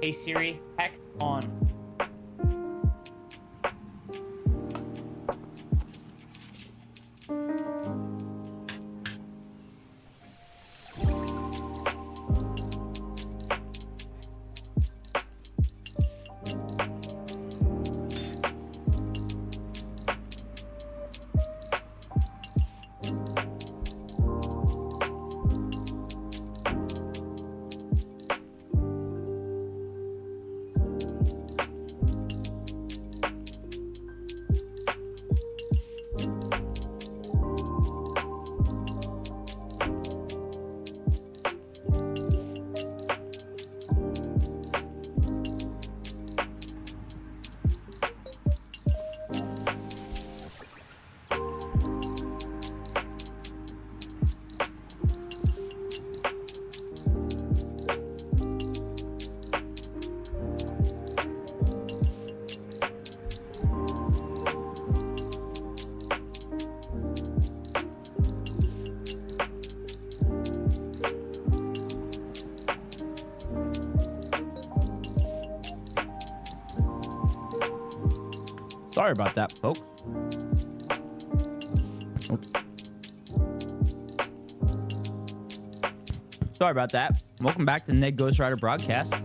Hey Siri, hex on. Sorry about that, folks. Oops. Sorry about that. Welcome back to the Ned Ghost Rider broadcast.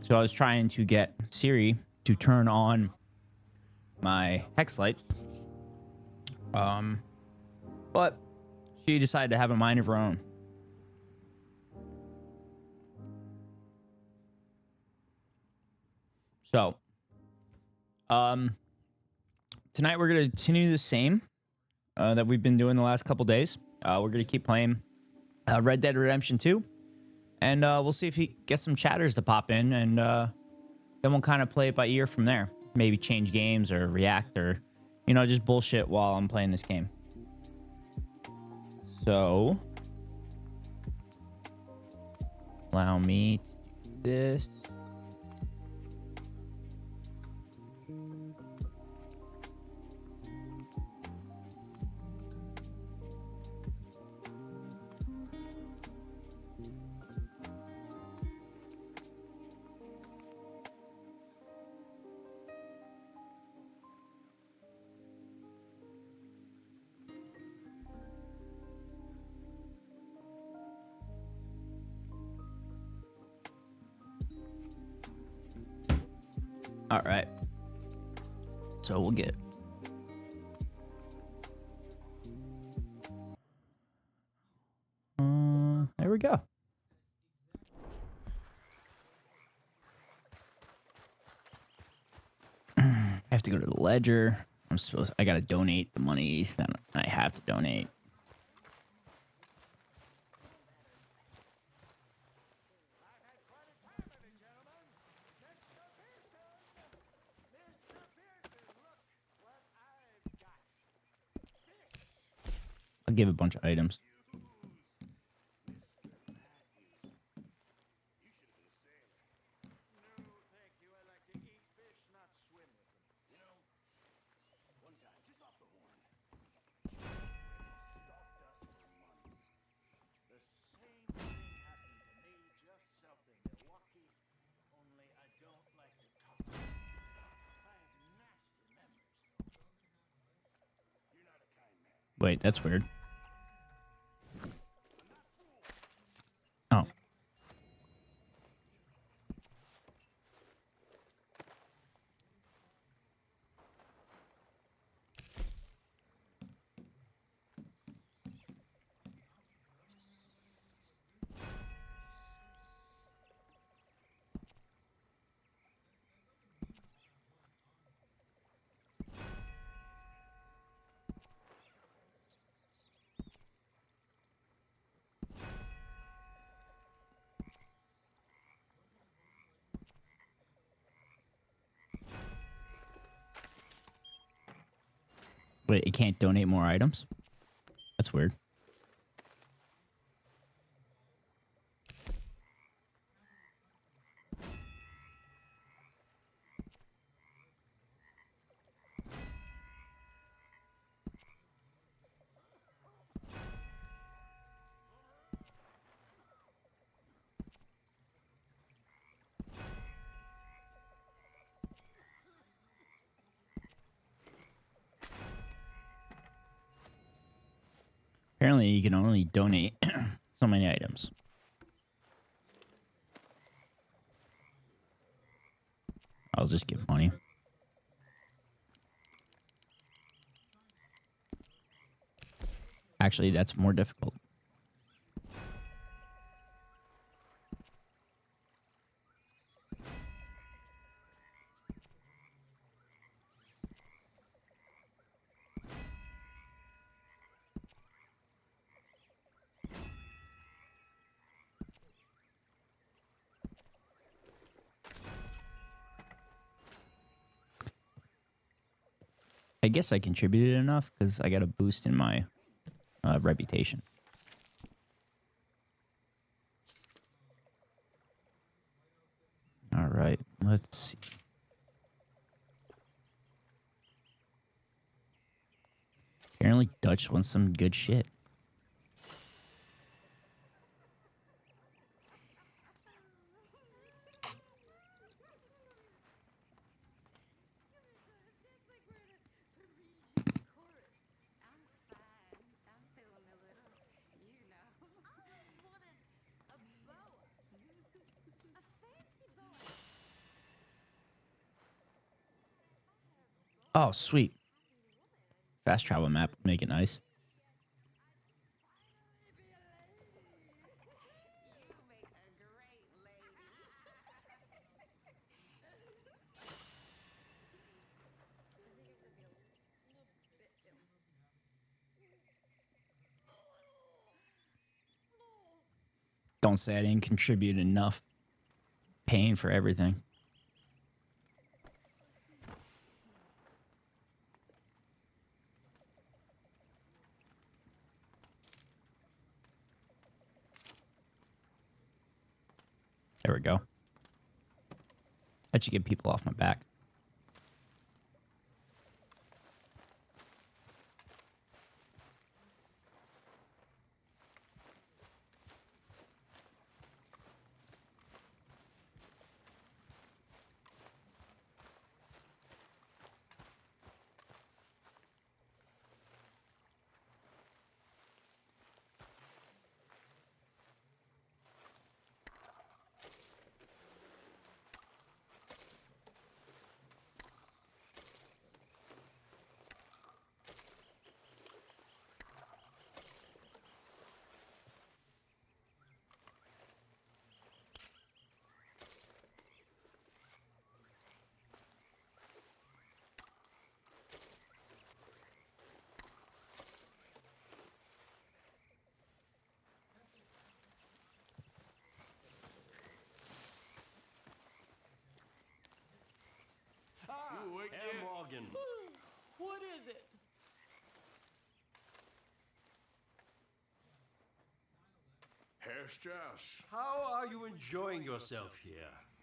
So I was trying to get Siri to turn on my hex lights. But she decided to have a mind of her own. So, tonight we're going to continue the same that we've been doing the last couple days. We're going to keep playing Red Dead Redemption 2. And we'll see if he gets some chatters to pop in. And then we'll kind of play it by ear from there. Maybe change games or react or, you know, just bullshit while I'm playing this game. So, allow me to do this. All right. So we'll get. There we go. I have to go to the ledger. I gotta donate the money that I have to donate. I'll give a bunch of items. Wait, that's weird. Oh. Wait, it can't donate more items? That's weird. Apparently, you can only donate so many items. I'll just give money. Actually, that's more difficult. I guess I contributed enough because I got a boost in my reputation. All right, let's see. Apparently, Dutch wants some good shit. Oh, sweet. Fast travel map. Make it nice. Don't say I didn't contribute enough. Paying for everything. There we go. That should get people off my back. Morgan. What is it? Herr Strauss. How are you enjoying yourself here?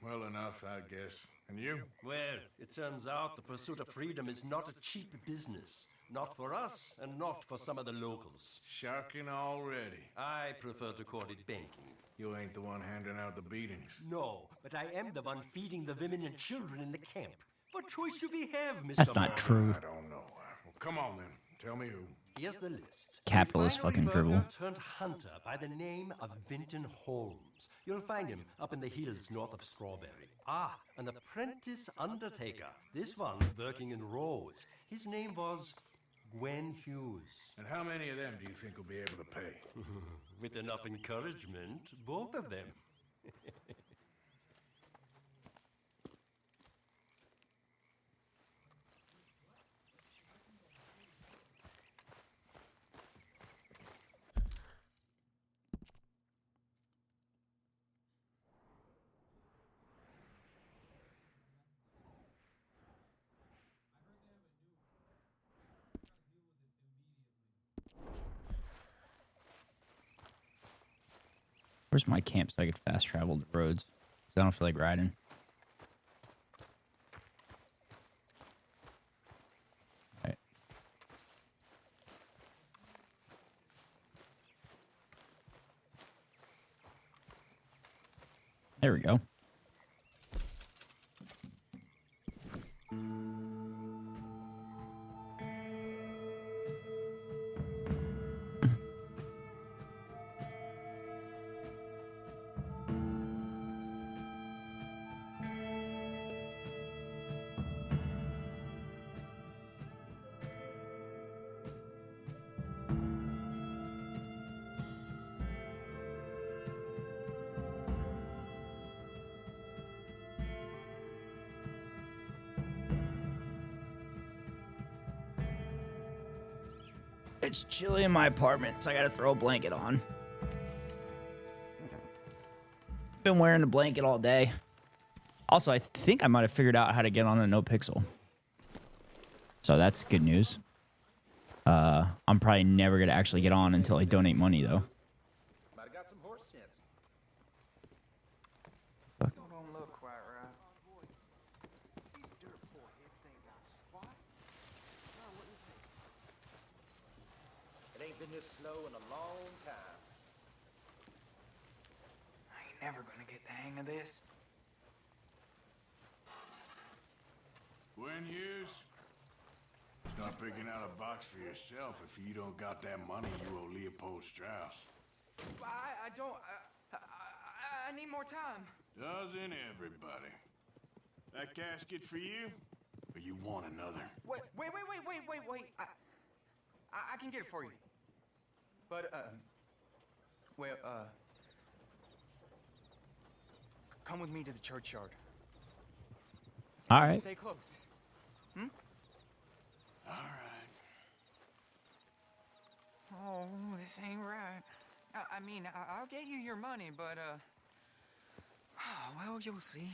Well enough, I guess. And you? Well, it turns out the pursuit of freedom is not a cheap business. Not for us, and not for some of the locals. Sharking already. I prefer to call it banking. You ain't the one handing out the beatings. No, but I am the one feeding the women and children in the camp. What choice do we have, Mr. That's not Morgan? true. I don't know. Well, come on then. Tell me who. Here's the list. Capitalist Refinery fucking worker dribble. turned hunter by the name of Vinton Holmes. You'll find him up in the hills north of Strawberry. Ah, an apprentice undertaker. This one working in Rhodes. His name was Gwen Hughes. And how many of them do you think will be able to pay? With enough encouragement, both of them. Where's my camp so I could fast travel the roads? 'Cause I don't feel like riding. Alright. There we go. It's chilly in my apartment, so I gotta throw a blanket on. Been wearing a blanket all day. Also, I think I might have figured out how to get on a NoPixel. So that's good news. I'm probably never gonna actually get on until I donate money, though. Might have got some horse sense. Fuck. Don't look quite right. It ain't been this slow in a long time. I ain't never gonna get the hang of this. Gwen Hughes? Start picking out a box for yourself if you don't got that money you owe Leopold Strauss. I don't. I need more time. Doesn't everybody? That casket for you? Or you want another? Wait. I can get it for you. But, come with me to the churchyard. All right. Stay close. All right. Oh, this ain't right. I mean, I'll get you your money, but, well, you'll see.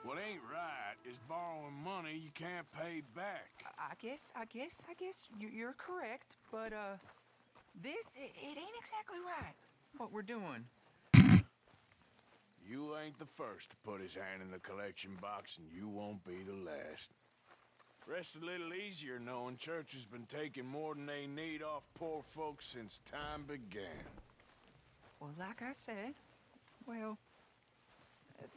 What ain't right is borrowing money you can't pay back. I guess you're correct, but, this, it ain't exactly right, what we're doing. You ain't the first to put his hand in the collection box, and you won't be the last. Rest a little easier knowing church has been taking more than they need off poor folks since time began. Well, like I said, well,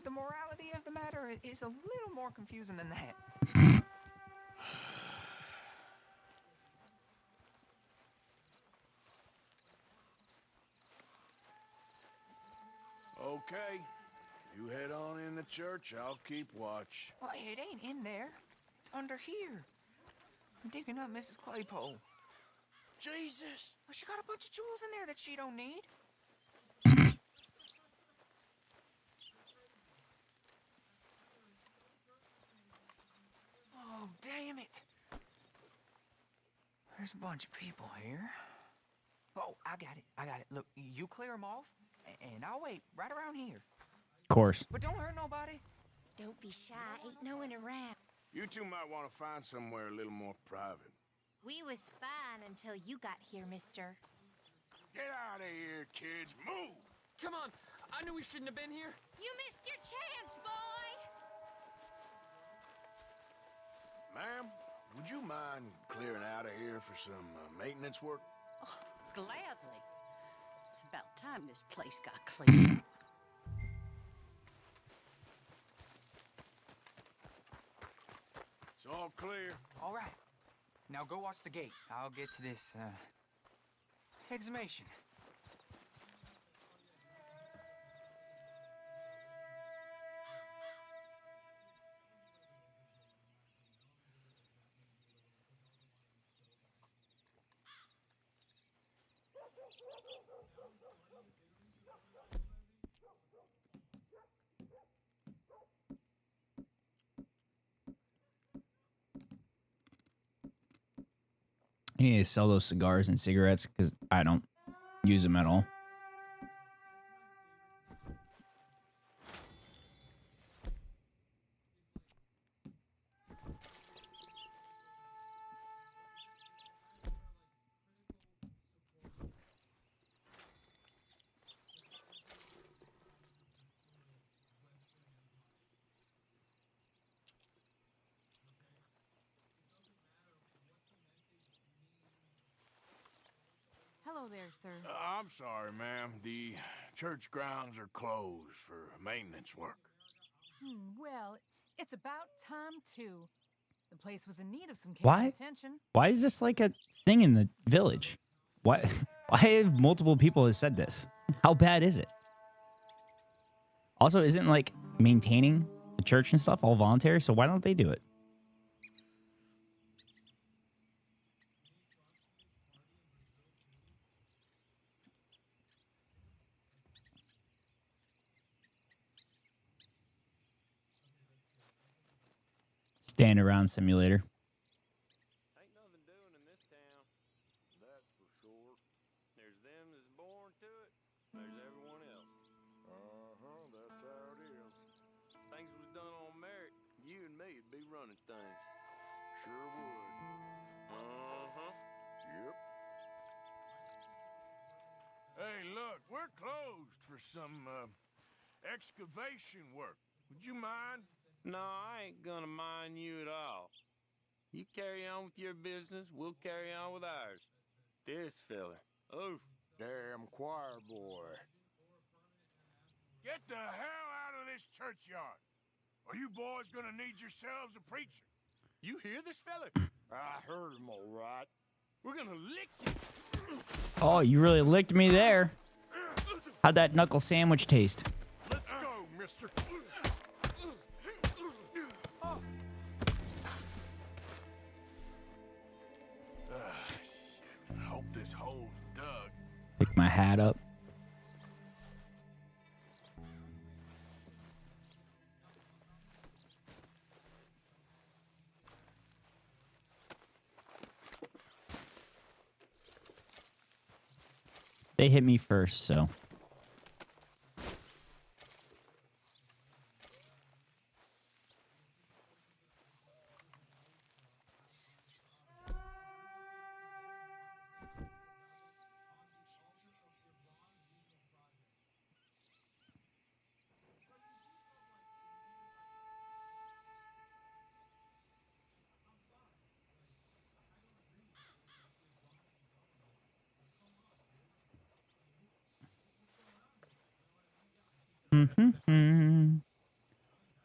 the morality of the matter is a little more confusing than that. Okay. You head on in the church, I'll keep watch. Well, it ain't in there. It's under here. I'm digging up Mrs. Claypole. Jesus! Well, she got a bunch of jewels in there that she don't need. Oh, damn it. There's a bunch of people here. Oh, I got it. Look, you clear them off, and I'll wait right around here. Of course. But don't hurt nobody. Don't be shy. Ain't no one around. You two might want to find somewhere a little more private. We was fine until you got here, mister. Get out of here, kids. Move! Come on, I knew we shouldn't have been here. You missed your chance, boy! Ma'am, would you mind clearing out of here for some maintenance work? Gladly. It's about time this place got cleaned up. It's all clear. All right. Now go watch the gate. I'll get to this exhumation. I need to sell those cigars and cigarettes because I don't use them at all. Hello there, sir. I'm sorry, ma'am. The church grounds are closed for maintenance work. Well, it's about time, too. The place was in need of some Why? care and attention. Why is this like a thing in the village? Why? Why have multiple people have said this? How bad is it? Also, isn't like maintaining the church and stuff all voluntary? So why don't they do it? Stand around simulator. Ain't nothing doing in this town. That's for sure. There's them that's born to it. There's everyone else. That's how it is. Things was done on merit. You and me'd be running things. Sure would. Yep. Hey, look, we're closed for some excavation work. Would you mind? No, I ain't gonna mind you at all. You carry on with your business, we'll carry on with ours. This fella. Oh, Damn choir boy. Get the hell out of this churchyard. Are you boys gonna need yourselves a preacher? you hear this fella? I heard him all right. We're gonna lick you. Oh, you really licked me there. How'd that knuckle sandwich taste? Let's go, mister. Shit. Hope this hole's dug. Pick my hat up. They hit me first, so.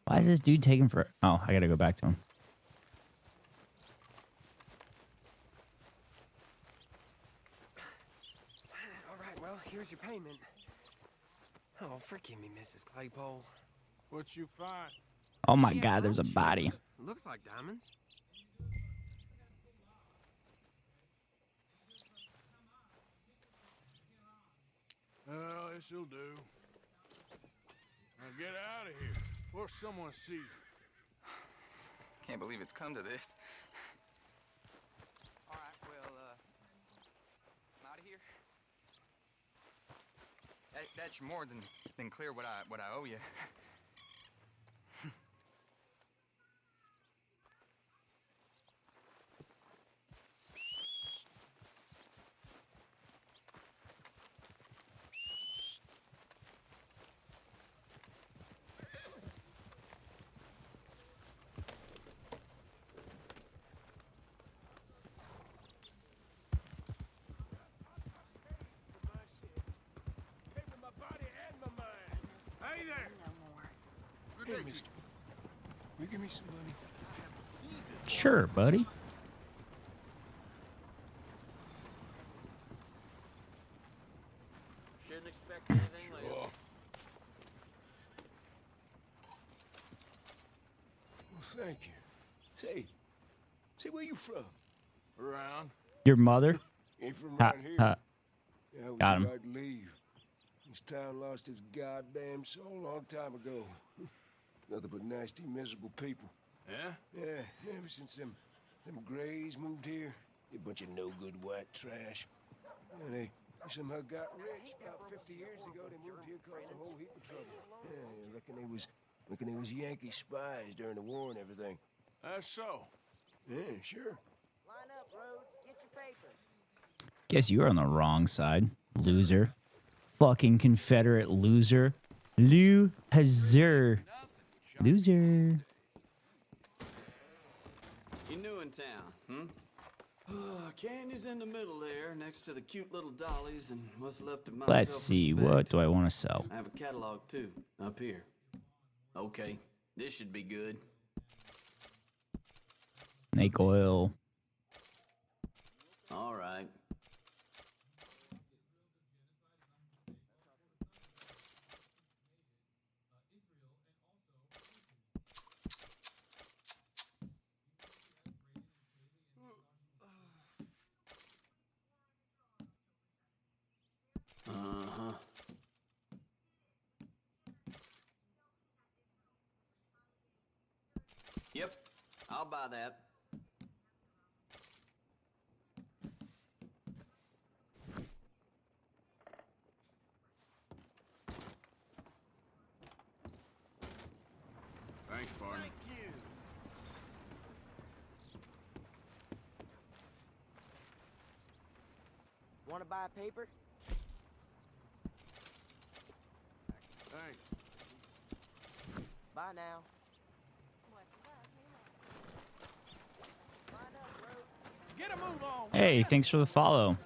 Why is this dude taking for? Oh, I gotta go back to him. All right, well, here's your payment. Oh, forgive me, Mrs. Claypole. What you find? Oh my She had God, there's a brooch. body. Looks like diamonds. Well, this'll do. Now get out of here before someone sees you. Can't believe it's come to this. All right, well, I'm out of here. That's more than clear what I owe you. here, mister. Will you give me some money? Sure, buddy. Shouldn't expect anything less. Well, thank you. Say, where you from? Around. Your mother? Ain't from Ha, around here. ha. Yeah, we Got him. tried to leave. This town lost its goddamn soul a long time ago. Nothing but nasty, miserable people. Yeah? Yeah, ever since them Greys moved here, a bunch of no-good white trash. Yeah, they somehow got rich. About 50 years ago, they moved here, caused a whole heap of trouble. Yeah, reckon they was Yankee spies during the war and everything. That's so. Yeah, sure. Line up, Rhodes. Get your papers. Guess you were on the wrong side, loser. Fucking Confederate loser. Loser. Loser. You new in town, Canyon's in the middle there, next to the cute little dollies and what's left of my Let's see, what do I want to sell? I have a catalog, too, up here. Okay, this should be good. Snake oil. All right. Uh-huh. Yep, I'll buy that. Thanks, partner. Thank you. Want to buy a paper? Thanks. Bye now. Line up, Rhodes. Get a move on. Hey, thanks for the follow.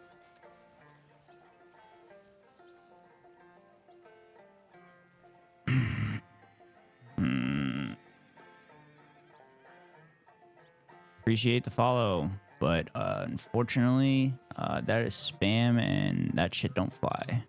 Appreciate the follow, but unfortunately, that is spam and that shit don't fly.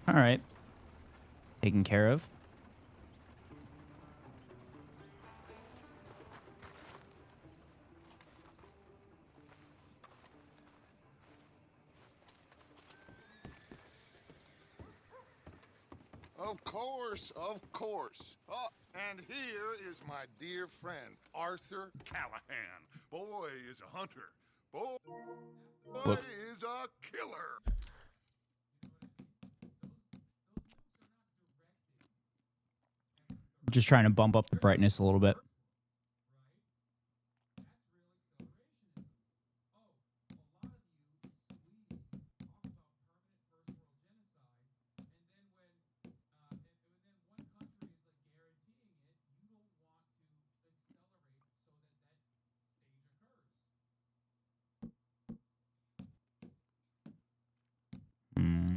All right. Taken care of. Of course, of course. Oh, and here is my dear friend, Arthur Callahan. Boy is a hunter. Boy Whoop. is a killer. Just trying to bump up the brightness a little bit. Hmm.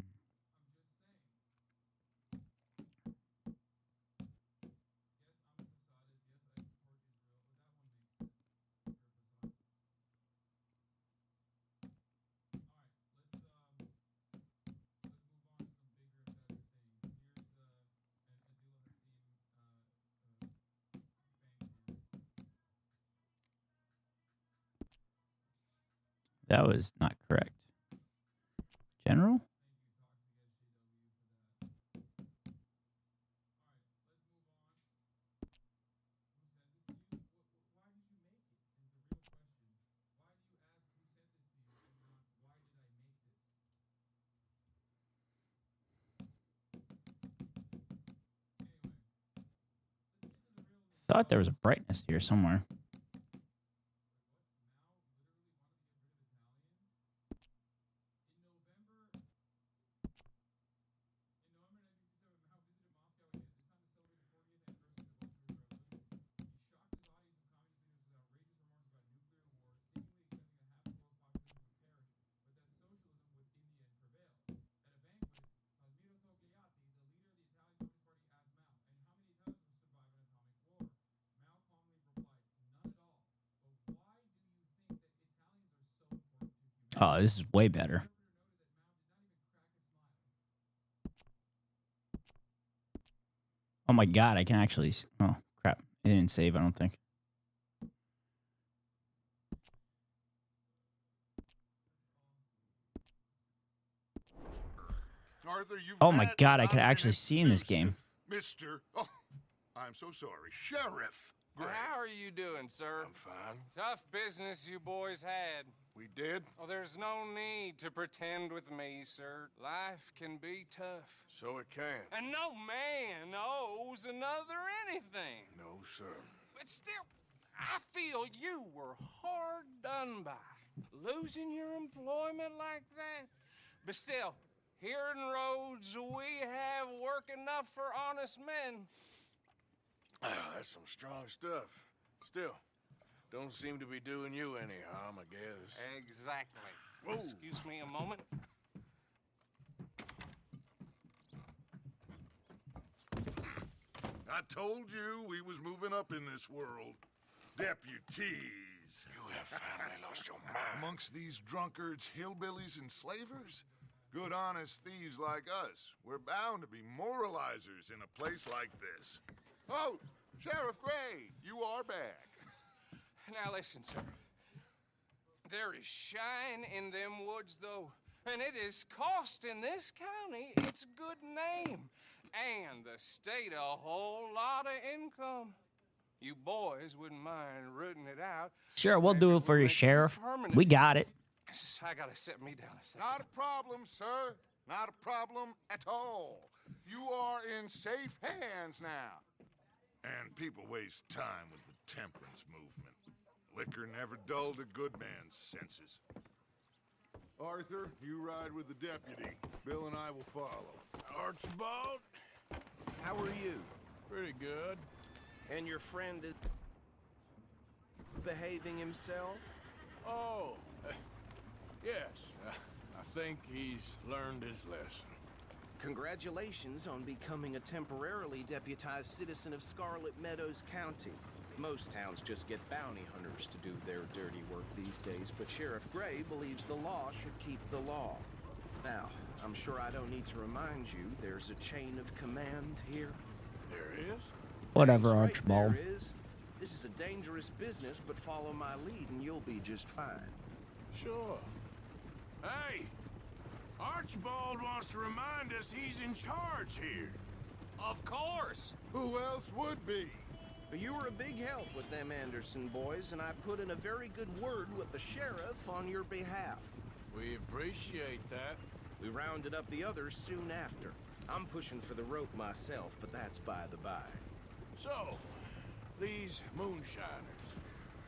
That was not correct. General? Thought there was a brightness here somewhere. Oh, this is way better. Oh my god, I can actually... Oh, crap. It didn't save, I don't think. Arthur, you've Oh my badly god, I could not been actually see in this introduced game. to Mr. Oh, I'm so sorry. Sheriff Gray. How are you doing, sir? I'm fine. Tough business you boys had. We did? Oh, there's no need to pretend with me, sir. Life can be tough. So it can. And no man owes another anything. No, sir. But still, I feel you were hard done by. Losing your employment like that. But still, here in Rhodes, we have work enough for honest men. That's some strong stuff. Still, don't seem to be doing you any harm, I guess. Exactly. Whoa. Excuse me a moment. I told you we was moving up in this world. Deputies. You have finally lost your mind. Amongst these drunkards, hillbillies, and slavers? Good, honest thieves like us. We're bound to be moralizers in a place like this. Oh, Sheriff Gray, you are back. Now listen, sir. There is shine in them woods, though, and it is costing this county its good name and the state a whole lot of income. You boys wouldn't mind rooting it out. Sure, we'll do it for you, Sheriff. We got it. I gotta sit me down a second. Not a problem, sir. Not a problem at all. You are in safe hands now. And people waste time with the temperance movement. Liquor never dulled a good man's senses. Arthur, you ride with the deputy. Bill and I will follow. Archibald? How are you? Pretty good. And your friend is behaving himself? Oh, yes. I think he's learned his lesson. Congratulations on becoming a temporarily deputized citizen of Scarlet Meadows County. Most towns just get bounty hunters to do their dirty work these days, but Sheriff Gray believes the law should keep the law. Now, I'm sure I don't need to remind you there's a chain of command here. There is? Whatever, Straight Archibald. there is. This is a dangerous business, but follow my lead and you'll be just fine. Sure. Hey! Archibald wants to remind us he's in charge here. Of course. Who else would be? But you were a big help with them Anderson boys, and I put in a very good word with the sheriff on your behalf. We appreciate that. We rounded up the others soon after. I'm pushing for the rope myself, but that's by the by. So, these moonshiners.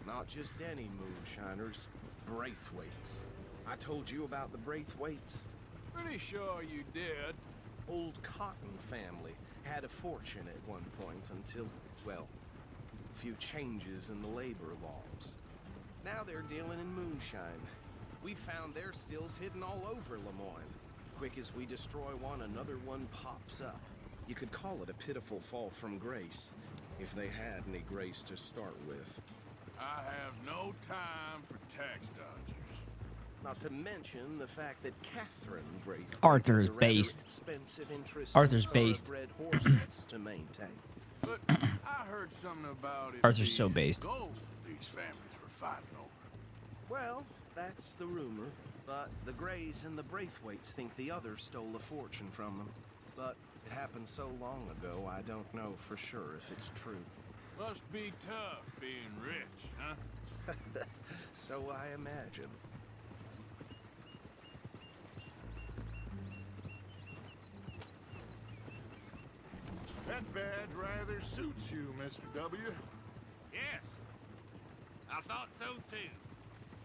Not just any moonshiners, Braithwaites. I told you about the Braithwaites. Pretty sure you did. Old Cotton family had a fortune at one point until, well, a few changes in the labor laws. Now they're dealing in moonshine. We found their stills hidden all over Lemoyne. Quick as we destroy one, another one pops up. You could call it a pitiful fall from grace, if they had any grace to start with. I have no time for tax dodgers. Not to mention the fact that Catherine Braithwaite Arthur's is a rather based. expensive interest Arthur's in based. thoroughbred horses to maintain. But I heard something about it. Arthur's so based. Gold these families were fighting over. Well, That's the rumor, but the Greys and the Braithwaites think the others stole a fortune from them. But it happened so long ago, I don't know for sure if it's true. Must be tough being rich, huh? So I imagine. That badge rather suits you, Mr. W. Yes. I thought so too.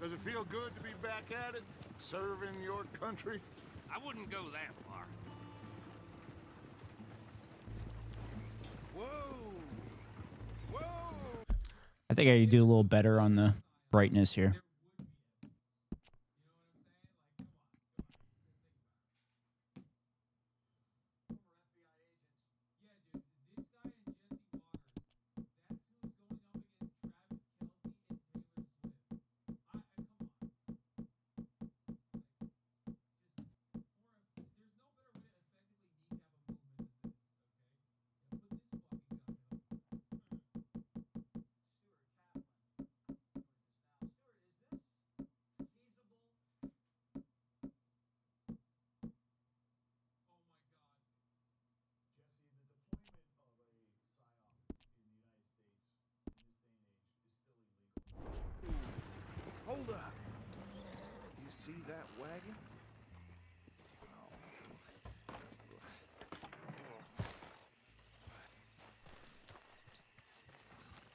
Does it feel good to be back at it? Serving your country? I wouldn't go that far. Whoa! Whoa! I think I could do a little better on the brightness here. Hold up! You see that wagon?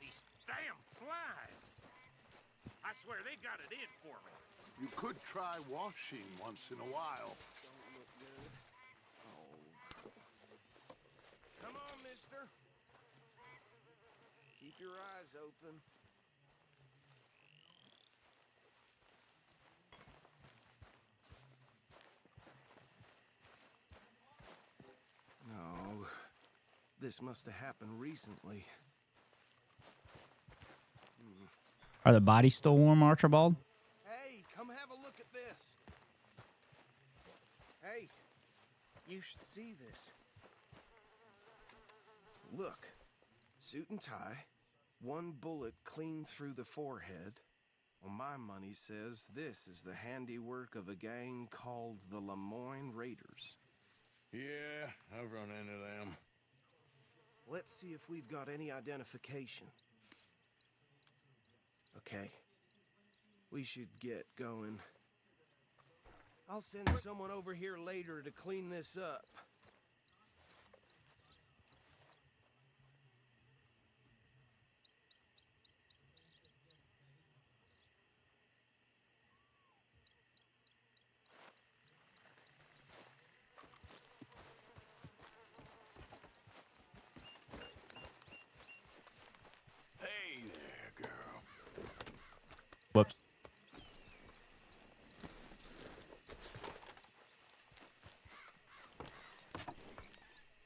These damn flies. I swear they got it in for me. You could try washing once in a while. Don't look good. Oh. Come on, mister. Keep your eyes open. No. This must have happened recently. Are the bodies still warm, Archibald? Hey, come have a look at this. Hey, you should see this. Look, suit and tie, one bullet clean through the forehead. Well, my money says this is the handiwork of a gang called the Lemoyne Raiders. Yeah, I've run into them. Let's see if we've got any identification. Okay. We should get going. I'll send someone over here later to clean this up. Hey there, girl. Whoops.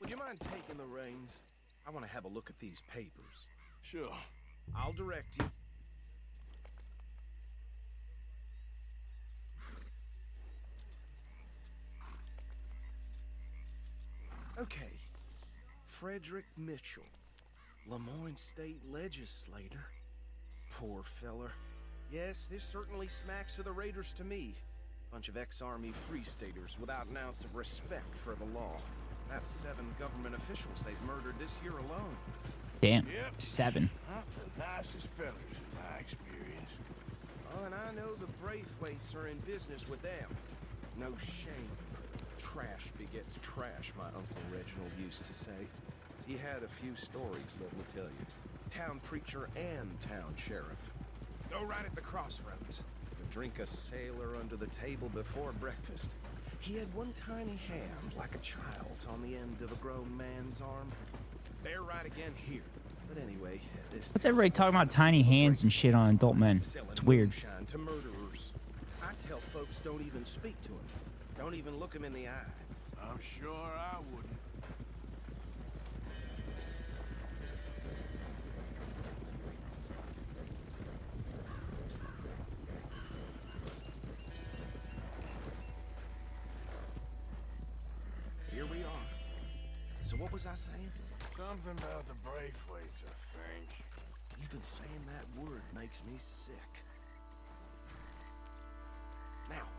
Would you mind taking the reins? I want to have a look at these papers. Sure. I'll direct you. Okay. Frederick Mitchell, Lemoyne State Legislator. Poor feller. Yes, this certainly smacks of the Raiders to me. Bunch of ex-Army Free Staters without an ounce of respect for the law. That's 7 government officials they've murdered this year alone. Damn. Yep. 7. Not the nicest fellas in my experience. Oh, and I know the Braithwaites are in business with them. No shame. Trash begets trash, my Uncle Reginald used to say. He had a few stories, let me tell you. Town preacher and town sheriff. Go right at the crossroads. Drink a sailor under the table before breakfast. He had one tiny hand, like a child's, on the end of a grown man's arm. They're right again here. But anyway, this... What's everybody talking about tiny hands and shit on adult men? It's weird. Moonshine to murderers. I tell folks don't even speak to him. Don't even look him in the eye. I'm sure I wouldn't. Here we are. So what was I saying? Something about the Braithwaites, I think. Even saying that word makes me sick.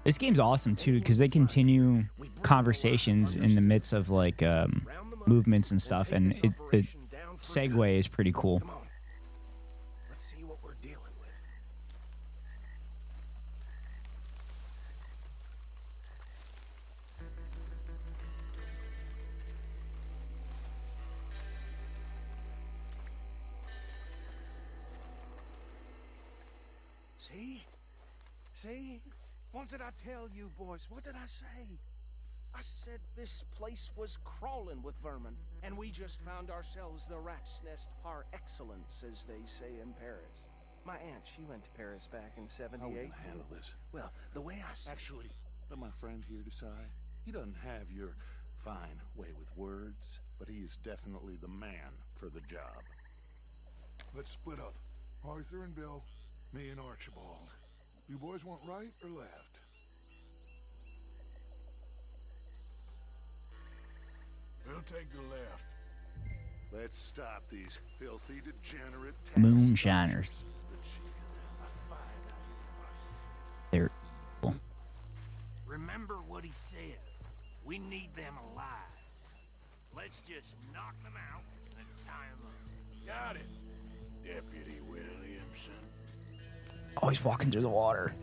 This game's awesome too because they continue conversations in the midst of like movements and stuff, and the segue is pretty cool. Come on. Let's see what we're dealing with. See? See? What did I tell you, boys? What did I say? I said this place was crawling with vermin, and we just found ourselves the rat's nest par excellence, as they say in Paris. My aunt, she went to Paris back in '78. How are we gonna handle this? Well, the way I see Actually, let my friend here decide. He doesn't have your fine way with words, but he is definitely the man for the job. Let's split up. Arthur and Bill, me and Archibald. You boys want right or left? We'll take the left. Let's stop these filthy, degenerate Moonshiners. They're cool. Remember what he said. We need them alive. Let's just knock them out and tie them up. Got it, Deputy Williamson. Always walking through the water.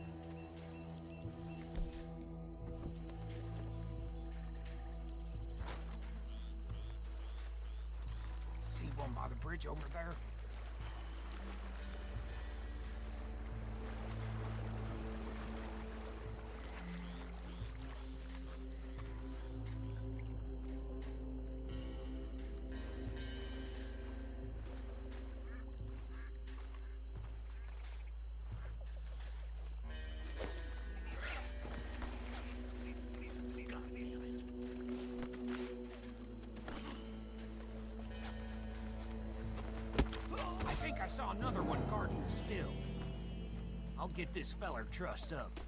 See one by the bridge over there? I think I saw another one guarding the still. I'll get this feller trussed up.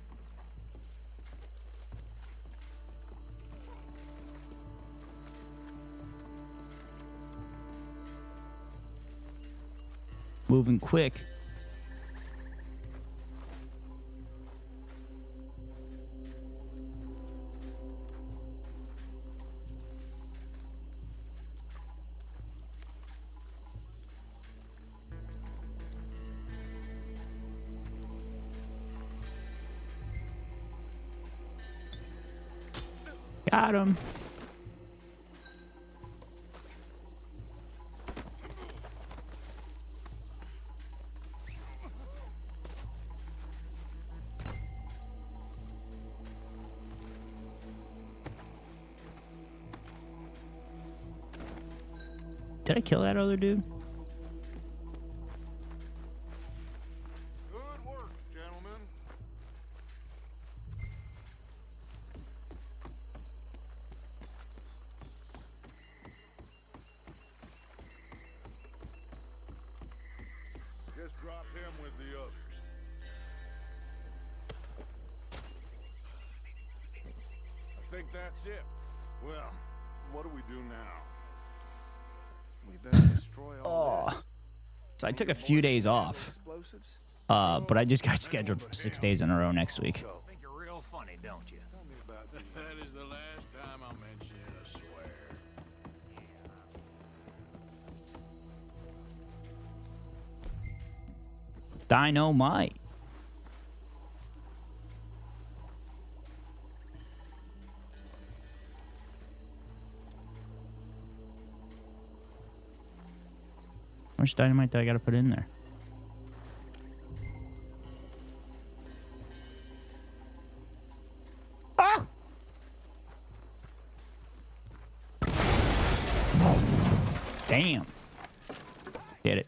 Moving quick. Got him. Did I kill that other dude? Good work, gentlemen. Just drop him with the others. I think that's it. Well, what do we do now? We better destroy all Oh. So I took a few days off. explosives. But I just got scheduled for 6 days in a row next week. Think you're real funny, don't you? Tell me about that. That is the last time I'll mention it, I swear. Dynamite. How much dynamite do I gotta put in there? Ah! Damn. Get it.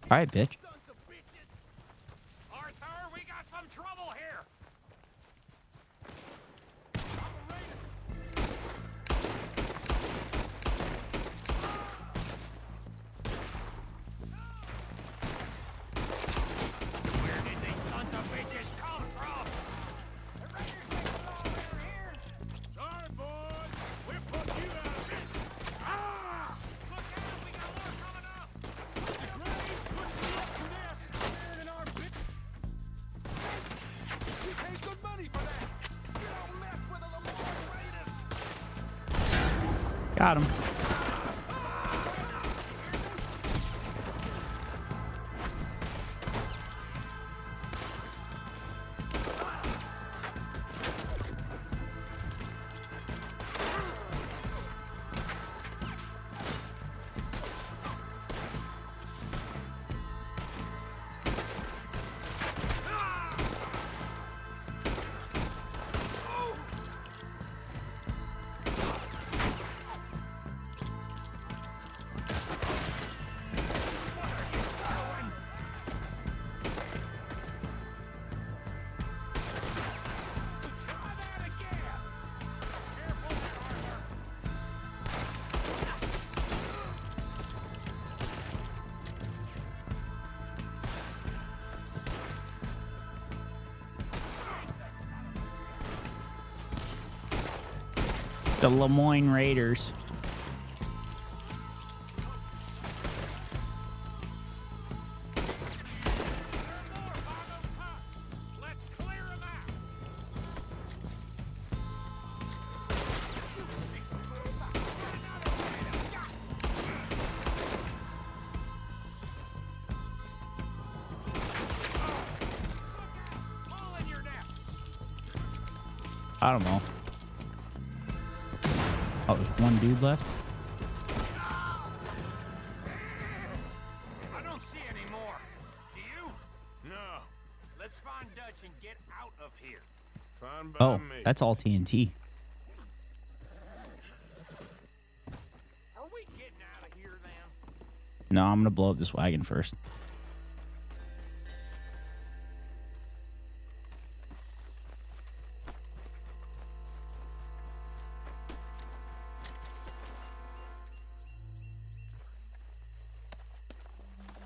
All right, bitch. Arthur, we got some trouble here. Where did these sons of bitches come from? Sorry, boys. We're putting you out of business. Ah! Look out, we got more coming up. Got him. The Lemoyne Raiders. I don't know. Oh, there's one dude left? I don't see any more. Do you? No. Let's find Dutch and get out of here. Fine by Oh, me. that's all TNT. Are we getting out of here then? No, I'm gonna blow up this wagon first.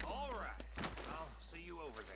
All right. I'll see you over there.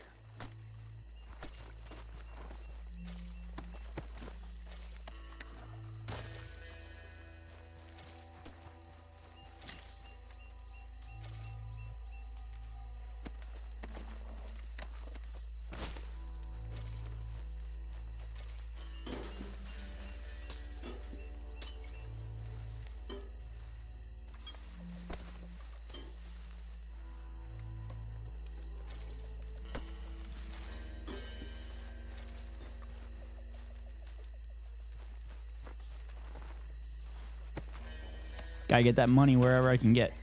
Gotta get that money wherever I can get.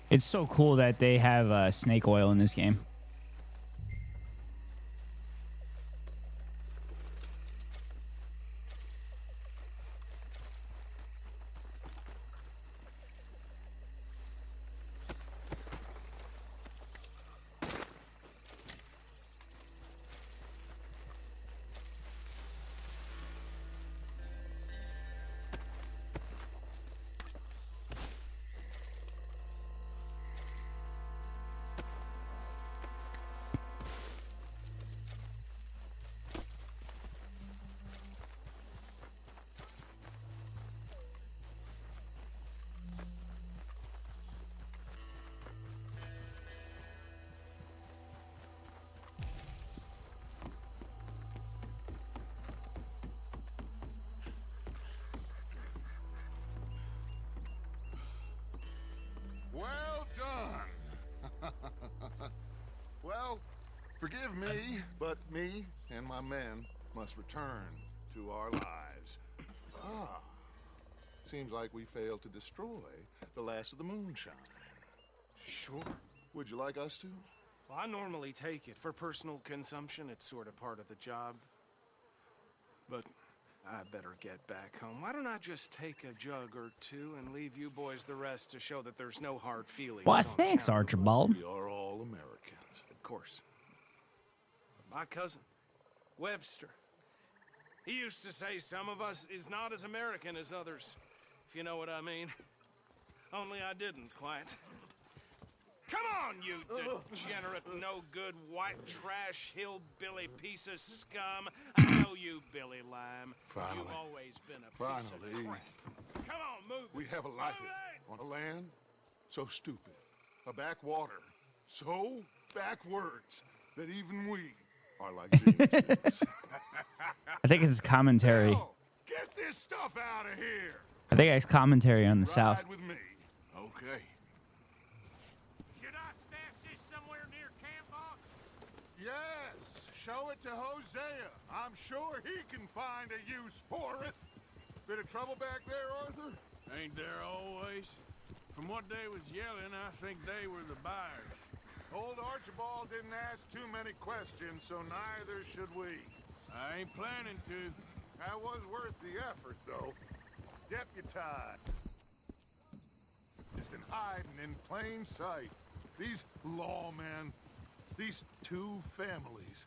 It's so cool that they have snake oil in this game. Well done. Well, forgive me, but me and my men must return to our lives. Ah, Seems like we failed to destroy the last of the moonshine. Sure. Would you like us to? Well, I normally take it for personal consumption. It's sort of part of the job. But I better get back home. Why don't I just take a jug or two and leave you boys the rest to show that there's no hard feelings? Why, on thanks, account. Archibald. We are all Americans. Of course. My cousin, Webster. He used to say some of us is not as American as others, if you know what I mean. Only I didn't quite. Come on, you degenerate, no-good, white trash, hillbilly piece of scum. I know you, Billy Lime. Finally. You've always been a piece of crap. Come on, move. We have a life on a land so stupid, a backwater so backwards that even we are like geniuses. I think it's commentary. Hell, get this stuff out of here. I think it's commentary on the South. Ride with me. Okay. Should I stash this somewhere near camp, boss? Yes, show it to Hosea. I'm sure he can find a use for it. Bit of trouble back there, Arthur? Ain't there always? From what they was yelling, I think they were the buyers. Old Archibald didn't ask too many questions, so neither should we. I ain't planning to. That was worth the effort, though. Deputized. Just been hiding in plain sight. These lawmen, these two families.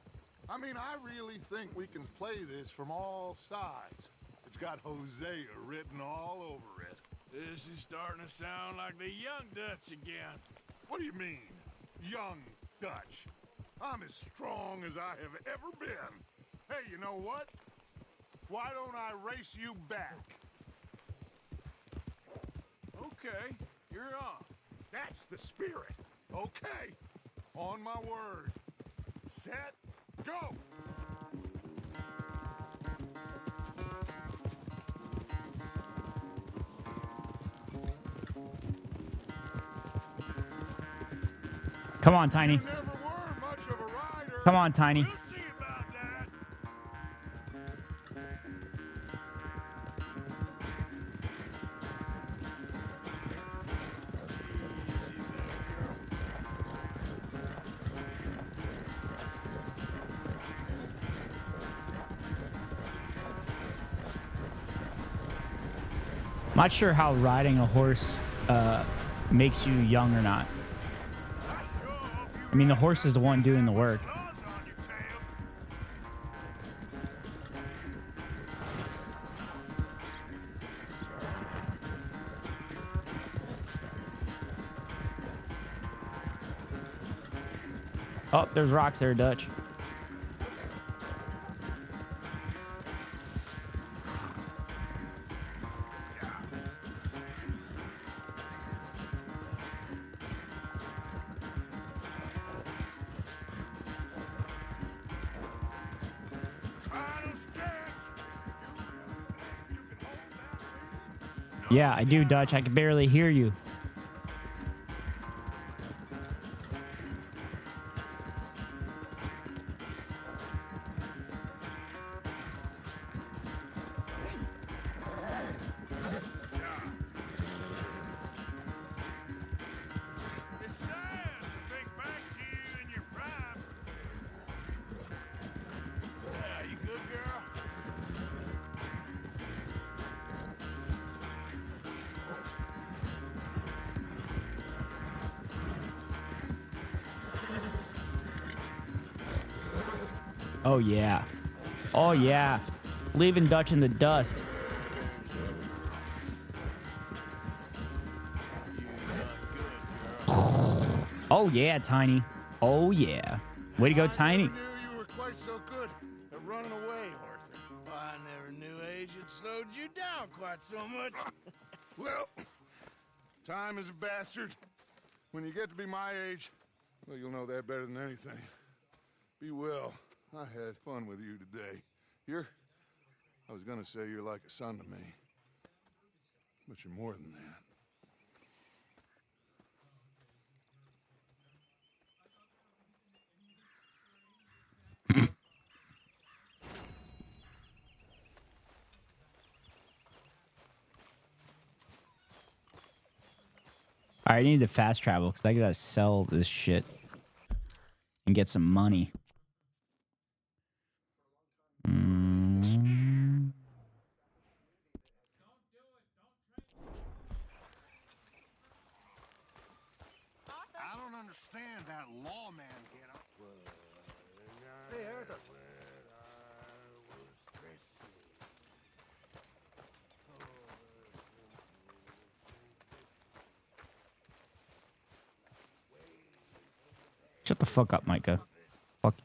I mean, I really think we can play this from all sides. It's got Hosea written all over it. This is starting to sound like the Young Dutch again. What do you mean, Young Dutch? I'm as strong as I have ever been. Hey, you know what? Why don't I race you back? Okay, you're on. That's the spirit. Okay. On my word. Set, go! Come on, Tiny. You never were much of a rider. Come on, Tiny. We'll see about that. Not sure how riding a horse makes you young or not. I mean, the horse is the one doing the work. Oh, there's rocks there, Dutch. Yeah, I do, Dutch. I can barely hear you. It's sad to think back to you in your prime. Yeah, you good, girl? Oh, yeah. Oh, yeah. Leaving Dutch in the dust. Oh, yeah, Tiny. Oh, yeah. Way to go, Tiny. I never knew you were quite so good at running away, Arthur. I never knew age had slowed you down quite so much. Well, time is a bastard. When you get to be my age, well, you'll know that better than anything. Be well. I had fun with you today. I was gonna say you're like a son to me, but you're more than that. All right, I need to fast travel because I gotta sell this shit and get some money. I don't understand that lawman get up. Hey, Arthur. Shut the fuck up, Micah. Fuck you.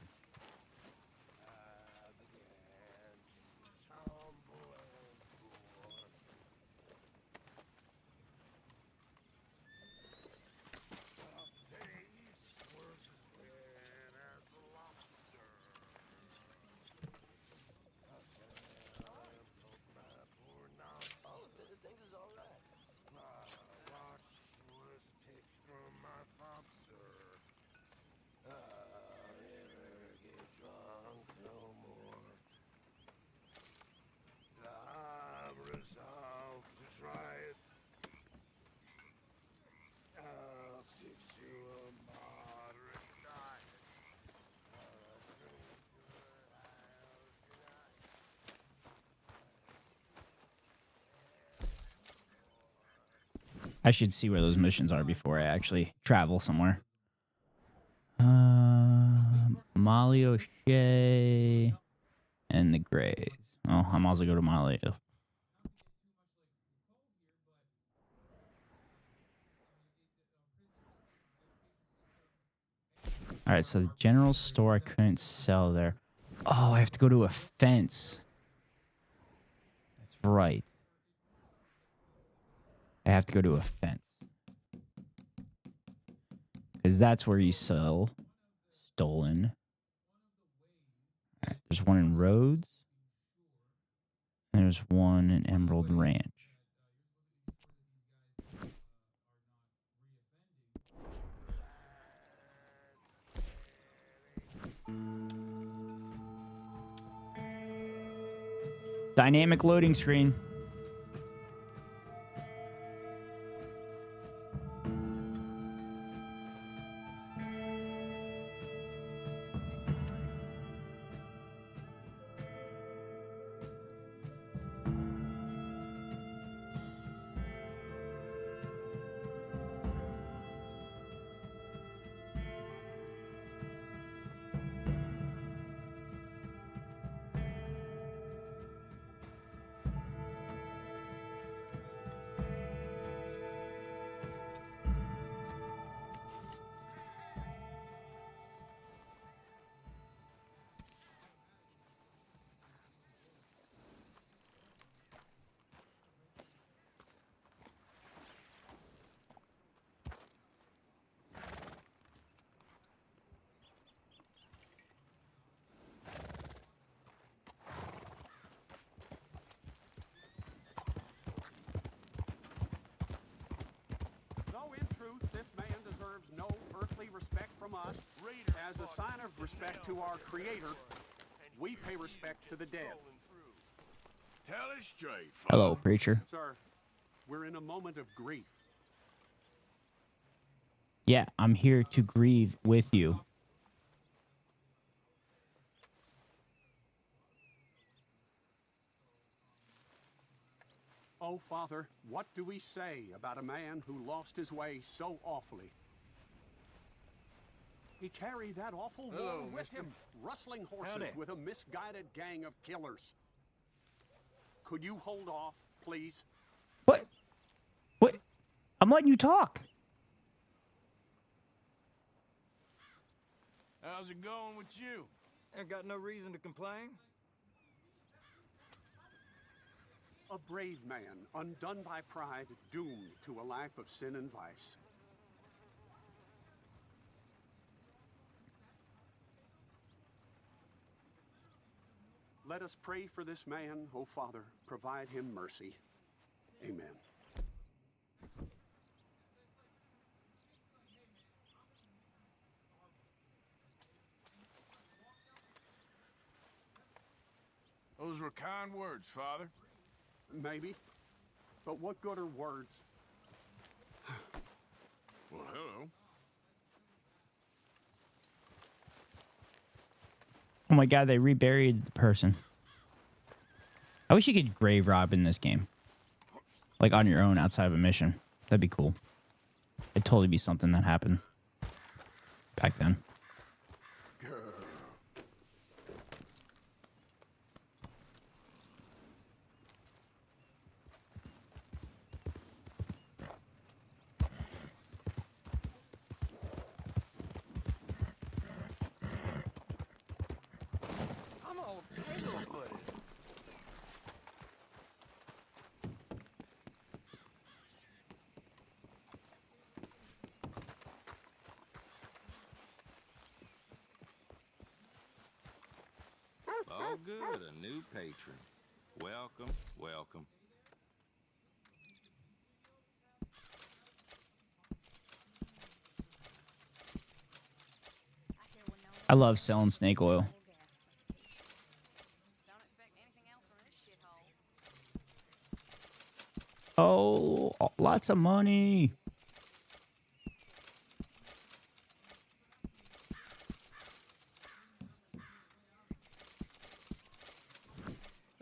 I should see where those missions are before I actually travel somewhere. Molly O'Shea and the Grays. Oh, I'm also go to Molly. All right, so the general store I couldn't sell there. Oh, I have to go to a fence. That's right. I have to go to a fence. Because that's where you sell stolen. All right, there's one in Rhodes. And there's one in Emerald Ranch. Dynamic loading screen. This man deserves no earthly respect from us. As a sign of respect to our Creator, we pay respect to the dead. Tell it straight, Hello, preacher. Sir, we're in a moment of grief. Yeah, I'm here to grieve with you. Oh, Father, what do we say about a man who lost his way so awfully? He carried that awful war with him, rustling horses with a misguided gang of killers. Could you hold off, please? What? What? I'm letting you talk. How's it going with you? Ain't got no reason to complain. A brave man, undone by pride, doomed to a life of sin and vice. Let us pray for this man, O Father. Provide him mercy. Amen. Those were kind words, Father. Maybe. But what good are words Well, hello. Oh my god, they reburied the person. I wish you could grave rob in this game. Like on your own outside of a mission. That'd be cool. It'd totally be something that happened back then. I'm all tangled-footed. All good, a new patron. Welcome, welcome. I love selling snake oil. Oh, lots of money.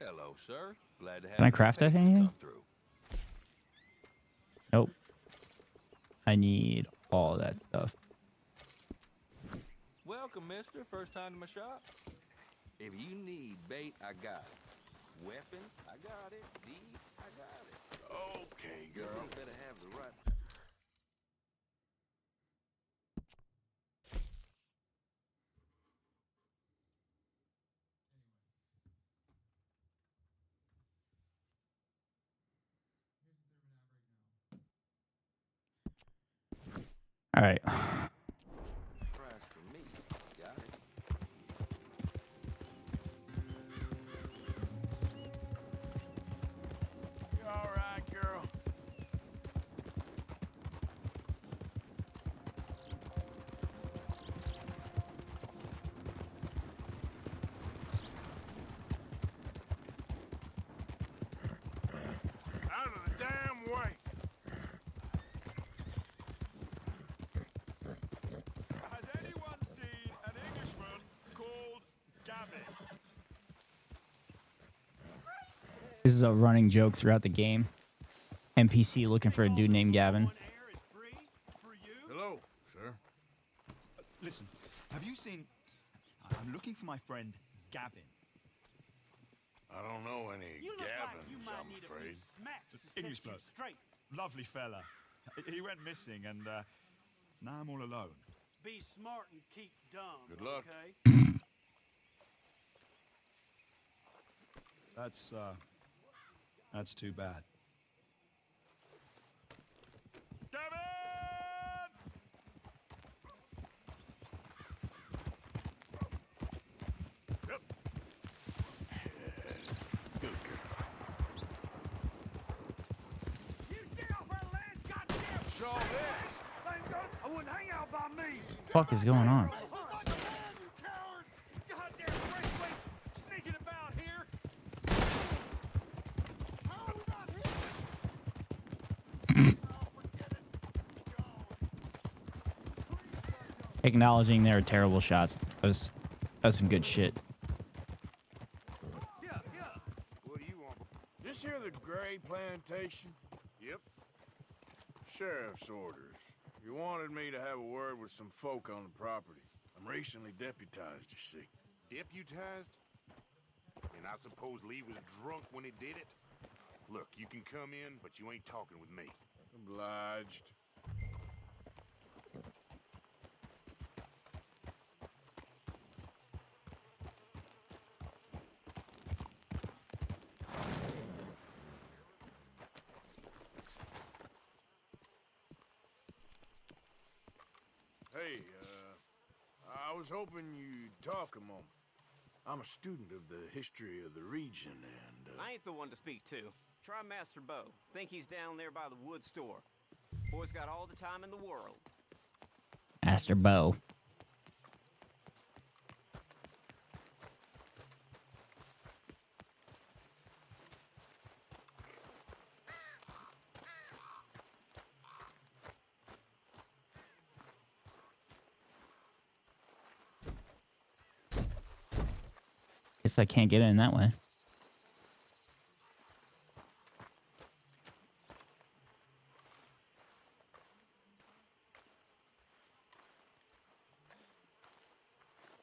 Hello, sir. Glad to have Can I you craft that patrons anything? come through. Nope. I need all that stuff. Welcome, mister. First time to my shop? If you need bait, I got it. Weapons, I got it. Deed, I got it. Okay, You girl. better have the right... All right. Price for me. Got it. You all right, girl? Out of the damn way! Has anyone seen an Englishman called Gavin? This is a running joke throughout the game. NPC looking for a dude named Gavin. Hello, sir. Listen, have you seen... I'm looking for my friend Gavin. I don't know any Gavins, I'm afraid. English bloke. Straight. Lovely fella. He went missing and now I'm all alone. Be smart and keep dumb. Good luck. Okay? That's too bad. Gavin! So this. Thank God I wouldn't hang out by me. What the fuck is going on? Acknowledging their terrible shots. That was some good shit. What do you want? This here the Gray Plantation? Yep. Sheriff's orders. You wanted me to have a word with some folk on the property. I'm recently deputized, you see. Deputized? And I suppose Lee was drunk when he did it? Look, you can come in, but you ain't talking with me. Obliged. Hey, I was hoping you'd talk a moment. I'm a student of the history of the region, and, I ain't the one to speak to. Try Master Bo. Think he's down there by the wood store. Boy's got all the time in the world. Master Bo. Guess I can't get in that way.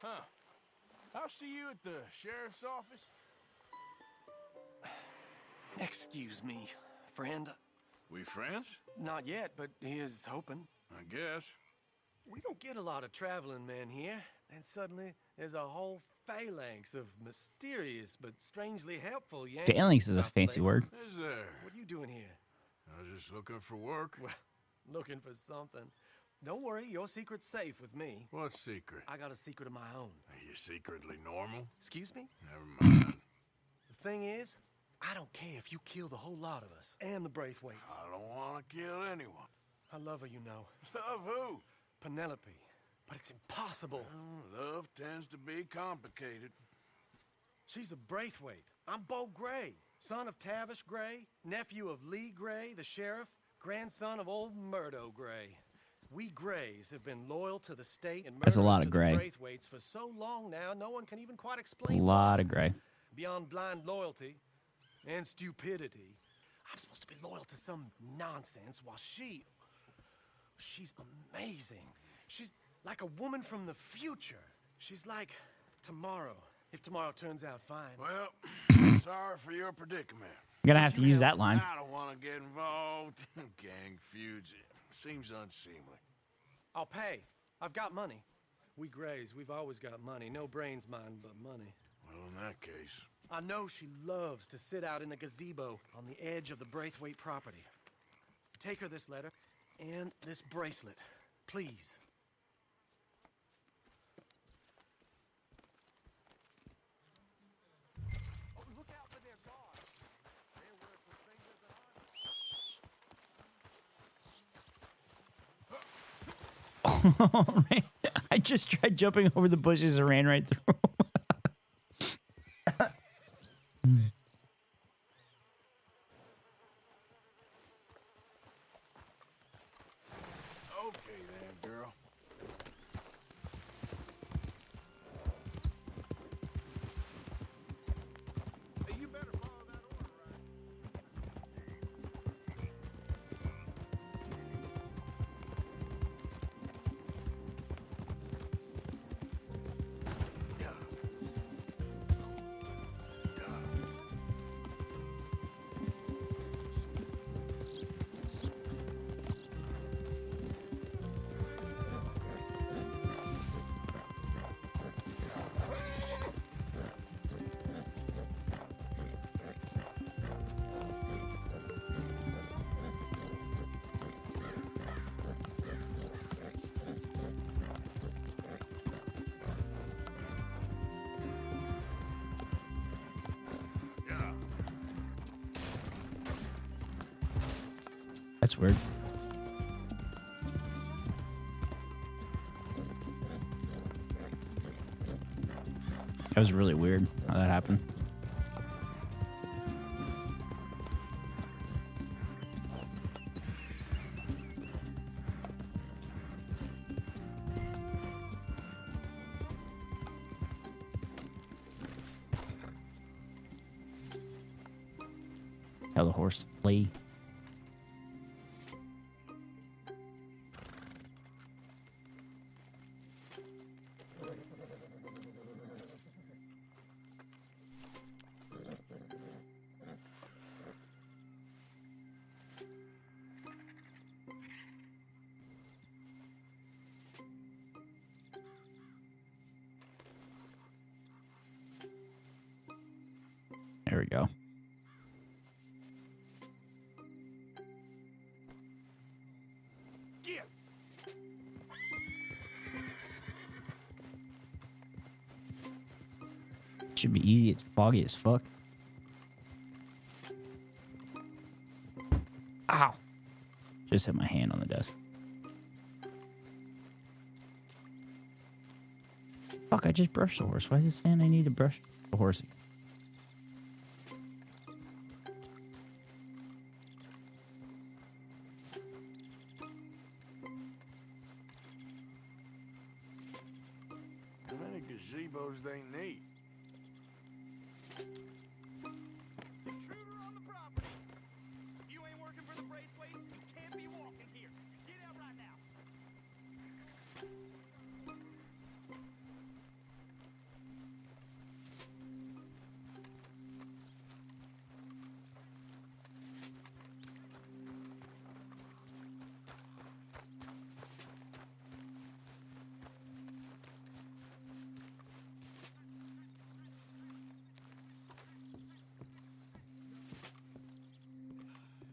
Huh. I'll see you at the sheriff's office. Excuse me, friend. We friends? Not yet, but here's hoping. I guess. We don't get a lot of traveling men here, and suddenly there's a whole phalanx of mysterious but strangely helpful Yankees. Phalanx is a fancy word. Is there? What are you doing here? I was just looking for work. Well, looking for something. Don't worry, your secret's safe with me. What secret? I got a secret of my own. Are you secretly normal? Excuse me? Never mind. The thing is, I don't care if you kill the whole lot of us and the Braithwaites. I don't want to kill anyone. I love her, you know. Love who? Penelope. But it's impossible. Well, love tends to be complicated. She's a Braithwaite. I'm Bo Gray, son of Tavish Gray, nephew of Lee Gray, the sheriff, grandson of old Murdo Gray. We Grays have been loyal to the state and That's a lot of to gray. the Braithwaites for so long now, no one can even quite explain A lot of gray. Beyond blind loyalty and stupidity, I'm supposed to be loyal to some nonsense while she's amazing. She's like a woman from the future. She's like tomorrow, if tomorrow turns out fine. Well, sorry for your predicament. I'm gonna have to use that line. I don't want to get involved. Gang feuds. Seems unseemly. I'll pay. I've got money. We Grays, we've always got money. No brains, mind, but money. Well, in that case. I know she loves to sit out in the gazebo on the edge of the Braithwaite property. Take her this letter and this bracelet, please. Oh, look out for their guards. They're worse for strangers than Oh, man. I just tried jumping over the bushes and ran right through. Okay then, girl. Hey, you better follow that order, That's weird. That was really weird how that happened. Tell the horse to flee. There we go. Yeah. Should be easy. It's foggy as fuck. Ow. Just hit my hand on the desk. Fuck, I just brushed the horse. Why is it saying I need to brush the horse? How many gazebos they need? Intruder on the property! If you ain't working for the Braithwaites, you can't be walking here. Get out right now.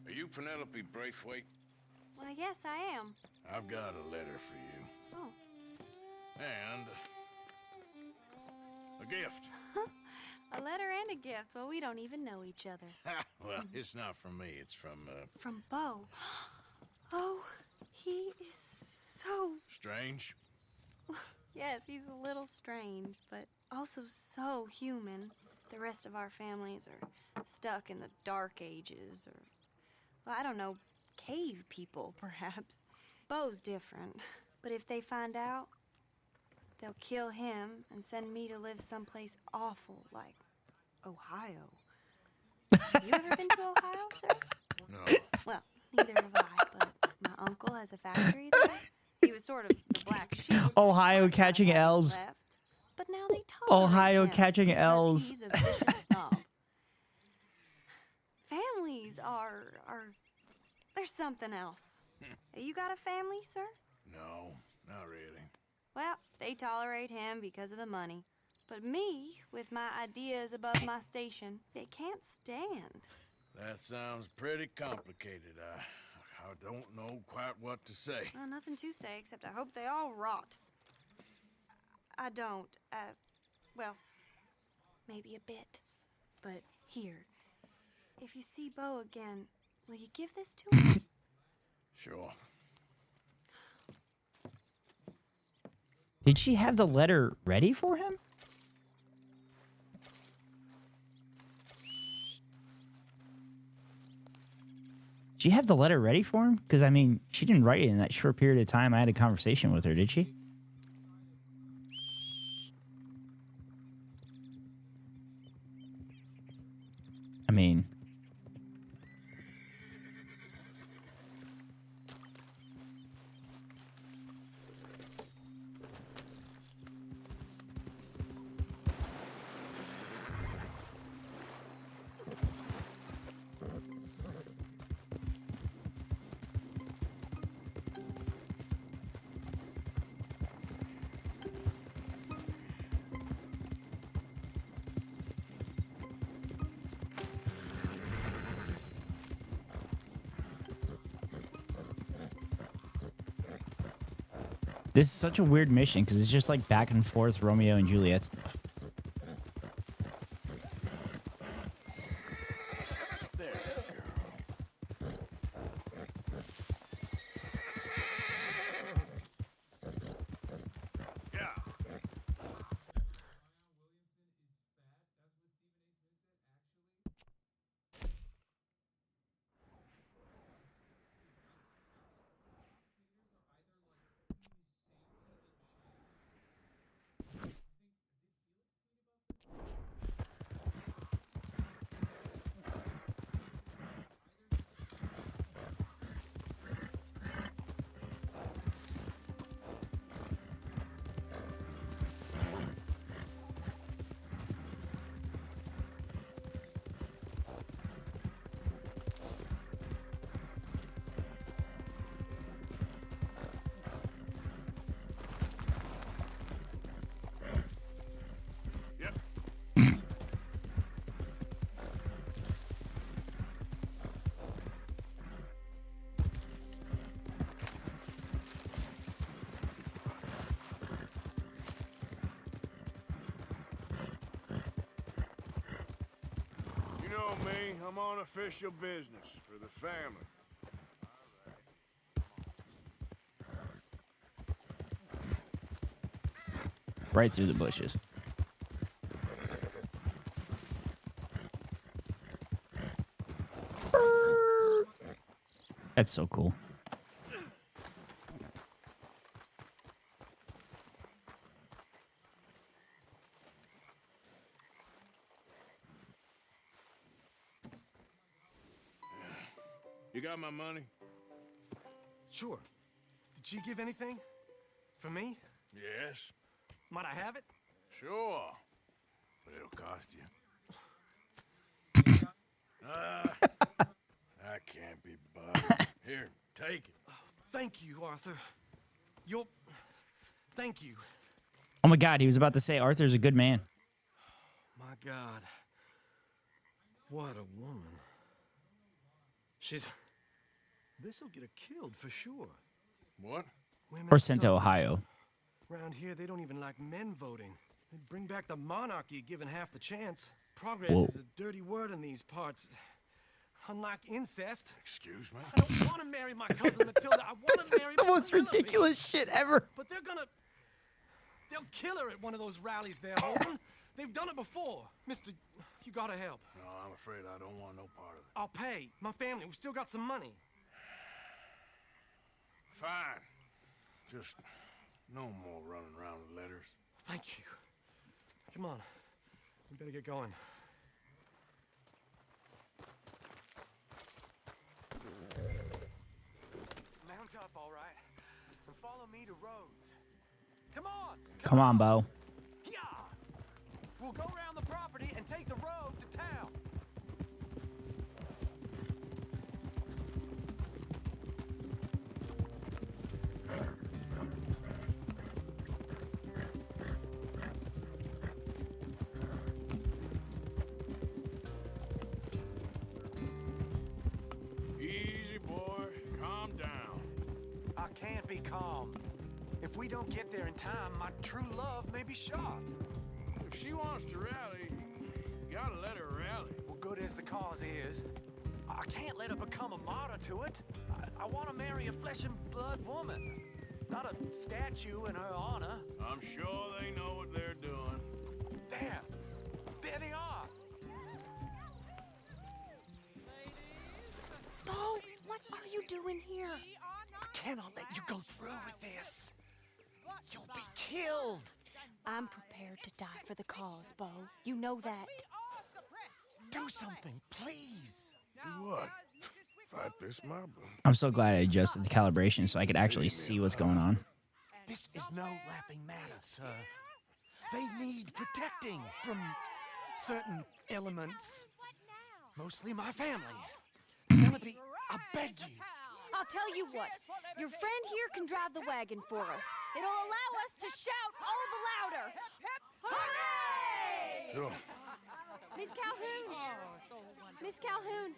Are you Penelope Braithwaite? Well, yes, I am. I've got a letter for you. Oh. And a gift. A letter and a gift. Well, we don't even know each other. Well, it's not from me. It's from, From Bo. Oh, he is so... Strange. Yes, he's a little strange, but also so human. The rest of our families are stuck in the Dark Ages, or, well, I don't know, cave people, perhaps. Bo's different, but if they find out, they'll kill him and send me to live someplace awful like Ohio. Have you ever been to Ohio, sir? No. Well, neither have I, but my uncle has a factory there. He was sort of the black sheep. Ohio catching L's. Left, but now they tolerate Ohio him catching because L's. He's a vicious snob. Families are there's something else. You got a family, sir? No, not really. Well, they tolerate him because of the money. But me, with my ideas above my station, they can't stand. That sounds pretty complicated. I don't know quite what to say. Well, nothing to say, except I hope they all rot. I don't, well, maybe a bit. But here, if you see Bo again, will you give this to him? Sure. Did she have the letter ready for him? Did she have the letter ready for him? Because, I mean, she didn't write it in that short period of time I had a conversation with her, did she? I mean... This is such a weird mission because it's just like back and forth Romeo and Juliet stuff. You know me, I'm on official business for the family. Right through the bushes. That's so cool. You got my money? Sure. Did she give anything? For me? Yes. Might I have it? Sure. But it'll cost you. I can't be bought. Here, take it. Thank you, Arthur. You'll... Thank you. Oh my God, he was about to say Arthur's a good man. My God. What a woman. She's... This'll get her killed for sure. What? Women Or sent to suffrage. Ohio. Around here, they don't even like men voting. They'd bring back the monarchy given half the chance. Progress Whoa. is a dirty word in these parts. Unlike incest. Excuse me? I don't want to marry my cousin Matilda. I want to marry the my most Penelope. ridiculous shit ever. But they're gonna... They'll kill her at one of those rallies there, Holden. They've done it before. Mister, you gotta help. No, I'm afraid I don't want no part of it. I'll pay. My family, we've still got some money. Fine. Just no more running around with letters. Thank you. Come on. We better get going. Mount up, all right, and follow me to Rhodes. Come on! Come on, Bo. Yeah! We'll go around the property and take the road to town. Easy, boy. Calm down. I can't be calm. If we don't get there in time, my true love may be shot. If she wants to rally, you gotta let her rally. Well, good as the cause is, I can't let her become a martyr to it. I want to marry a flesh and blood woman, not a statue in her honor. I'm sure they know what they're doing. There they are. Bo, what are you doing here? I cannot let you go through with this. You'll be killed. I'm prepared to die for the cause, Bo. You know that. Do something, please. Do what? Fight this mob? I'm so glad I adjusted the calibration so I could actually see what's going on. This is no laughing matter, sir. They need protecting from certain elements. Mostly my family. Penelope, I beg you. I'll tell you what. Your friend here can drive the wagon for us. It'll allow us to shout all the louder. Hooray! Sure. Miss Calhoun. Miss Calhoun.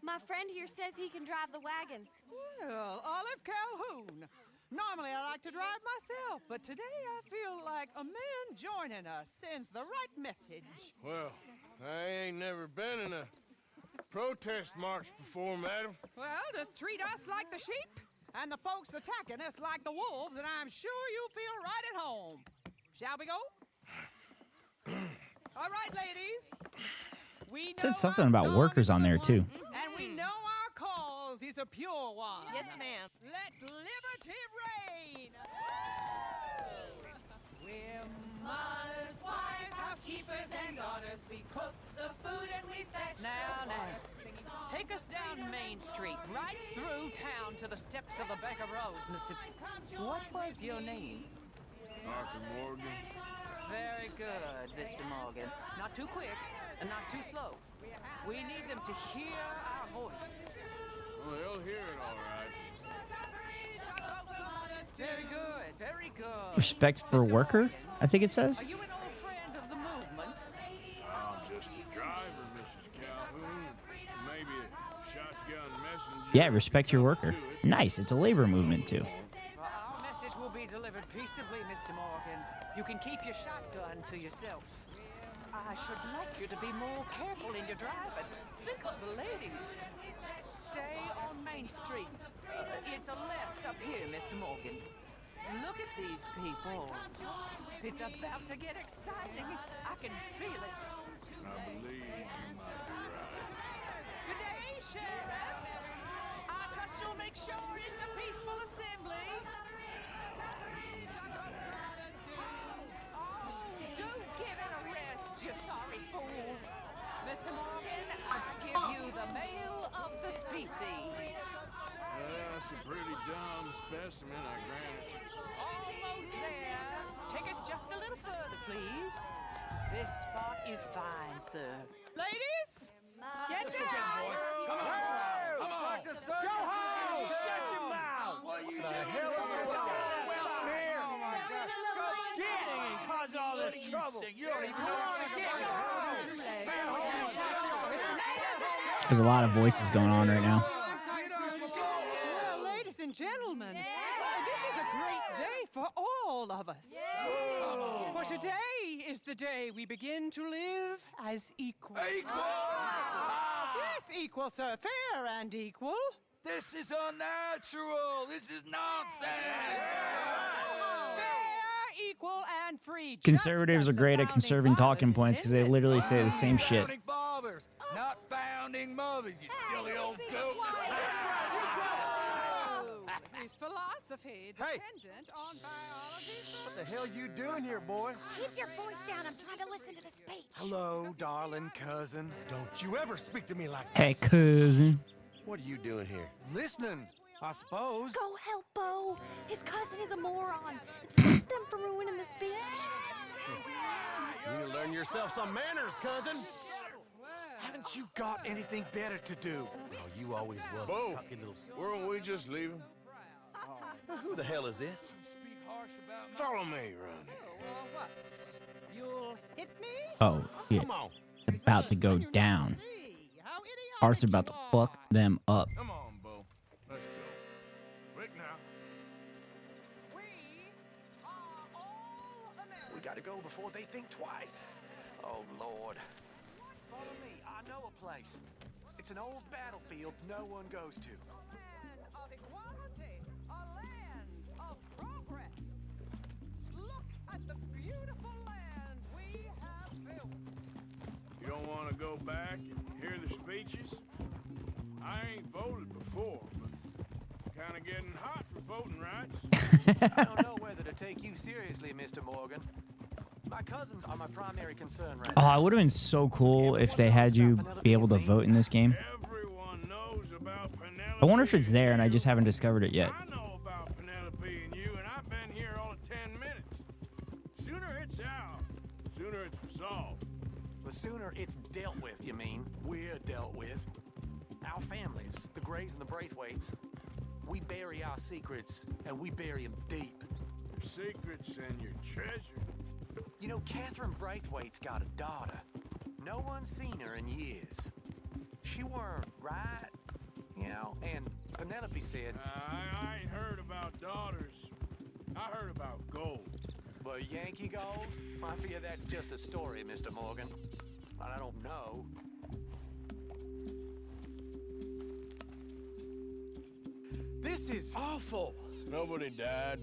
My friend here says he can drive the wagon. Well, Olive Calhoun. Normally I like to drive myself, but today I feel like a man joining us sends the right message. Well, I ain't never been in a protest march before, madam. Well, just treat us like the sheep, and the folks attacking us like the wolves, and I'm sure you feel right at home. Shall we go? All right, ladies. We It said something about workers on there, too. and we know our cause is a pure one. Yes, ma'am. Let liberty reign. We're mothers, wives, housekeepers, and daughters. We cook the food and we fetch Now, take us down Main Street, right through town to the steps of the Becker Roads, Mr. What was your name? Arthur Morgan. Very good, Mr. Morgan. Not too quick and not too slow. We need them to hear our voice. Well, they'll hear it all right. Very good, very good. Respect for worker, I think it says. Are you an old friend of the movement? I'm just a driver, Mrs. Calhoun, and maybe a shotgun messenger. Yeah, respect your worker. Nice, it's a labor movement, too. Well, our message will be delivered peaceably, Mr. Morgan. You can keep your shotgun to yourself. I should like you to be more careful in your driving. Think of the ladies. Stay on Main Street. It's a left up here, Mr. Morgan. Look at these people. It's about to get exciting. I can feel it. I believe you might be right. Good day, Sheriff. I trust you'll make sure it's a peaceful assembly. Oh, do give it a rest, you sorry fool. Mr. Mr. Morgan, I give you the male of the species. That's a pretty dumb specimen, I grant it. Almost there. Take us just a little further, please. This spot is fine, sir. Ladies, get down! Come on! Come on! Go home! Shut your mouth! What are you doing? Oh my God! Shit! And cause all this trouble. You don't even know how to get There's a lot of voices going on right now. Well, ladies and gentlemen, this is a great day for all of us. For today is the day we begin to live as equals. Equal? Yes, equal, sir. Fair and equal. This is unnatural. This is nonsense. Fair, equal, and free. Conservatives are great at conserving talking points because they literally say the same shit. Founding fathers, not founding mothers, you silly old goat. Is philosophy dependent on biology? What the hell you doing here, boy? Keep your voice down. I'm trying to listen to the speech. Hello, darling cousin. Don't you ever speak to me like Hey, cousin. What are you doing here? Listening, I suppose. Go help Bo. His cousin is a moron. Stop them from ruining the speech. You need to learn yourself some manners, cousin. Haven't you got anything better to do? Oh, you always was Bo, a cocky little... weren't we just leaving? Who the hell is this? Follow me around here. Well, what? You'll hit me? Oh, shit. It's about to go down. Art's about to fuck them up. Come on, Bo. Let's go. Quick now. We gotta go before they think twice. Oh, Lord. Follow me. I know a place. It's an old battlefield no one goes to. Land of equality, a land of progress. Look at the beautiful land we have built. You don't want to go back and hear the speeches? I ain't voted before, but kind of getting hot for voting rights. I don't know whether to take you seriously, Mr. Morgan. My cousins are my primary concern right Oh, now. it would have been so cool if they had you be able to vote in this game. Everyone knows about Penelope. I wonder if it's there and I just haven't discovered it yet. I know about Penelope and you, and I've been here all of 10 minutes. Sooner it's out, sooner it's resolved. The sooner it's dealt with, you mean? We're dealt with. Our families, the Grays and the Braithwaites, we bury our secrets, and we bury them deep. Your secrets and your treasure. You know, Catherine Braithwaite's got a daughter. No one's seen her in years. She weren't right, you know, and Penelope said... I ain't heard about daughters. I heard about gold. But Yankee gold? I fear that's just a story, Mr. Morgan. I don't know. This is awful. Nobody died.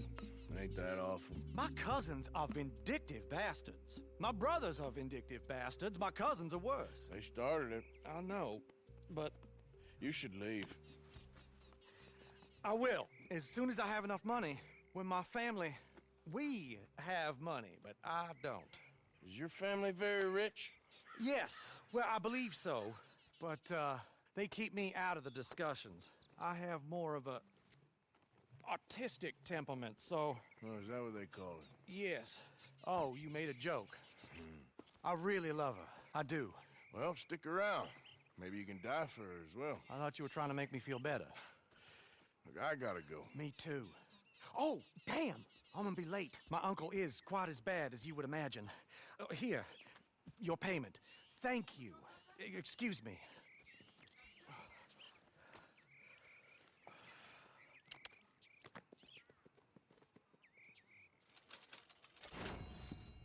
Ain't that awful? My cousins are vindictive bastards. My brothers are vindictive bastards. My cousins are worse. They started it. I know, but You should leave. I will. As soon as I have enough money. When my family... We have money, but I don't. Is your family very rich? Yes. Well, I believe so. But, they keep me out of the discussions. I have more of a... artistic temperament, so... Oh, is that what they call it? Yes. Oh, you made a joke. I really love her. I do. Well, stick around. Maybe you can die for her as well. I thought you were trying to make me feel better. Look, I gotta go. Me too. Oh, damn! I'm gonna be late. My uncle is quite as bad as you would imagine. Here, your payment. Thank you. Excuse me.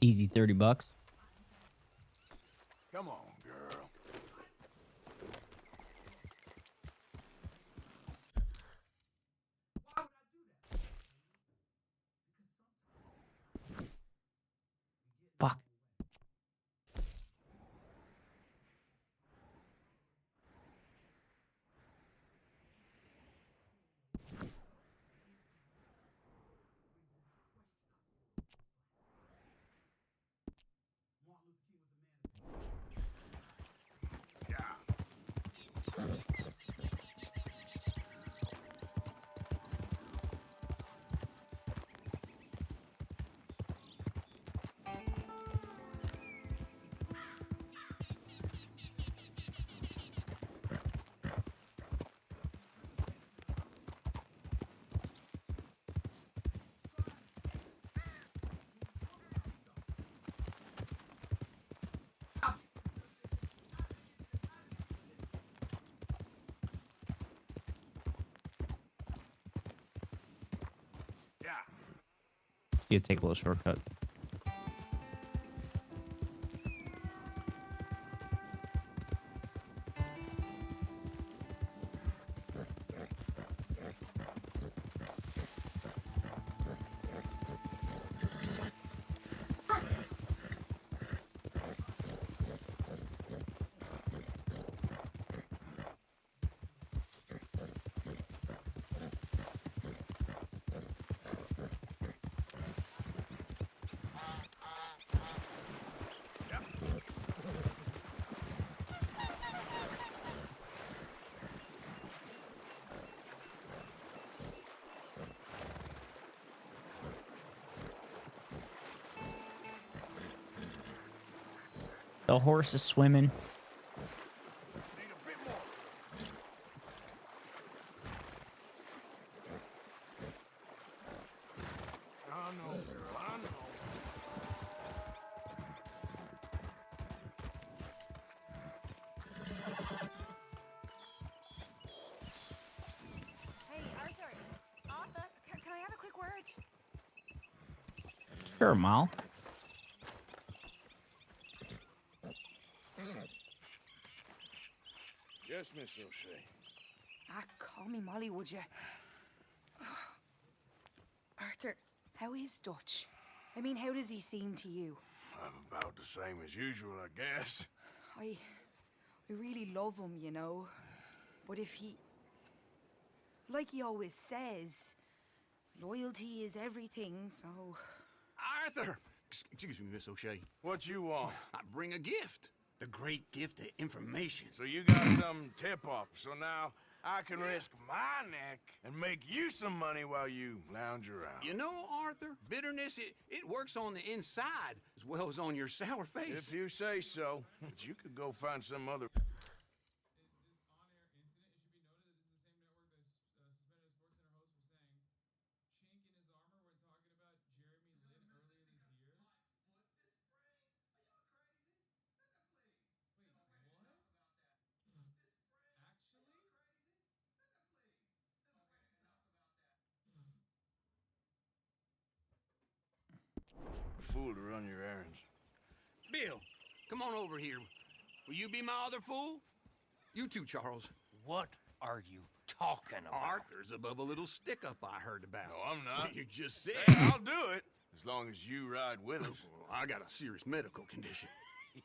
Easy $30. Come on, girl. Fuck. You take a little shortcut. The horse is swimming. I know, girl, I know. Hey, Arthur. Arthur, can I have a quick word? Sure, Mal. Yes, Miss O'Shea. Ah, call me Molly, would you? Arthur, how is Dutch? I mean, how does he seem to you? About the same as usual, I guess. I really love him, you know. But if he... Like he always says, loyalty is everything, so... Arthur! Excuse me, Miss O'Shea. What you want? I bring a gift. The great gift of information. So you got some tip-off, so now I can risk my neck and make you some money while you lounge around. You know, Arthur, bitterness, it works on the inside as well as on your sour face. If you say so. But you could go find some other... fool to run your errands. Bill, come on over here. Will you be my other fool? You too, Charles. What are you talking about? Arthur's above a little stick-up I heard about. No, I'm not. You just said. Hey, I'll do it, as long as you ride with us. I got a serious medical condition.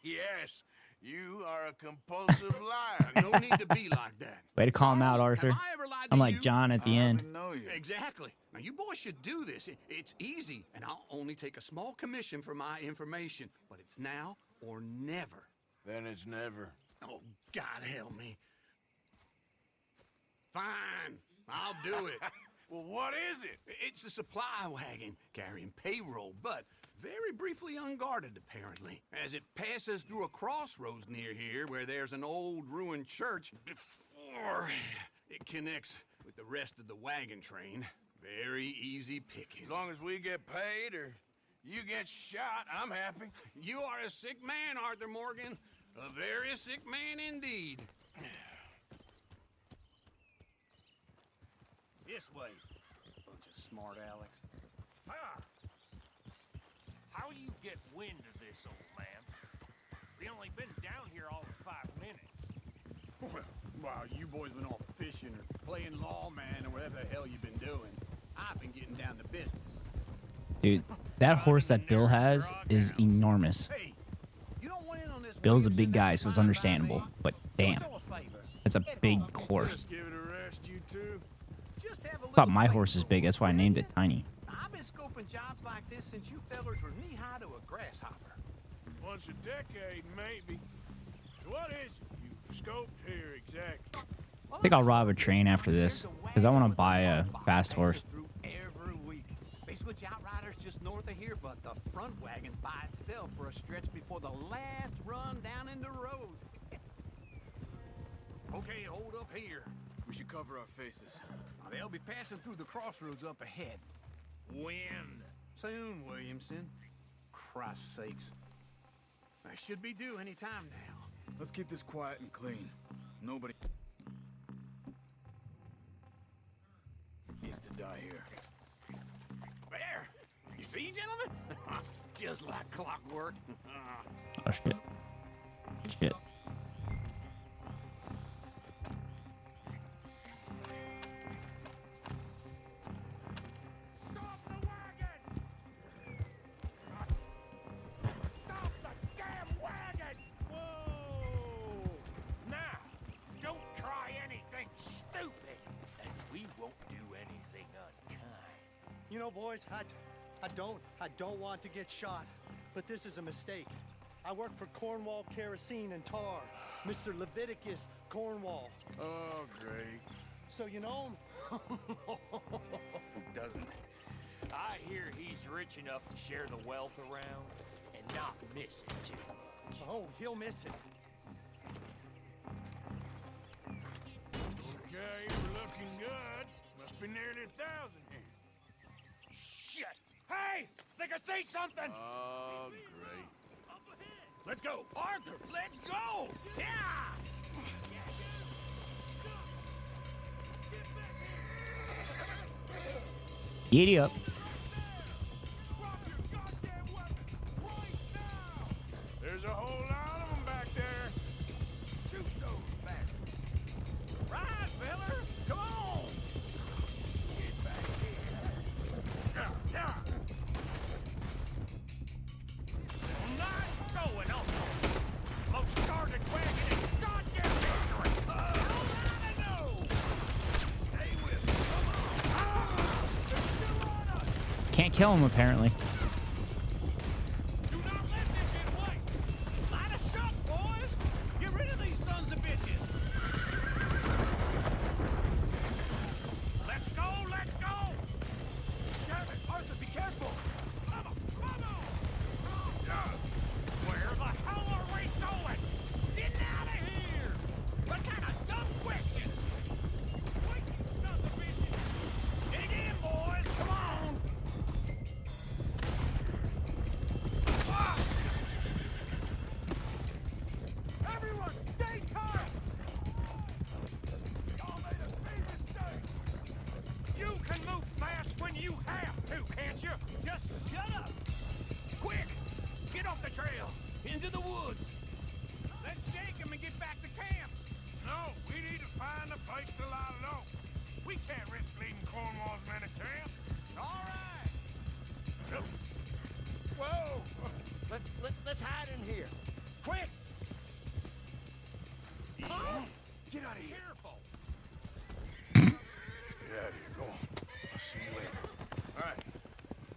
Yes, you are a compulsive liar. No need to be like that. Way to call him out, Arthur. Have I ever lied to I'm like you? John at the end. Exactly. Now, you boys should do this. It's easy, and I'll only take a small commission for my information. But it's now or never. Then it's never. Oh, God help me. Fine. I'll do it. Well, what is it? It's a supply wagon carrying payroll, but very briefly unguarded, apparently. As it passes through a crossroads near here where there's an old ruined church before it connects with the rest of the wagon train. Very easy pickings. As long as we get paid or you get shot, I'm happy. You are a sick man, Arthur Morgan. A very sick man indeed. This way. Bunch of smart Alex. How you get wind of this, old man? We only been down here all of 5 minutes. Well, while you boys been off fishing or playing lawman or whatever the hell you've been doing, I've been getting down to business. Dude, that horse that Bill has is enormous. Bill's a big guy, so it's understandable. But damn, that's a big horse. Give it a rest, you two. I thought my horse is big. That's why I named it Tiny. I've been scoping jobs like this since you fellers were knee-high to a grasshopper. Once a decade, maybe. So what is it you scoped here exactly? I think I'll rob a train after this because I want to buy a fast horse. Every week. They switch outriders just north of here, but the front wagon's by itself for a stretch before the last run down into roads. Okay, hold up here. We should cover our faces. They'll be passing through the crossroads up ahead. When? Soon, Williamson. Christ's sakes. I should be due any time now. Let's keep this quiet and clean. Nobody needs to die here. There! You See, gentlemen? Just like clockwork. Oh shit. Shit. You know, boys, I don't want to get shot, but this is a mistake. I work for Cornwall Kerosene and Tar, Mr. Leviticus Cornwall. Oh, great. So you know him? Who doesn't? I hear he's rich enough to share the wealth around and not miss it too much. Oh, he'll miss it. Okay, we're looking good. Must be nearly 1,000 here. Shit! Hey! Think I see something! Oh, great. Let's go! Arthur, let's go! Yeah! Giddy up. There's a whole lot of them back there. Shoot those bastards! Right, fellas! Come on! Get back here! Yeah! Nice going on! Most guarded wagon in goddamn history! All I know! Stay with me, come on! They're still on us! Can't kill him apparently. Do not let them get away! Line us up, boys! Get rid of these sons of bitches! Let's go, let's go! Damn it, Arthur, be careful! Mama! Where the hell are we going? Get out of here! What kind of dumb questions? Wait, you sons of bitches! Dig in, boys! Come on! Ah! Everyone, stay calm! Y'all made a big mistake! You can move fast when you have to, can't you? Just shut up! Quick! Get off the trail! Into the woods! Let's shake him and get back to camp! No, we need to find a place to lie low. We can't risk leaving Cornwall's men at camp. All right! Whoa! Let's hide in here. Quick! Huh? Get out of here. Careful! Get out of here, go on. I'll see you later. All right,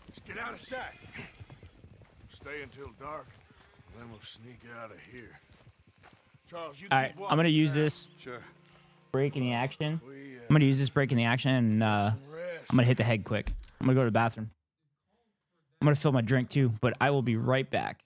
let's get out of sight. Stay until dark, then we'll sneak out of here. Charles, you All right, keep I'm gonna walking use now. this Sure. break in the action. I'm gonna use this break in the action and I'm gonna hit the head quick. I'm gonna go to the bathroom. I'm gonna fill my drink too, but I will be right back.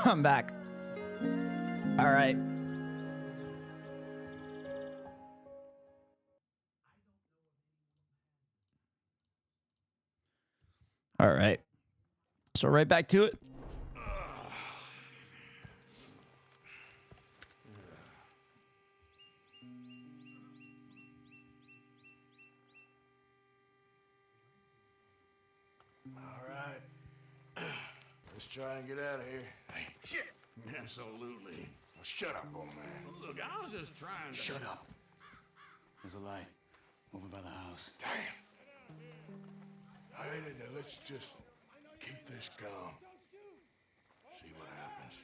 I'm back. All right. All right. So right back to it. All right. Let's try and get out of here. Hey, shit! Absolutely. Well, shut up, old man. Look, I was just trying to... Shut up. There's a light over by the house. Damn. All right, now let's just keep this calm. See what happens.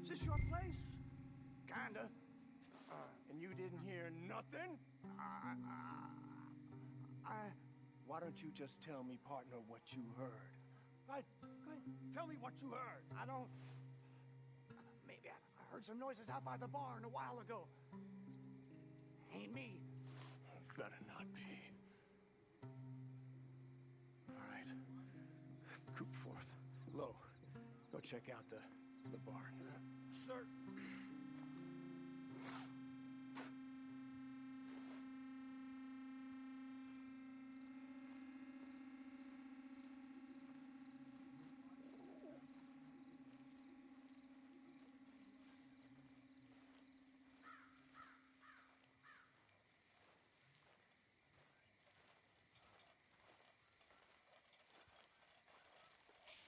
Is this your place? Kinda. And you didn't hear nothing? Why don't you just tell me, partner, what you heard? Right? Go ahead. Tell me what you heard. I don't... Maybe I heard some noises out by the barn a while ago. Ain't me. Better not be. All right. Coopforth. Low. Go check out the barn. Sir.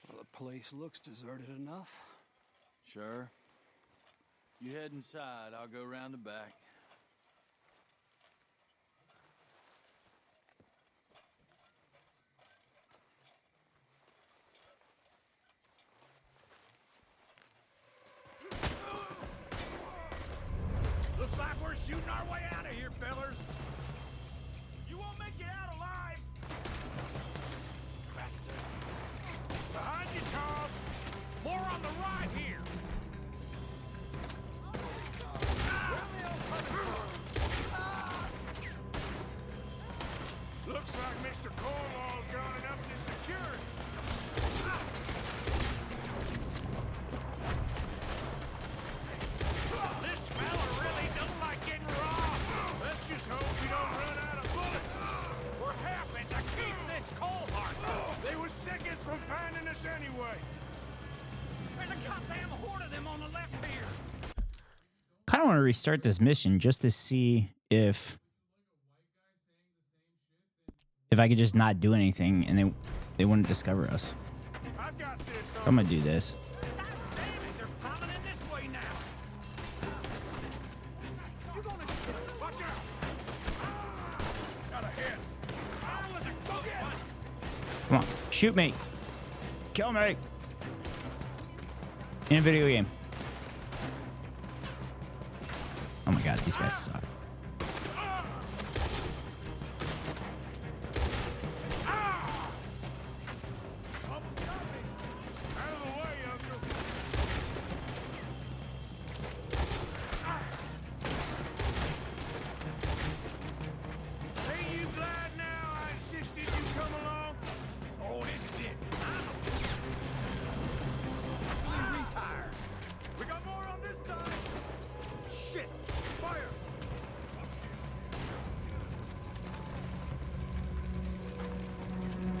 Well, the place looks deserted enough. Sure. You head inside, I'll go around the back. Looks like we're shooting our way out of here, fellers. You won't make it out alive. Bastard. Behind you, Charles. More on the right here. Looks like Mr. Cornwall's gone enough to secure it. This fella really don't like getting robbed. Let's just hope we don't run out of bullets. What happened to keep this coal heart? They were seconds from finding us anyway. There's a goddamn horde of them on the left here. Kind of want to restart this mission just to see if I could just not do anything and they wouldn't discover us. I've got this. I'm gonna do this. Damn it, they're piling in this way now. You gonna shoot? Watch out! Got a hit. That was a close one. Come on, shoot me. Kill me. In a video game. Oh my god, these guys suck. Hey, you glad now I insisted you come along? Oh, this is it. Fully retired. We got more on this side. Shit! Fire!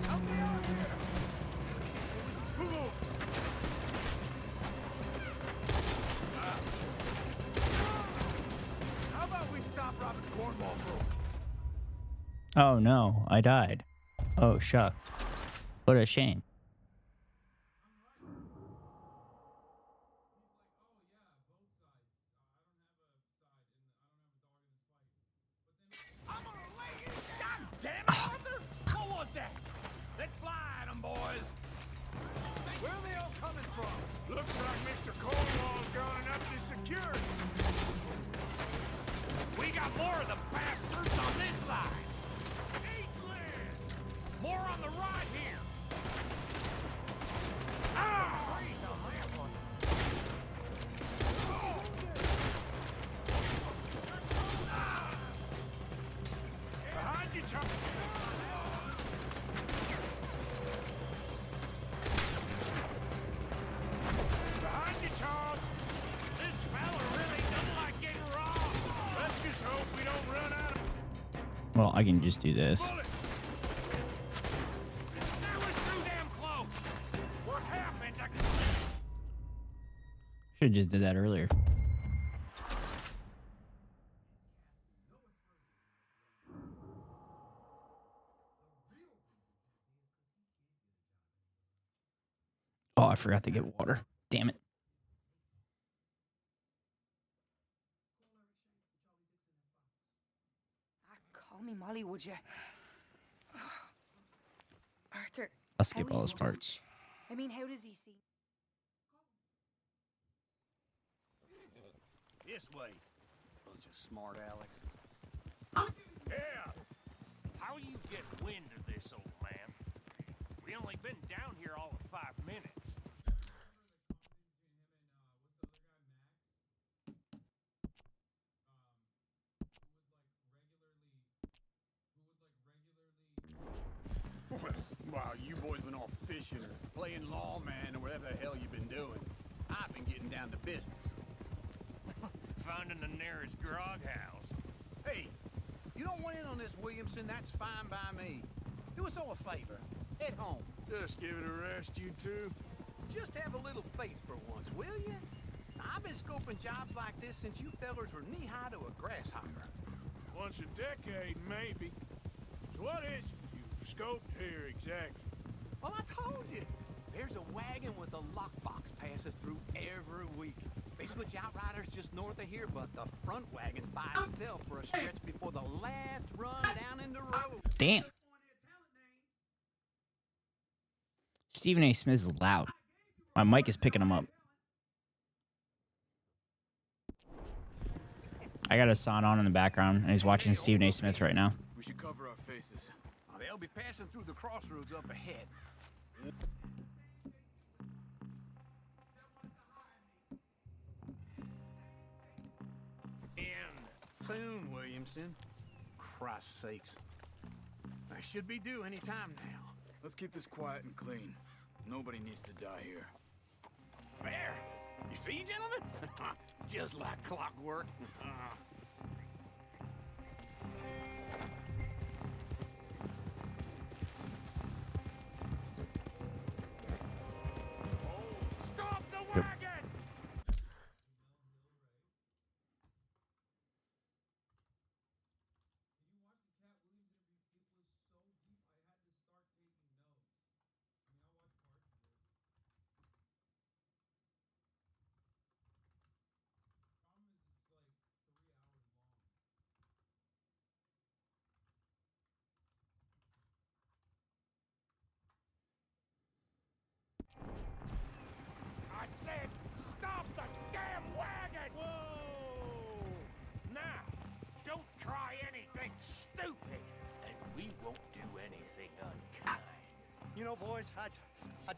Help me out here! Move! How about we stop robbing Cornwall for Oh no, I died. Oh shuck. What a shame. God damn it, Arthur! What was that? Let fly at 'em, boys! Where are they all coming from? Looks like Mr. Cornwall's gone enough to secure it. We got more of the bastards on this side. More on the right here. Well, I can just do this. That was too damn close. What happened? Should have just did that earlier. Oh, I forgot to get water. Damn it. Call me Molly, would you? Arthur. I'll skip how all is this part. Dutch? I mean, how does he see? This way. Bunch of smart Alex. Yeah. How you get wind of this, old man? We only been down here all of 5 minutes. Well, you boys been off fishing or playing lawman or whatever the hell you've been doing. I've been getting down to business. Finding the nearest grog house. Hey, you don't want in on this, Williamson, that's fine by me. Do us all a favor. Head home. Just give it a rest, you two. Just have a little faith for once, will you? I've been scoping jobs like this since you fellers were knee-high to a grasshopper. Once a decade, maybe. So what is it you've scoped here exactly? Well, I told you. There's a wagon with a lockbox passes through every week. They switch outriders just north of here, but the front wagon's by itself for a stretch before the last run down in the road. Damn. Stephen A. Smith is loud. My mic is picking him up. I got a song on in the background, and he's watching Stephen A. Smith right now. We should cover our faces. They'll be passing through the crossroads up ahead. Soon, Williamson. Christ's sakes. I should be due any time now. Let's keep this quiet and clean. Nobody needs to die here. There! You see, gentlemen? Just like clockwork. Stop the wagon! I said, stop the damn wagon! Whoa! Now, don't try anything stupid, and we won't do anything unkind. You know, boys, I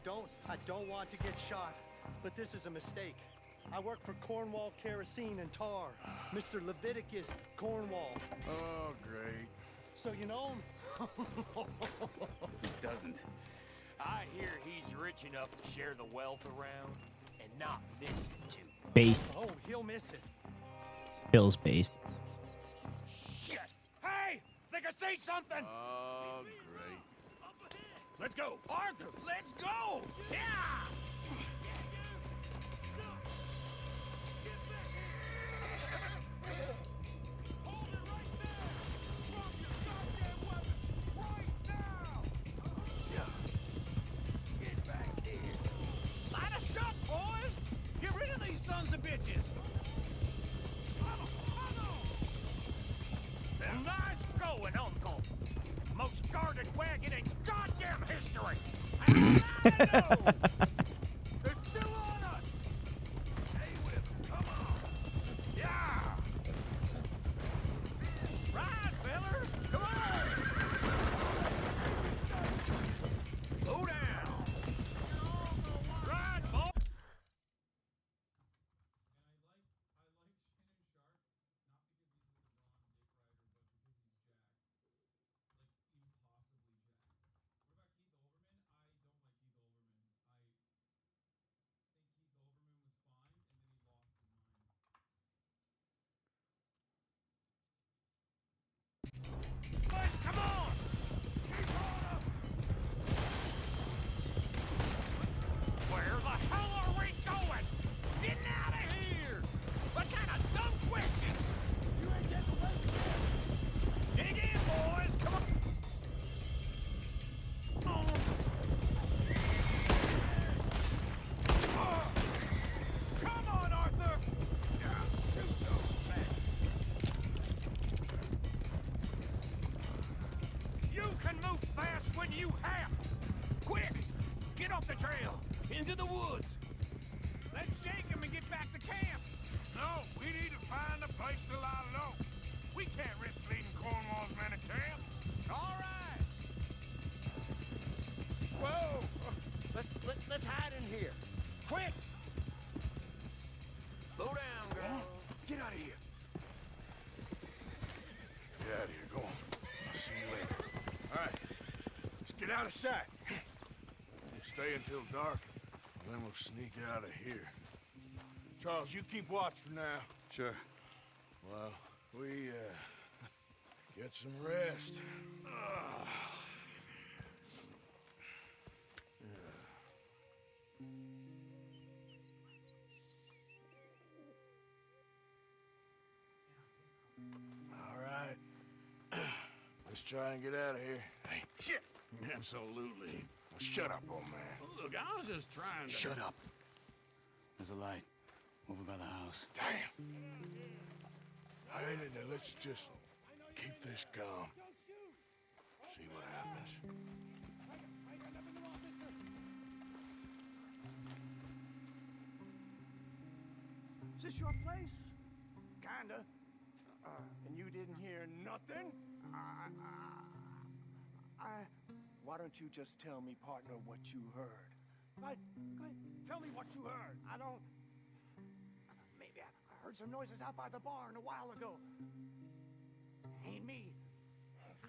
don't want to get shot, but this is a mistake. I work for Cornwall Kerosene and Tar, Mr. Leviticus Cornwall. Oh, great. So you know him? He doesn't. I hear he's rich enough to share the wealth around and not miss it too. Based. Oh, he'll miss it. Bill's based. Shit! Hey! Think I see something? Oh, great. Let's go! Arthur, let's go! Yeah! Light us up, boys! Get rid of these sons of bitches! Nice going, Uncle. Most guarded wagon in goddamn history. They're still on us. Stay with them. Come on. Yeah. Ride, fellers! Come on! Slow down! Ride, boy. can move fast when you have. Quick! Get off the trail! Into the woods! Let's shake him and get back to camp! No, we need to find a place to lie low. We can't risk leading Cornwall's men to camp. All right! Whoa! Let's hide in here. Quick! Slow down, girl. Get out of here. Get out of here. Go on. I'll see you later. All right. Let's get out of sight. We'll stay until dark, and then we'll sneak out of here. Charles, you keep watch for now. Sure. Well, we, get some rest. All right. Let's try and get out of here. Hey, shit! Absolutely. Well, shut up, old man. Look, I was just trying to... Shut up. There's a light over by the house. Damn. All right, now let's just keep this calm. See what happens. Is this your place? Kinda. And you didn't hear nothing? Why don't you just tell me, partner, what you heard? Tell me what you heard. I don't... Maybe I heard some noises out by the barn a while ago. Ain't me.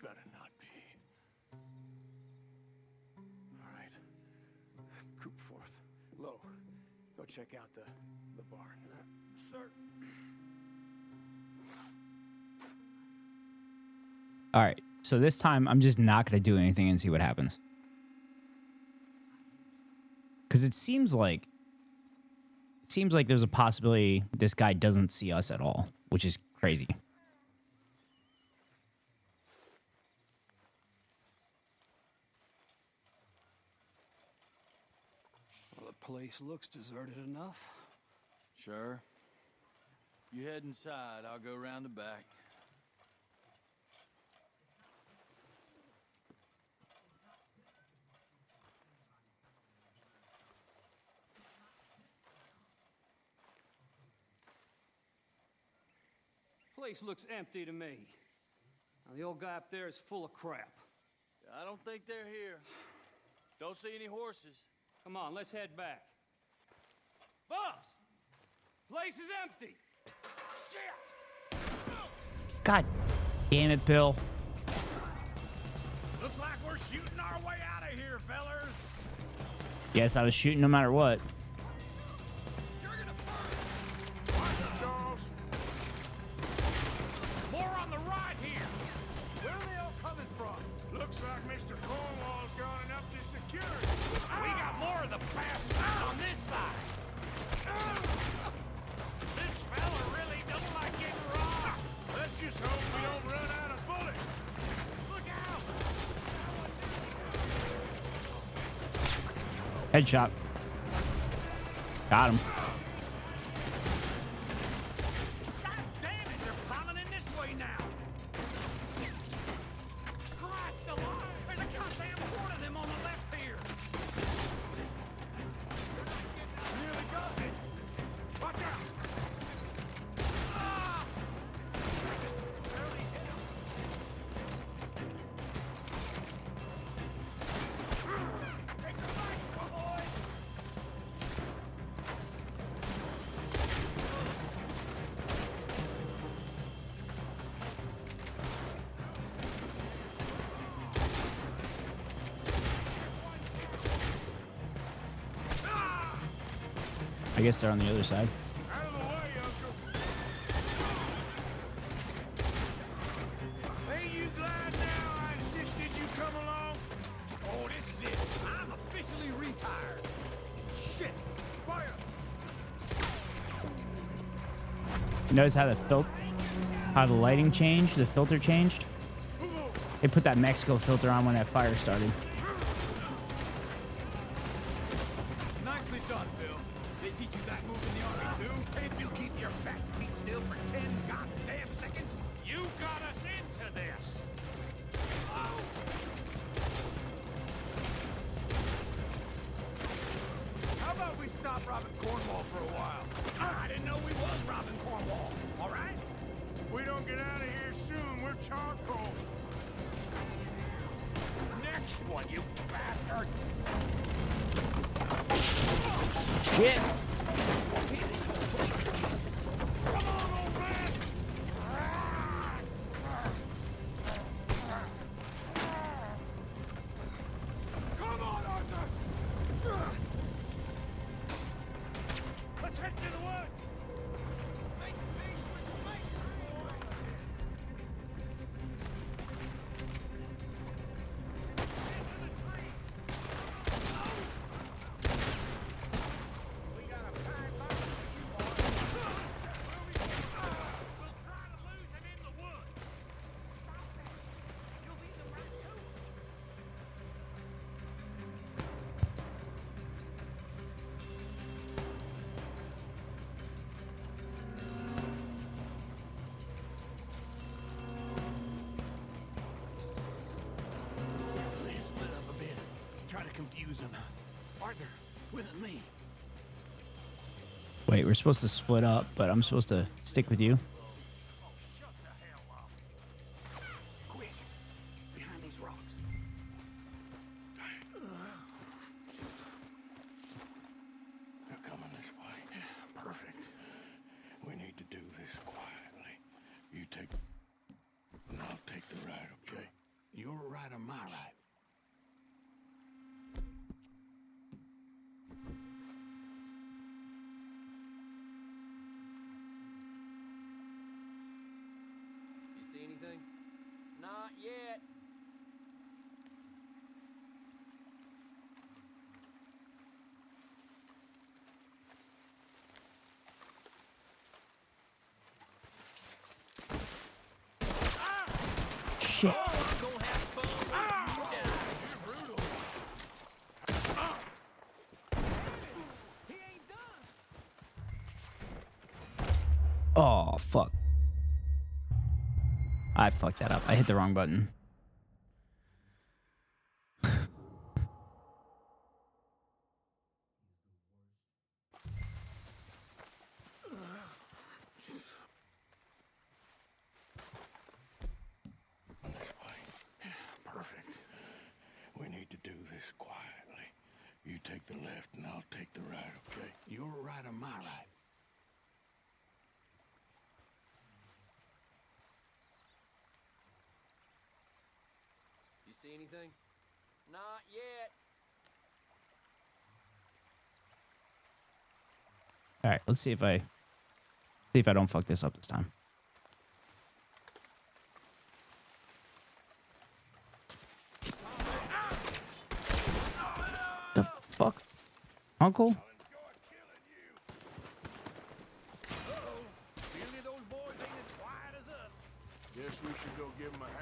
Better not be. All right. Coopforth. Low. Go check out the barn. Sir. All right. So this time, I'm just not going to do anything and see what happens. Because it seems like there's a possibility this guy doesn't see us at all, which is crazy. Well, the place looks deserted enough. Sure. You head inside, I'll go around the back. Place looks empty to me. Now, the old guy up there is full of crap. I don't think they're here. Don't see any horses. Come on, let's head back. Boss! Place is empty! Shit! God damn it, Bill. Looks like we're shooting our way out of here, fellers. Guess I was shooting no matter what. Watch it, Charles. More on the right here. Where are they all coming from? Looks like Mr. Cornwall's gone and upped his security. We got more of the bastards on this side. This fella really don't like getting robbed. Let's just hope we don't run out of bullets. Look out! Headshot. Got him. God damn it, they're piling in this way now. Christ alive! There's a goddamn horde of them on the left here. Nearly got me. Watch out. Ah! Barely hit him. Take the fight, boys! I guess they're on the other side. Out of the way, Uncle. Ain't you glad now I insisted you come along? Oh, this is it. I'm officially retired. Shit! Fire! Notice how the lighting changed, the filter changed. They put that Mexico filter on when that fire started. Nicely done, Bill. They teach you that move in the army, too? Can't you keep your fat feet still for 10 goddamn seconds? You got us into this. Oh. stop robbing Cornwall for a while. I didn't know we was robbing Cornwall, all right? If we don't get out of here soon, we're charcoal. Next one, you bastard! Shit! Come on, old man! Come on, Arthur! Let's head to the woods! Make peace with the They split up a bit. Try to confuse them. Arthur, with me. Wait, we're supposed to split up, but I'm supposed to stick with you. Quick, behind these rocks. They're coming this way. Perfect. We need to do this quietly. You take... and I'll take the right, okay? Your right or my right? You see anything? Not yet. Shit. Oh, fuck. I fucked that up. I hit the wrong button. Perfect. We need to do this quietly. You take the left and I'll take the right, okay? Your right or my right? You see anything? Not yet. All right, let's see if I don't fuck this up this time. The fuck, Uncle? Guess we should go give him a hand.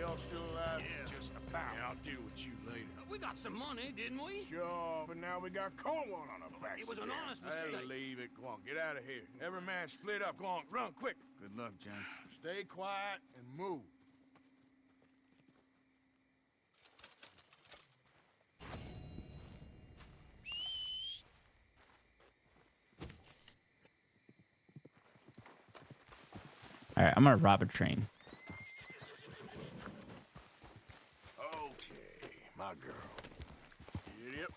We all still alive? Yeah. Just about. Yeah, I'll deal with you later. We got some money, didn't we? Sure, but now we got Cornwall on our backs. It was an again. honest Hey, mistake. leave it. Go on, get out of here. Every man split up. Go on, run, quick. Good luck, gents. Stay quiet and move. All right, I'm gonna rob a train. Okay, my girl. Idiot.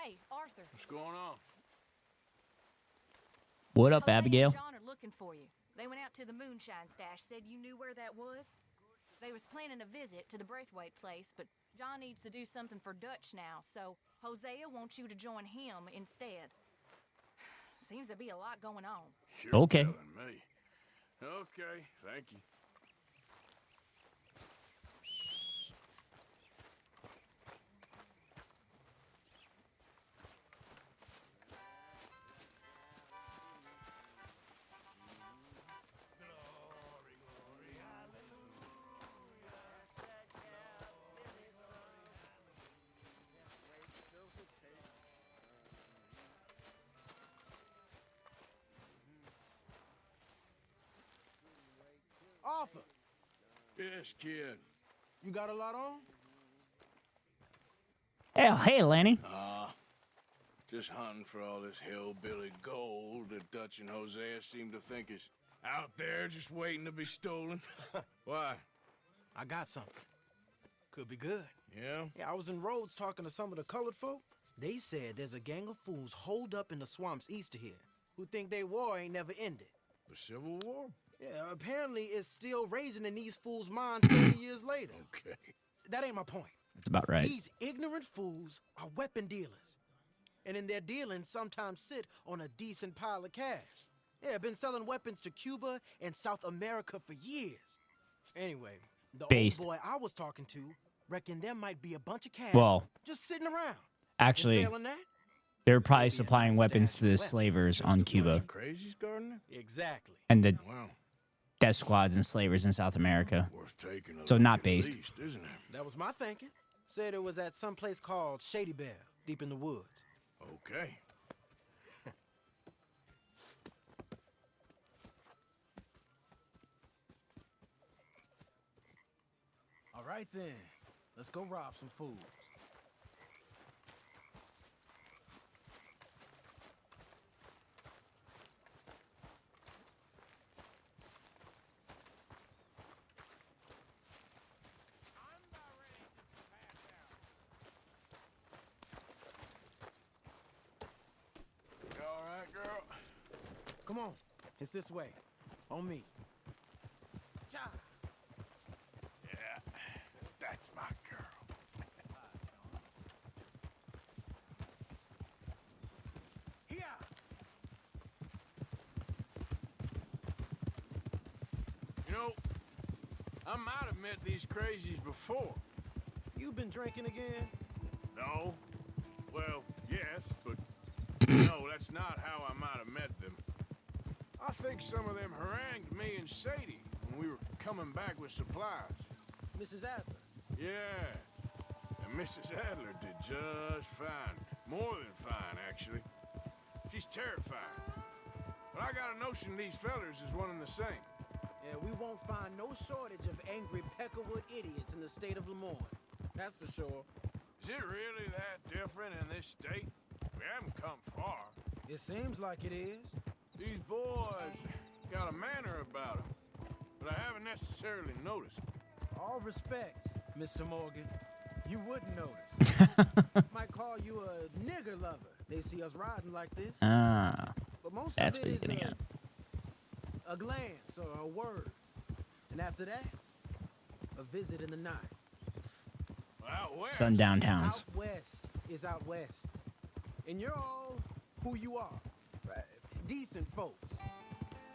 Hey, Arthur. What's going on? What up, Jose and Abigail? John are looking for you. They went out to the moonshine stash, said you knew where that was. They was planning a visit to the Braithwaite place, but John needs to do something for Dutch now, so Hosea wants you to join him instead. Seems to be a lot going on. You're Okay. telling me. Okay, thank you. Arthur, Yes, kid. you got a lot on? Hey, Lanny. Just hunting for all this hillbilly gold that Dutch and Hosea seem to think is out there just waiting to be stolen. Why? I got something. Could be good. Yeah? Yeah, I was in Rhodes talking to some of the colored folk. They said there's a gang of fools holed up in the swamps east of here who think their war ain't never ended. The Civil War? Yeah, apparently it's still raging in these fools' minds 30 years later. Okay. That ain't my point. That's about right. These ignorant fools are weapon dealers. And in their dealing, sometimes sit on a decent pile of cash. Yeah, been selling weapons to Cuba and South America for years. Anyway, the Based. old boy I was talking to reckoned there might be a bunch of cash Well, just sitting around. actually, And failing that, they were probably supplying weapons to the slavers on Cuba Crazies, Gardner? exactly. and the Wow. death squads and slavers in South America. Worth taking a So look not at based. least, isn't it? That was my thinking. Said it was at some place called Shady Bell, deep in the woods. Okay. All right then, let's go rob some fools. You all right, girl? Come on, it's this way. On me. Yeah, that's my girl. You know, I might have met these crazies before. You been drinking again? No. Well, yes, but no, that's not how I might have met them. I think some of them harangued me and Sadie when we were coming back with supplies. Mrs. Adler. Yeah. And Mrs. Adler did just fine. More than fine, actually. She's terrified. But I got a notion these fellers is one and the same. Yeah, we won't find no shortage of angry Peckerwood idiots in the state of Lemoyne. That's for sure. Is it really that different in this state? We haven't come far. It seems like it is. These boys got a manner about them, but I haven't necessarily noticed. All respect, Mr. Morgan. You wouldn't notice. Might call you a nigger lover. They see us riding like this. Ah, But most that's of what it he's is getting at. a glance or a word. And after that, a visit in the night. Out west. Sundown towns. Out west is out west. And you're all who you are. Right? Decent folks.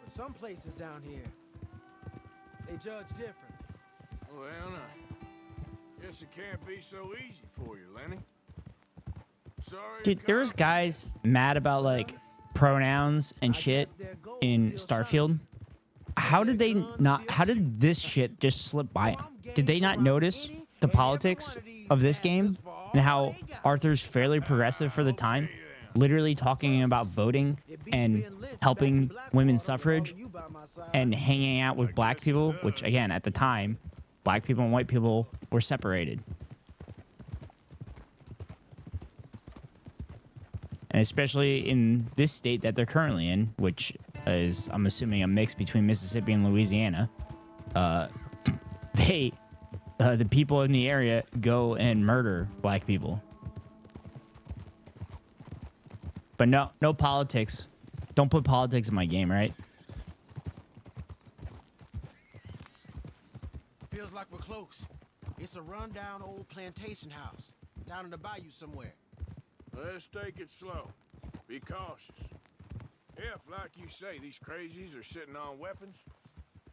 But some places down here, they judge different. Well, guess it can't be so easy for you, Lenny. Sorry. Dude, there was guys mad about like pronouns and shit in Starfield. How did they not? How did this shit just slip by 'em? Did they not notice the politics of this game and how Arthur's fairly progressive for the time, literally talking about voting and helping women's suffrage and hanging out with black people, which again at the time, black people and white people were separated. And especially in this state that they're currently in, which is, I'm assuming, a mix between Mississippi and Louisiana, the people in the area go and murder black people. But no politics. Don't put politics in my game, right? Feels like we're close. It's a rundown old plantation house down in the bayou somewhere. Let's take it slow. Be cautious. If, like you say, these crazies are sitting on weapons,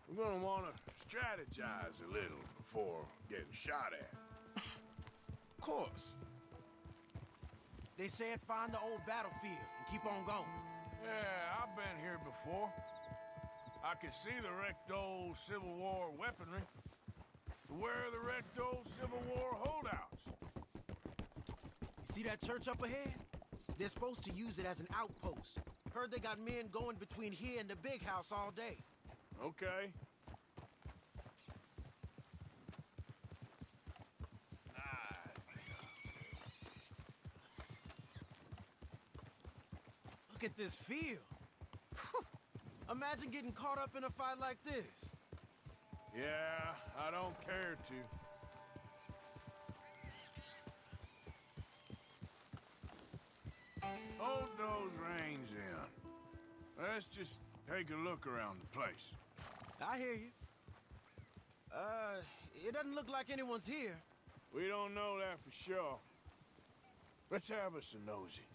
we're gonna want to strategize a little before getting shot at. Of course. They said find the old battlefield and keep on going. Yeah, I've been here before. I can see the wrecked old Civil War weaponry. Where are the wrecked old Civil War holdouts? See that church up ahead? They're supposed to use it as an outpost. Heard they got men going between here and the big house all day. Okay. Look at this field. Imagine getting caught up in a fight like this. Yeah, I don't care to. Hold those reins in. Let's just take a look around the place. I hear you. It doesn't look like anyone's here. We don't know that for sure. Let's have us a nosy.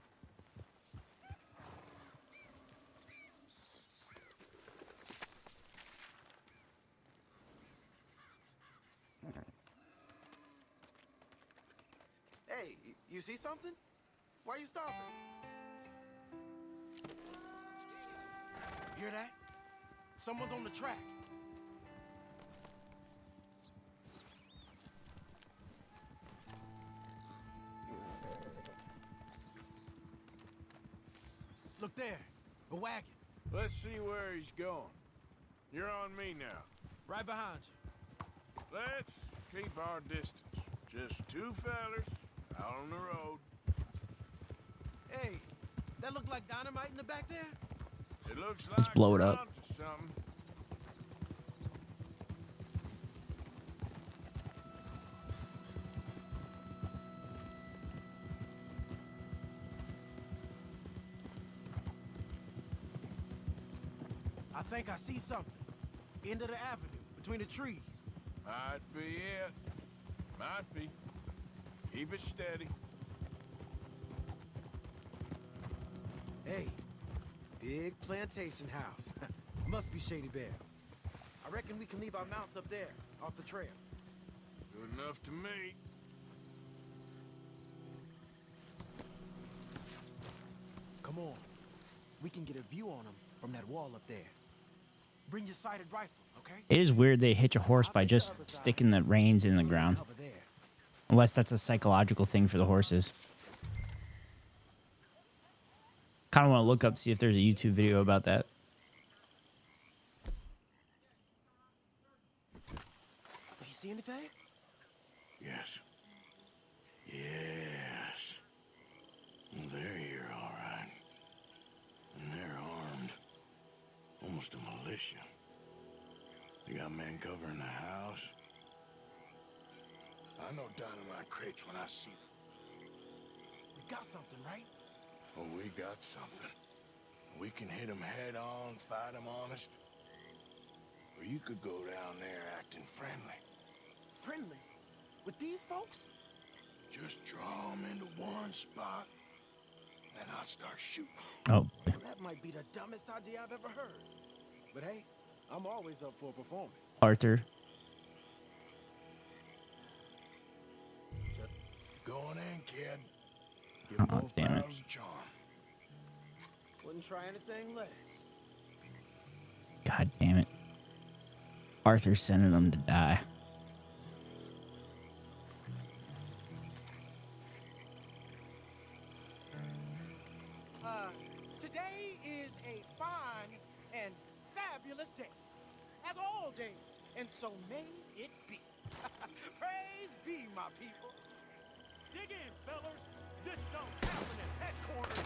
Hey, you see something? Why are you stopping? Hear that? Someone's on the track. Look there, a wagon. Let's see where he's going. You're on me now. Right behind you. Let's keep our distance. Just two fellers out on the road. Hey, that look like dynamite in the back there? It looks like Let's blow it we're up. onto something. I think I see something. End of the avenue, between the trees. Might be it. Might be. Keep it steady. Hey, big plantation house. Must be Shady Bear. I reckon we can leave our mounts up there, off the trail. Good enough to me. Come on. We can get a view on them from that wall up there. Bring your sighted rifle, okay? It is weird they hitch a horse by just sticking the reins in the ground. Unless that's a psychological thing for the horses. Kind of want to look up, see if there's a YouTube video about that. You see anything? Yes. Yes. They're here, all right. And they're armed. Almost a militia. They got men covering the house. I know dynamite crates when I see them. We got something, right? Oh, we got something. We can hit them head on, fight them honest. Or you could go down there acting friendly. Friendly? With these folks? Just draw them into one spot, then I'll start shooting. Oh. Well, that might be the dumbest idea I've ever heard. But hey, I'm always up for a performance. Arthur. Going in, kid. Give Oh, both damn it. barrels a charm. Wouldn't try anything less. God damn it. Arthur's sending them to die. Today is a fine and fabulous day, as all days, and so may it be. Praise be, my people. Dig in, fellas. This don't happen at headquarters.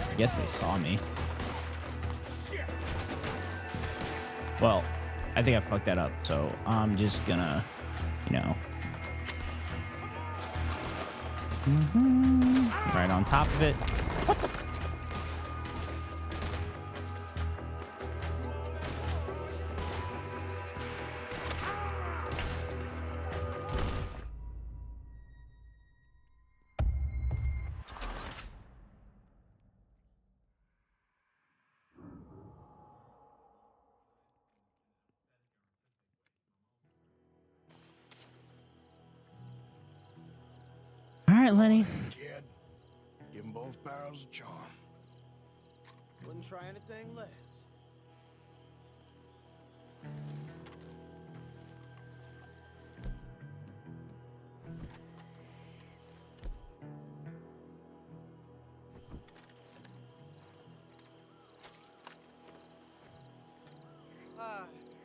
I guess they saw me. Well, I think I fucked that up, so I'm just gonna, you know. Right on top of it. What the f- All right, Lenny. Kid, give them both barrels a charm. Wouldn't try anything less.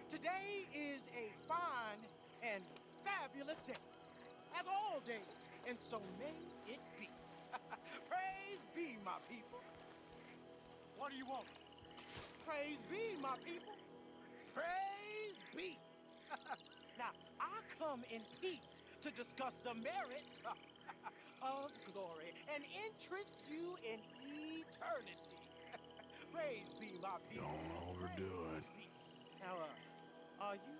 Today is a fine and fabulous day, as all days, and so may it be. Praise be, my people. What do you want? Praise be, my people. Praise be. Now, I come in peace to discuss the merit of glory and interest you in eternity. Praise be, my people. Don't overdo it. Now, are you?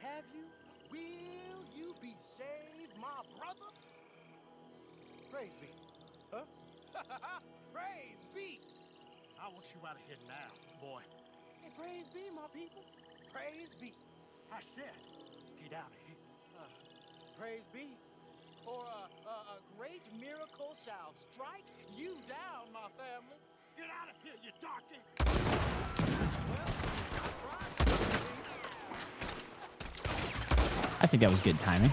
Have you? Will you be saved, my brother? Praise be. Huh? Praise be. I want you out of here now, boy. Hey, praise be, my people. Praise be. I said, get out of here. Praise be. For a great miracle shall strike you down, my family. Get out of here, you darky. I think that was good timing.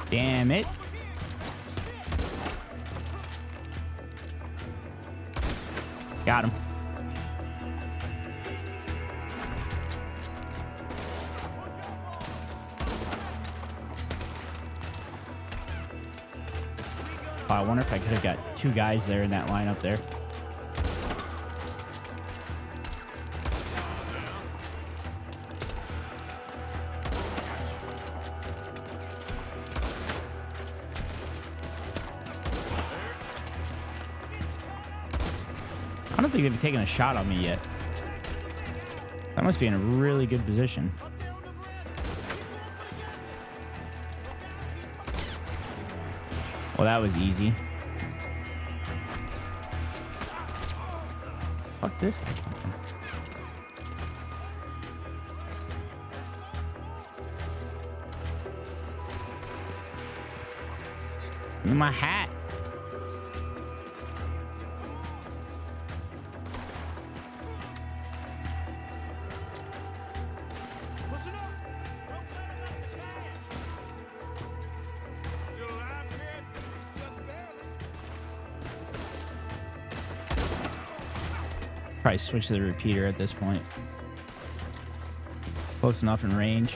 Damn it. Got him. Oh, I wonder if I could have got two guys there in that line up there. I don't think they've taken a shot on me yet. I must be in a really good position. Well, that was easy. Fuck this guy. Give me my hat. Probably switch to the repeater at this point. Close enough in range.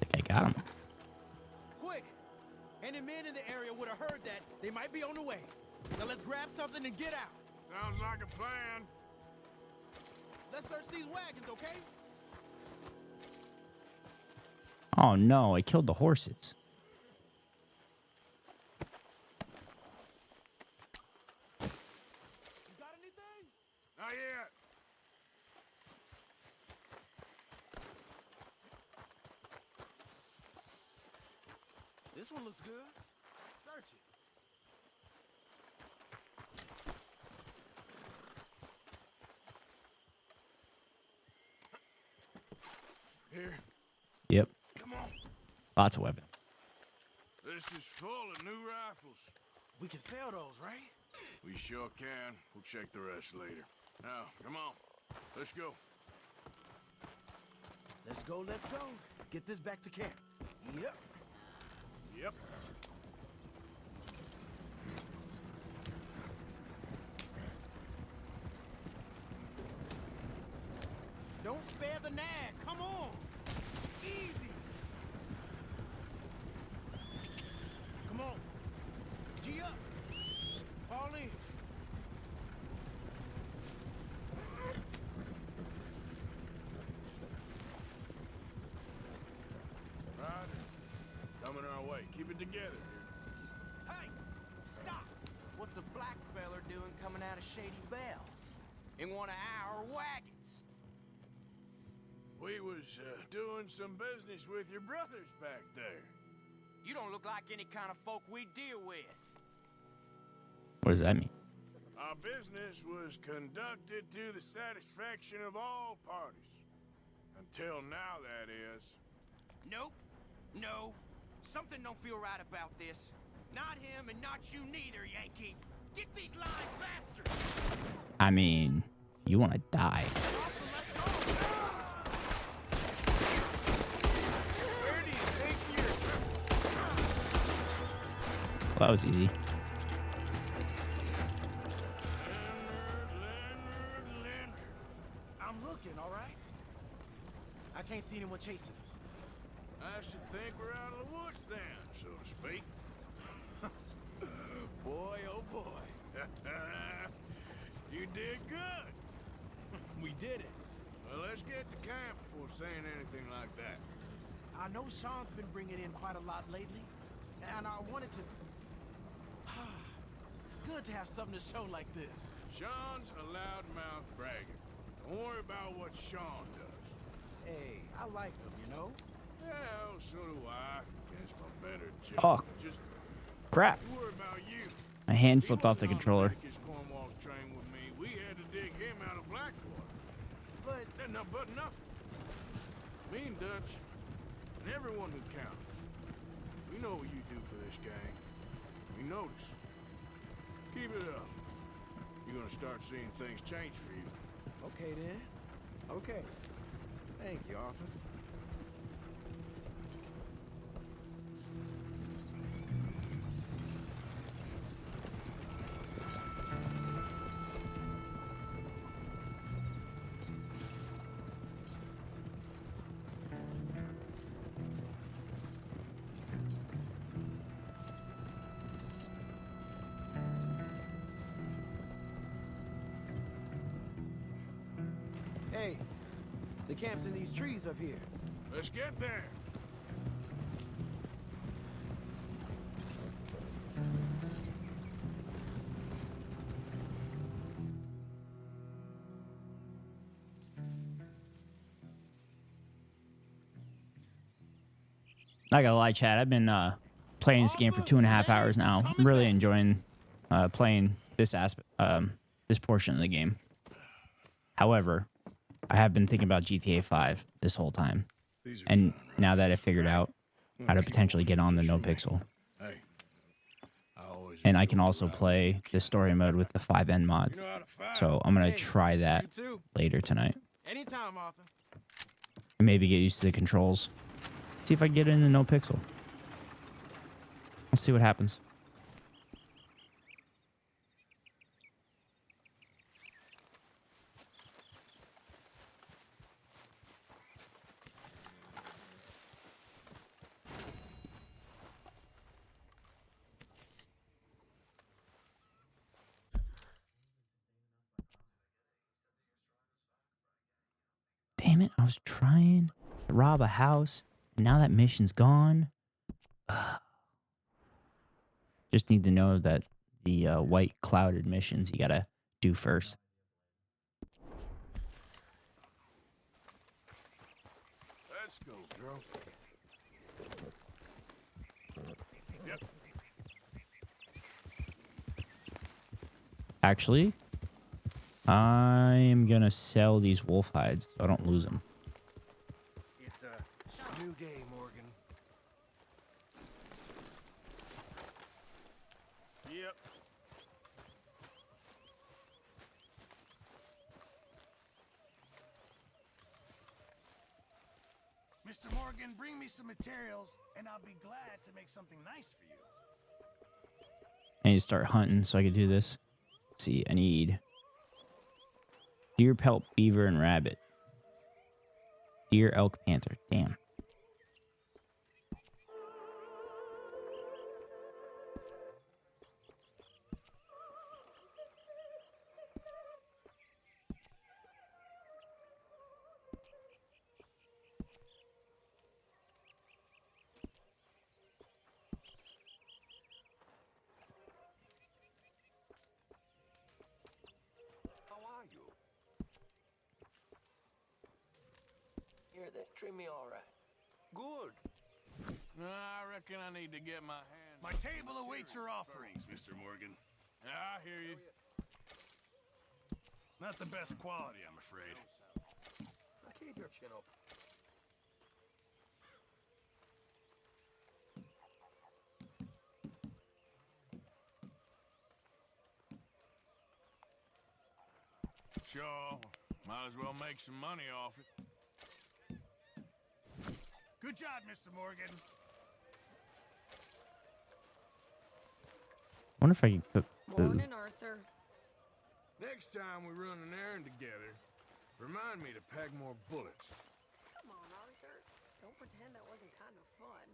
I think I got him. Quick! Any men in the area would have heard that. They might be on the way. Now let's grab something and get out. Sounds like a plan. Let's search these wagons, okay? Oh no, I killed the horses. You got anything? Not yet. This one looks good. Search it. Here. Yep. Come on. Lots of weapons. This is full of new rifles. We can sell those, right? We sure can. We'll check the rest later. Now, come on. Let's go. Let's go, let's go. Get this back to camp. Yep. Yep. Don't spare the nag. Come on. Easy. Come on. G up. Fall in. Right. Coming our way. Keep it together. Hey, stop. What's a black feller doing coming out of Shady Belle? In one of our wagons? We was doing some business with your brothers back there. You don't look like any kind of folk we deal with. What does that mean? Our business was conducted to the satisfaction of all parties. Until now, that is. Nope. No. Something don't feel right about this. Not him and not you neither, Yankee. Get these lines faster. I mean, you want to die. Well, that was easy. I'm looking, all right? I can't see anyone chasing us. I should think we're out of the woods then, so to speak. Boy, oh boy. You did good. We did it. Well, let's get to camp before saying anything like that. I know Sean's been bringing in quite a lot lately, and I wanted to... It's good to have something to show like this. Sean's a loudmouth bragger. Don't worry about what Sean does. Hey, I like him, you know? Well, so do I. Guess my better Oh, judgment. Just crap. worry about you. My hand slipped off the controller. His Cornwall's train with me. We had to dig him out of Blackwater. But nothing. Me and Dutch, and everyone who counts. We know what you do for this gang. We notice. Keep it up. You're gonna start seeing things change for you. Okay, then. Okay. Thank you, Arthur. Hey, the camp's in these trees up here. Let's get there. Not gonna lie, Chad. I've been playing this game for 2.5 hours now. I'm really enjoying playing this this portion of the game. However, I have been thinking about GTA 5 this whole time, and now that I figured out how to potentially get on the No Pixel, and I can also play the story mode with the 5N mods, so I'm gonna try that later tonight. Anytime, Arthur. And maybe get used to the controls. See if I can get it in the No Pixel. We'll see what happens. Damn it, I was trying to rob a house, and now that mission's gone. Just need to know that the white clouded missions you gotta do first. Let's go, Dro. Yep. Actually, I am gonna sell these wolf hides so I don't lose them. It's a new day, Morgan. Yep. Morgan, bring me some materials, and I'll be glad to make something nice for you. I need to start hunting so I can do this. Let's see, I need deer, pelt, beaver, and rabbit. Deer, elk, panther. Damn. How are you? Here, that treat me all right. Good. I reckon I need to get my hand. My table awaits your offerings, Mr. Morgan. I hear you. Not the best quality, I'm afraid. Now keep your chin up. Sure, might as well make some money off it. Good job, Mr. Morgan. I wonder if I can cook food. Morning, Arthur. Next time we run an errand together, remind me to pack more bullets. Come on, Arthur. Don't pretend that wasn't kind of fun.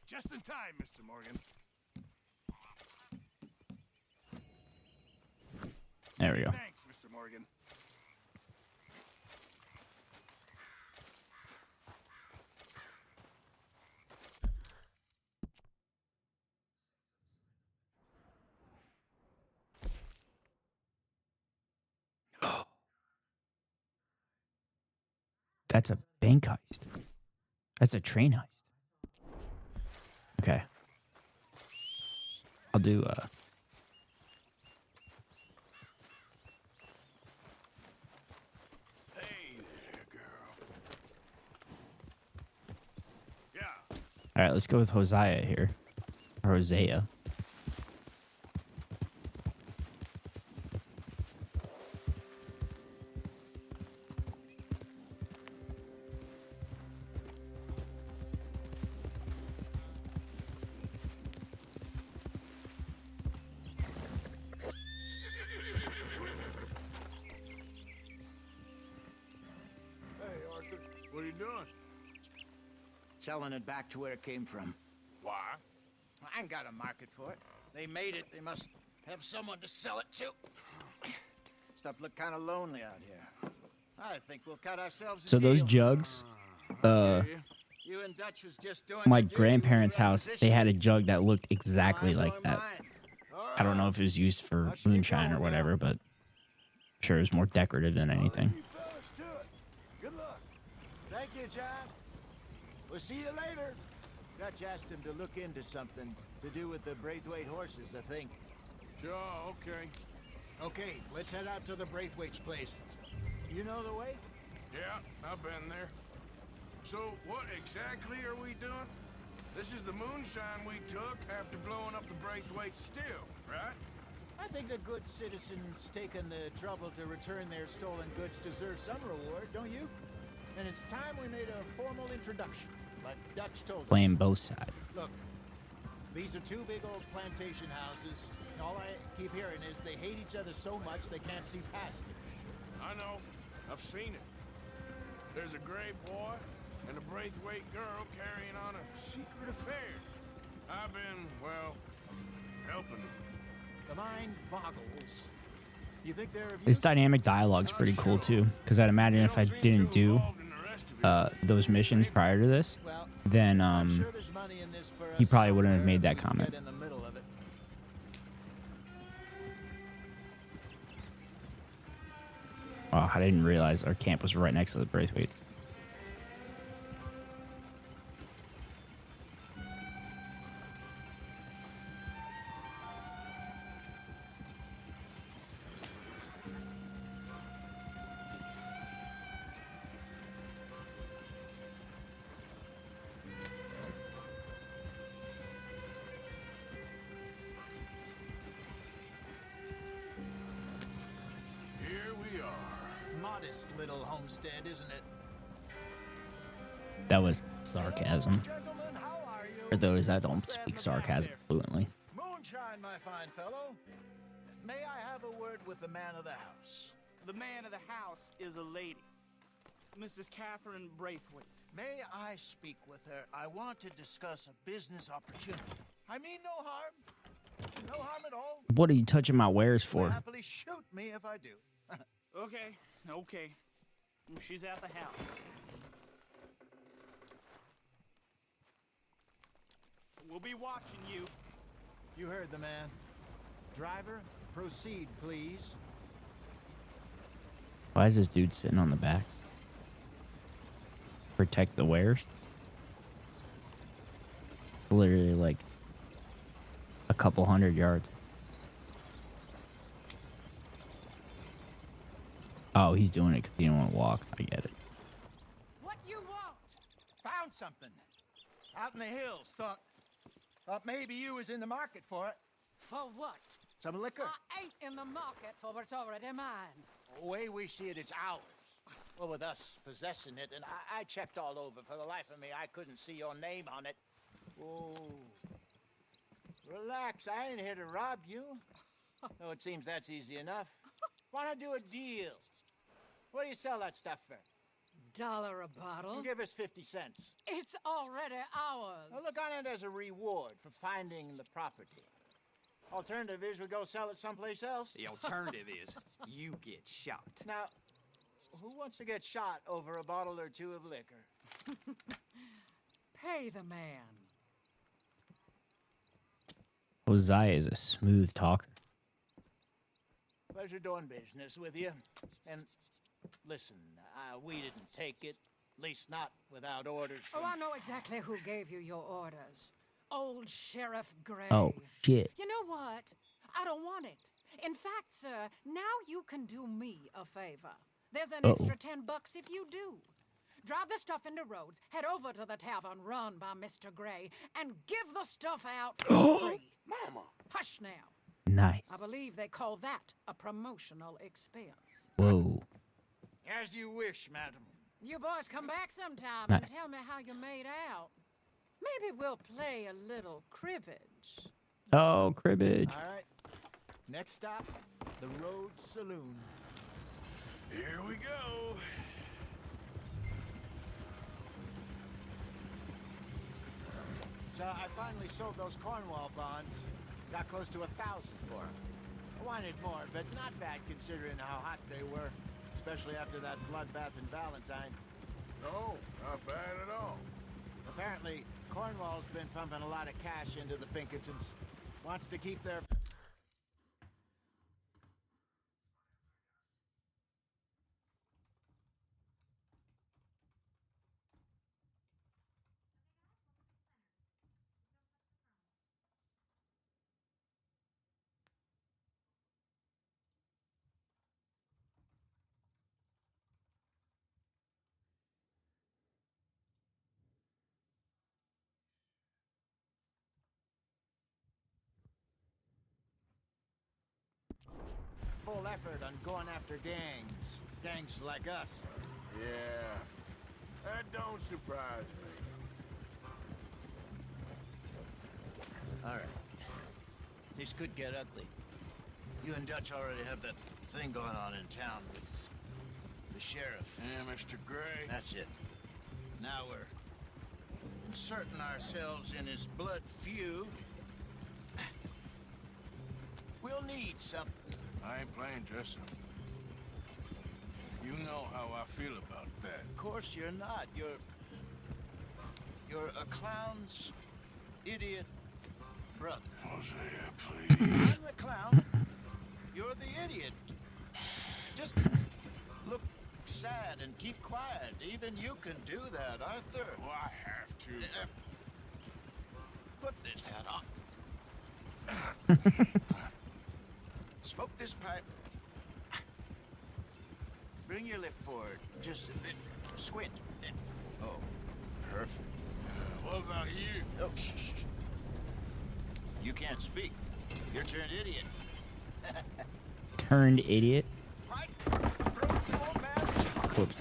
Just in time, Mr. Morgan. There we go. Thanks, Mr. Morgan. That's a bank heist. That's a train heist. Okay. I'll do Hey there, girl. Yeah. all right, let's go with Hosea here. Or Hosea. Hey, Arthur. What are you doing? Selling it back to where it came from. Why? I ain't got a market for it. They made it. They must have someone to sell it to. Stuff look kind of lonely out here. I think we'll cut ourselves a So those deal. jugs, You and Dutch was just doing my your due grandparents' house, they had a requisition. jug that looked exactly like that. I don't know if it was used for moonshine or whatever, but I'm sure it was more decorative than anything. Good luck. Thank you, John. We'll see you later. Dutch asked him to look into something to do with the Braithwaite horses, I think. Sure, okay. Okay, let's head out to the Braithwaite's place. You know the way? Yeah, I've been there. So, what exactly are we doing? This is the moonshine we took after blowing up the Braithwaite still, right? I think the good citizens taking the trouble to return their stolen goods deserve some reward, don't you? And it's time we made a formal introduction, like Dutch told us. Playing both sides. Look, these are two big old plantation houses. All I keep hearing is they hate each other so much they can't see past it. I know. I've seen it. There's a gray boy and a Braithwaite girl carrying on a secret affair. I've been, well, helping them. The mind boggles. You think they're of This use? dynamic dialogue's pretty cool too, because I'd imagine if I didn't do those missions prior to this, then he probably wouldn't have made that comment. Get in the middle of it. Oh, I didn't realize our camp was right next to the Braithwaites. modest little homestead, isn't it? That was sarcasm. For those that don't speak sarcasm fluently. Moonshine, my fine fellow. May I have a word with the man of the house? The man of the house is a lady, Mrs. Catherine Braithwaite. May I speak with her? I want to discuss a business opportunity. I mean no harm. No harm at all. What are you touching my wares for? Happily shoot me if I do. Okay. She's at the house. We'll be watching you. You heard the man. Driver, proceed, please. Why is this dude sitting on the back? Protect the wares? It's literally like a couple 100 yards. Oh, he's doing it because he didn't want to walk. I get it. What you want? Found something. Out in the hills. Thought maybe you was in the market for it. For what? Some liquor. I ain't in the market for what's already mine. The way we see it, it's ours. Well, with us possessing it, and I checked all over. For the life of me, I couldn't see your name on it. Oh. Relax, I ain't here to rob you. Though it seems that's easy enough. Wanna do a deal? What do you sell that stuff for? $1 a bottle. Give us 50 cents. It's already ours. Well, look on it as a reward for finding the property. Alternative is we go sell it someplace else. The alternative is you get shot. Now, who wants to get shot over a bottle or two of liquor? Pay the man. Hosea is a smooth talker. Pleasure doing business with you. And listen, we didn't take it. At least not without orders from... Oh, I know exactly who gave you your orders. Old Sheriff Gray. Oh, shit. You know what? I don't want it. In fact, sir, now you can do me a favor. There's an extra $10 if you do. Drive the stuff into Rhodes, head over to the tavern run by Mr. Gray, and give the stuff out for free. Mama! Hush now. Nice. I believe they call that a promotional expense. Whoa. As you wish, madam. You boys come back sometime Nice. and tell me how you made out. Maybe we'll play a little cribbage. Oh, cribbage. All right. Next stop, the Rhodes Saloon. Here we go. So I finally sold those Cornwall bonds. Got close to 1,000 for them. I wanted more, but not bad considering how hot they were. Especially after that bloodbath in Valentine. No, not bad at all. Apparently, Cornwall's been pumping a lot of cash into the Pinkertons. Wants to keep their... full effort on going after gangs. Gangs like us. Yeah, that don't surprise me. All right. This could get ugly. You and Dutch already have that thing going on in town with the sheriff. Yeah, Mr. Gray. That's it. Now we're inserting ourselves in his blood feud. We'll need something. I ain't playing dress up. You know how I feel about that. Of course you're not. You're a clown's idiot brother. Hosea, please. I'm the clown. You're the idiot. Just look sad and keep quiet. Even you can do that, Arthur. Well, I have to. Put this hat on. Smoke this pipe. Bring your lip forward. Just a bit. Squint. Oh, perfect. What about you? Oh, shh. You can't speak. You're turned idiot. Turned idiot? Right? Throw it to old man. Whoops.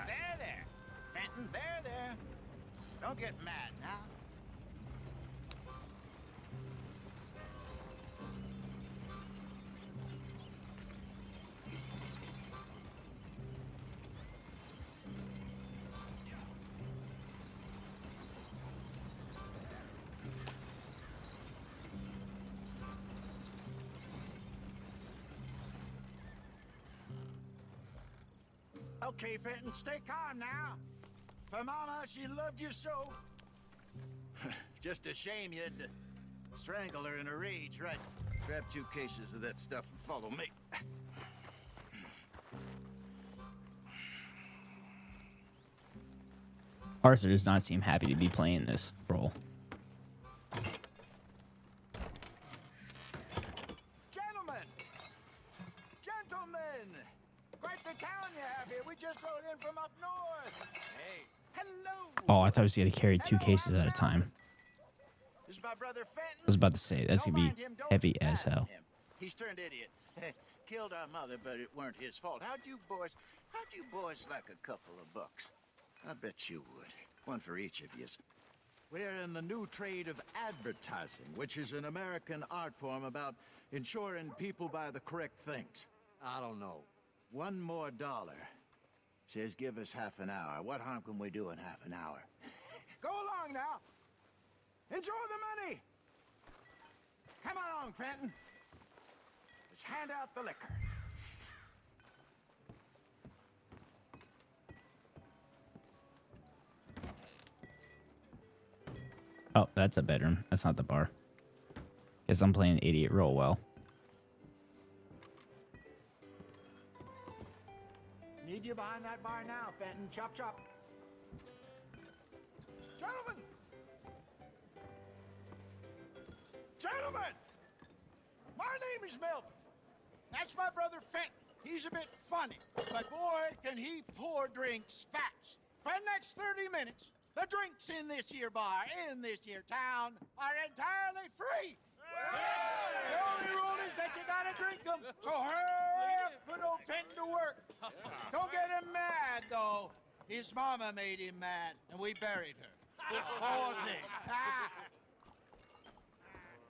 There. Fenton, there. Don't get mad now. Okay, Fenton, stay calm now. For Mama, she loved you so. Just a shame you had to strangle her in a rage, right? Grab 2 cases of that stuff and follow me. Arthur does not seem happy to be playing this role. Gentlemen! Quite the town you have here. We just rode in from up north. Hey, hello! Oh, I thought I was going to carry 2 cases at a time. This is my brother Fenton. I was about to say, that's going to be heavy as hell. He's turned idiot. Killed our mother, but it weren't his fault. How'd you boys like a couple of bucks? I bet you would. One for each of yous. We're in the new trade of advertising, which is an American art form about ensuring people buy the correct things. I don't know. $1 more says give us half an hour. What harm can we do in half an hour? Go along now. Enjoy the money. Come along, Fenton. Let's hand out the liquor. Oh, that's a bedroom. That's not the bar. Guess I'm playing idiot real well. Need you behind that bar now, Fenton. Chop, chop. Gentlemen! Gentlemen! My name is Melvin. That's my brother Fenton. He's a bit funny, but boy, can he pour drinks fast. For the next 30 minutes, the drinks in this here bar, in this here town, are entirely free. The only rule is that you gotta drink them. So hurry up, put old Fenton to work. Don't get him mad, though. His mama made him mad, and we buried her. Poor thing.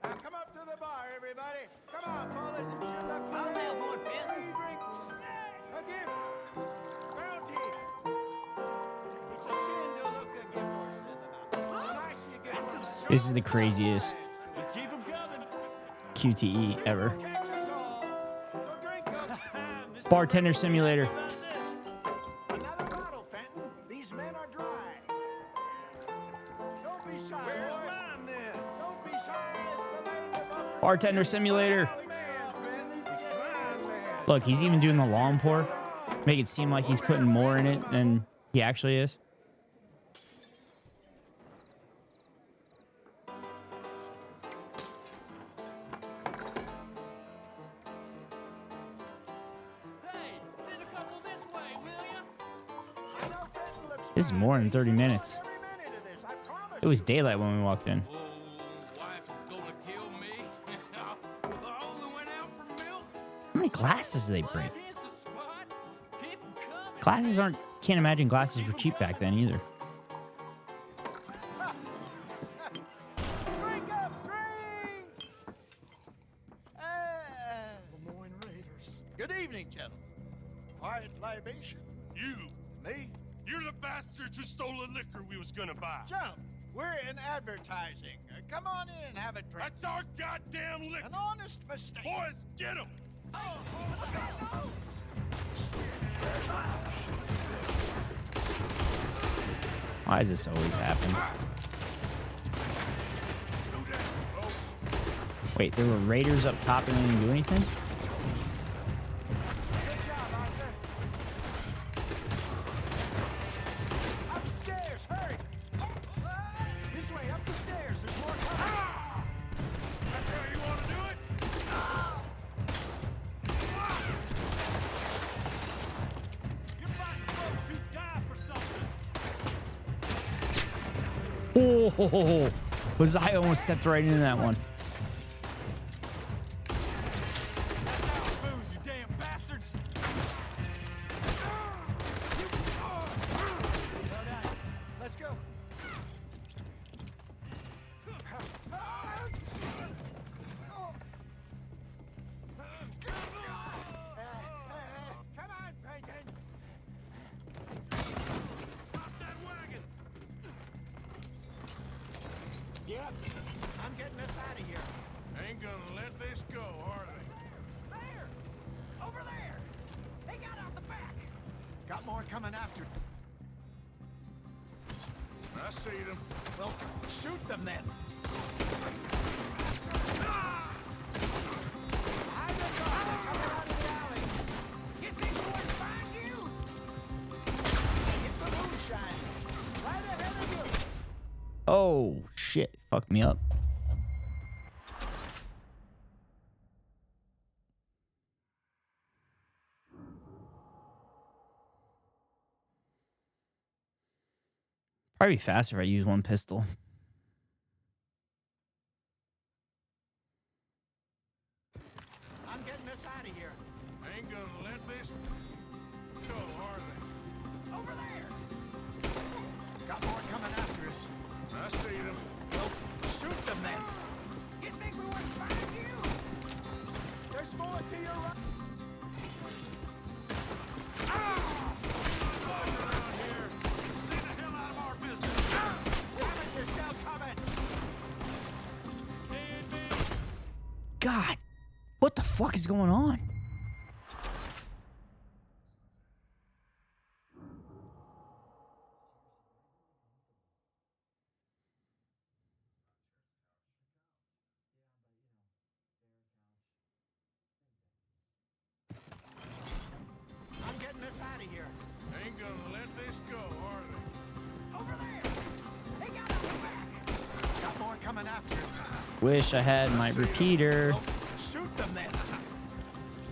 Now come up to the bar, everybody. Come on, fellas, it's your lucky day. I'll have one, Fenton. Free drinks. A gift. Bounty. It's a sin to look a gift horse in the mouth. The nicer you get, This is the craziest just keep them coming. QTE ever. Bartender Simulator. Another bottle, Fenton. These men are dry. Don't be shy. Where's mine, then? Don't be shy. It's the lady above. Bartender Simulator. Look, he's even doing the long pour. Make it seem like he's putting more in it than he actually is. This is more than 30 minutes. It was daylight when we walked in. How many glasses do they bring? Glasses aren't... Can't imagine glasses were cheap back then either. Drink up, drink! Lemoyne Raiders. Good evening, gentlemen. Quiet libation. You. Me? You're the bastards who stole the liquor we was gonna buy. Gentlemen, we're in advertising. Come on in and have a drink. That's our goddamn liquor. An honest mistake. Boys, get him! Why does this always happen? Wait, there were raiders up top and they didn't do anything? Upstairs, hurry! This way, up the stairs. There's more coming. That's how you want to do it? You're fighting folks who die for something. Oh, Hosea almost stepped right into that one. You damn bastards! I'm getting us out of here. Ain't gonna let this go, are they? There! Over there! They got out the back! Got more coming after. I see them. Well, shoot them then. You think we wouldn't find you? Hit the moonshine. Right ahead of you. Oh, shit. Fucked me up. Probably be faster if I use one pistol. I'm getting us out of here. Ain't gonna let this go, are they? Over there! Got more coming after us. I see them. Well, shoot them then. You think we wouldn't find you? There's more to your right. God, what the fuck is going on? I'm getting us out of here. Ain't gonna let this go, are they? Over there! They got out the back! Got more coming after us. Wish I had my repeater. Well, shoot them then.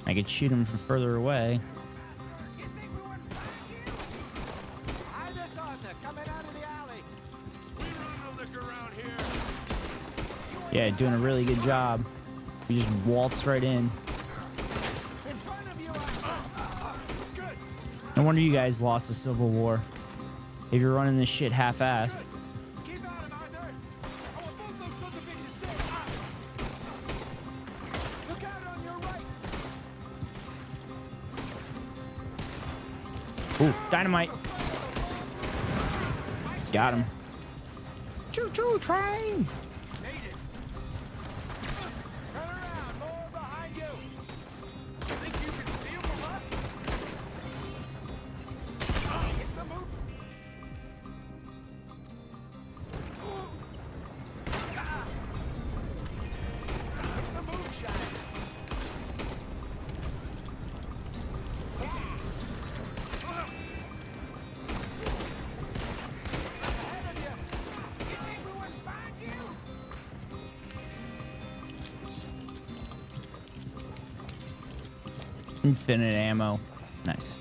I could shoot him from further away. You think we wouldn't find you? Hide us, Arthur. Coming out of the alley. We run the liquor around here. Yeah, doing a really good job. We just waltz right in. In front of you, Arthur. Good. No wonder you guys lost the Civil War. If you're running this shit half-assed. Keep at him, Arthur. I want both those sons of bitches dead. Look out on your right. Ooh, dynamite. Got him. Choo-choo train. Made it. Turn around. More behind you. You think you can steal from us? Hit the move. Hit the moonshine. Ahead of you. You think we wouldn't find you? Infinite ammo. Nice.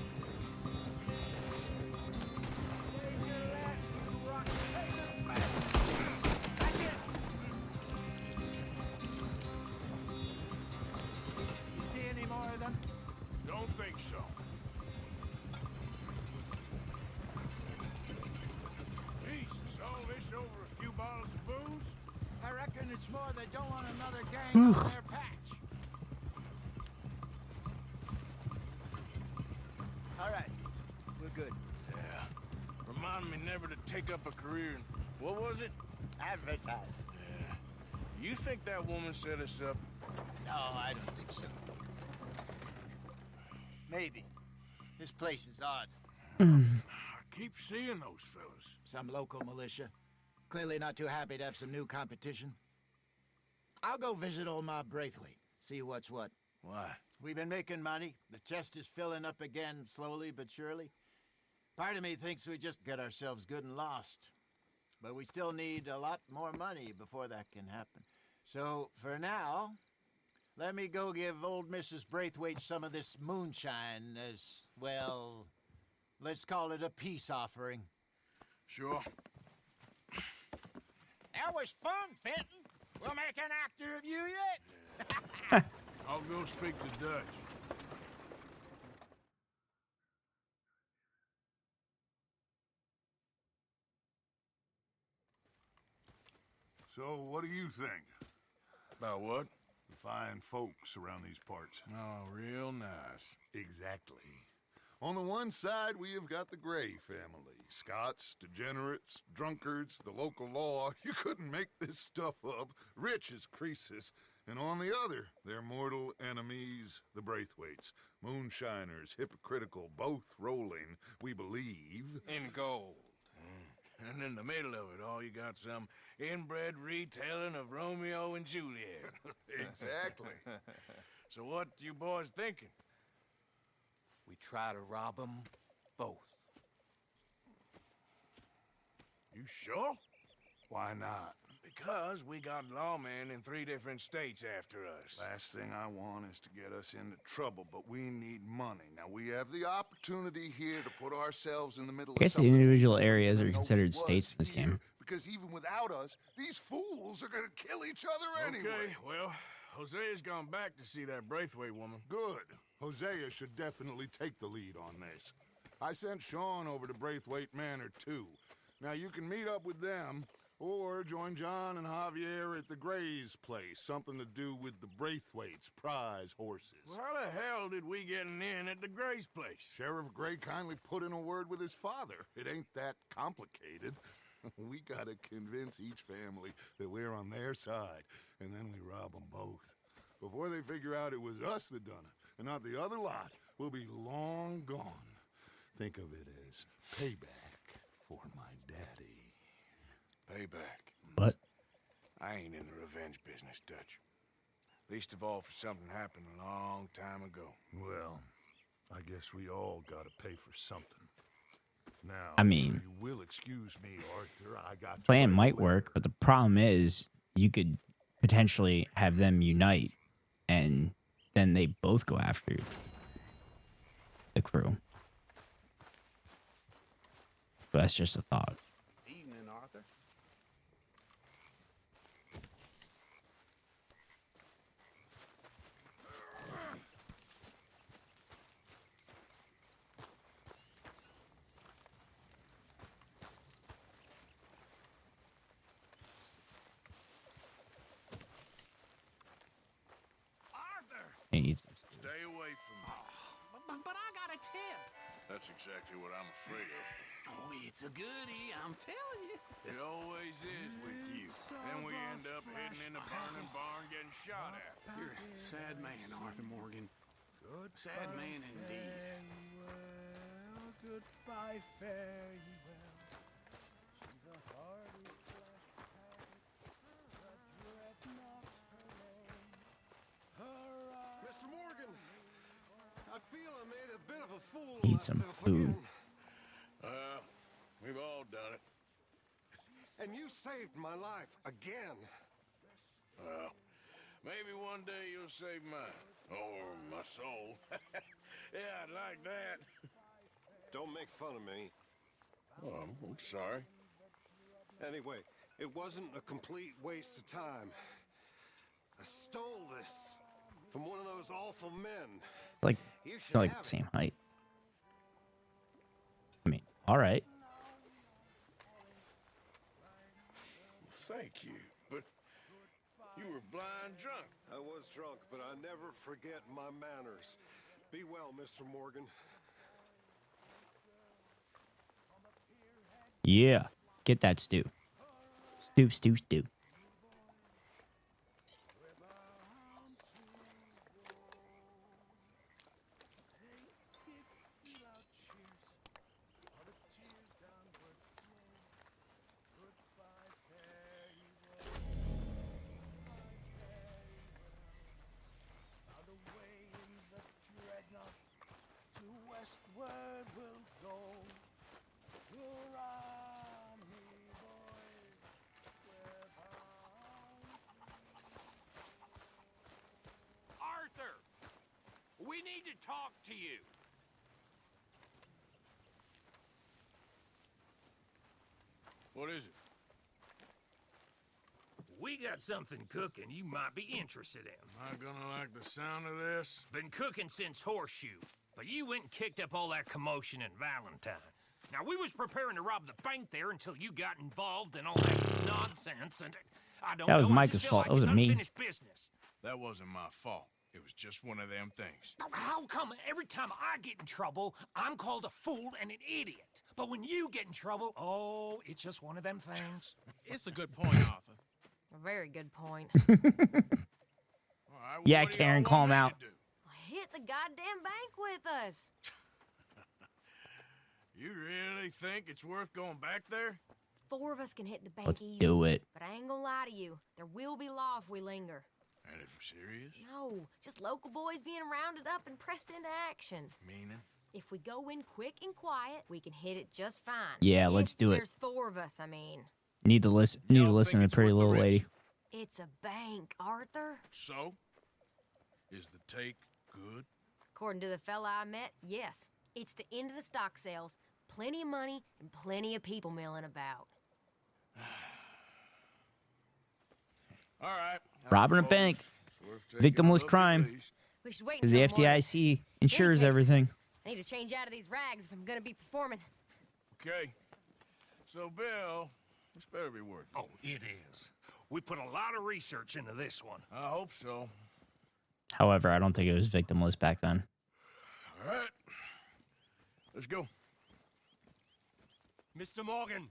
You see any more of them? Don't think so. Jesus, all this over a few bottles of booze? I reckon it's more they don't want another gang on their patch. All right, we're good. Yeah. Remind me never to take up a career in, what was it? Advertise. Yeah. You think that woman set us up? No, I don't think so. Maybe. This place is odd. I keep seeing those fellas. Some local militia. Clearly not too happy to have some new competition. I'll go visit old Ma Braithwaite, see what's what. Why? We've been making money. The chest is filling up again, slowly but surely. Part of me thinks we just get ourselves good and lost. But we still need a lot more money before that can happen. So, for now, let me go give old Mrs. Braithwaite some of this moonshine as, well, let's call it a peace offering. Sure. That was fun, Fenton. We'll make an actor of you yet. I'll go speak to Dutch. So, what do you think? About what? The fine folks around these parts. Oh, real nice. Exactly. On the one side, we have got the Gray family. Scots, degenerates, drunkards, the local law. You couldn't make this stuff up. Rich as Croesus. And on the other, their mortal enemies, the Braithwaites. Moonshiners, hypocritical, both rolling, we believe. In gold. And in the middle of it all, you got some inbred retelling of Romeo and Juliet. Exactly. So what you boys thinking? We try to rob them both. You sure? Why not? Because we got lawmen in 3 different states after us. Last thing I want is to get us into trouble, but we need money. Now, we have the opportunity here to put ourselves in the middle I guess of the individual areas are considered states in this game. Because even without us, these fools are gonna kill each other anyway. Okay, well, Hosea's gone back to see that Braithwaite woman. Good. Hosea should definitely take the lead on this. I sent Sean over to Braithwaite Manor, too. Now, you can meet up with them, or join John and Javier at the Gray's place. Something to do with the Braithwaites' prize horses. Well, how the hell did we get in at the Gray's place? Sheriff Gray kindly put in a word with his father. It ain't that complicated. We gotta convince each family that we're on their side, and then we rob them both. Before they figure out it was us that done it, and not the other lot, we'll be long gone. Think of it as payback for my daddy. Payback. What? I ain't in the revenge business, Dutch. Least of all for something happened a long time ago. Well, I guess we all gotta pay for something. Now, I mean, if you will excuse me, Arthur, I got Plan might work, but the problem is you could potentially have them unite, and then they both go after the crew. But that's just a thought. Evening, Arthur. He needs some. Stay away from me. But I got a tip. That's exactly what I'm afraid of. Oh, it's a goodie, I'm telling you. It always is with you. Then we end up hidden in a burning barn getting shot at. You're a sad man, Arthur Morgan. Sad man indeed. Well, goodbye, fare ye well. She's a hardy flesh packet, the dreadnought's her name. Mr. Morgan, I feel I made a bit of a fool of Need some myself food. again. We've all done it. And you saved my life again. Well, maybe one day you'll save mine. Or my soul. Yeah, I'd like that. Don't make fun of me. Oh, I'm sorry. Anyway, it wasn't a complete waste of time. I stole this from one of those awful men. Like, You should they're like have the it. same height. I mean, all right. Thank you, but you were blind drunk. I was drunk, but I never forget my manners. Be well, Mr. Morgan. Yeah, get that stew. Stew, stew, stew. Westward we'll go. Hurrah, me boys, we're bound. Arthur! We need to talk to you. What is it? We got something cooking you might be interested in. Am I gonna like the sound of this? Been cooking since Horseshoe, but you went and kicked up all that commotion in Valentine. Now, we was preparing to rob the bank there until you got involved in all that nonsense, and I don't That was know, I Micah's just feel fault. like It wasn't it's me. unfinished business. That wasn't my fault. It was just one of them things. How come every time I get in trouble, I'm called a fool and an idiot? But when you get in trouble, oh, it's just one of them things. It's a good point, Arthur. A very good point. Yeah, Karen, call him out. Hit the goddamn bank with us. You really think it's worth going back there? 4 of us can hit the bank Let's easy. do it. But I ain't gonna lie to you. There will be law if we linger. And if we're serious? No, just local boys being rounded up and pressed into action. Meaning? If we go in quick and quiet, we can hit it just fine. Yeah, let's do it. There's 4 of us, I mean. Need to listen to Pretty Little Lady. It's a bank, Arthur. So? Is the take good? According to the fella I met, yes. It's the end of the stock sales. Plenty of money and plenty of people milling about. All right. Robbing a bank. Victimless crime. We should wait Because the until morning. FDIC insures In any case, everything. I need to change out of these rags if I'm gonna be performing. Okay. So, Bill, this better be worth it. Oh, it is. We put a lot of research into this one. I hope so. However, I don't think it was victimless back then. All right. Let's go. Mr. Morgan.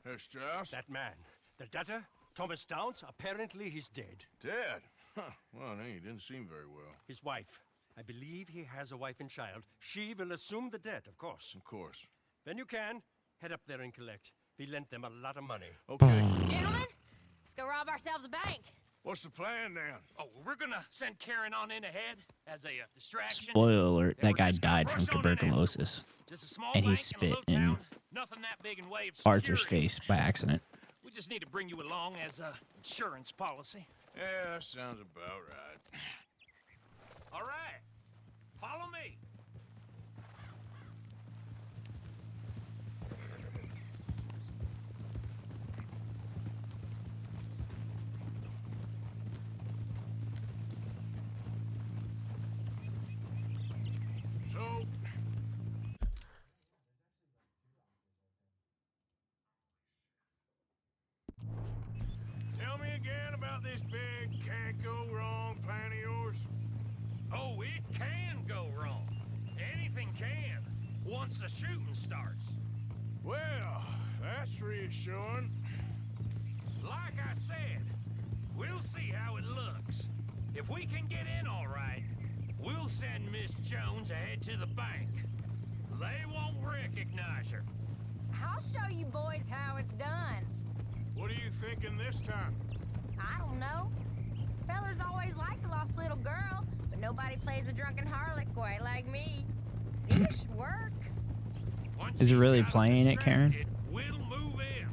Herr Strauss? That man. The debtor, Thomas Downs, apparently he's dead. Dead? Huh. Well, no, he didn't seem very well. His wife. I believe he has a wife and child. She will assume the debt, of course. Of course. When you can, head up there and collect. We lent them a lot of money. Okay. Gentlemen, let's go rob ourselves a bank. What's the plan, then? Oh, we're gonna send Karen on in ahead as a distraction. Spoiler alert, that guy died from tuberculosis. Just a small And he bank spit in a little in town. Nothing that big in way of Arthur's security. face by accident. We just need to bring you along as a insurance policy. Yeah, that sounds about right. All right. Follow me. So, tell me again about this big can't-go-wrong plan of yours. Oh, it can go wrong. Anything can, once the shooting starts. Well, that's reassuring. Like I said, we'll see how it looks. If we can get in all right, we'll send Miss Jones ahead to the bank. They won't recognize her. I'll show you boys how it's done. What are you thinking this time? I don't know. Fellers always liked the lost little girl, but nobody plays a drunken harlot quite like me. It should work. Is it really playing it, Karen? We'll move in.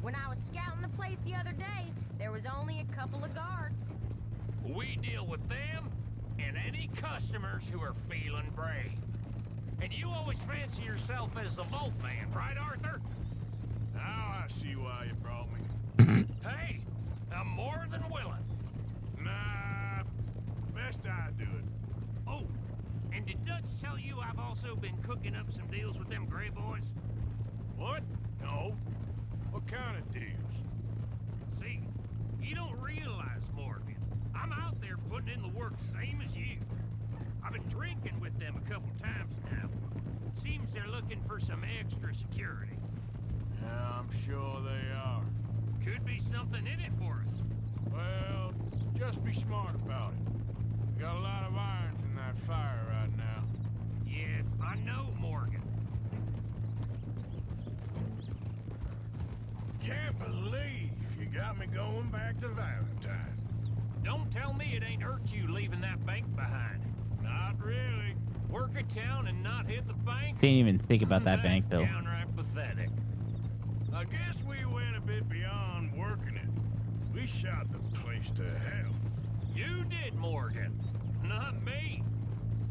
When I was scouting the place the other day, there was only a couple of guards. We deal with them and any customers who are feeling brave. And you always fancy yourself as the Vault Man, right, Arthur? Now I see why you brought me. Hey, I'm more than willing. Nah, best I do it. Oh, and did Dutch tell you I've also been cooking up some deals with them Gray Boys? What? No. What kind of deals? See, you don't realize, Morgan. I'm out there putting in the work same as you. I've been drinking with them a couple times now. Seems they're looking for some extra security. Yeah, I'm sure they are. Could be something in it for us. Well, just be smart about it. We got a lot of irons in that fire right now. Yes, I know, Morgan. Can't believe you got me going back to Valentine. Don't tell me it ain't hurt you leaving that bank behind. Not really. Work a town and not hit the bank? Didn't even think about that bank, though. That's downright pathetic. I guess we went a bit beyond working it. We shot the place to hell. You did, Morgan. Not me.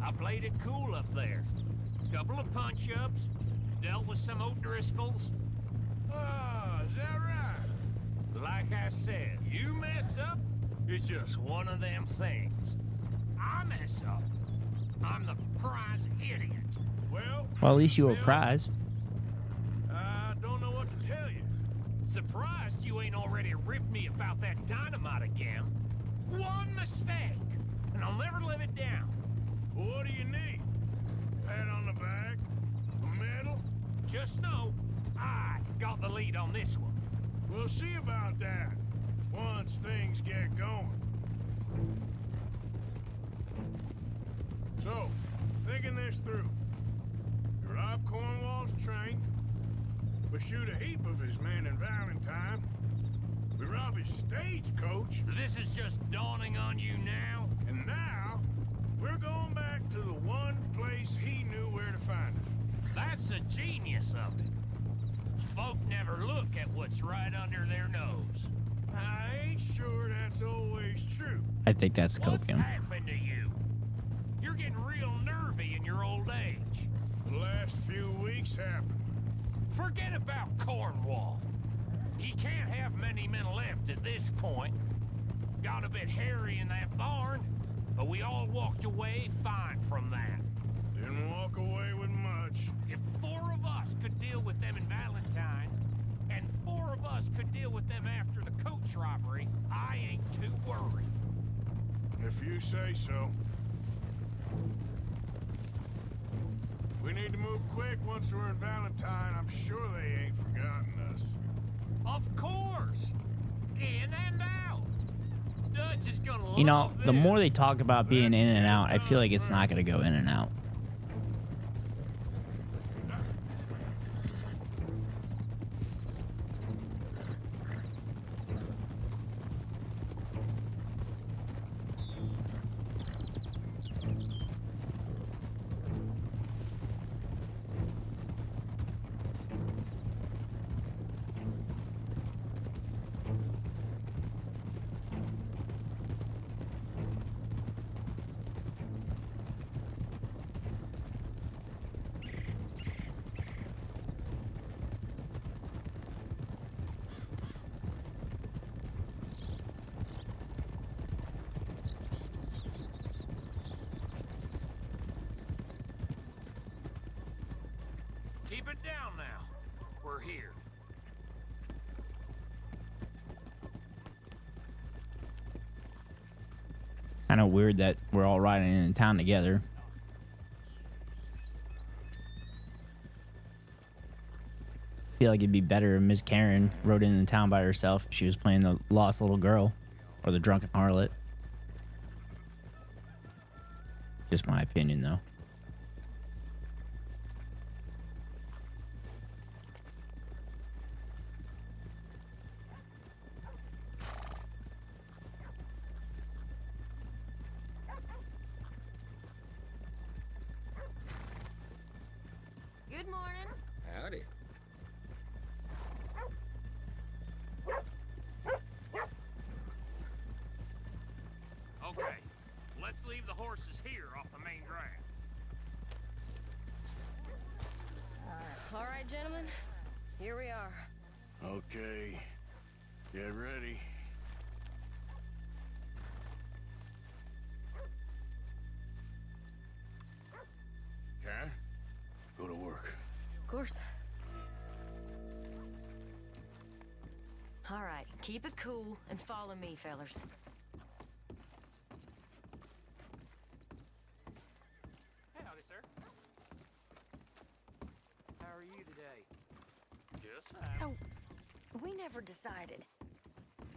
I played it cool up there. Couple of punch-ups, dealt with some O'Driscolls. Ah, is that right? Like I said, you mess up, it's just one of them things. I mess up, I'm the prize idiot. Well, Well, at least you were prize. I don't know what to tell you. Surprised you ain't already ripped me about that dynamite again. One mistake, and I'll never live it down. Well, what do you need? Pat on the back? A medal? Just know, I got the lead on this one. We'll see about that once things get going. So, thinking this through. You rob Cornwall's train. We shoot a heap of his men in Valentine. We rob his stagecoach. This is just dawning on you now? And now, we're going back to the one place he knew where to find us. That's the genius of it. Folk never look at what's right under their nose. I ain't sure that's always true. I think that's What's copium. happened to you? You're getting real nervy in your old age. The last few weeks happened. Forget about Cornwall. He can't have many men left at this point. Got a bit hairy in that barn, but we all walked away fine from that. Didn't walk away with much. If 4 of us could deal with them in Valentine, and 4 of us could deal with them after the coach robbery, I ain't too worried. If you say so. We need to move quick once we're in Valentine. I'm sure they ain't forgotten us. Of course! In and out! Dutch is gonna love You know, the this. more they talk about being in and out, I feel like it's not going to go in and out. Keep it down now. We're here. Kind of weird that we're all riding in town together. Feel like it'd be better if Miss Karen rode into town by herself if she was playing the lost little girl or the drunken harlot. Just my opinion, though. Good morning. Howdy. Okay, let's leave the horses here off the main drag. All right, gentlemen. Here we are. Okay. Get ready. Karen, go to work. Of course. All right, keep it cool and follow me, fellers. Howdy, sir. How are you today? Just fine. So, we never decided.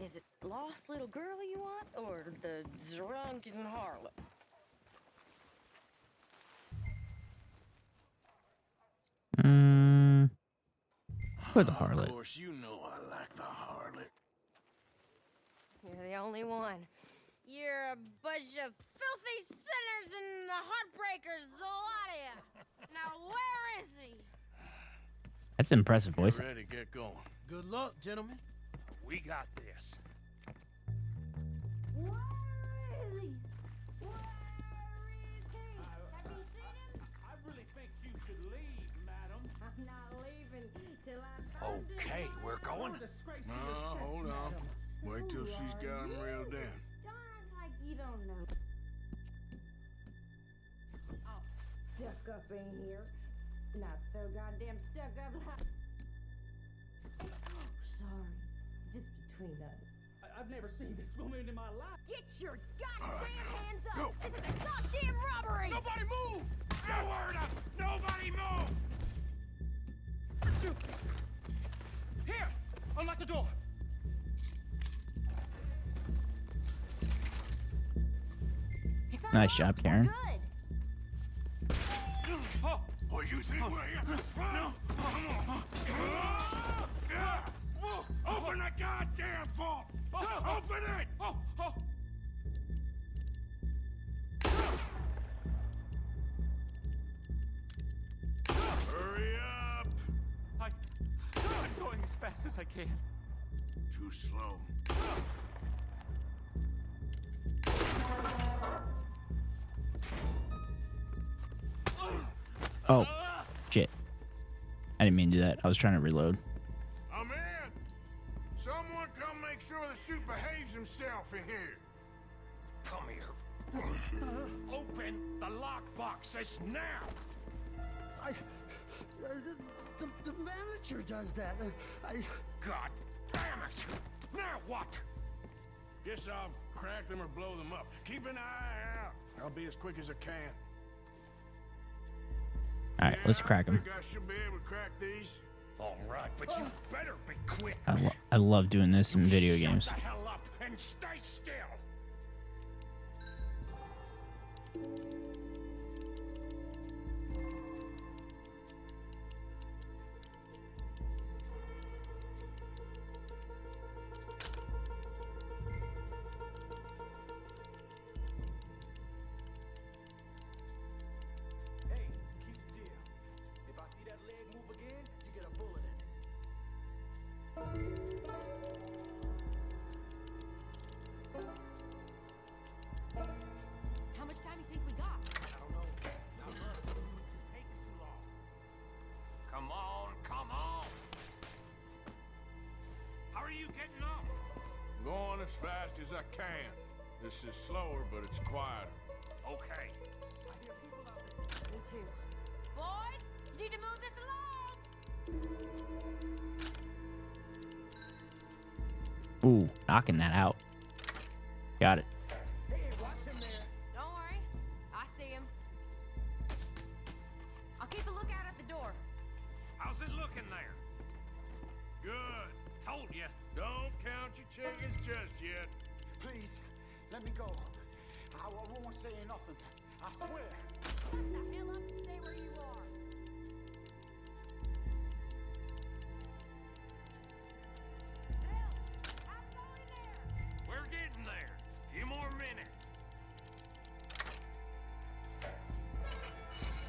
Is it lost little girl you want, or the drunken harlot? Or the harlot. Of course, you know I like the harlot. You're the only one. You're a bunch of filthy sinners and the heartbreakers, a lot of you. Now, where is he? That's an impressive voice. Get ready, get going. Good luck, gentlemen. We got this. Where is he? Where is he? Have you seen him? I really think you should leave, madam. I'm not leaving till I find him. Okay, we're going. No, hold on. Wait till she's got him reeled in. Don't act like you don't know. Oh, stuck up in here. Not so goddamn stuck up like... Oh, sorry. Just between us. I I've never seen this woman in my life. Get your goddamn hands up! This is a goddamn robbery! Nobody move! No word up! Nobody move! Here! Unlock the door! Nice job, Karen. Oh, you think we're here for fun? Open the goddamn vault! Open it! Hurry up! I'm going as fast as I can. Too slow. Oh, shit. I didn't mean to do that. I was trying to reload. I'm in! Someone come make sure the suit behaves himself in here. Come here. Open the lockbox this now! The manager does that. God damn it! Now what? Guess I'll crack them or blow them up. Keep an eye out. I'll be as quick as I can. All right, let's crack I them. think I should be able to crack these. All right, but you better be quick. I love doing this in video games. Shut the hell up and stay still. Hey, keep still. If I see that leg move again, you get a bullet in it. How much time do you think we got? I don't know. Not much. It's taking too long. Come on, come on. How are you getting on? Going as fast as I can. This is slower, but it's quieter. Okay. Me too. Boys, you need to move this along! Ooh, knocking that out. Got it. Hey, watch him there. Don't worry. I see him. I'll keep a lookout at the door. How's it looking there? Good. Told you. Don't count your chickens just yet. Please, let me go. I won't say nothing. I swear. Shut the hell up and stay where you are. We're getting there. Few more minutes.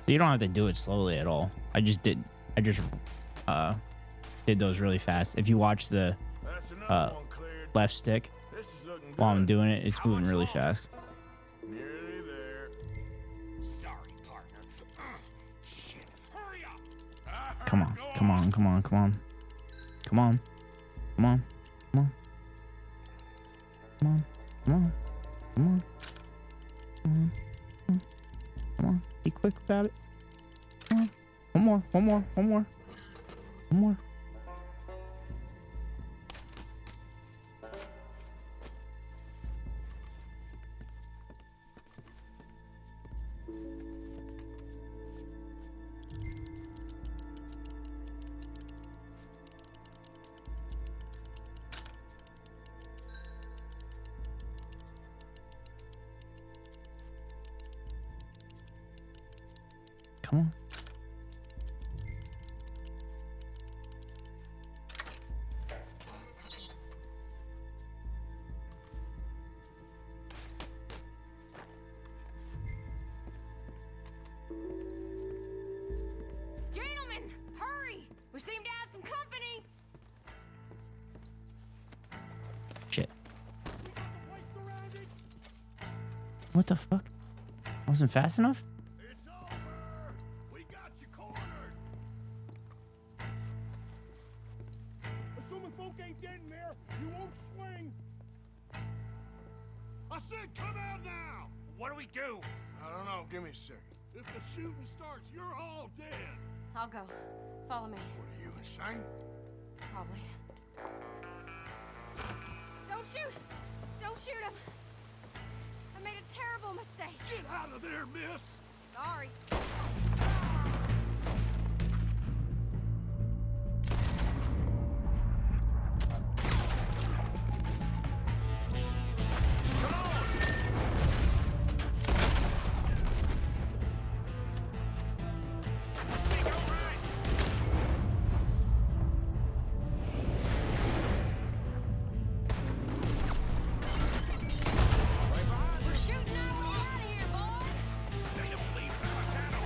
So you don't have to do it slowly at all. I just did those really fast. If you watch the left stick while I'm doing it, it's moving really fast. Nearly there. Sorry, partner. Shit. Hurry up. Come on, come on, come on, come on. Come on. Come on. Come on. Come on. Come on. Come on. Come on. Come on. Be quick about it. Come on. One more. One more. One more. One more. Come on. Gentlemen, hurry! We seem to have some company. Shit. What the fuck? I wasn't fast enough? It's over. We got you cornered. Assuming folk ain't getting there, you won't swing. I said come out now. What do we do? I don't know. Give me a second. If the shooting starts, you're all dead. I'll go. Follow me. What are you, insane? Probably. Don't Don't shoot! Don't shoot him! I made a terrible mistake. Get out of there, miss! Sorry. We're shooting our way out of here, boys! They don't leave Valentano.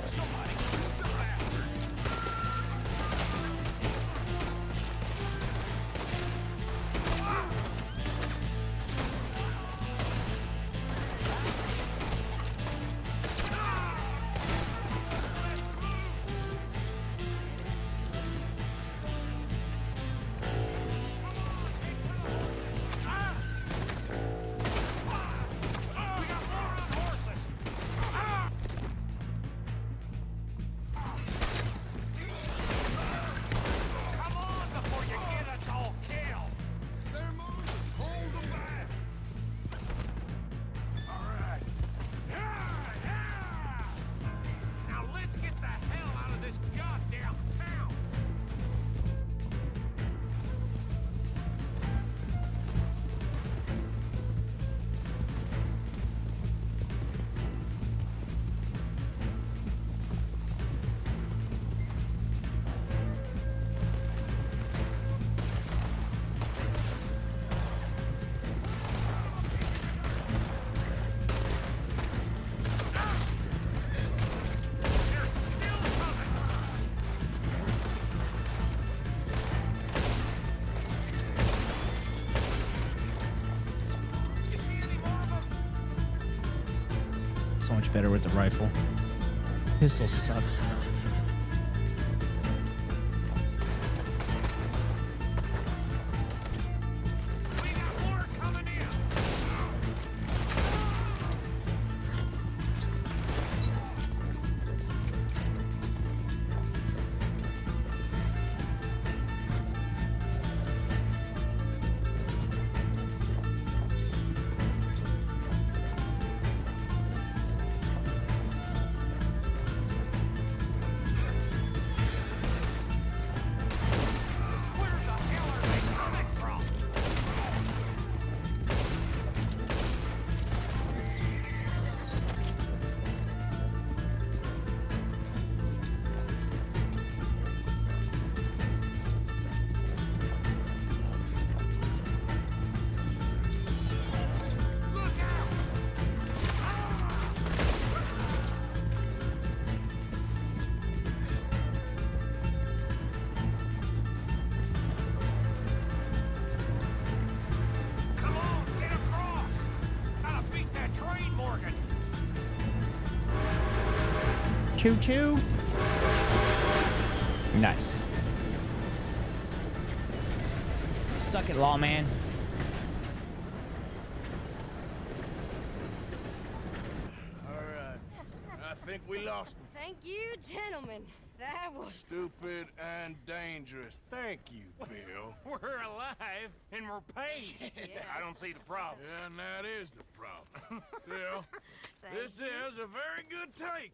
Somebody shoot the bastard! We got more on horses! Come on before you get us all killed! They're moving! Hold them back! Alright. Yeah! Now let's get the hell out of this goddamn town! They're still coming! You see any more of them? So much better with the rifle. Pistols suck. We got more coming in! Where the hell are they coming from? Look out! Come on, get across! Gotta beat that train, Morgan! Choo choo. Nice. Suck it, lawman. Alright. I think we lost him. Thank you, gentlemen. That was... Stupid and dangerous. Thank you, Bill. We're alive and we're paid. I don't see the problem. Yeah, and that is the problem. Bill, this is a very good take.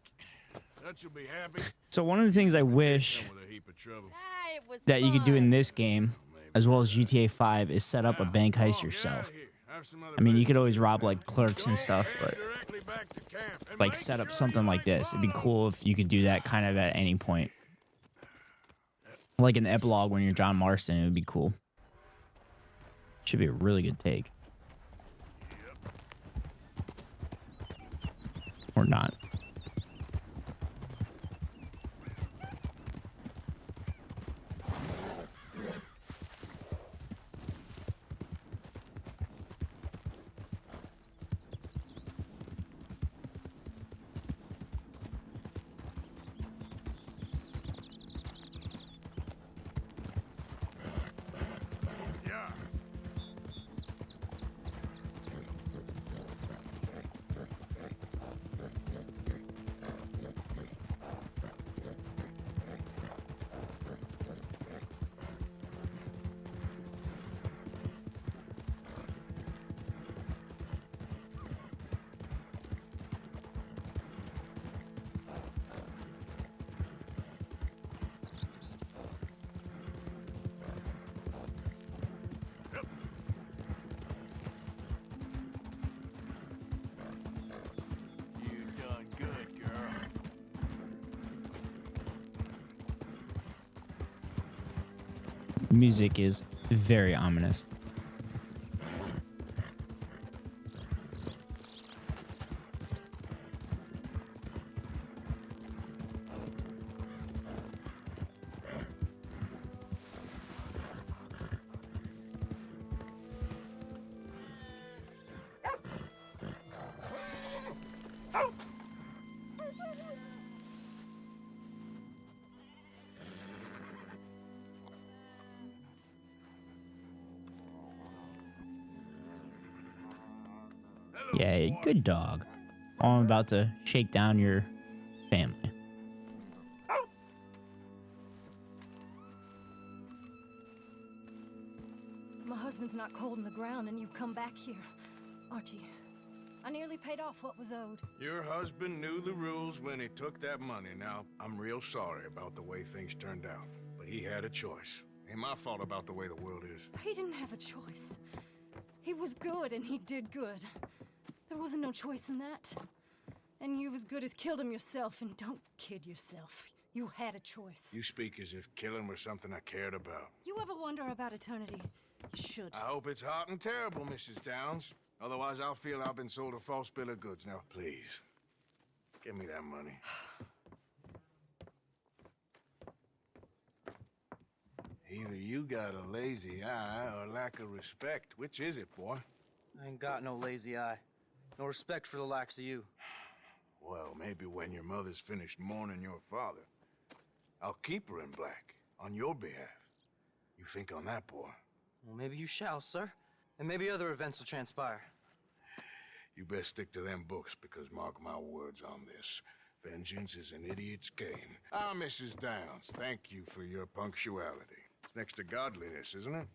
That you'll be happy. So one of the things I wish With a heap of trouble. It was that you could do fun. in this game, as well as GTA 5, is set up a bank heist yourself. I mean, you could always rob like clerks and stuff, but like set up something like this. It'd be cool if you could do that kind of at any point. Like in the epilogue when you're John Marston, it would be cool. Should be a really good take. Or not. Music is very ominous. Yeah, good dog. Oh, I'm about to shake down your family. My husband's not cold in the ground, and you've come back here. Archie, I nearly paid off what was owed. Your husband knew the rules when he took that money. Now, I'm real sorry about the way things turned out, but he had a choice. Ain't my fault about the way the world is. He didn't have a choice. He was good, and he did good. There wasn't no choice in that. And you've as good as killed him yourself, and don't kid yourself. You had a choice. You speak as if killing was something I cared about. You ever wonder about eternity? You should. I hope it's hot and terrible, Mrs. Downs. Otherwise, I'll feel I've been sold a false bill of goods. Now, please, give me that money. Either you got a lazy eye or lack of respect. Which is it, boy? I ain't got no lazy eye. No respect for the likes of you. Well, maybe when your mother's finished mourning your father, I'll keep her in black, on your behalf. You think on that, boy? Well, maybe you shall, sir. And maybe other events will transpire. You best stick to them books, because mark my words on this. Vengeance is an idiot's game. Ah, Mrs. Downs, thank you for your punctuality. It's next to godliness, isn't it?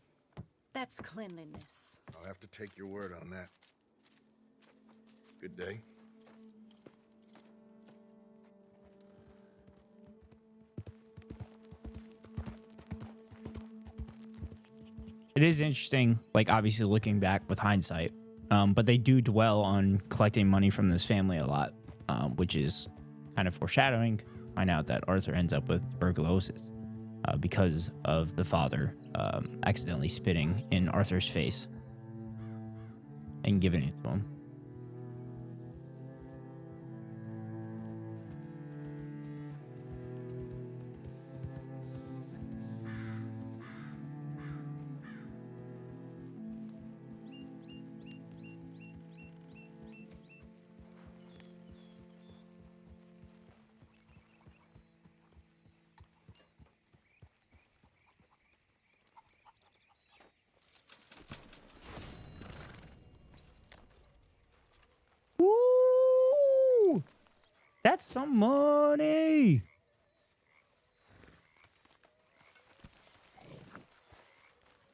That's cleanliness. I'll have to take your word on that. Good day. It is interesting, like obviously looking back with hindsight, but they do dwell on collecting money from this family a lot, which is kind of foreshadowing. Find out that Arthur ends up with tuberculosis because of the father accidentally spitting in Arthur's face and giving it to him. Woo! That's some money.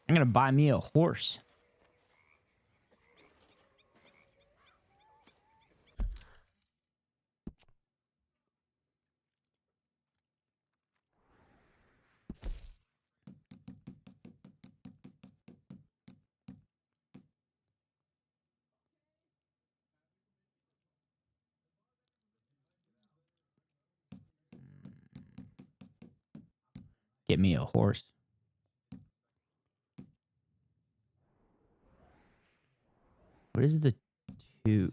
I'm gonna buy me a horse. Get me a horse. What is the two?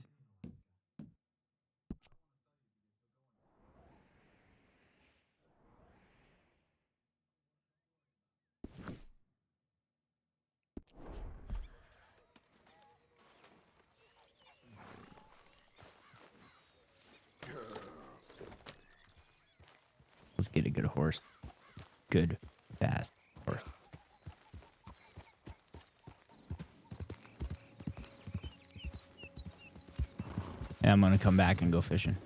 Let's get a good horse. Good, fast horse. And I'm gonna come back and go fishing.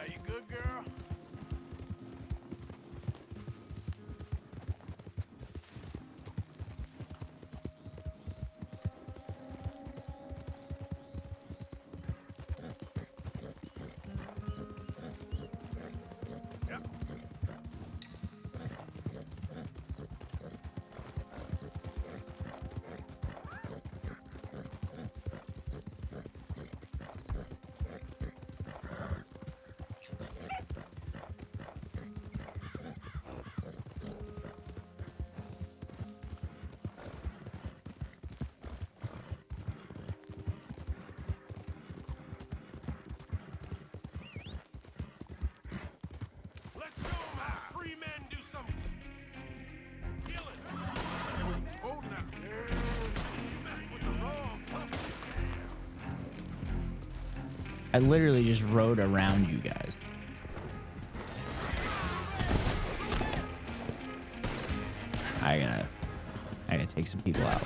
You good, girl? I literally just rode around you guys. I gotta take some people out.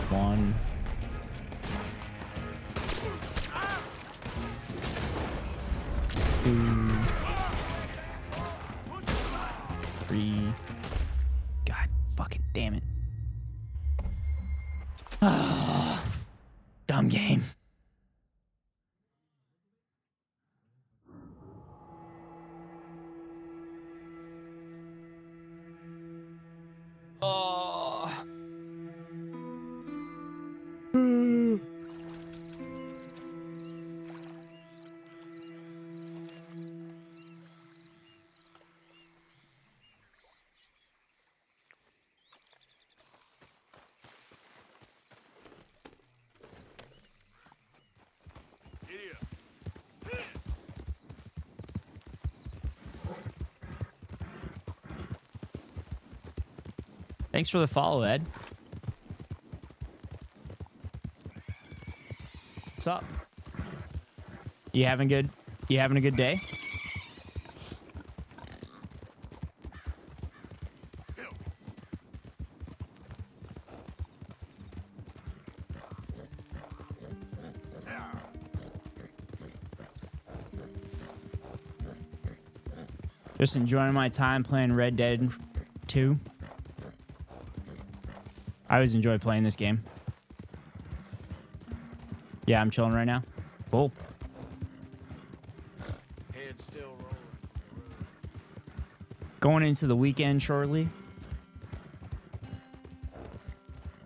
One. Two. Three. God fucking damn it. Ah, dumb game. Oh. Thanks for the follow, Ed. What's up? You having a good day? Just enjoying my time playing Red Dead 2. I always enjoy playing this game. Yeah, I'm chilling right now. Cool. Head still rolling. Going into the weekend shortly.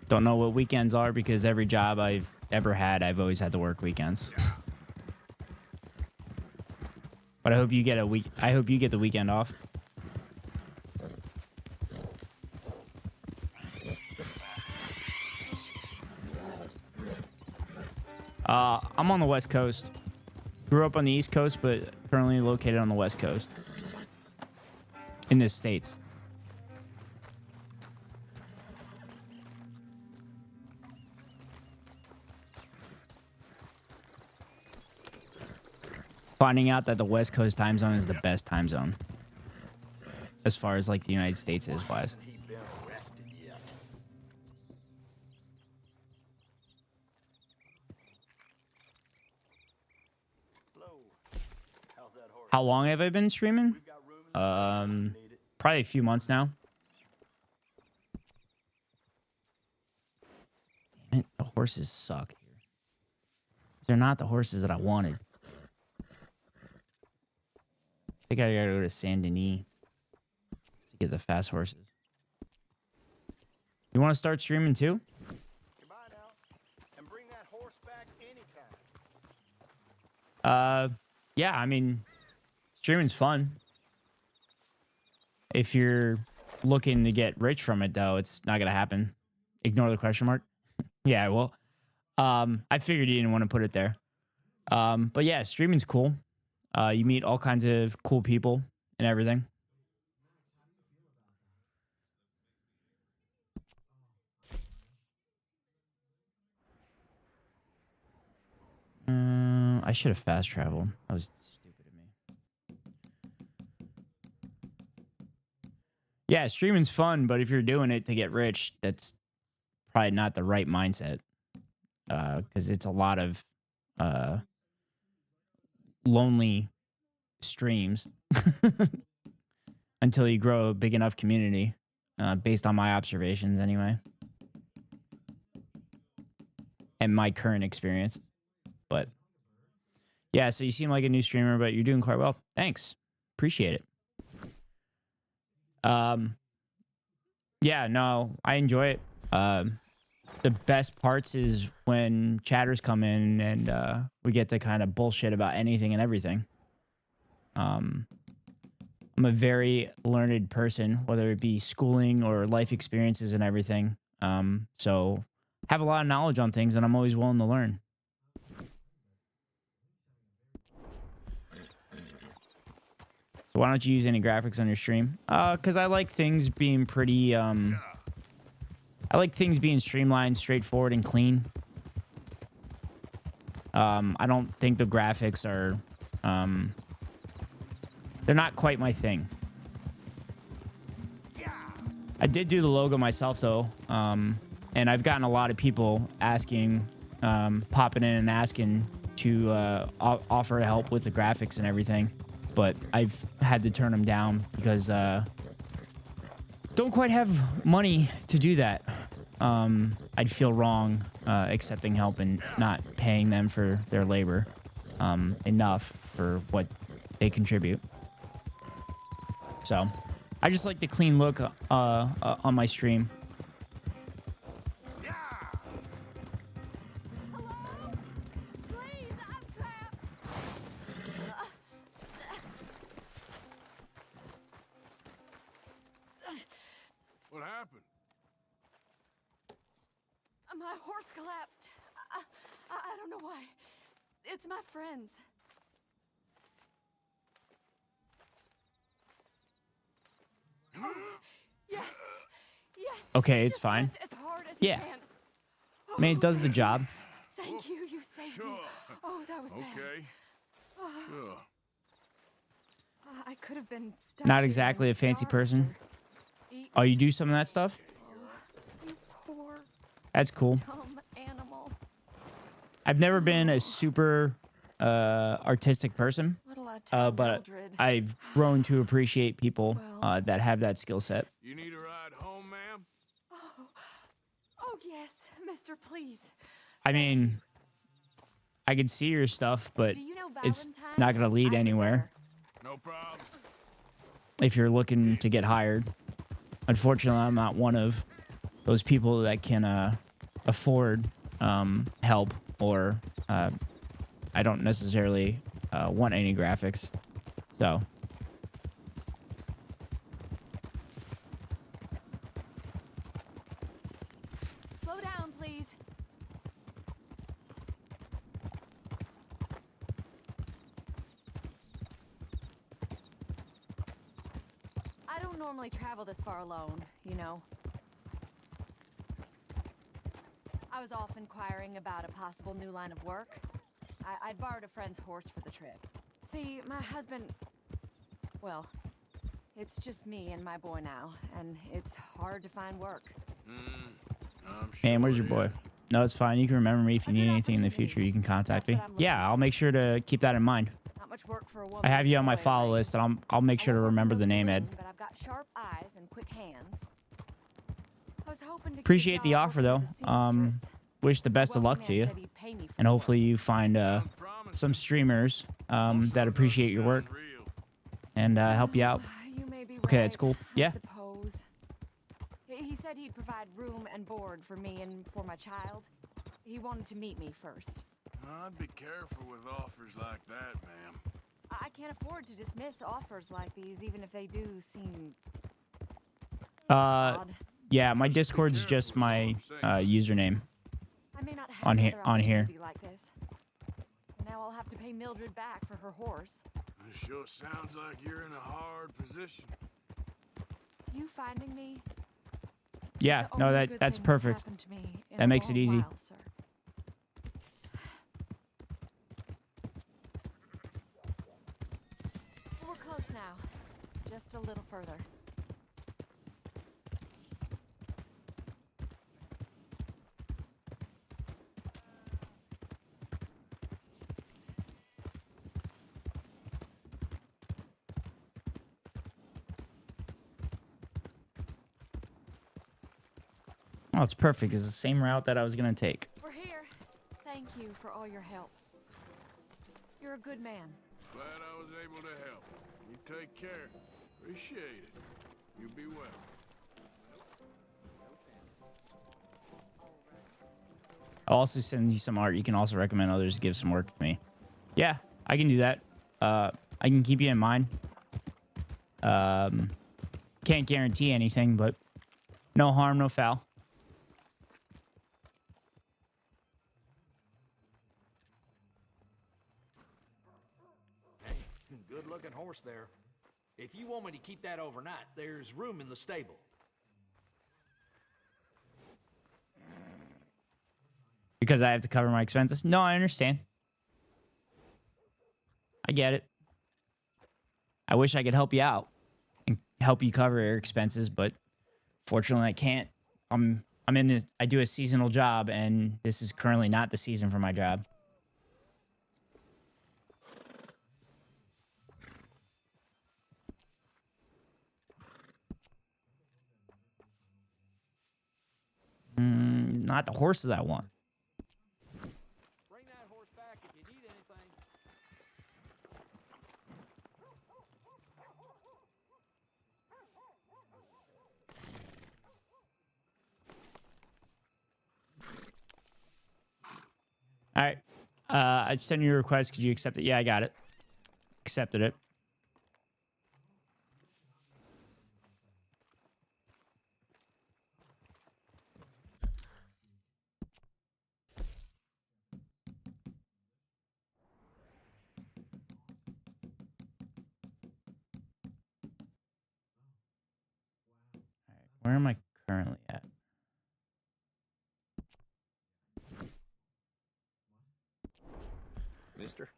Don't know what weekends are because every job I've ever had, I've always had to work weekends. But I hope you get the weekend off. I'm on the West Coast. Grew up on the East Coast, but currently located on the West Coast. In the States. Finding out that the West Coast time zone is the best time zone. As far as like the United States is wise. How long have I been streaming? Probably a few months now. Damn it, the horses suck here. They're not the horses that I wanted. I think I gotta go to Saint Denis to get the fast horses. You want to start streaming too? Goodbye now, and bring that horse back anytime. Yeah, I mean, streaming's fun. If you're looking to get rich from it, though, it's not gonna happen. Ignore the question mark. Yeah, well, I figured you didn't want to put it there. But yeah, streaming's cool. You meet all kinds of cool people and everything. I should have fast traveled. That was stupid of me. Yeah, streaming's fun, but if you're doing it to get rich, that's probably not the right mindset. Because it's a lot of lonely streams until you grow a big enough community, based on my observations anyway. And my current experience. But yeah, so you seem like a new streamer, but you're doing quite well. Thanks. Appreciate it. Yeah, no, I enjoy it. The best parts is when chatters come in and we get to kind of bullshit about anything and everything. I'm a very learned person, whether it be schooling or life experiences and everything. So have a lot of knowledge on things and I'm always willing to learn. So why don't you use any graphics on your stream? Because I like things being pretty, I I like things being streamlined, straightforward, and clean. I don't think the graphics are, they're not quite my thing. I did do the logo myself though, and I've gotten a lot of people asking, popping in and asking to offer help with the graphics and everything, but I've had to turn them down because don't quite have money to do that. I'd feel wrong accepting help and not paying them for their labor enough for what they contribute. So I just like the clean look on my stream. What happened? My horse collapsed. I don't know why. It's my friends. Yes. Yes. Okay, it's fine. As hard as you Yeah. can. I mean, it does the job. Thank you. You saved me. Oh, that was bad. Okay. Sure. I could have been stuck Not here exactly a and fancy starved person. or eaten. Oh, you do some of that stuff? You poor, That's cool. dumb animal. I've never been a super artistic person, What'll I tell but Mildred? I've grown to appreciate people that have that skill set. You need a ride home, ma'am? Oh, yes, mister, please. I mean, I can see your stuff, but Do you know it's Valentine? not going to lead anywhere No problem. if you're looking to get hired. Unfortunately, I'm not one of those people that can afford help, or I don't necessarily want any graphics. So Slow down, please. I don't normally travel this far alone, you know. I was off inquiring about a possible new line of work. I'd borrowed a friend's horse for the trip. See, my husband... Well, it's just me and my boy now, and it's hard to find work. man, where's your boy? No, it's fine. You can remember me if you need anything in the future. You can contact me. Yeah, I'll make sure to keep that in mind. Not much work for a woman. I have you on my with a boy follow and list, and I'll make sure to remember the name, Ed. but I've got sharp eyes and quick hands. I was hoping to get a Appreciate the job offer, working though. as a seamstress. Wish the best of luck to you, said he'd pay me for and hopefully you find some streamers that appreciate your work and help you out. You may be Okay, right, that's cool. I Yeah. suppose. He said he'd provide room and board for me and for my child. He wanted to meet me first. I'd be careful with offers like that, ma'am. I can't afford to dismiss offers like these, even if they do seem... Yeah, my Discord's just my username I may not have on here. another On here. opportunity like this. Now I'll have to pay Mildred back for her horse. It sure sounds like you're in a hard position. You finding me? Yeah, the no, only good that's thing that's perfect. happened to me in That a makes it long easy. while, sir. We're close now. Just a little further. Oh, it's perfect. It's the same route that I was gonna take. We're here. Thank you for all your help. You're a good man. Glad I was able to help. You take care. Appreciate it. You be well. I'll also send you some art. You can also recommend others to give some work to me. Yeah, I can do that. I can keep you in mind. Can't guarantee anything, but no harm, no foul. Good-looking horse there. If you want me to keep that overnight, there's room in the stable. Because I have to cover my expenses. No, I understand. I get it. I wish I could help you out and help you cover your expenses, but fortunately I can't. I do a seasonal job, and this is currently not the season for my job. Not the horses I want. Bring that horse back if you need anything. All right. I sent you a request. Could you accept it? Yeah, I got it. Accepted it. Where am I currently at? Mister?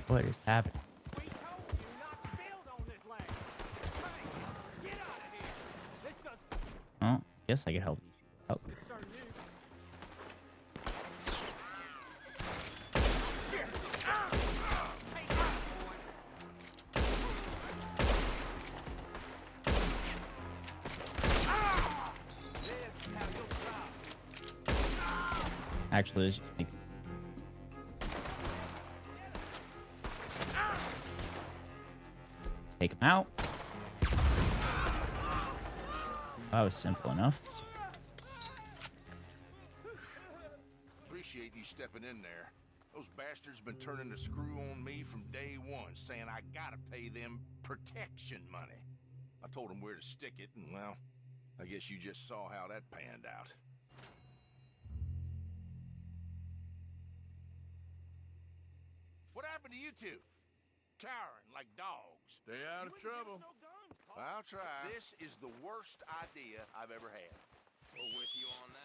What is happening? Oh, guess I could help these people out. Actually, let's just make this. Take him out. That was simple enough. Appreciate you stepping in there. Those bastards been turning the screw on me from day one, saying I gotta pay them protection money. I told them where to stick it, and well, I guess you just saw how that panned out. What happened to you two? Cowering like dogs. Stay out of trouble. I'll try. This is the worst idea I've ever had. We're with you on that.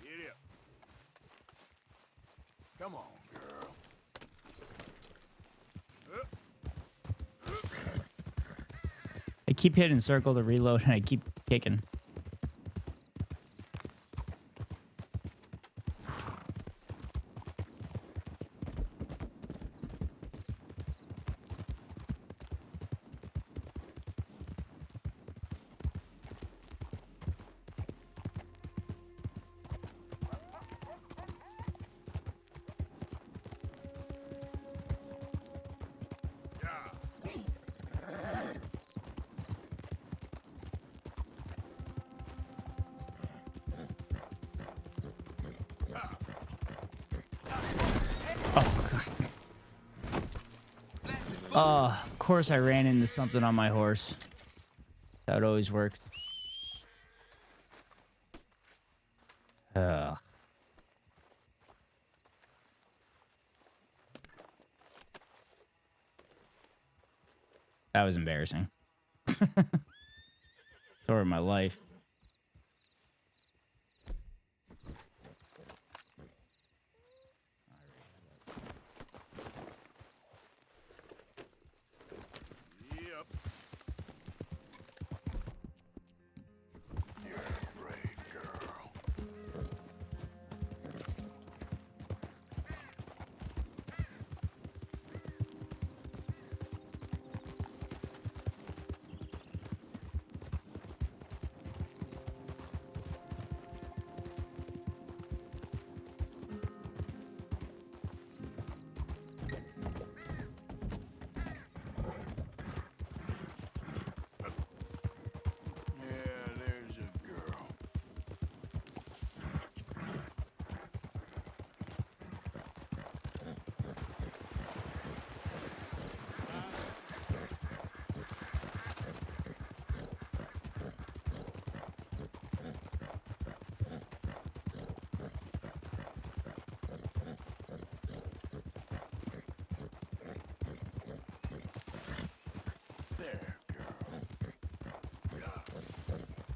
Get up. Come on, girl. I keep hitting circle to reload, and I keep kicking. Of course I ran into something on my horse. That always works. Ugh. That was embarrassing. Story of my life.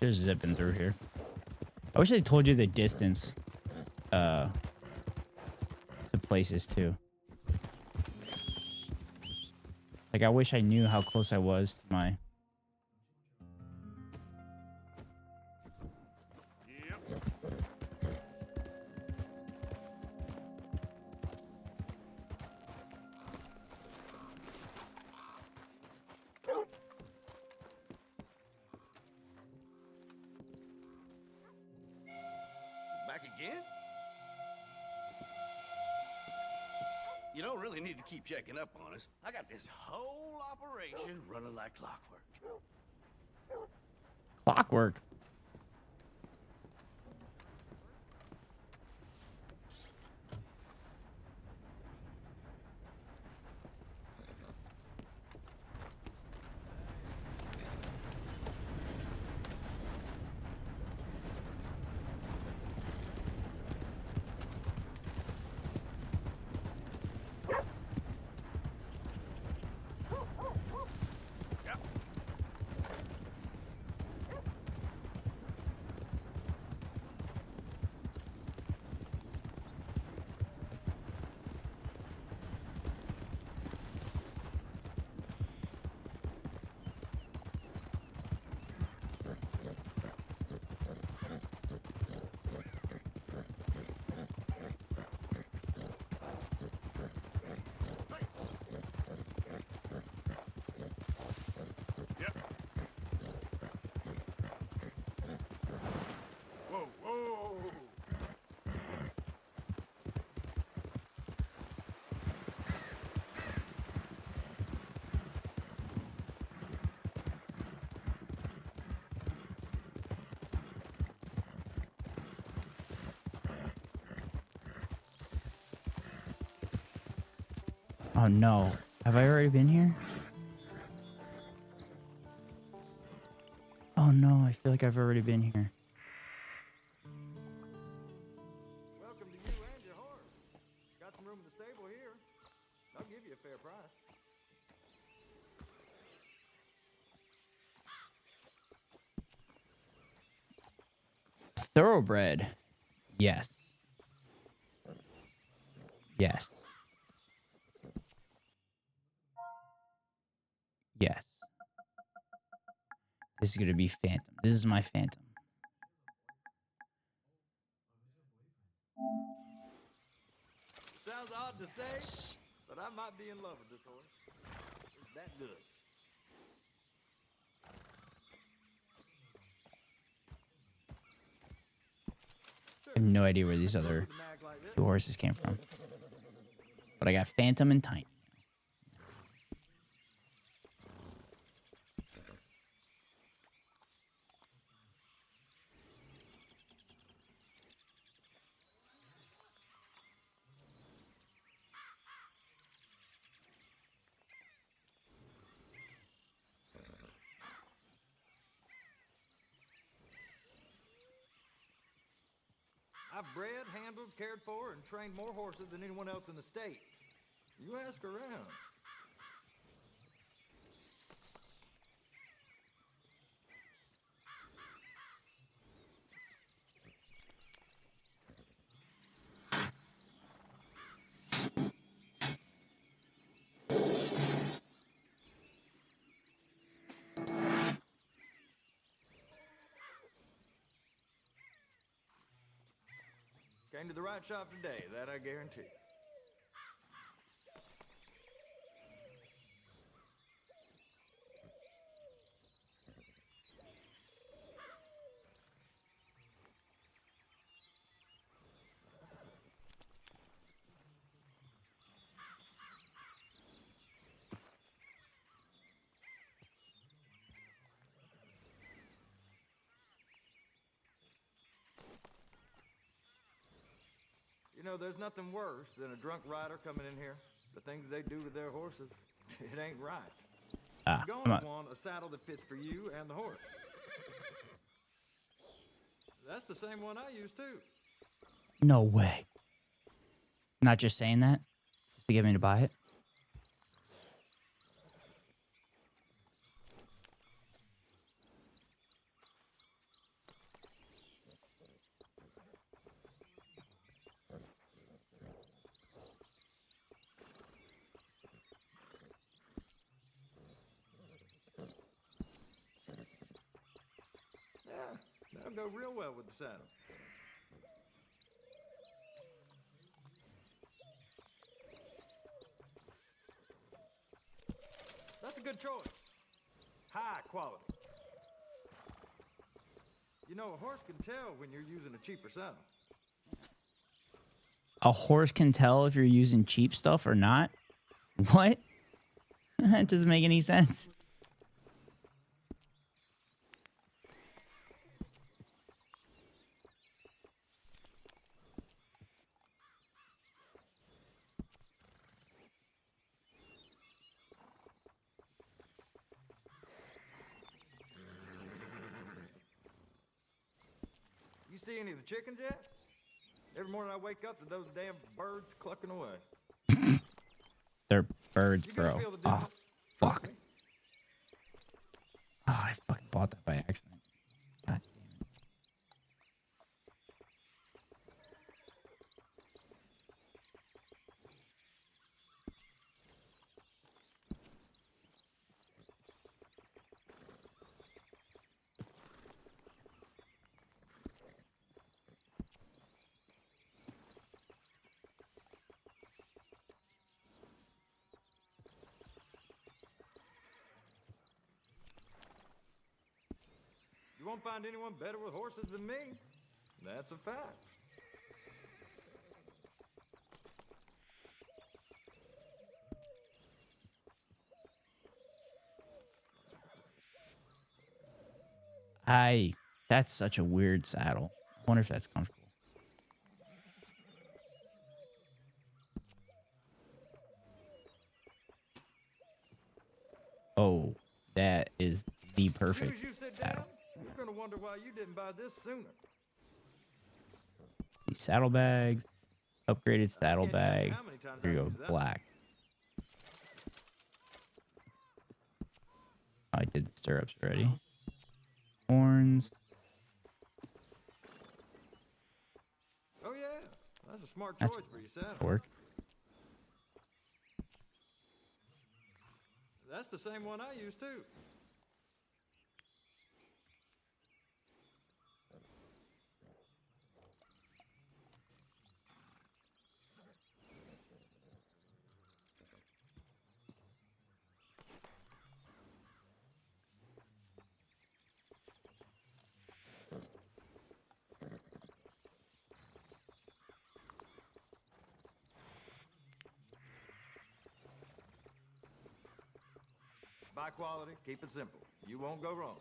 Just zipping through here. I wish they told you the distance to places too. Like, I wish I knew how close I was to my... Back again? You don't really need to keep checking up on us. I got this whole operation running like clockwork. Clockwork. Oh no. Have I already been here? Oh no, I feel like I've already been here. Welcome to you and your horse. Got some room in the stable here. I'll give you a fair price. Thoroughbred. Yes. Yes. Yes. This is going to be Phantom. This is my Phantom. Sounds odd to say, but I might be in love with this horse. It's that good. I have no idea where these other two horses came from. But I got Phantom and Tiny. I've bred, handled, cared for, and trained more horses than anyone else in the state. You ask around. Came to the right shop today, that I guarantee. You know, there's nothing worse than a drunk rider coming in here. The things they do to their horses, it ain't right. You're gonna want a saddle that fits for you and the horse. That's the same one I use too. No way. Not just saying that, just to get me to buy it. go real well with the saddle. That's a good choice. High quality. You know, a horse can tell when you're using a cheaper saddle. A horse can tell if you're using cheap stuff or not? What? That doesn't make any sense. You see any of the chickens yet? Every morning I wake up to those damn birds clucking away. They're birds, bro. Oh, fuck. Oh, I fucking bought that by accident. God damn it. You won't find anyone better with horses than me. That's a fact. That's such a weird saddle. I wonder if that's comfortable. Oh, that is the perfect As soon as you sit saddle. down, you're gonna wonder why you didn't buy this sooner. See, saddlebags, upgraded saddlebag. how many times Here you I've go, used that. black. I did the stirrups already. Horns. Oh yeah, that's a smart choice for your saddle. Work. That's the same one I use too. Buy quality, keep it simple. You won't go wrong.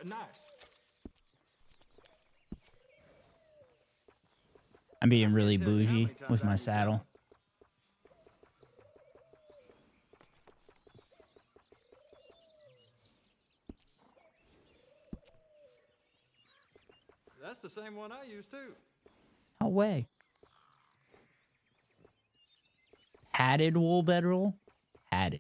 Nice. I'm being really bougie with my saddle. That's the same one I use too. No way. Padded wool bedroll? Padded.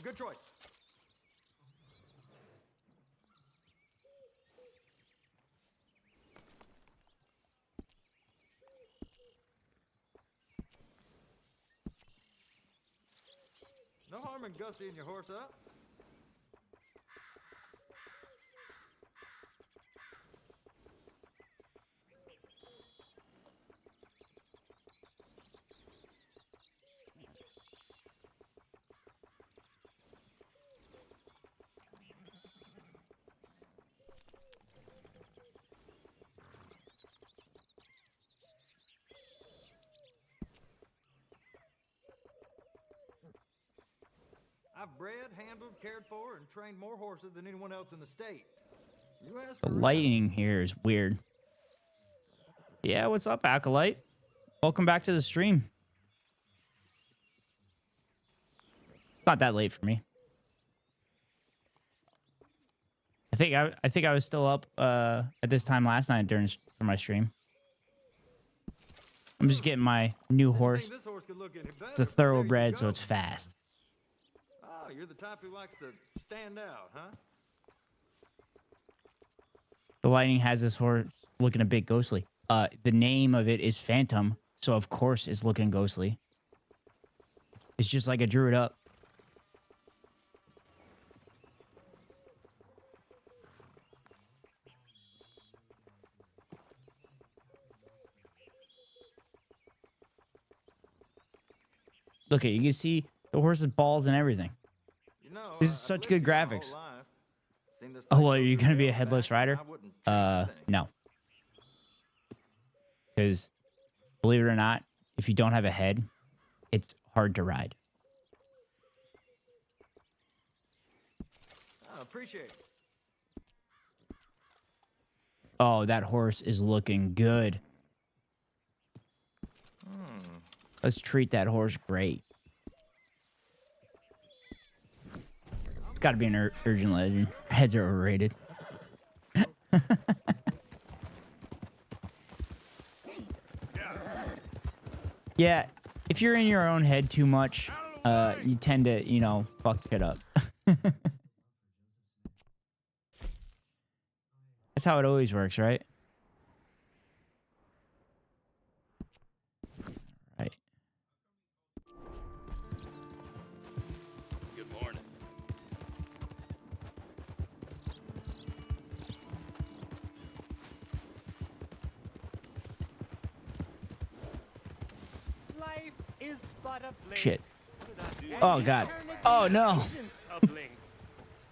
Good choice. No harm in gussying your horse up. I've bred, handled, cared for, and trained more horses than anyone else in the state. You ask The around. lighting here is weird. Yeah, what's up, Acolyte? Welcome back to the stream. It's not that late for me. I think I was still up at this time last night for my stream. I'm just getting my new horse. This horse could look any better, It's a but there you thoroughbred, so go. it's fast. Oh, you're the type who likes to stand out, huh? The lighting has this horse looking a bit ghostly. The name of it is Phantom, so of course it's looking ghostly. It's just like I drew it up. Look at you can see the horse's balls and everything. You know, This is such good graphics. Oh, well, are you gonna be a headless rider? No. Because, believe it or not, if you don't have a head, it's hard to ride. I appreciate it. Oh, that horse is looking good. Let's treat that horse great. It's got to be an urgent legend. Heads are overrated. Yeah, if you're in your own head too much, you tend to, you know, fuck shit up. That's how it always works, right? Right. Good morning. Life is but a blink. Shit. Oh, God. Oh, no.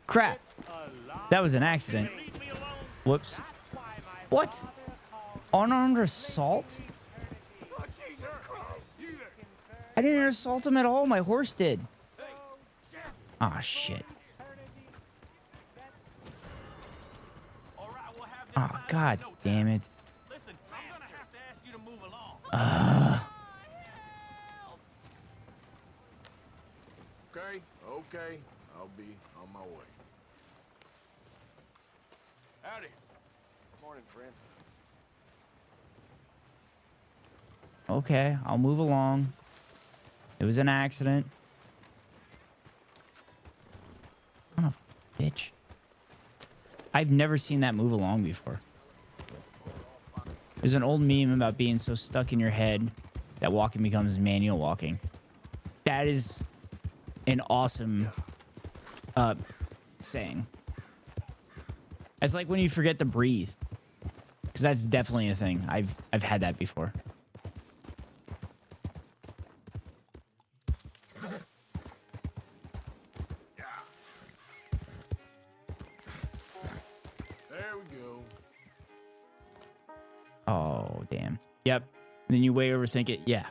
Crap. That was an accident. Whoops. What? Unarmed assault? I didn't assault him at all. My horse did. Oh, shit. Oh, God damn it. Okay, I'll be on my way. Howdy. Morning, friend. Okay, I'll move along. It was an accident. Son of a bitch. I've never seen that move along before. There's an old meme about being so stuck in your head that walking becomes manual walking. That is an awesome saying. It's like when you forget to breathe. Because that's definitely a thing. I've had that before. There we go. Oh, damn. Yep. And then you way overthink it. Yeah.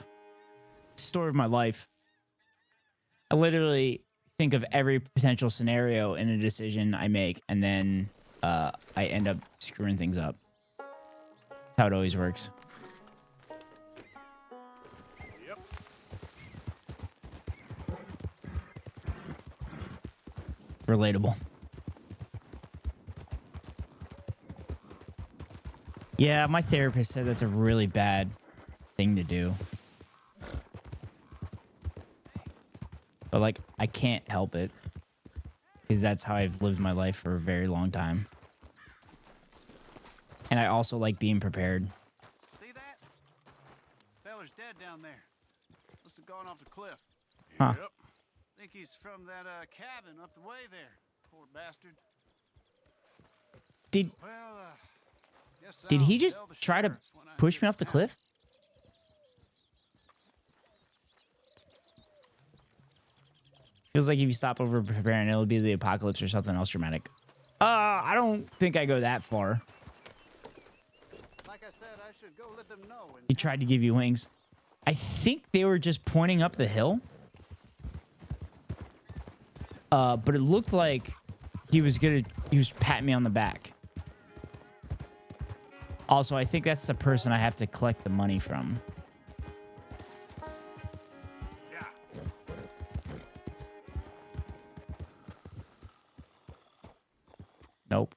Story of my life. I literally think of every potential scenario in a decision I make, and then I end up screwing things up. That's how it always works. Yep. Relatable. Yeah, my therapist said that's a really bad thing to do. But, like, I can't help it. Because that's how I've lived my life for a very long time. And I also like being prepared. See that? Feller's dead down there. Must have gone off the cliff. Huh. Yep. Think he's from that cabin up the way there. Poor bastard. Did Well, guess did I'll he just tell the try to sheriff when I push get me off the down. cliff? Feels like if you stop over preparing, it'll be the apocalypse or something else dramatic. I don't think I go that far. Like I said, I should go let them know. He tried to give you wings. I think they were just pointing up the hill. But it looked like he was patting me on the back. Also, I think that's the person I have to collect the money from. Nope.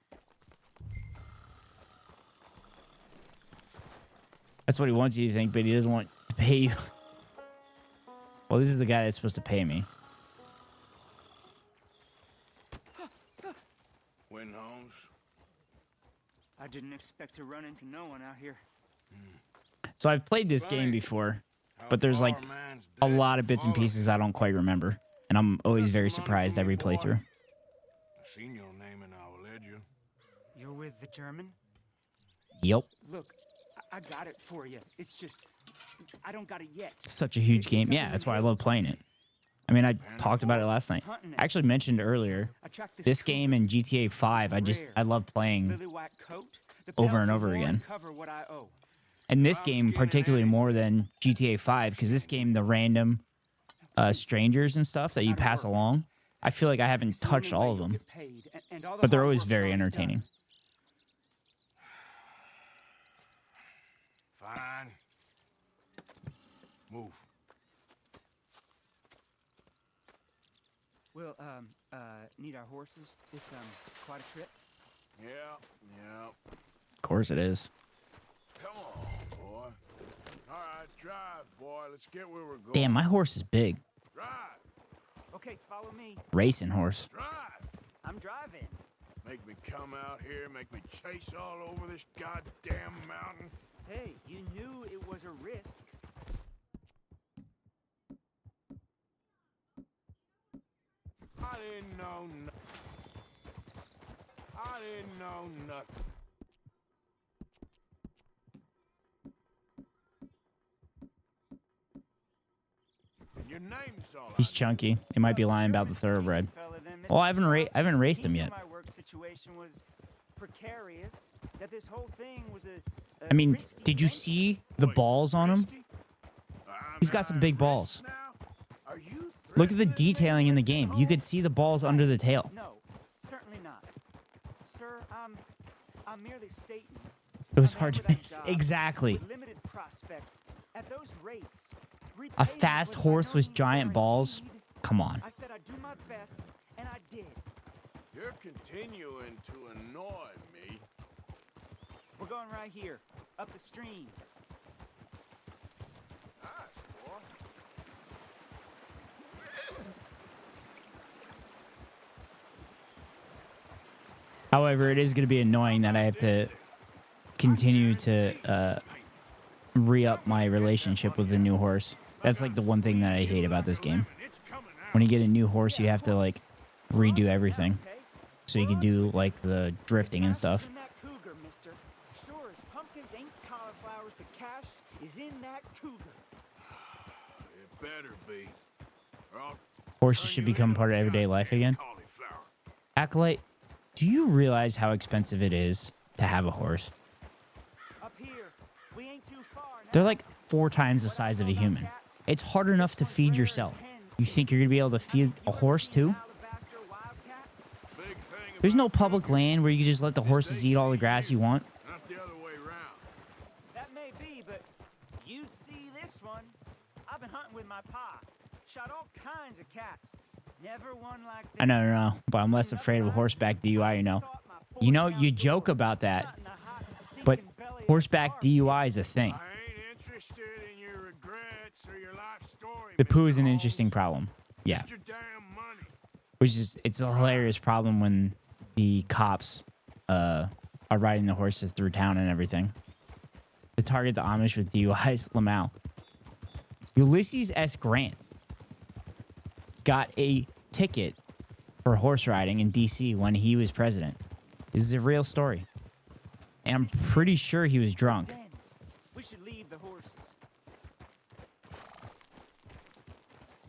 That's what he wants you to think, but he doesn't want to pay you. Well, this is the guy that's supposed to pay me. Win, Holmes. I didn't expect to run into no one out here. So I've played this game before, but there's like a lot of bits and pieces I don't quite remember. And I'm always very surprised every playthrough. I've seen your name in our ledger. You're with the German? Yep. Look, I got it for you. It's just, I don't got it yet. Such a huge game. Yeah, that's why I love playing it. I mean, I talked about it last night. I actually mentioned earlier, this game and GTA 5, I love playing over and over again. And this game particularly more than GTA 5, because this game, the random strangers and stuff that you pass along, I feel like I haven't touched all of them. But they're always very entertaining. Fine. Move. Well, need our horses? It's, quite a trip. Yeah. Of course it is. Come on, boy. All right, drive, boy. Let's get where we're going. Damn, my horse is big. Drive. Okay, follow me. Racing horse. Drive. I'm driving. Make me come out here, make me chase all over this goddamn mountain. Hey, you knew it was a risk. I didn't know nothing. And your name's all He's chunky. He might be lying about the thoroughbred. Well, I haven't raced him yet. My work situation was precarious. That this whole thing was a I mean, did you see the balls on him? He's got some big balls. Look at the detailing in the game. You could see the balls under the tail. No, certainly not. Sir, I'm merely stating. It was hard to miss. Exactly. Limited prospects at those rates. A fast horse with giant balls? Come on. I said I'd do my best, and I did. You're continuing to annoy me. We're going right here, up the stream. Nice, boy. However, it is going to be annoying that I have to continue to re-up my relationship with the new horse. That's like the one thing that I hate about this game. When you get a new horse, you have to like redo everything. So you can do like the drifting and stuff. Cougar, mister. Sure as pumpkins ain't cauliflowers, the cash is in that cougar. It better be. Horses should become part of everyday life again. Acolyte, do you realize how expensive it is to have a horse? Up here, we ain't too far now. They're like 4 times the size of a human. It's hard enough to feed yourself. You think you're going to be able to feed a horse too? There's no public land where you can just let the horses eat all the grass you want. Not the other way around. That may be, but you'd see this one. I've been hunting with my pa. Shot all kinds of cats. Never one like this. I know, but I'm less afraid of a horseback DUI, you know. You know, you joke about that, but horseback DUI is a thing. The poo is an interesting problem. Yeah. Which is, it's a hilarious problem when the cops are riding the horses through town and everything. To target the Amish with DUIs, Lamau. Ulysses S. Grant got a ticket for horse riding in D.C. when he was president. This is a real story. And I'm pretty sure he was drunk. We should leave the horses.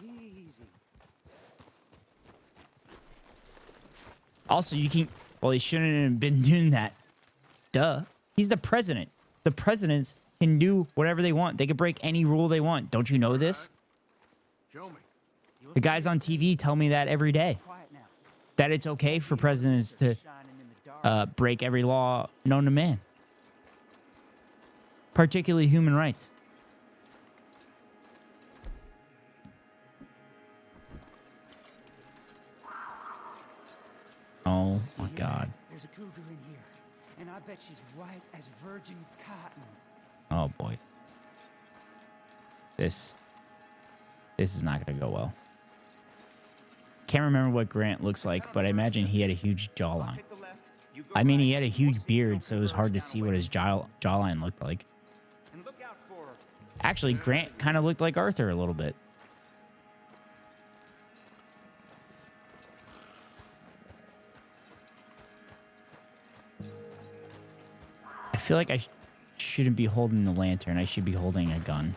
Easy. Also, you can... Well, he shouldn't have been doing that. Duh. He's the president. The presidents can do whatever they want. They can break any rule they want. Don't you know this? Show me. The guys on TV tell me that every day. That it's okay for presidents to break every law known to man. Particularly human rights. Oh my God. There's a cougar in here, and I bet she's white as virgin cotton. Oh boy. This is not going to go well. Can't remember what Grant looks like, but I imagine he had a huge jawline. I mean, he had a huge beard, so it was hard to see what his jawline looked like. Actually, Grant kind of looked like Arthur a little bit. I feel like I shouldn't be holding the lantern. I should be holding a gun.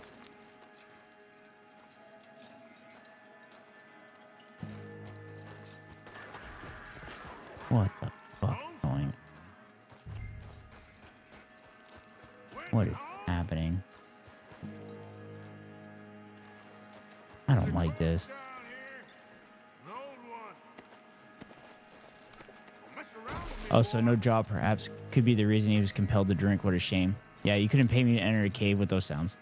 What the fuck is going on? What is happening? I don't like this. Oh, so no job perhaps could be the reason he was compelled to drink. What a shame. Yeah, you couldn't pay me to enter a cave with those sounds.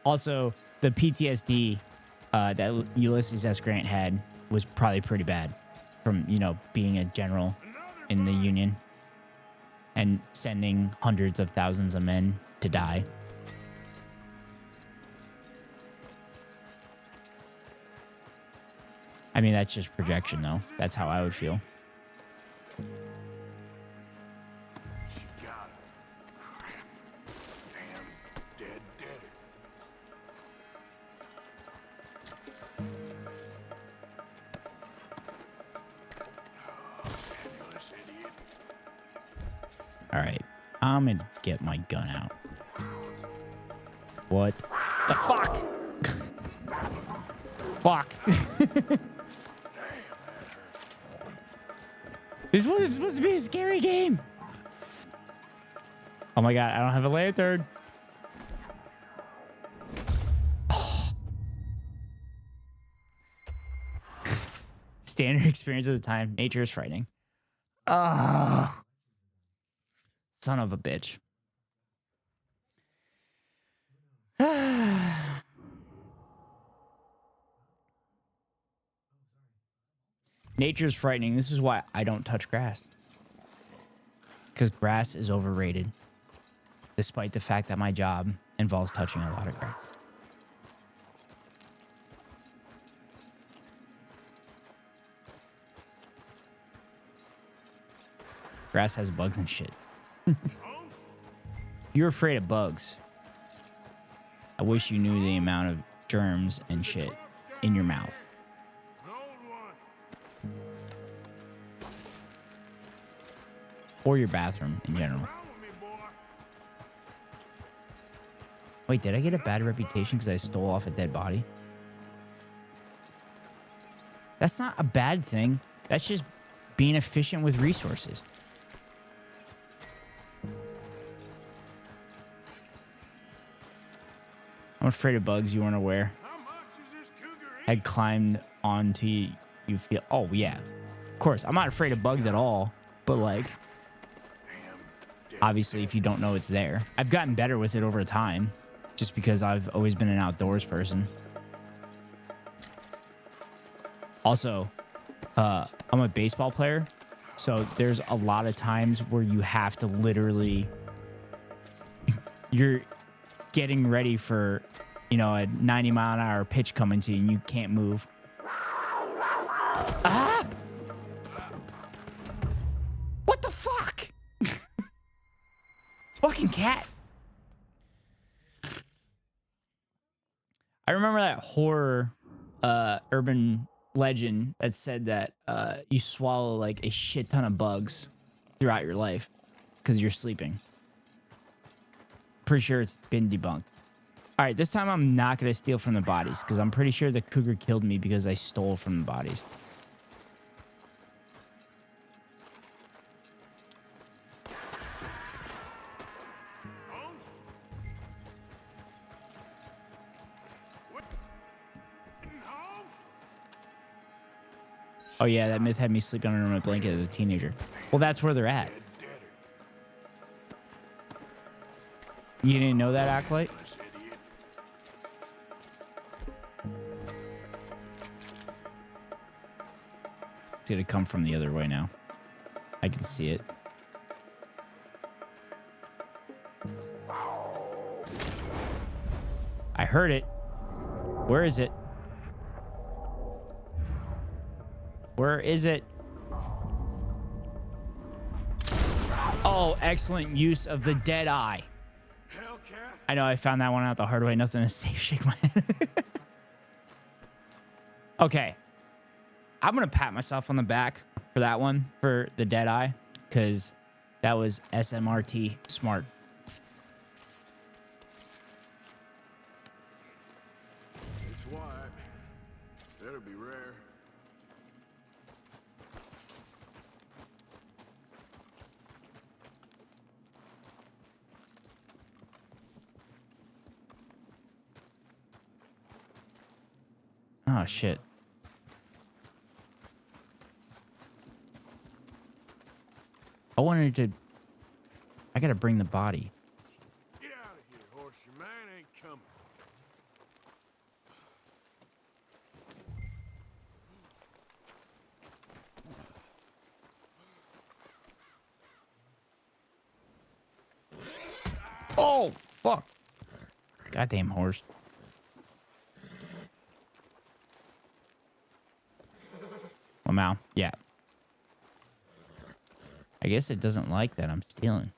Also, the PTSD that Ulysses S. Grant had was probably pretty bad from, you know, being a general in the Union and sending hundreds of thousands of men to die. I mean, that's just projection, though. That's how I would feel. All right, I'm gonna get my gun out. What the fuck? Fuck. This wasn't supposed to be a scary game. Oh my god, I don't have a lantern. Oh. Standard experience at the time. Nature is frightening. Oh. Son of a bitch. Nature is frightening. This is why I don't touch grass. Because grass is overrated. Despite the fact that my job involves touching a lot of grass. Grass has bugs and shit. If you're afraid of bugs, I wish you knew the amount of germs and shit in your mouth. Or your bathroom in general. Wait, did I get a bad reputation because I stole off a dead body? That's not a bad thing. That's just being efficient with resources. I'm afraid of bugs you weren't aware. Had climbed onto you feel. Oh, yeah. Of course, I'm not afraid of bugs at all. But, like, obviously, if you don't know it's there. I've gotten better with it over time. Just because I've always been an outdoors person. Also, I'm a baseball player. So there's a lot of times where you have to literally... You're getting ready for, you know, a 90-mile-an-hour pitch coming to you and you can't move. Ah! What the fuck? Fucking cat. I remember that horror urban legend that said that you swallow like a shit ton of bugs throughout your life because you're sleeping. Pretty sure it's been debunked. All right, this time I'm not going to steal from the bodies because I'm pretty sure the cougar killed me because I stole from the bodies. Oh yeah, that myth had me sleeping under my blanket as a teenager. Well, that's where they're at. You didn't know that, Acolyte? It's gonna come from the other way now. I can see it. heard it. Where is it? Where is it? Oh, excellent use of the dead eye. I know I found that one out the hard way. Nothing to say. Shake my head. Okay. I'm going to pat myself on the back for that one, for the dead eye, because that was SMRT smart. It's white. Better be rare. Oh, shit. I wanted to... I gotta bring the body. Get out of here, horse. Your man ain't coming. Oh, fuck. Goddamn horse. Well, Mal, yeah. I guess it doesn't like that I'm stealing.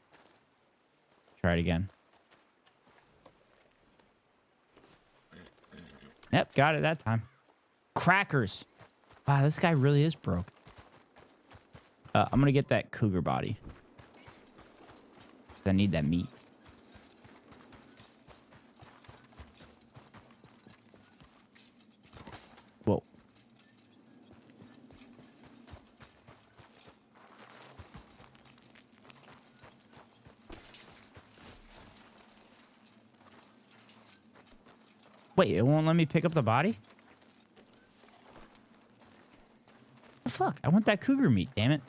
Try it again. Yep, got it that time. Crackers. Wow, this guy really is broke. I'm gonna get that cougar body. I need that meat. Whoa. Wait, it won't let me pick up the body? The fuck? I want that cougar meat, damn it.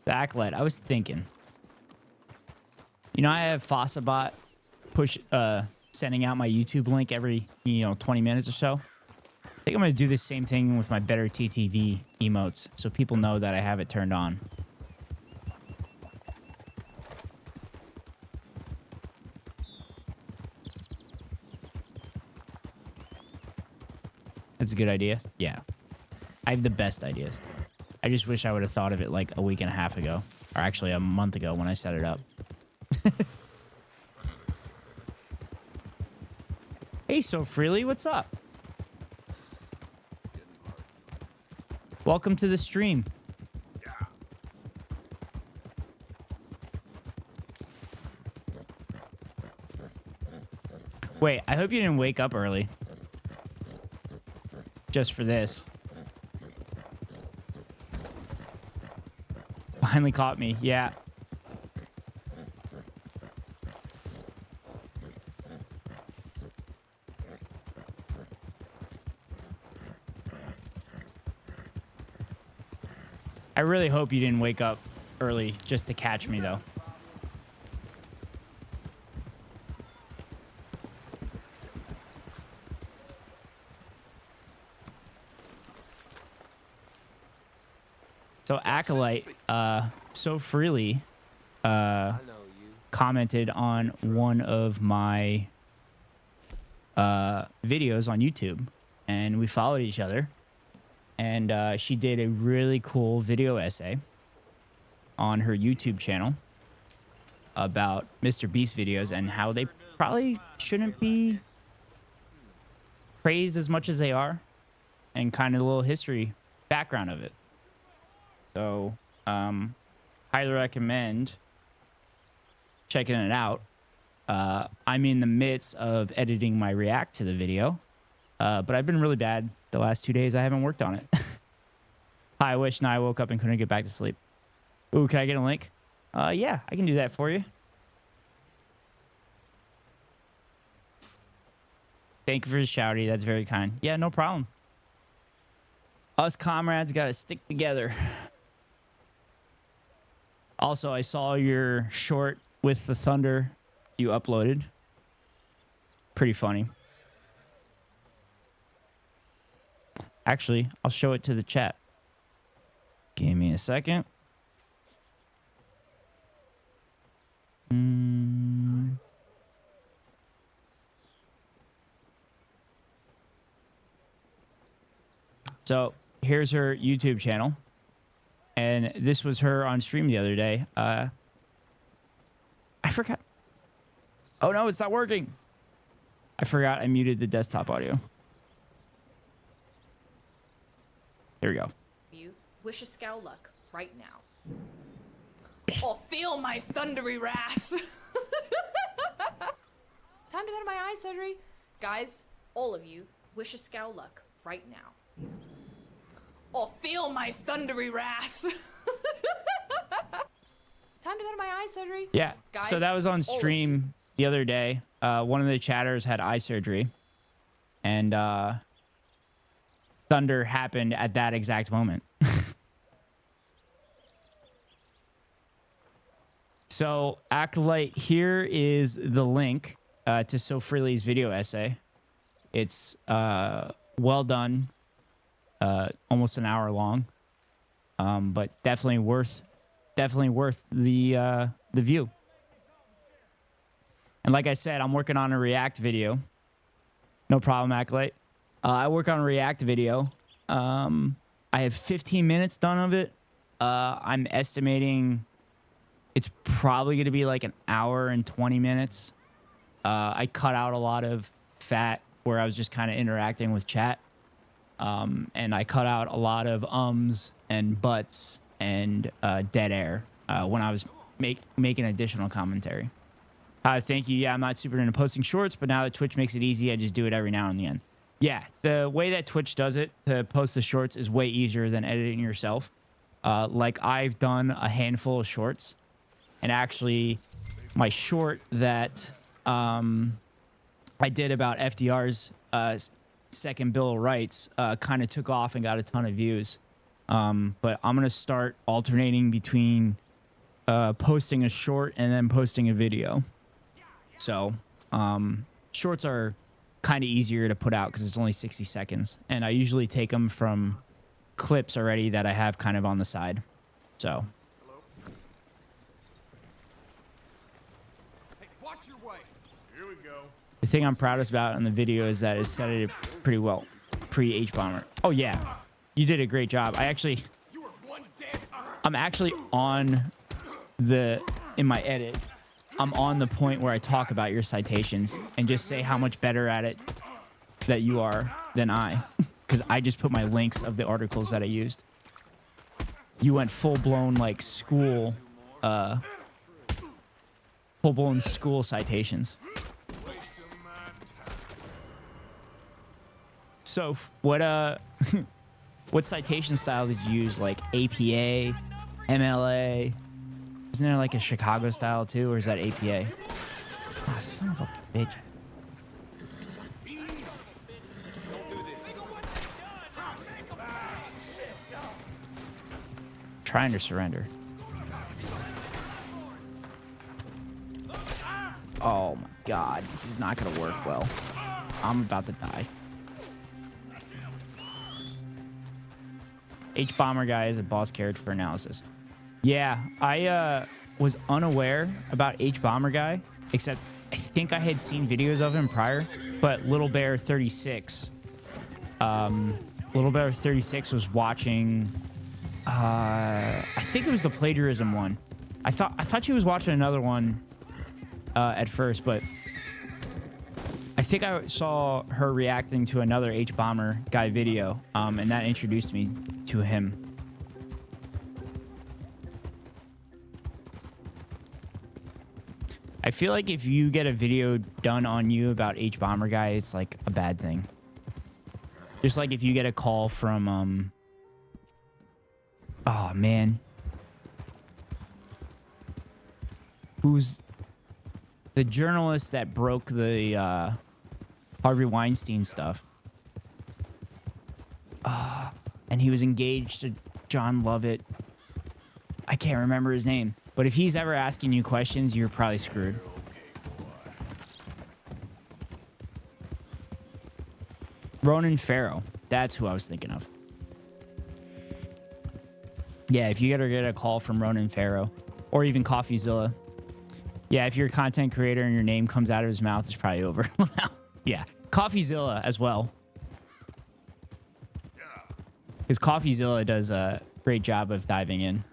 Acolyte, I was thinking. You know, I have Fossabot push sending out my YouTube link every, 20 minutes or so. I think I'm going to do the same thing with my Better TTV emotes so people know that I have it turned on. That's a good idea. Yeah. I have the best ideas. I just wish I would have thought of it like a week and a half ago. Or actually a month ago when I set it up. Hey, So Freely, what's up? Welcome to the stream. Wait, I hope you didn't wake up early. Just for this. Finally caught me, yeah. I really hope you didn't wake up early just to catch me, though. So Acolyte, So Freely, commented on one of my videos on YouTube, and we followed each other. And she did a really cool video essay on her YouTube channel about Mr. Beast videos and how they probably shouldn't be praised as much as they are, and kind of a little history background of it. So, highly recommend checking it out. I'm in the midst of editing my react to the video, but I've been really bad the last 2 days. I haven't worked on it. I wish. Now I woke up and couldn't get back to sleep. Ooh, can I get a link? Yeah, I can do that for you. Thank you for the shouty. That's very kind. Yeah, no problem. Us comrades got to stick together. Also, I saw your short with the thunder you uploaded. pretty funny. Actually, I'll show it to the chat. Give me a second. So here's her YouTube channel. And this was her on stream the other day. I forgot. Oh no, it's not working. I forgot I muted the desktop audio. Here we go. You wish a scow luck right now. Or feel my thundery wrath. Time to go to my eye surgery. Guys, all of you, wish a scow luck right now. Or feel my thundery wrath. Time to go to my eye surgery. Yeah. Guys, so that was on all of stream the other day. One of the chatters had eye surgery. And thunder happened at that exact moment. So, Acolyte, here is the link to So Freely's video essay. It's well done, almost an hour long, but definitely worth the view. And like I said, I'm working on a React video. No problem, Acolyte. I work on a React video. I have 15 minutes done of it. I'm estimating it's probably going to be like an hour and 20 minutes. I cut out a lot of fat where I was just kind of interacting with chat. And I cut out a lot of ums and buts and dead air when I was making additional commentary. Thank you. Yeah, I'm not super into posting shorts, but now that Twitch makes it easy, I just do it every now and then. Yeah, the way that Twitch does it to post the shorts is way easier than editing yourself. Like I've done a handful of shorts. And actually, my short that I did about FDR's second Bill of Rights kind of took off and got a ton of views. But I'm going to start alternating between posting a short and then posting a video. So shorts are kind of easier to put out because it's only 60 seconds. And I usually take them from clips already that I have kind of on the side. So... The thing I'm proudest about in the video is that it set it pretty well pre-H-Bomber. Oh, yeah. You did a great job. I'm actually on in my edit, I'm on the point where I talk about your citations and just say how much better at it that you are than I. Because I just put my links of the articles that I used. You went full-blown, like, school, full-blown school citations. So what what citation style did you use? Like APA, MLA? Isn't there like a Chicago style too, or is that APA? Ah, son of a bitch. Trying to surrender. Oh my god, this is not gonna work well. I'm about to die. H-Bomber guy is a boss character for analysis. Yeah, I was unaware about H-Bomber guy, except I think I had seen videos of him prior, but Little Bear 36. Little Bear 36 was watching, I think it was the plagiarism one. I thought she was watching another one at first, but I think I saw her reacting to another H-Bomber guy video, and that introduced me to him. I feel like if you get a video done on you about H-Bomber guy, it's like a bad thing. Just like if you get a call from, oh man. Who's the journalist that broke the, Harvey Weinstein stuff? And he was engaged to John Lovett. I can't remember his name. But if he's ever asking you questions, you're probably screwed. Ronan Farrow. That's who I was thinking of. Yeah, if you ever get a call from Ronan Farrow or even CoffeeZilla. Yeah, if you're a content creator and your name comes out of his mouth, it's probably over. Yeah, CoffeeZilla as well. Because CoffeeZilla does a great job of diving in.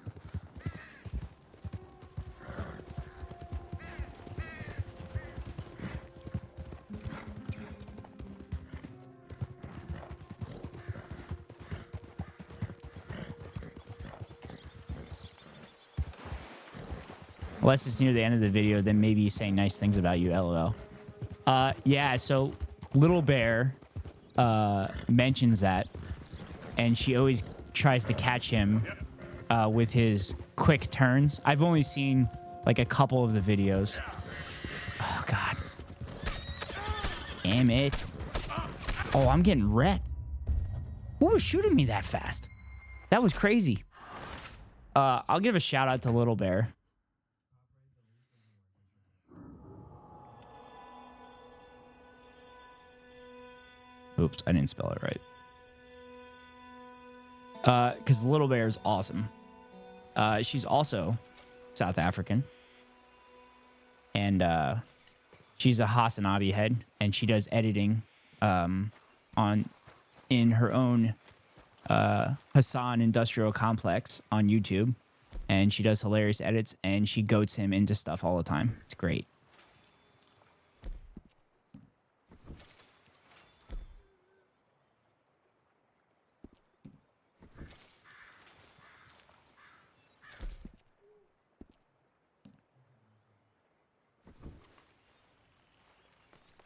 Unless it's near the end of the video, then maybe he's saying nice things about you, LOL. Yeah, so Little Bear mentions that, and she always tries to catch him with his quick turns. I've only seen like a couple of the videos. Oh, God. Damn it. Oh, I'm getting wrecked. Who was shooting me that fast? That was crazy. I'll give a shout out to Little Bear. Oops, I didn't spell it right. Because Little Bear is awesome. She's also South African. And she's a Hasanabi head. And she does editing in her own Hassan Industrial Complex on YouTube. And she does hilarious edits. And she goats him into stuff all the time. It's great.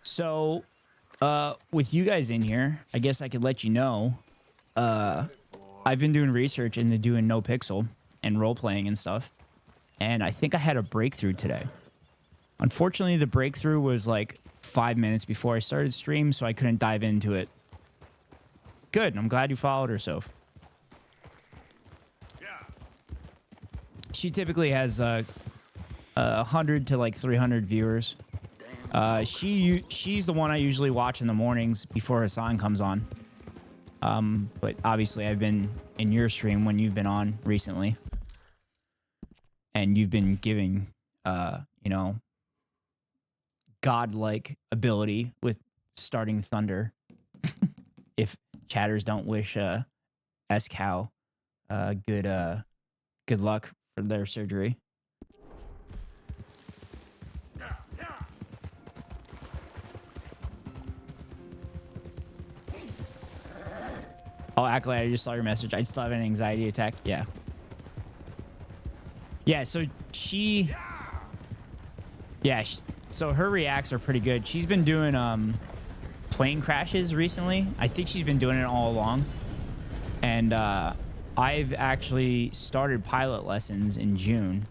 So, with you guys in here, I guess I could let you know, I've been doing research into doing No Pixel and role-playing and stuff, and I think I had a breakthrough today. Unfortunately, the breakthrough was like 5 minutes before I started stream, so I couldn't dive into it. Good, I'm glad you followed her, Soph. She typically has 100 to like 300 viewers. She's the one I usually watch in the mornings before Hassan comes on. But obviously I've been in your stream when you've been on recently. And you've been giving, you know, godlike ability with starting Thunder. If chatters don't wish S-Cow good luck for their surgery. Oh, Acolyte, I just saw your message. I still have an anxiety attack. Yeah. Yeah, so she... Yeah, so her reacts are pretty good. She's been doing plane crashes recently. I think she's been doing it all along. And I've actually started pilot lessons in June.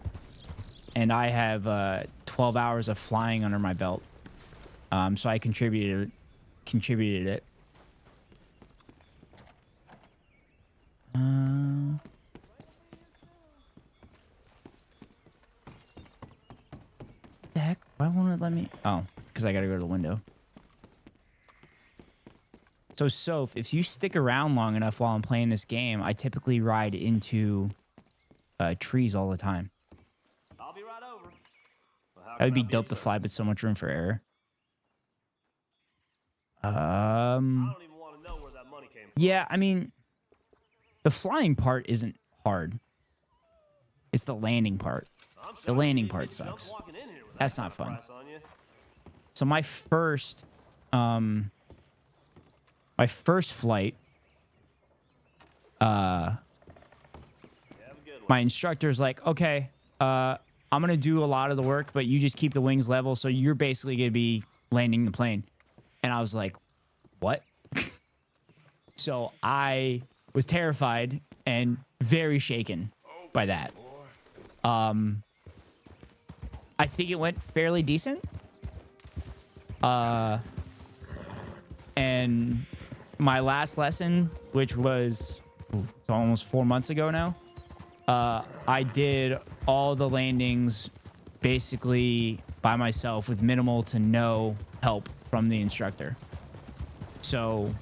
And I have 12 hours of flying under my belt. So I contributed it. The heck? Why won't it let me? Oh, because I gotta go to the window. So, Soph, if you stick around long enough while I'm playing this game, I typically ride into trees all the time. I'll be right over. That would be dope to fly, but so much room for error. I don't even want to know where that money came from. Yeah, I mean, the flying part isn't hard. It's the landing part. The landing part sucks. That's not fun. So my first flight, my instructor's like, okay, I'm gonna do a lot of the work, but you just keep the wings level, so you're basically gonna be landing the plane. And I was like, what? So I was terrified and very shaken by that. I think it went fairly decent. And my last lesson, which was it's almost 4 months ago now, I did all the landings basically by myself with minimal to no help from the instructor. So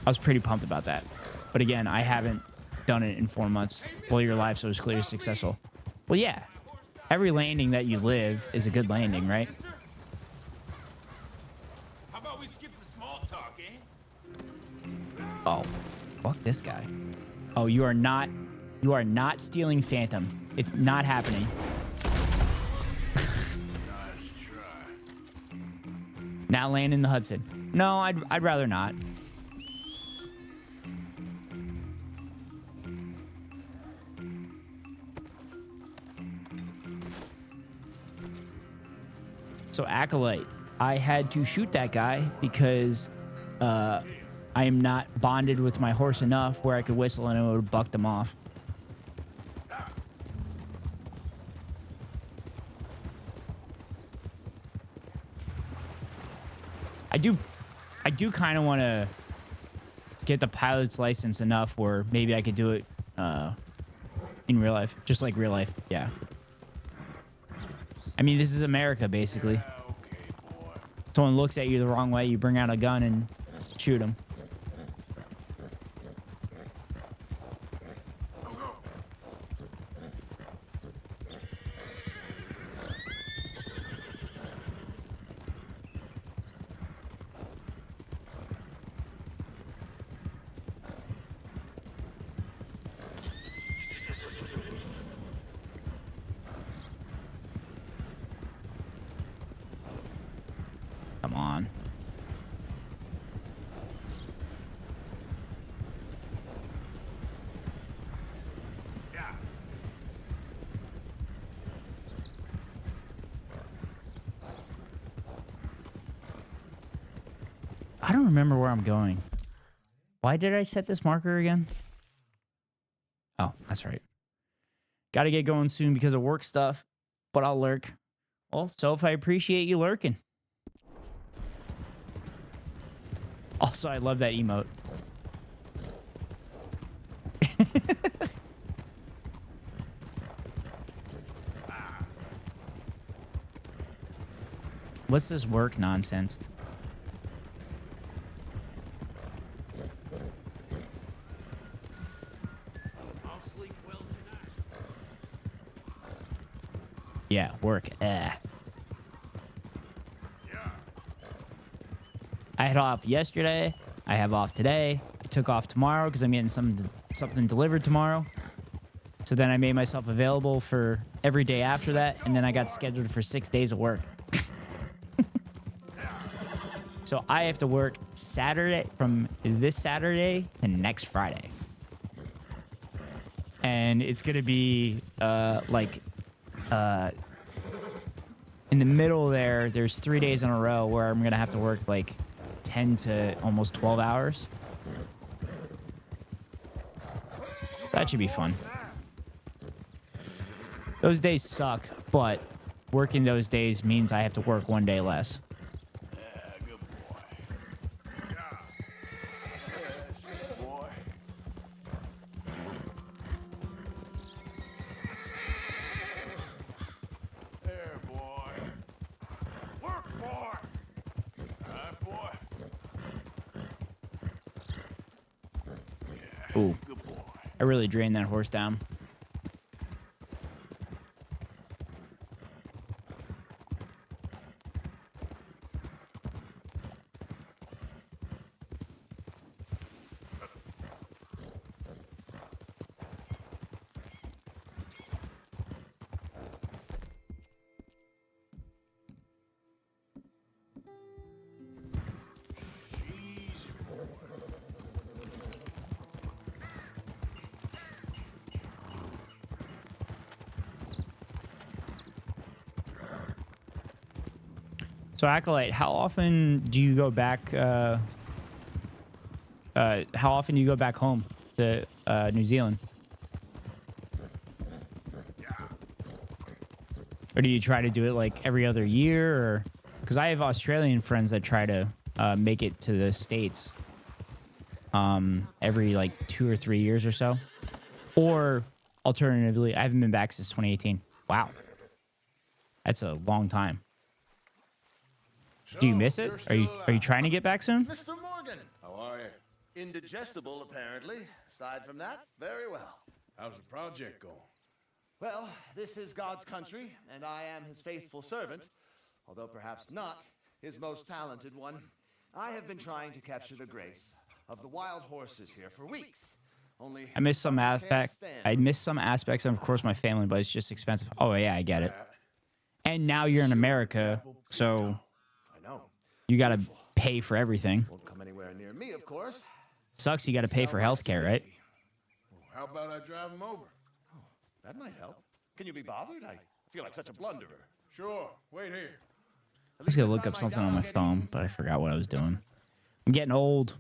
I was pretty pumped about that. But again, I haven't done it in 4 months. Well, your life, so it was clearly successful. Well, yeah. Every landing that you live is a good landing, right? How about we skip the small talk, eh? Oh, fuck this guy. Oh, you are not stealing Phantom. It's not happening. Nice try. Now land in the Hudson. No, I'd rather not. So Acolyte, I had to shoot that guy because I am not bonded with my horse enough where I could whistle and it would have bucked him off. I do kind of want to get the pilot's license enough where maybe I could do it in real life, just like real life. Yeah. I mean, this is America, basically. Someone looks at you the wrong way, you bring out a gun and shoot them. Come on. I don't remember where I'm going. Why did I set this marker again? Oh, that's right. Got to get going soon because of work stuff, but I'll lurk. Also, if I appreciate you lurking. Also, I love that emote. What's this work nonsense? I'll sleep well tonight. Yeah, work. I had off yesterday. I have off today. I took off tomorrow because I'm getting something delivered tomorrow. So then I made myself available for every day after that, and then I got scheduled for 6 days of work. So I have to work Saturday, from this Saturday to next Friday. And it's going to be in the middle there, there's 3 days in a row where I'm going to have to work like 10 to almost 12 hours. That should be fun. Those days suck, but working those days means I have to work 1 day less. Ooh, I really drained that horse down. So Acolyte, how often do you go back? How often do you go back home to New Zealand? Or do you try to do it like every other year? Or because I have Australian friends that try to make it to the States every like 2 or 3 years or so. Or alternatively, I haven't been back since 2018. Wow, that's a long time. Do you miss it? Are you trying to get back soon? Mr. Morgan! How are you? Indigestible, apparently. Aside from that, very well. How's the project going? Well, this is God's country, and I am his faithful servant, although perhaps not his most talented one. I have been trying to capture the grace of the wild horses here for weeks. Only I miss some aspects. I miss some aspects, and of course my family, but it's just expensive. Oh yeah, I get it. And now you're in America, so I know. you got to pay for everything. Won't come anywhere near me, of course. Sucks you got to pay for healthcare, right? How about I drive him over? That might help. Can you be bothered? I feel like such a blunderer. Sure. Wait here. I was gonna look up something on my phone, but I forgot what I was doing. I'm getting old.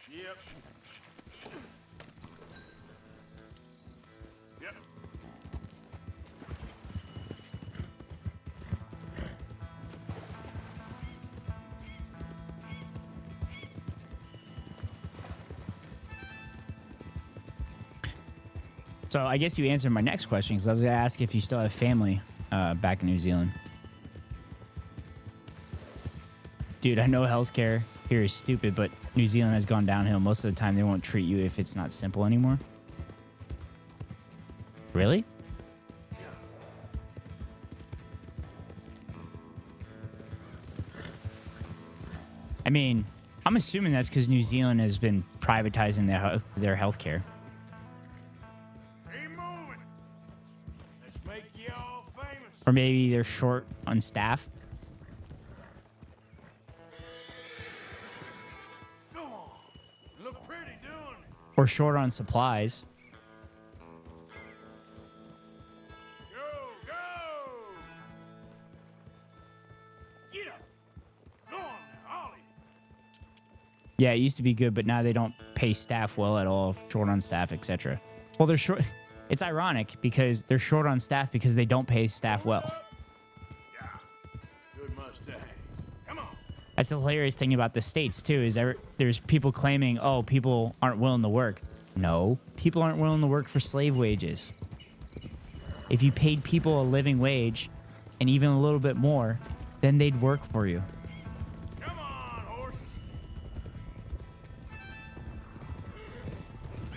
Yep. Yep. So I guess you answered my next question because I was gonna ask if you still have family back in New Zealand. Dude, I know healthcare here is stupid, but New Zealand has gone downhill. Most of the time, they won't treat you if it's not simple anymore. Really? I mean, I'm assuming that's because New Zealand has been privatizing their healthcare. Keep moving. Let's make you all famous. Or maybe they're short on staff. Go on. Look pretty doing it. Or short on supplies. Go, go. Get up. Go on now, Ollie. Yeah, it used to be good, but now they don't pay staff well at all, short on staff, etc. Well, they're short. It's ironic because they're short on staff because they don't pay staff well. Good Mustang. Come on. That's the hilarious thing about the States, too, is there's people claiming, oh, people aren't willing to work. No, people aren't willing to work for slave wages. If you paid people a living wage and even a little bit more, then they'd work for you. Come on, horses.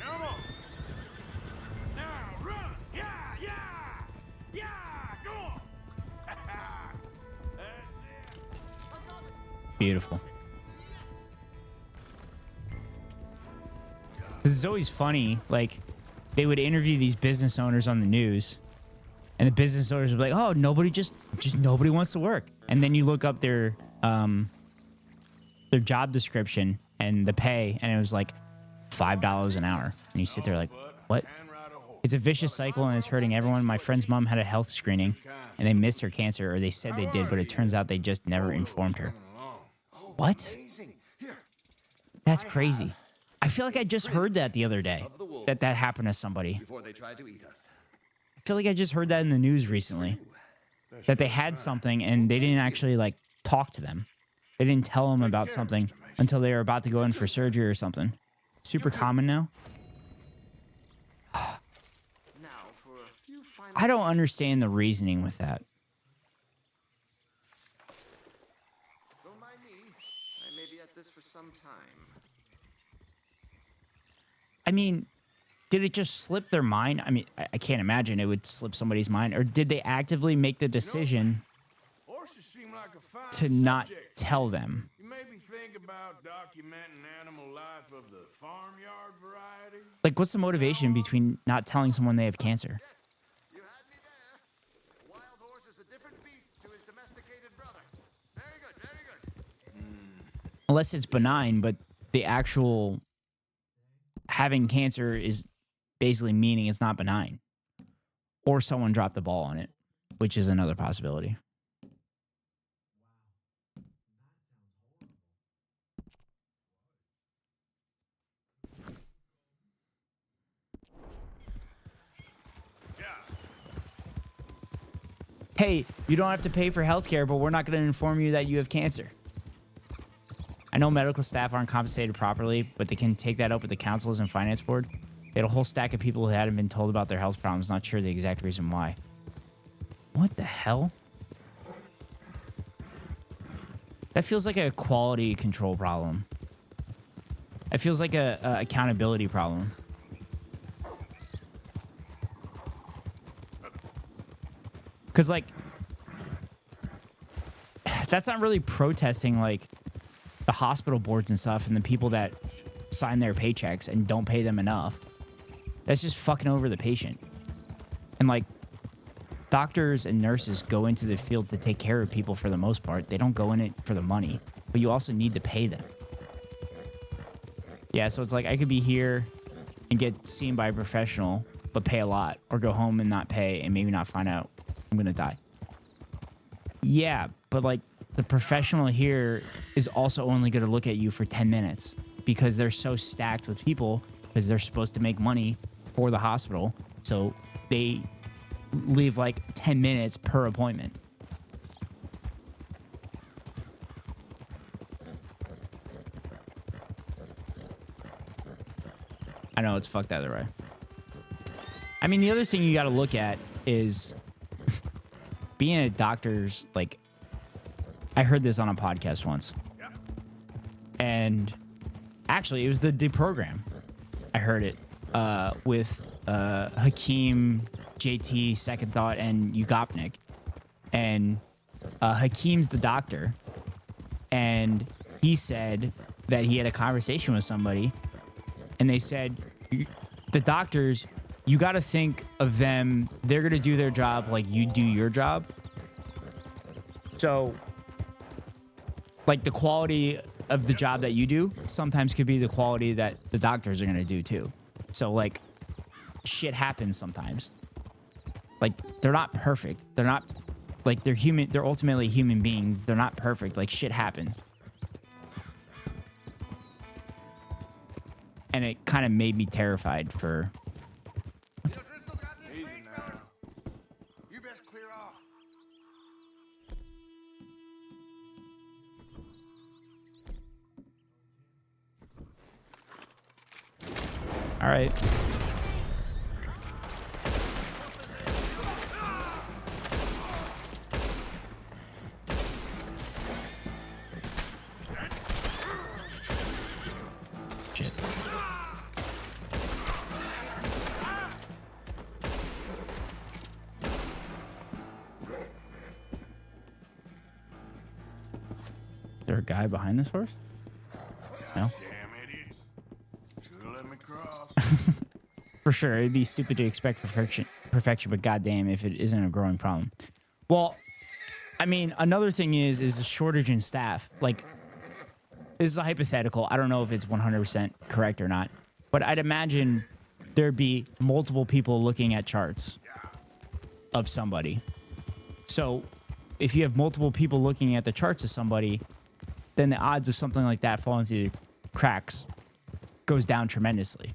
Come on. Now run. Yeah, yeah. Yeah, go on. That's it. Beautiful. It's always funny, like, they would interview these business owners on the news, and the business owners would be like, oh, nobody just nobody wants to work. And then you look up their job description and the pay, and it was like $5 an hour. And you sit there like, what? It's a vicious cycle, and it's hurting everyone. My friend's mom had a health screening, and they missed her cancer, or they said they did, but it turns out they just never informed her. What? That's crazy. I feel like I just heard that the other day, that happened to somebody. Before they tried to eat us. I feel like I just heard that in the news recently, that they had something and they didn't actually like talk to them. They didn't tell them about something until they were about to go in for surgery or something. Super common now. I don't understand the reasoning with that. Don't mind me. I may be at this for some time. I mean, did it just slip their mind? I mean, I can't imagine it would slip somebody's mind. Or did they actively make the decision Horses seem like a fine to not subject. tell them? You maybe think about documenting animal life of the farmyard variety. Like, what's the motivation between not telling someone they have cancer? You had me there. A wild horse is a different beast to his domesticated brother. Very good, very good. Unless it's benign, but the actual having cancer is basically meaning it's not benign. Or someone dropped the ball on it, which is another possibility. Hey, you don't have to pay for healthcare, but we're not going to inform you that you have cancer. I know medical staff aren't compensated properly, but they can take that up with the councils and finance board. They had a whole stack of people who hadn't been told about their health problems, not sure the exact reason why. What the hell? That feels like a quality control problem. It feels like a accountability problem. Because, like, that's not really protesting, like, the hospital boards and stuff and the people that sign their paychecks and don't pay them enough. That's just fucking over the patient. And, like, doctors and nurses go into the field to take care of people for the most part. They don't go in it for the money, but you also need to pay them. Yeah, so it's like I could be here and get seen by a professional, but pay a lot, or go home and not pay and maybe not find out I'm gonna die. Yeah, but like the professional here is also only gonna look at you for 10 minutes because they're so stacked with people because they're supposed to make money for the hospital. So they leave like 10 minutes per appointment. I know it's fucked either way. I mean, the other thing you got to look at is being a doctor's, like, I heard this on a podcast once. And actually, it was the Deprogram. I heard it with Hakeem, JT, Second Thought, and Ugopnik. And Hakeem's the doctor. And he said that he had a conversation with somebody. And they said, the doctors, you got to think of them. They're going to do their job like you do your job. So, like, the quality of the job that you do sometimes could be the quality that the doctors are going to do too. So, like, shit happens sometimes. Like, they're not perfect. They're not, like, they're human. They're ultimately human beings. They're not perfect. Like, shit happens. And it kind of made me terrified for... Easy now. You best clear off. All right. Shit. Is there a guy behind this horse? No. Damn idiots. Should've let me cross. For sure, it'd be stupid to expect perfection, but goddamn if it isn't a growing problem. Well, I mean, another thing is a shortage in staff. Like, this is a hypothetical. I don't know if it's 100% correct or not, but I'd imagine there'd be multiple people looking at charts of somebody. So if you have multiple people looking at the charts of somebody, then the odds of something like that falling through the cracks goes down tremendously.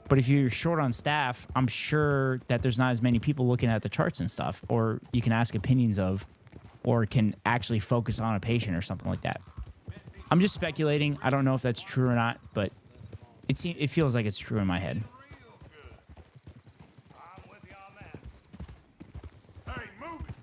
But if you're short on staff, I'm sure that there's not as many people looking at the charts and stuff, or you can ask opinions of, or can actually focus on a patient or something like that. I'm just speculating. I don't know if that's true or not, but it feels like it's true in my head. Hey, move it.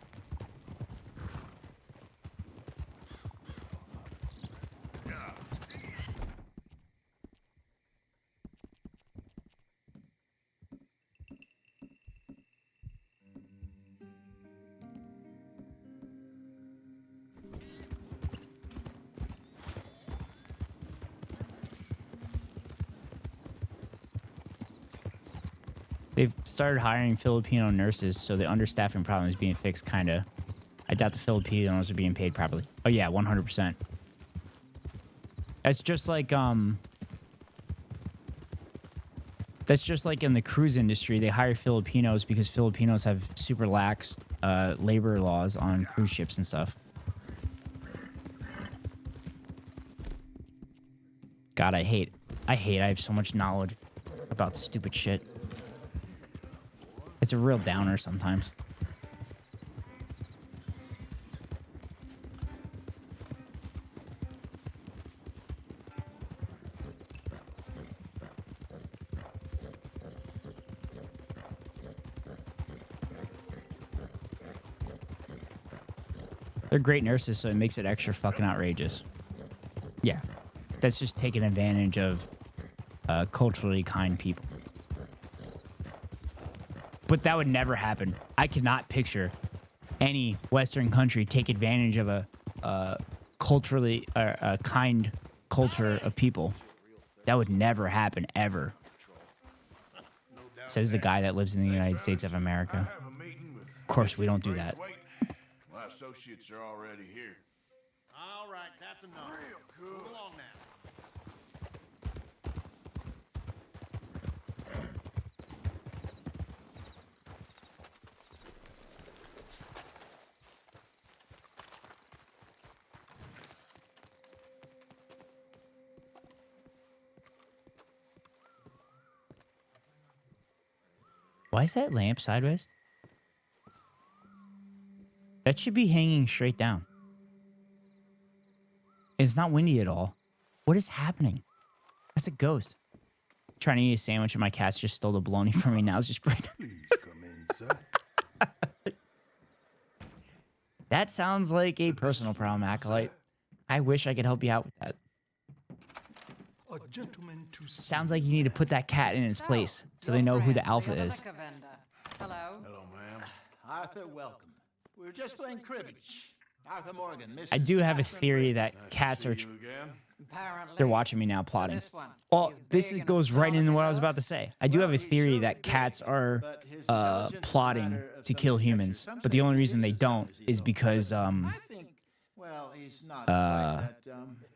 They've started hiring Filipino nurses, so the understaffing problem is being fixed, kind of. I doubt the Filipinos are being paid properly. Oh, yeah, 100%. That's just like, that's just like in the cruise industry. They hire Filipinos because Filipinos have super lax labor laws on cruise ships and stuff. God, I hate I have so much knowledge about stupid shit. It's a real downer sometimes. They're great nurses, so it makes it extra fucking outrageous. Yeah. That's just taking advantage of culturally kind people. But that would never happen. I cannot picture any Western country take advantage of a culturally a kind culture of people. That would never happen, ever. Says the guy that lives in the United States of America. Of course, we don't do that. My associates are already here. All right, that's enough. Move along now. Why is that lamp sideways? That should be hanging straight down. It's not windy at all. What is happening? That's a ghost. Trying to eat a sandwich and my cat's just stole the bologna from me. Now it's just breaking. Please come inside. That sounds like a personal problem, Acolyte. I wish I could help you out with that. A gentleman to see. Sounds like you need to put that cat in its place so they know who the alpha is. Hello. Hello, ma'am. Arthur, welcome. We were just playing cribbage. Arthur Morgan, Mrs. I do have a theory that cats are... They're watching me now plotting. Well, this goes right into what I was about to say. I do have a theory that cats are plotting to kill humans, but the only reason they don't is because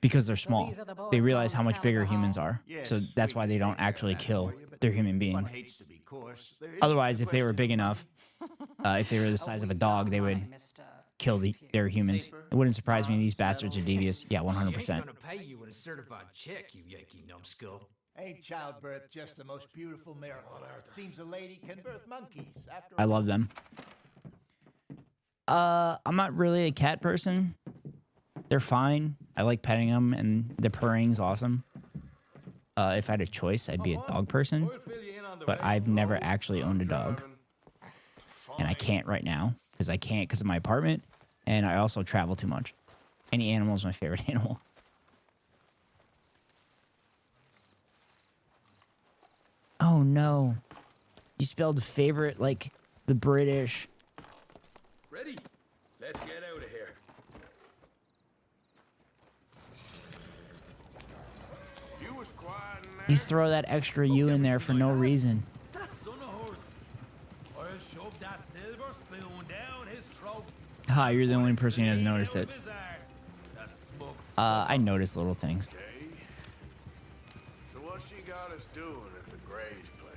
because they're small. They realize how much bigger humans are, so that's why they don't actually kill their human beings. Otherwise, if they were big enough, if they were the size of a dog, they would kill their humans. It wouldn't surprise me. These bastards are devious. Yeah, 100%. Gonna pay you in a certified check, you Yankee numbskull. Ain't childbirth just the most beautiful miracle? Seems a lady can birth monkeys after I love them. I'm not really a cat person. They're fine. I like petting them, and the purring's awesome. If I had a choice, I'd be a dog person, but I've never actually owned a dog. And I can't right now, because I can't because of my apartment, and I also travel too much. Any animal is my favorite animal. Oh no. You spelled favorite like the British. Ready? Let's get out of here. You was quiet in there. You throw that extra U in there for no reason. That son of horse. I'll shove that silver spoon down his throat. Ha, you're the only person who has noticed it. I notice little things. So what she got us doing at the Gray's place?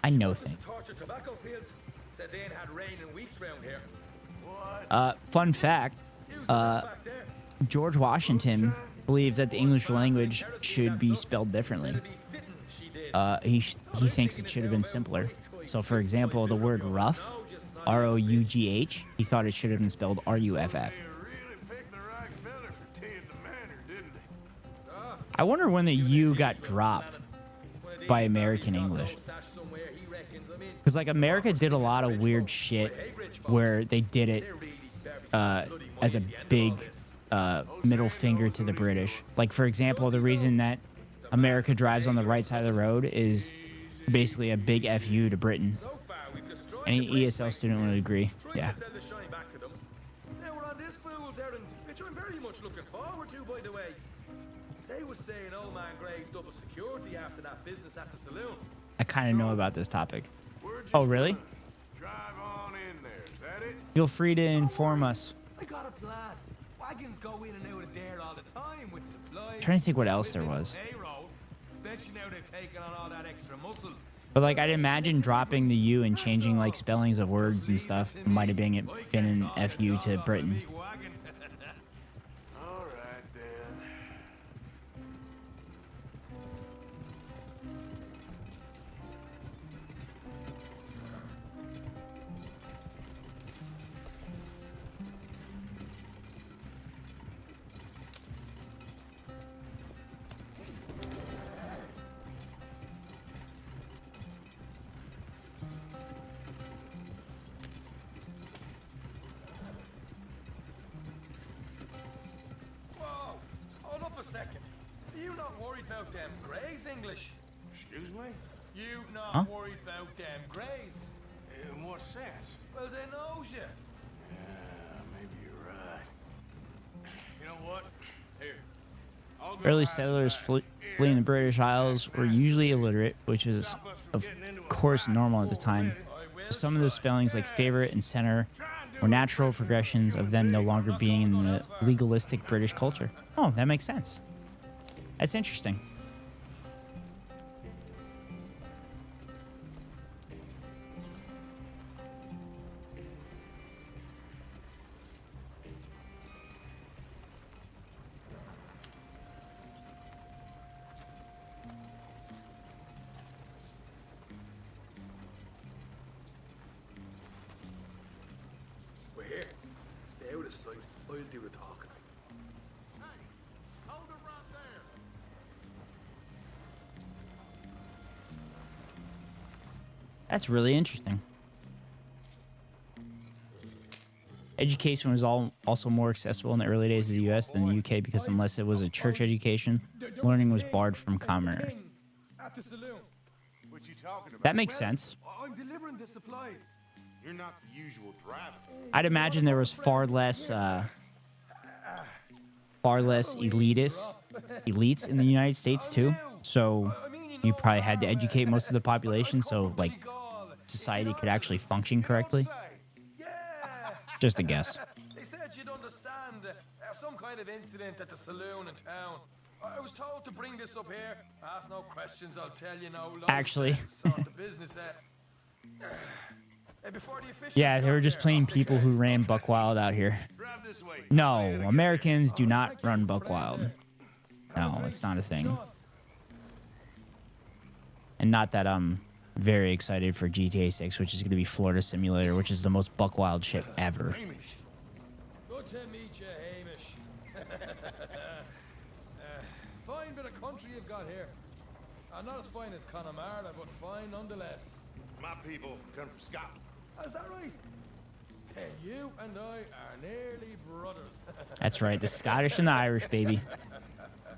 I know things. Tortured tobacco fields. Said they ain't had rain in weeks round here. Fun fact, George Washington believed that the English language should be spelled differently. He thinks it should have been simpler. So, for example, the word rough, R-O-U-G-H, he thought it should have been spelled R-U-F-F. I wonder when the U got dropped by American English. Because, like, America did a lot of weird shit where they did it as a big middle finger to the British. Like, for example, the reason that America drives on the right side of the road is basically a big FU to Britain. Any ESL student would agree. Yeah. Now we're on this fool's errand, which I'm very much looking forward to, by the way. They was saying old man Gray's double security after that business at the saloon. I kind of know about this topic. Oh, really? Drive on in there. Is that it? Feel free to inform us. I got a plan. Wagons go in and out of there all the time with supplies. I'm trying to think what else there was. Payroll, especially now they've taken on all that extra muscle. But, like, I'd imagine dropping the U and changing, like, spellings of words and stuff might have been an FU to Britain. All right, then. not worried about them greys, English. Excuse me? You not Huh? worried about them greys. In what sense? Well, they knows you. Yeah, maybe you're right. You know what? Here. I'll go Early hide settlers back. fleeing the British Isles were usually illiterate, which is, of course, normal at the time. Some of the spellings, like favorite and center, were natural progressions of them no longer being in the legalistic British culture. Oh, that makes sense. That's interesting. We're here. Stay out of sight. I'll do the talking. Hold it right there. That's really interesting. Education was also more accessible in the early days of the US than the UK because unless it was a church education, learning was barred from commoners. At the saloon. What you talking about? That makes sense. I'm delivering the supplies. You're not the usual driver. I'd imagine there was far less elites in the United States too. So you probably had to educate most of the population so like society could actually function correctly. Just a guess. They said you'd understand some kind of incident at the saloon in town. I was told to bring this up here. Ask no questions, I'll tell you no. Actually. Sort the business before the officials Yeah, they got were just there. plain people who ran Buck Wild out here. No, Americans do not run Buck Wild. No, it's not a thing. And not that I'm very excited for GTA 6, which is going to be Florida Simulator, which is the most Buck Wild shit ever. Good to meet you, Hamish. Fine bit of country you've got here. Not as fine as Connemara, but fine nonetheless. My people come from Scotland. Is that right? And you and I are nearly brothers. That's right, the Scottish and the Irish, baby.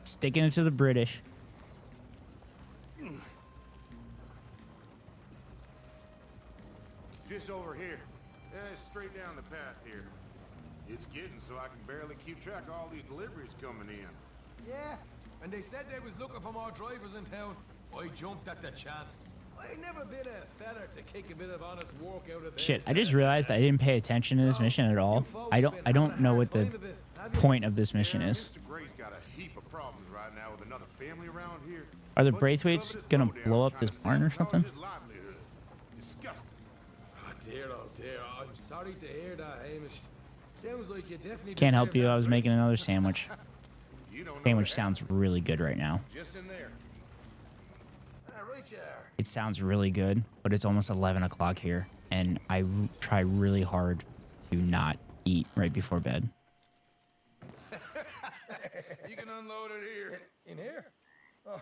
Sticking it to the British. Just over here. Straight down the path here. It's getting so I can barely keep track of all these deliveries coming in. Yeah, and they said they was looking for more drivers in town. I jumped at the chance. I never been a feather to kick a bit of honest work out of there. Shit, I just realized I didn't pay attention to this mission at all. I don't know what the point of this mission is. Mr. Gray's got a heap of problems right now with another family around here. Are the Braithwaites gonna blow up this barn or something? Disgusting. Oh dear, I'm sorry to hear that, Hamish. Sounds like you definitely Can't help deserve you, that I was making another sandwich. You don't know Sandwich that. sounds really good right now. Just in there. Right there. It sounds really good, but it's almost 11 o'clock here, and I try really hard to not eat right before bed. You can unload it here. In here? Oh,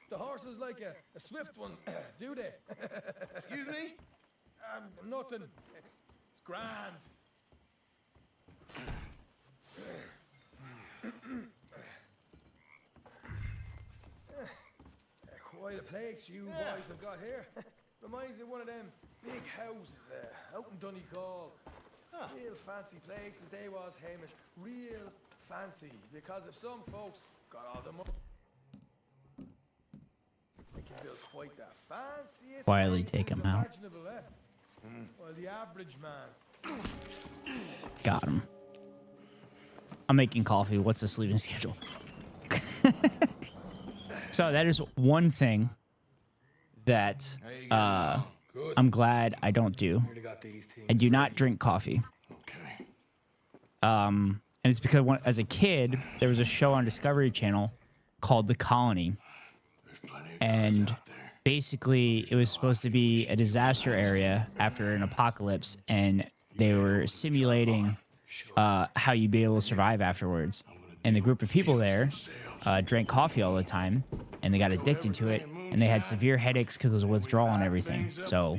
the horse is like a swift one, do they? Excuse me? Nothing. It's grand. Quite a place you boys have got here. Reminds me of one of them big houses out in Donegal. Real fancy places they was, Hamish. Real fancy. Because if some folks got all the money, they can build quite the fanciest Quietly places take 'em out. imaginable, Well, the average man. Got him. I'm making coffee. What's the sleeping schedule? So that is one thing that I'm glad I don't do. I do not drink coffee. Okay. And it's because as a kid, there was a show on Discovery Channel called The Colony. And basically, it was supposed to be a disaster area after an apocalypse, and they were simulating how you'd be able to survive afterwards. And the group of people there drank coffee all the time, and they got addicted to it, and they had severe headaches because of withdrawal and everything. So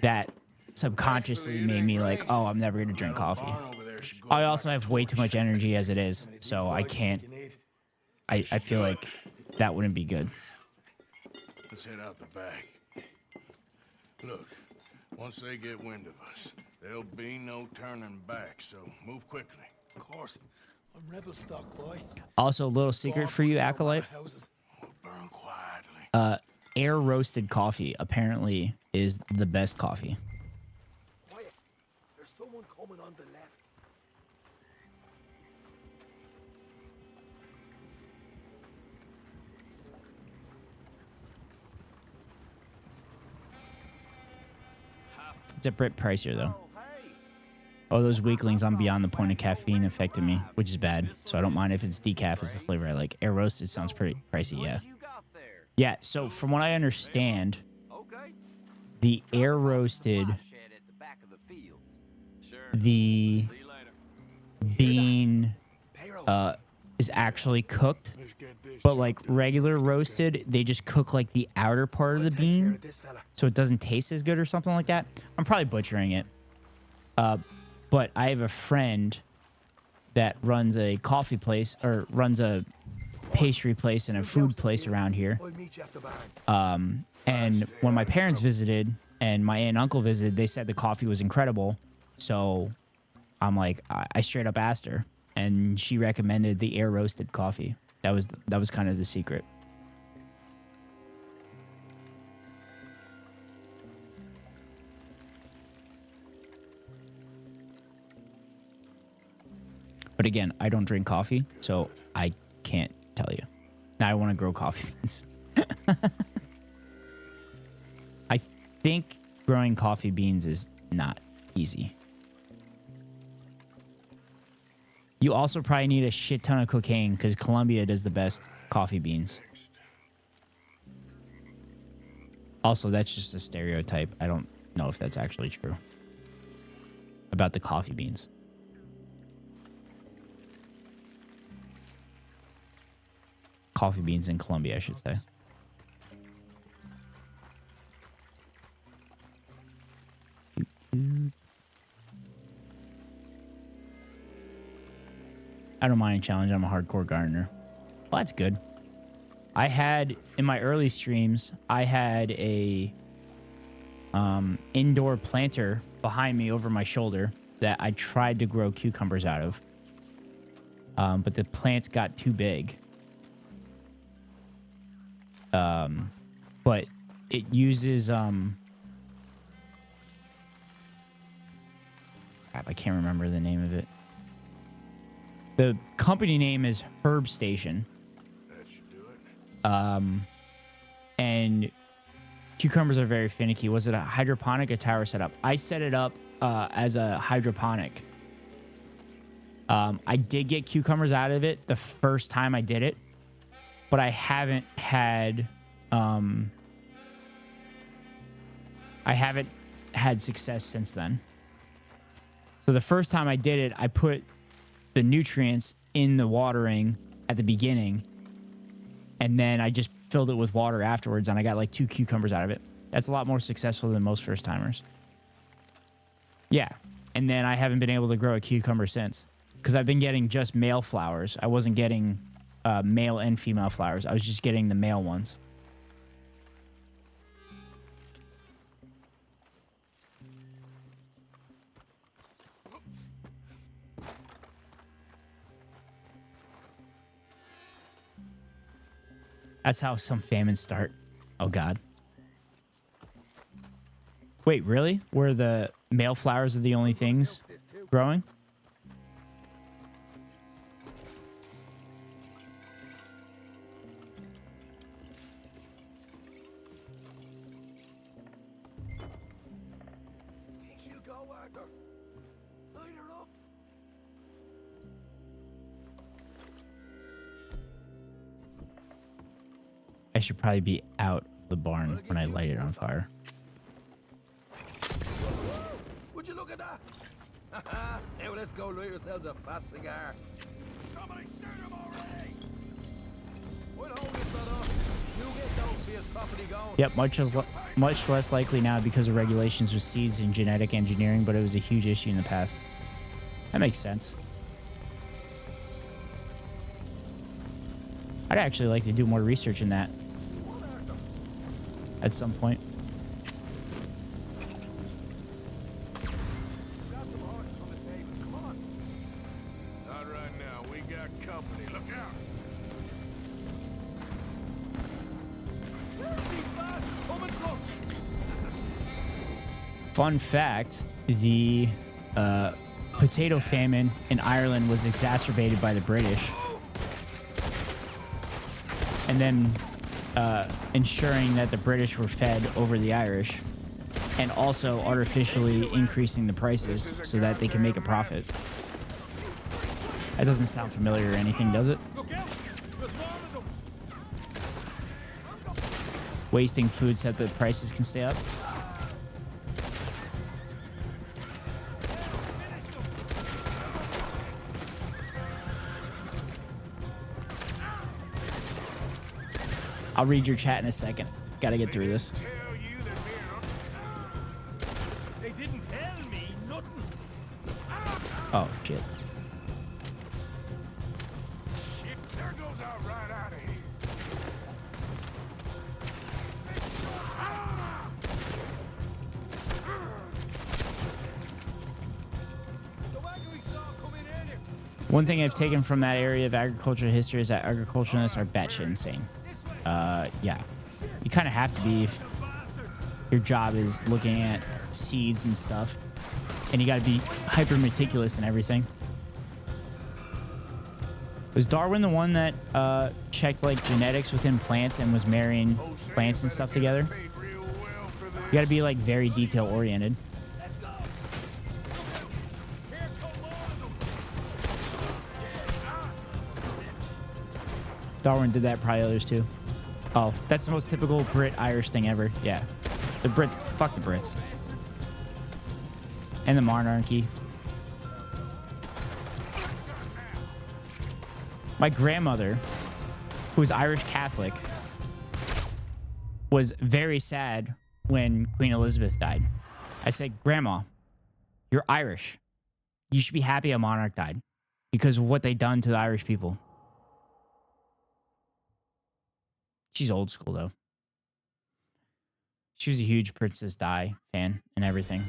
that subconsciously made me like, oh, I'm never gonna drink coffee. I also have way too much energy as it is, so I can't I feel like that wouldn't be good. Let's head out the back. Look, once they get wind of us, there'll be no turning back, so move quickly. Of course. I'm rebel stock, boy. Also, a little secret for you, Acolyte. Burn quietly. Air roasted coffee apparently is the best coffee. Quiet. There's someone coming on the left. It's a bit pricier though. Oh, those weaklings on Beyond the Point of Caffeine affected me, which is bad. So I don't mind if it's decaf as the flavor I like. Air roasted sounds pretty pricey, yeah. Yeah, so from what I understand, the air roasted, the bean is actually cooked, but like regular roasted, they just cook like the outer part of the bean, so it doesn't taste as good or something like that. I'm probably butchering it. But I have a friend that runs a coffee place or runs a pastry place and a food place around here. And when my parents visited and my aunt and uncle visited, they said the coffee was incredible. So I'm like, I straight up asked her, and she recommended the air roasted coffee. That was kind of the secret. But again, I don't drink coffee, so I can't tell you. Now I want to grow coffee beans. I think growing coffee beans is not easy. You also probably need a shit ton of cocaine because Colombia does the best coffee beans. Also, that's just a stereotype. I don't know if that's actually true about the coffee beans. Coffee beans in Colombia, I should say. I don't mind a challenge. I'm a hardcore gardener. Well, that's good. I had, in my early streams, I had a indoor planter behind me over my shoulder that I tried to grow cucumbers out of. But the plants got too big. But it uses, crap, I can't remember the name of it. The company name is Herb Station. That should do it. And cucumbers are very finicky. Was it a hydroponic or tower setup? I set it up as a hydroponic. I did get cucumbers out of it the first time I did it, but I haven't had success since then. So the first time I did it, I put the nutrients in the watering at the beginning, and then I just filled it with water afterwards, and I got like 2 cucumbers out of it. That's a lot more successful than most first timers. Yeah, and then I haven't been able to grow a cucumber since because I've been getting just male flowers. I wasn't getting male and female flowers. I was just getting the male ones. That's how some famines start. Oh, God. Wait, really? Were the male flowers are the only things growing? Think she'll go, Arthur? Light her up. I should probably be out of the barn when I light it on fire. Would you look at that? Now let's go light yourselves a fat cigar. Somebody shoot him already! We'll hold this brother. You get those for his property going. Yep, much less likely now because of regulations with seeds and genetic engineering, but it was a huge issue in the past. That makes sense. I'd actually like to do more research in that at some point. Not right now. We got company. Look out. Fun fact, the potato famine in Ireland was exacerbated by the British. And then ensuring that the British were fed over the Irish, and also artificially increasing the prices so that they can make a profit. That doesn't sound familiar or anything, does it? Wasting food so that the prices can stay up. I'll read your chat in a second. Gotta get through this. They didn't tell me nothing. Oh, shit. Shit, there goes our right out of here. One thing I've taken from that area of agricultural history is that agriculturalists are batshit insane. Yeah. You kind of have to be if your job is looking at seeds and stuff. And you got to be hyper meticulous and everything. Was Darwin the one that checked like genetics within plants and was marrying plants and stuff together? You got to be like very detail oriented. Darwin did that, probably others too. Oh, that's the most typical Brit-Irish thing ever. Yeah. The fuck the Brits. And the monarchy. My grandmother, who was Irish Catholic, was very sad when Queen Elizabeth died. I said, Grandma, you're Irish. You should be happy a monarch died because of what they done to the Irish people. She's old school, though. She was a huge Princess Di fan and everything.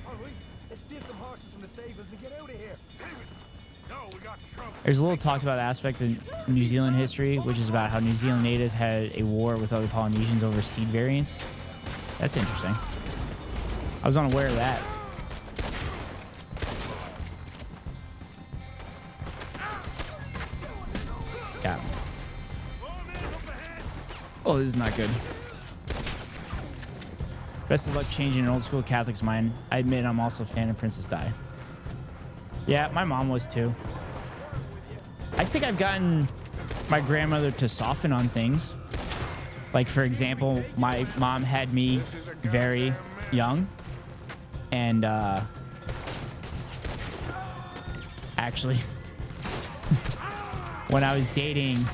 All right, let's steal some horses from the stables and get out of here. No, we got trouble. There's a little talked about aspect of New Zealand history, which is about how New Zealand natives had a war with other Polynesians over seed variants. That's interesting. I was unaware of that. Yeah. Oh, this is not good. Best of luck changing an old school Catholic's mind. I admit I'm also a fan of Princess Di. Yeah, my mom was too. I think I've gotten my grandmother to soften on things. Like, for example, my mom had me very young. And, actually, when I was dating,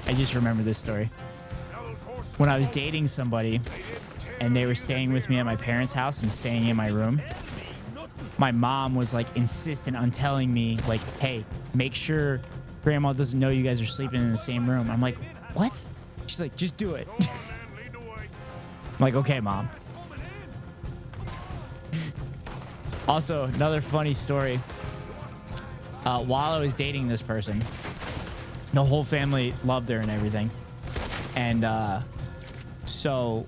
I just remember this story. When I was dating somebody and they were staying with me at my parents' house and staying in my room, my mom was like insistent on telling me like, hey, make sure grandma doesn't know you guys are sleeping in the same room. I'm like, what? She's like, just do it. I'm like, okay, mom. Also, another funny story. While I was dating this person, the whole family loved her and everything. And so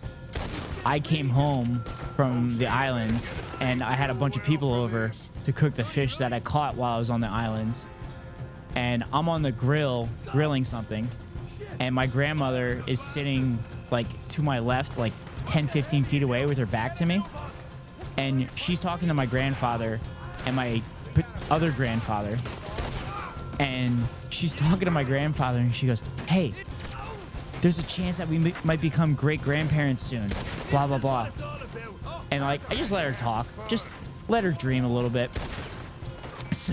I came home from the islands and I had a bunch of people over to cook the fish that I caught while I was on the islands. And I'm on the grill grilling something. And my grandmother is sitting like to my left, like 10, 15 feet away with her back to me. And she's talking to my grandfather and my other grandfather. And she's talking to my grandfather and she goes, hey, there's a chance that we might become great-grandparents soon. Blah, blah, blah. And like, I just let her talk. Just let her dream a little bit. So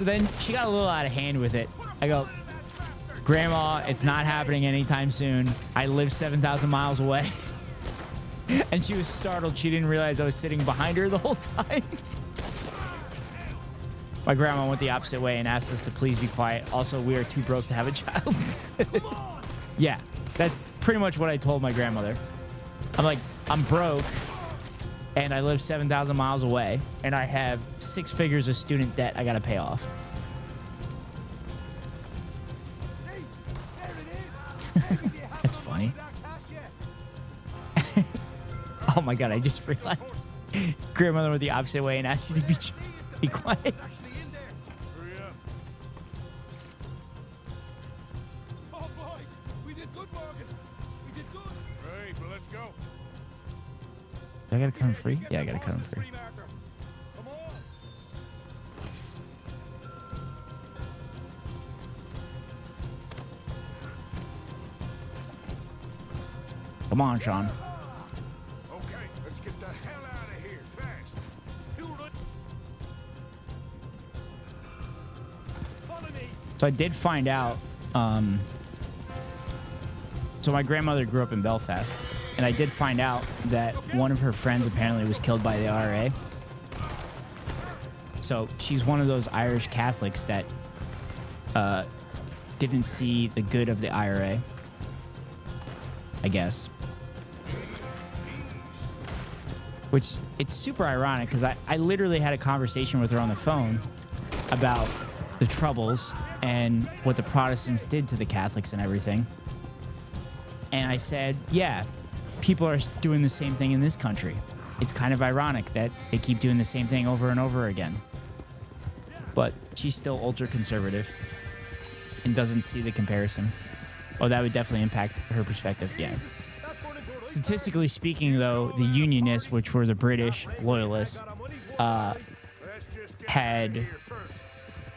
then she got a little out of hand with it. I go, Grandma, it's not happening anytime soon. I live 7,000 miles away. And she was startled. She didn't realize I was sitting behind her the whole time. My grandma went the opposite way and asked us to please be quiet. Also, we are too broke to have a child. Yeah, that's pretty much what I told my grandmother. I'm like, I'm broke, and I live 7,000 miles away, and I have 6 figures of student debt I gotta pay off. That's funny. Oh my god, I just realized. Grandmother went the opposite way and asked you to be quiet. I gotta cut him free? Yeah, I gotta cut him free. Come on, Sean. Okay, let's get the hell out of here fast. So I did find out, so my grandmother grew up in Belfast, and I did find out that one of her friends apparently was killed by the IRA. So she's one of those Irish Catholics that didn't see the good of the IRA, I guess. Which, it's super ironic because I literally had a conversation with her on the phone about the Troubles and what the Protestants did to the Catholics and everything. And I said, yeah, people are doing the same thing in this country. It's kind of ironic that they keep doing the same thing over and over again. But she's still ultra conservative and doesn't see the comparison. Oh, that would definitely impact her perspective, yeah. Statistically speaking, though, the Unionists, which were the British loyalists, had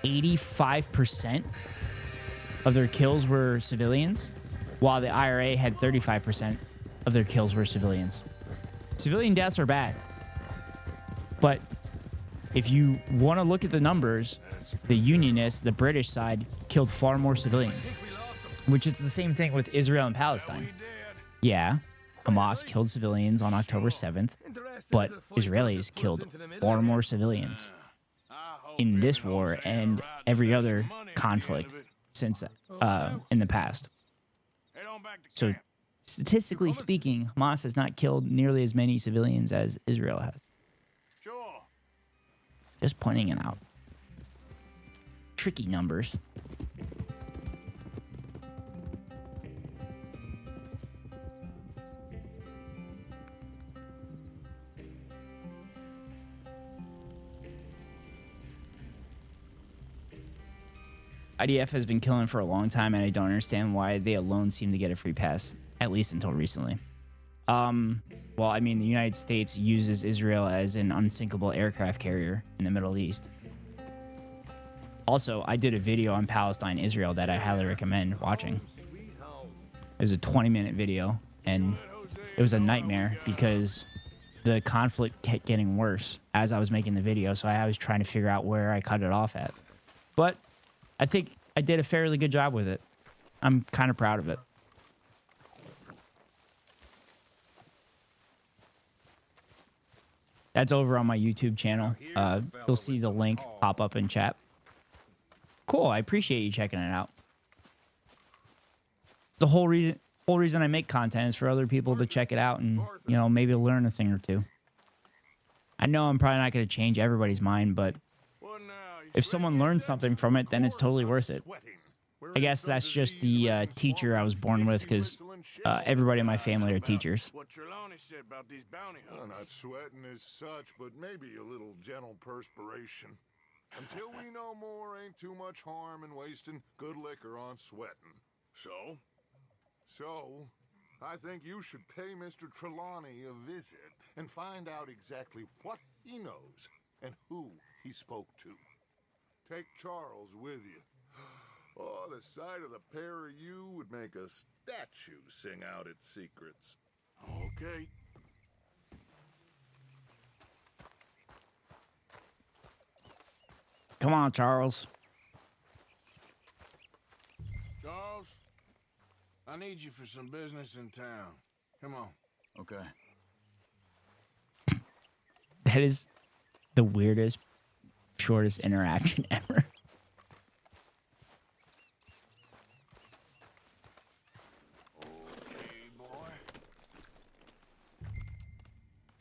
85% of their kills were civilians, while the IRA had 35% of their kills were civilians. Civilian deaths are bad. But if you want to look at the numbers, the Unionists, the British side, killed far more civilians, which is the same thing with Israel and Palestine. Yeah, Hamas killed civilians on October 7th, but Israelis killed far more civilians in this war and every other conflict since in the past. So statistically speaking, Hamas has not killed nearly as many civilians as Israel has. Just pointing it out. Tricky numbers. IDF has been killing for a long time, and I don't understand why they alone seem to get a free pass, at least until recently. Well, I mean, the United States uses Israel as an unsinkable aircraft carrier in the Middle East. Also, I did a video on Palestine, Israel that I highly recommend watching. It was a 20-minute video, and it was a nightmare because the conflict kept getting worse as I was making the video, so I was trying to figure out where I cut it off at. But I think I did a fairly good job with it. I'm kind of proud of it. That's over on my YouTube channel. You'll see the link pop up in chat. Cool. I appreciate you checking it out. The whole reason I make content is for other people to check it out and, you know, maybe learn a thing or two. I know I'm probably not going to change everybody's mind, but if someone learns something from it, then it's totally worth it. I guess that's just the teacher I was born with, because everybody in my family are teachers. What Trelawney said about these bounty hunters. Not sweating as such, but maybe a little gentle perspiration. Until we know more, ain't too much harm in wasting good liquor on sweating. So? So, I think you should pay Mr. Trelawney a visit and find out exactly what he knows and who he spoke to. Take Charles with you. Oh, the sight of the pair of you would make a statue sing out its secrets. Okay. Come on, Charles. Charles, I need you for some business in town. Come on. Okay. That is the weirdest shortest interaction ever.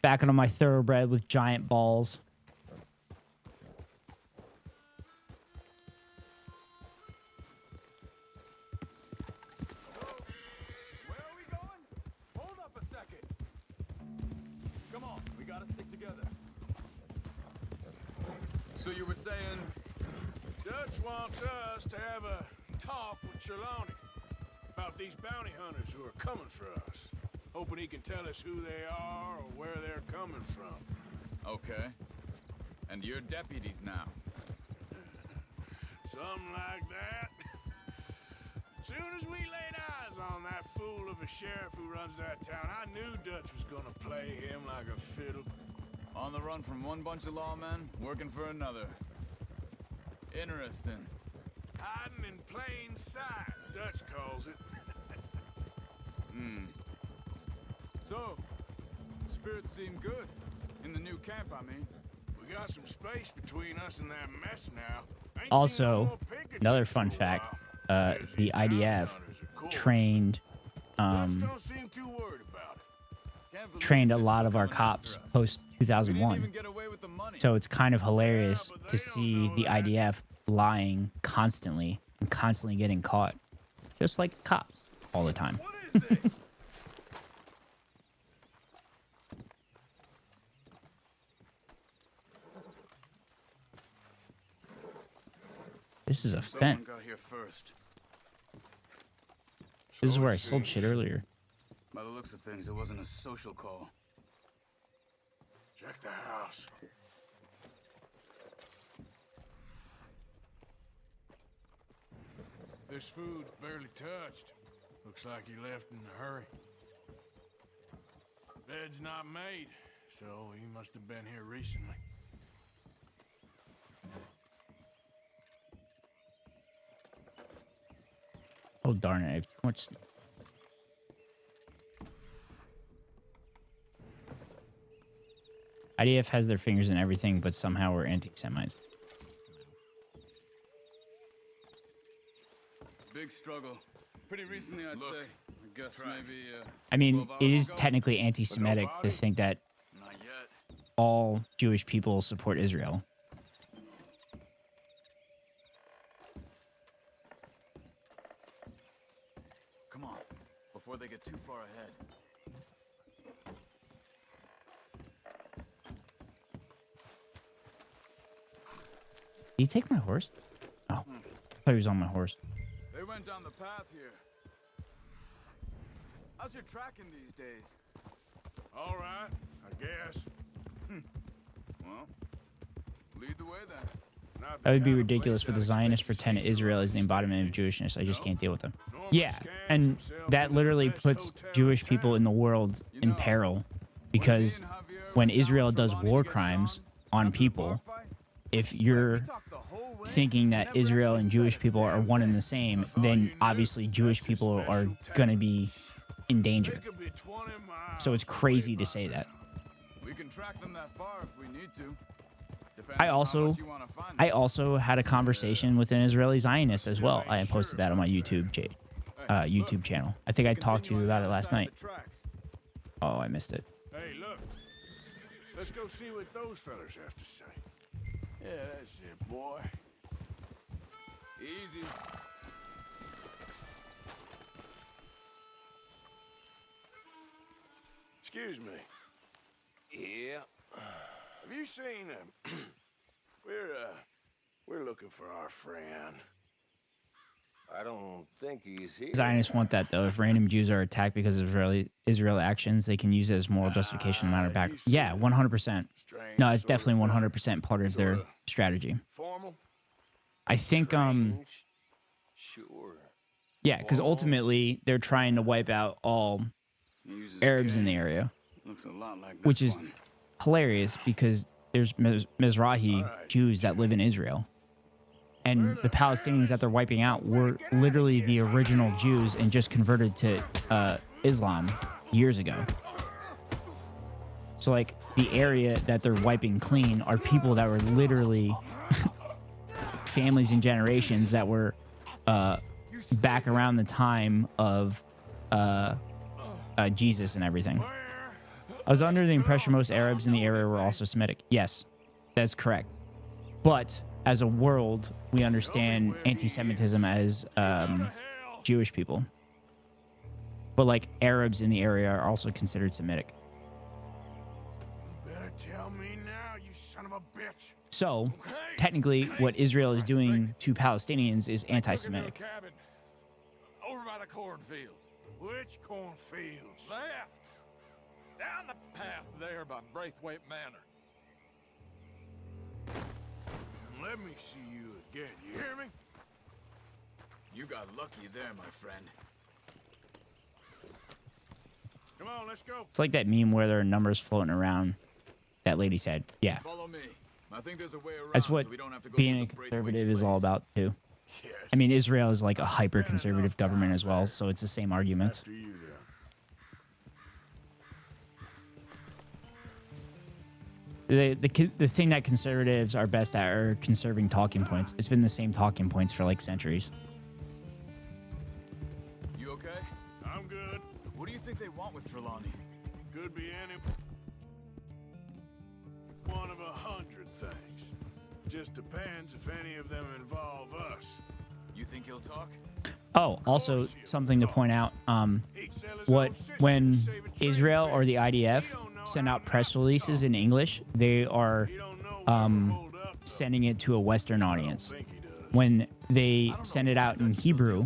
Backing on my thoroughbred with giant balls. Hold up a second. Come on, we gotta stick together. So you were saying Dutch wants us to have a talk with Trelawney about these bounty hunters who are coming for us. Hoping he can tell us who they are or where they're coming from. Okay. And you're deputies now. Something like that. Soon as we laid eyes on that fool of a sheriff who runs that town, I knew Dutch was gonna play him like a fiddle. On the run from one bunch of lawmen, working for another. Interesting. Hiding in plain sight, Dutch calls it. So, spirits seem good. In the new camp, I mean. We got some space between us and that mess now. Ain't Also, another fun fact, the IDF trained trained a lot of our cops post 2001. So it's kind of hilarious to see the IDF lying constantly and constantly getting caught, just like cops all the time. This is a fence. Someone got here first. This is where I sold shit earlier. By the looks of things, it wasn't a social call. Check the house. This food's barely touched. Looks like he left in a hurry. Bed's not made, so he must have been here recently. Oh darn it, I have too much stuff. IDF has their fingers in everything, but somehow we're anti-Semites. Big struggle. Pretty recently, I'd say. I guess maybe. I mean, it is technically anti-Semitic to think that all Jewish people support Israel. Come on, before they get too far ahead. Did he take my horse? Oh, I thought he was on my horse. They went down the path here. How's your tracking these days? All right, I guess. Well, lead the way then. That would be ridiculous, but the Zionists pretend Israel is the embodiment of Jewishness. I just can't deal with them. Yeah, and that literally puts Jewish people in the world in peril, because when Israel does war crimes on people, if you're thinking that Israel and Jewish people are one and the same, then obviously Jewish people are going to be in danger. So it's crazy to say that. We can track them that far if we need to. I also had a conversation with an Israeli Zionist as well. I posted that on my YouTube channel. I think I talked to you about it last night. Oh, I missed it. Hey, look. Let's go see what those fellas have to say. Yeah, that's it, boy. Easy. Excuse me. Yeah. Have you seen we're looking for our friend. I don't think he's here. Zionists want that though. If random Jews are attacked because of Israel actions, they can use it as moral justification no matter back. Yeah, 100%. No, it's definitely 100% part of their strategy. Formal? I think Sure. yeah, because ultimately they're trying to wipe out all Arabs in the area, Looks a lot like this which is one. hilarious because there's Mizrahi Jews that live in Israel. And the Palestinians that they're wiping out were literally the original Jews and just converted to Islam years ago. So, like, the area that they're wiping clean are people that were literally families and generations that were back around the time of Jesus and everything. I was under the impression most Arabs in the area were also Semitic. Yes, that's correct. But as a world, we understand anti-Semitism as Jewish people. But like Arabs in the area are also considered Semitic. Better tell me now, you son of a bitch. So, technically, what Israel is doing to Palestinians is anti-Semitic. Cabin over by the cornfields. Which cornfields? Left. Down the path there by Braithwaite Manor. Let me see you again. You hear me? You got lucky there, my friend. Come on, let's go. It's like that meme where there are numbers floating around. That lady said, yeah. Follow me. I think there's a way around. That's what so we don't have to go being a through the conservative is all about, too. I mean, Israel is like a hyper-conservative government as well, so it's the same arguments. The thing that conservatives are best at are conserving talking points. It's been the same talking points for like centuries. You okay? I'm good. What do you think they want with Trelawney? Could be any one of 100 things. Just depends if any of them involve us. You think he'll talk? Oh, also something to point out. When Israel or the IDF send out press releases in English, they are sending it to a Western audience. When they send it out in Hebrew,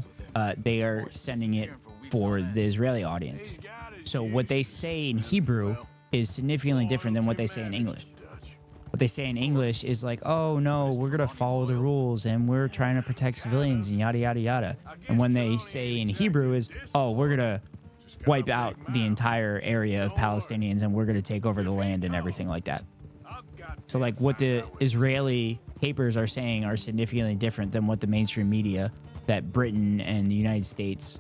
they are sending it for the Israeli audience. So what they say in Hebrew is significantly different than what they say in English. What they say in English is like, oh no, we're going to follow the rules and we're trying to protect civilians and yada, yada, yada. And when they say in Hebrew is, oh, we're going to wipe out the entire area of Palestinians and we're going to take over the land and everything like that. So like what the Israeli papers are saying are significantly different than what the mainstream media that Britain and the United States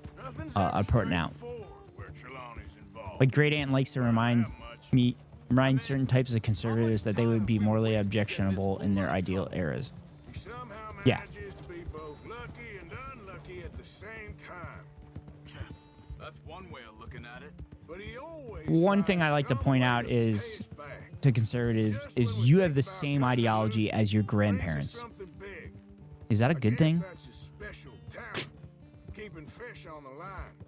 are putting out. Like Great Aunt likes to remind certain types of conservatives that they would be morally objectionable in their ideal eras. Yeah. That's one way of looking at it. But he always One thing I like to point out is to conservatives is you have the same ideology as your grandparents. Is that a good thing?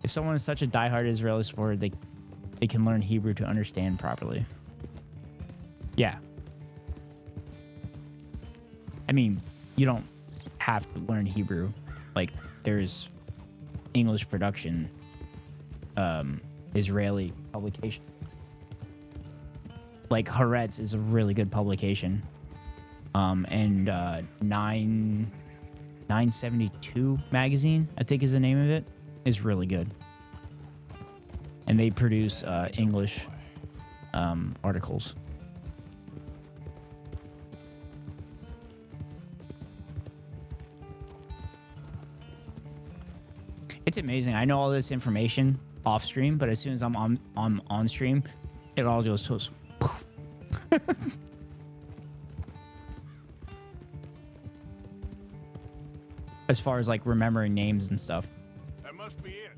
If someone is such a diehard Israeli supporter, they can learn Hebrew to understand properly. Yeah. I mean, you don't have to learn Hebrew. Like, there's English production, Israeli publication. Like, Haaretz is a really good publication. And 972 magazine, I think is the name of it, is really good. And they produce English articles. It's amazing. I know all this information off stream, but as soon as I'm on stream, it all goes so poof. As far as like remembering names and stuff. That must be it.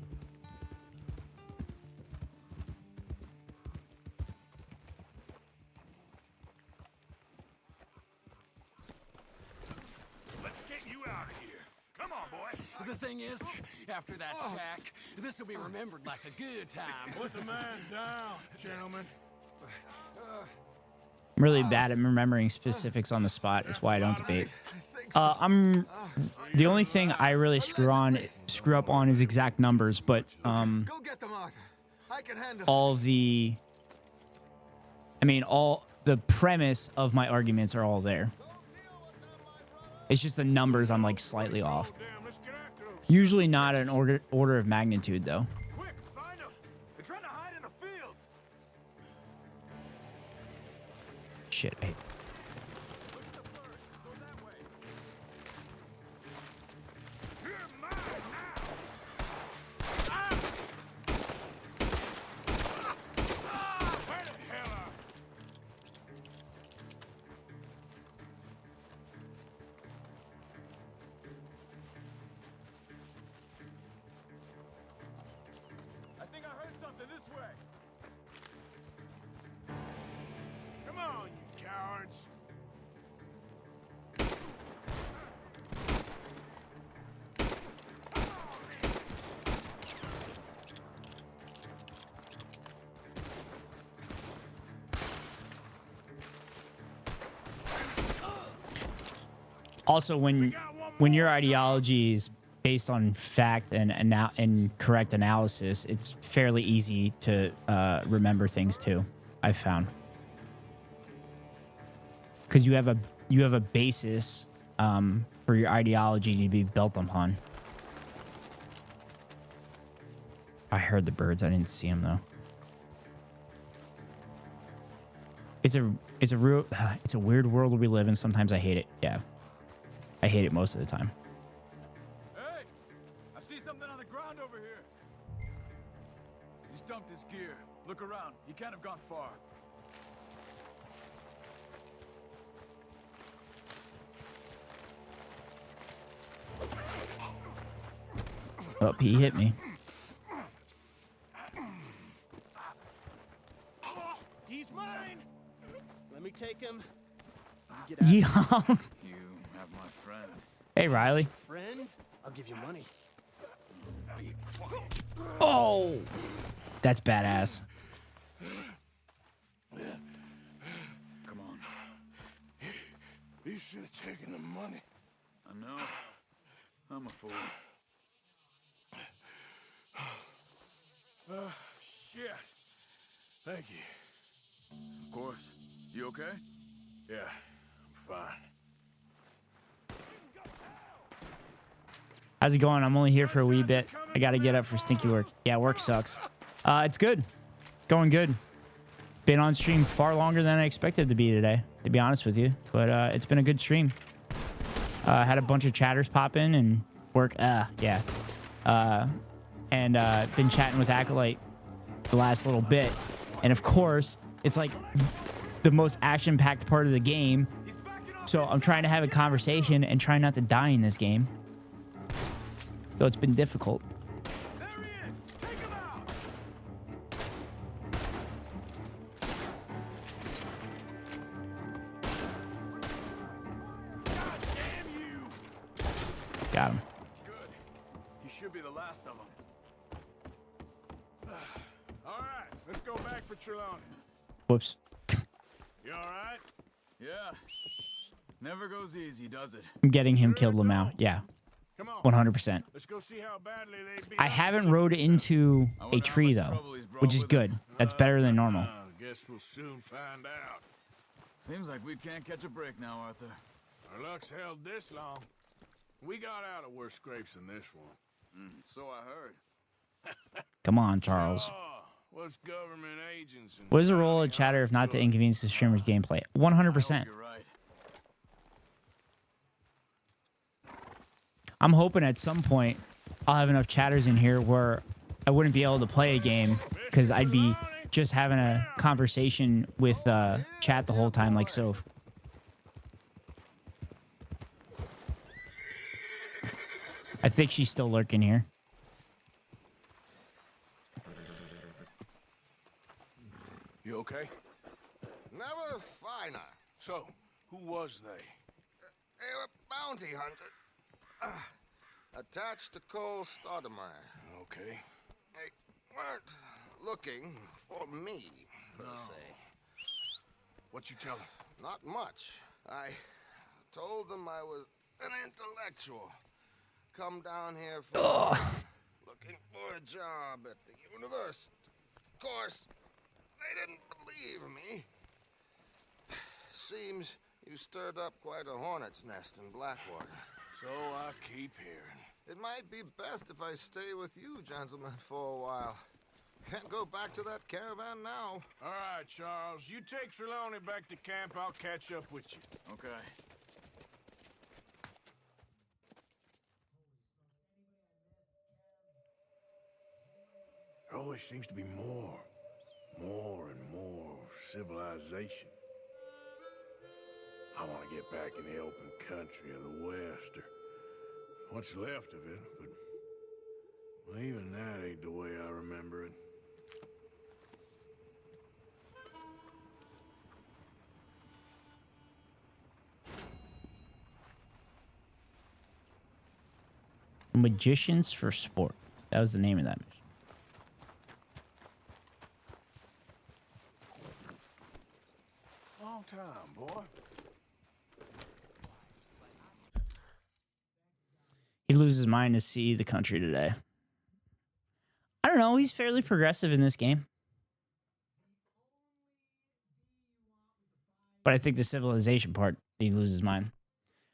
Let's get you out of here. Come on, boy. The thing is, after that shack, this will be remembered like a good time. Put the man down, gentlemen. I'm really bad at remembering specifics on the spot. That's why I don't debate. The only thing I really screw up on is exact numbers, but all the premise of my arguments are all there. It's just the numbers I'm like slightly off. Usually not an order of magnitude though. Quick, find them. They're trying to hide in the fields. Shit. Also, when your ideology is based on fact and correct analysis, it's fairly easy to remember things too. I've found, because you have a basis for your ideology to be built upon. I heard the birds. I didn't see them though. It's a weird world we live in. Sometimes I hate it. Yeah, I hate it most of the time. Hey, I see something on the ground over here. He's dumped his gear. Look around. He can't have gone far. Oh, he hit me. He's mine. Let me take him. Yeah. You have my friend. Hey, Riley. Friend, I'll give you money. Be quiet. Oh, that's badass. Come on. You should have taken the money. I know. I'm a fool. Shit. Thank you. Of course. You okay? Yeah, I'm fine. How's it going? I'm only here for a wee bit. I got to get up for stinky work. Yeah, work sucks. It's good. Going good. Been on stream far longer than I expected to be today, to be honest with you. But it's been a good stream. Had a bunch of chatters pop in and work. Yeah. And been chatting with Acolyte the last little bit. And of course, it's like the most action-packed part of the game. So I'm trying to have a conversation and trying not to die in this game. So it's been difficult. There he is! Take him out! God damn you! Got him. Good. You should be the last of them. All right, let's go back for Trelawney. Whoops. You all right? Yeah. Never goes easy, does it? I'm getting him killed, Lamau. Yeah. 100%. Let's go see how badly they beat I haven't rode into a tree, though, which is good. That's better than normal. Guess we'll soon find out. Seems like we can't catch a break now, Arthur. Our luck's held this long. We got out of worse scrapes than this one. So I heard. Come on, Charles. What's government agents and What is the role of chatter if not to inconvenience the streamer's gameplay? 100%. You're right. I'm hoping at some point I'll have enough chatters in here where I wouldn't be able to play a game because I'd be just having a conversation with chat the whole time like Soph. I think she's still lurking here. You okay? Never finer. So, who was they? They were bounty hunters. Attached to Cole Stoudemire. Okay. They weren't looking for me, per se. What you tell them? Not much. I told them I was an intellectual. Come down here for looking for a job at the university. Of course, they didn't believe me. Seems you stirred up quite a hornet's nest in Blackwater. So I keep hearing. It might be best if I stay with you, gentlemen, for a while. Can't go back to that caravan now. All right, Charles. You take Trelawney back to camp. I'll catch up with you. Okay. There always seems to be more and more civilization. I want to get back in the open country of the West, or what's left of it, but well, even that ain't the way I remember it. Magicians for Sport. That was the name of that mission. Long time, boy. He'd lose his mind to see the country today. I don't know. He's fairly progressive in this game. But I think the civilization part, he loses his mind.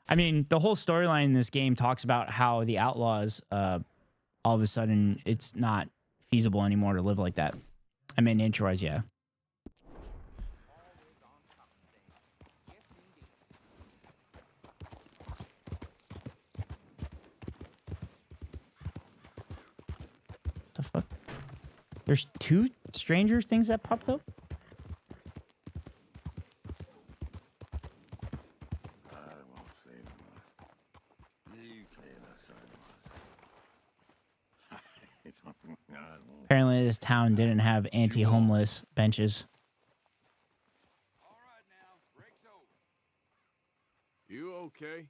I mean, the whole storyline in this game talks about how the outlaws, all of a sudden, it's not feasible anymore to live like that. I mean, nature-wise, yeah. The fuck? There's 2 stranger things that popped up? Apparently this town didn't have anti-homeless benches. You okay?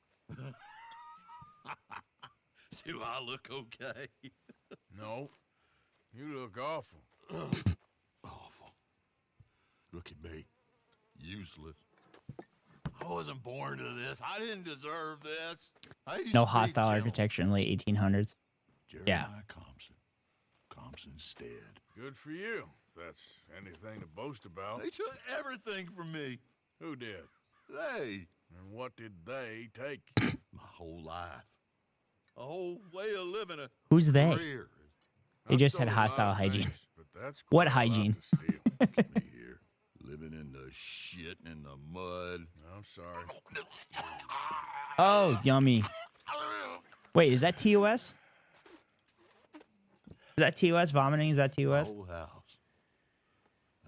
Do I look okay? No. You look awful. Awful. Look at me. Useless. I wasn't born to this. I didn't deserve this. No hostile architecture in the late 1800s. Yeah. Compson's stead. Good for you, if that's anything to boast about. They took everything from me. Who did? They. And what did they take? My whole life. A whole way of living. Who's they? Career. They just had hostile hygiene. Things, but that's What hygiene? Look at me here. Living in the shit and the mud. I'm sorry. Oh, yummy. Wait, is that TOS? Is that TOS vomiting? Is that TOS? Whole house.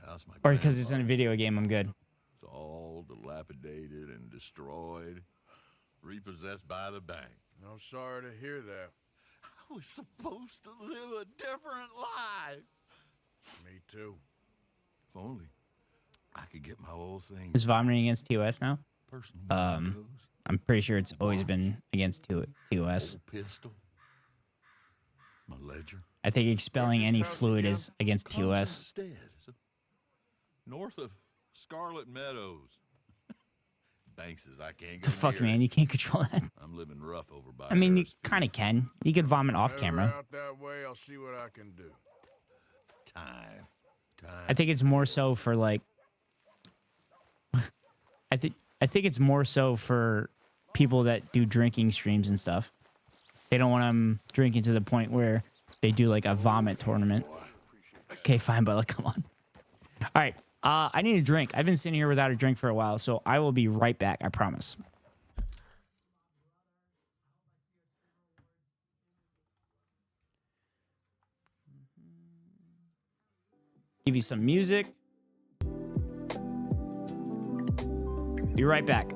House my Or because it's in a video game, I'm good. It's all dilapidated and destroyed. Repossessed by the bank. I'm sorry to hear that. I was supposed to live a different life. Me too. If only I could get my old thing. Is vomiting against TOS now? Personal I'm pretty sure it's always been against TOS. Pistol. My ledger. I think expelling any fluid is against TOS. Stead. North of Scarlet Meadows. Banks's, I can't go The fuck, near man, it. you can't control that. I'm living rough over by I mean, you Harrisfield. kind of can. You could vomit off Ever camera. out that way, I'll see what I can do. Time. I think it's more so for like. I think it's more so for people that do drinking streams and stuff. They don't want them drinking to the point where they do like a vomit tournament. Okay, fine, but like, come on. All right, I need a drink. I've been sitting here without a drink for a while, so I will be right back. I promise. Give you some music. Be right back.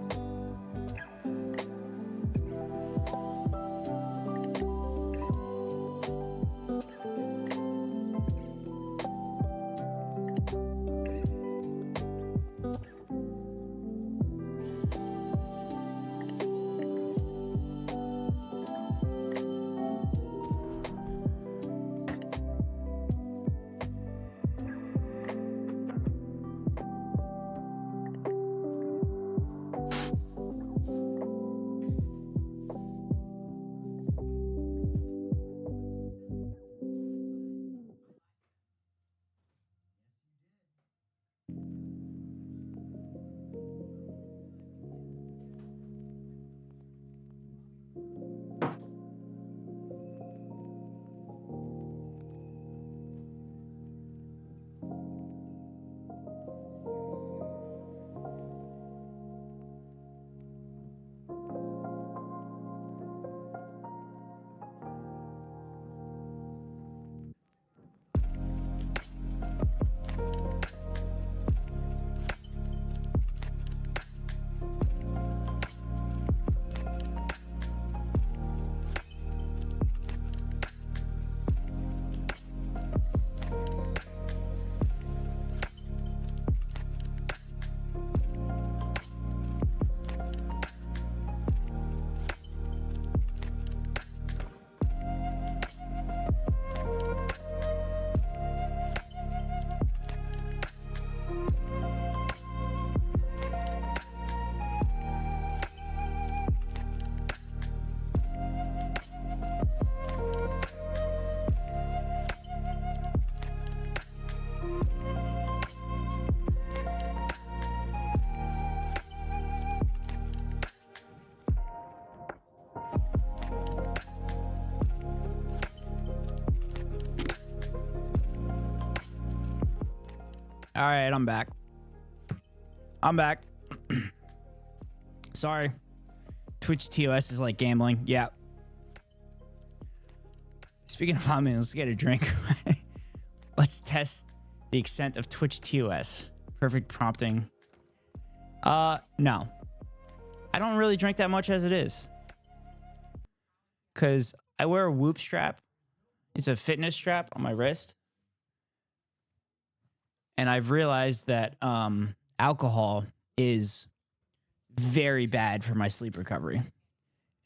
All right, I'm back. I'm back. Sorry. Twitch TOS is like gambling. Yeah. Speaking of vomiting, let's get a drink. Let's test the extent of Twitch TOS. Perfect prompting. No. I don't really drink that much as it is. Because I wear a Whoop strap. It's a fitness strap on my wrist. And I've realized that alcohol is very bad for my sleep recovery.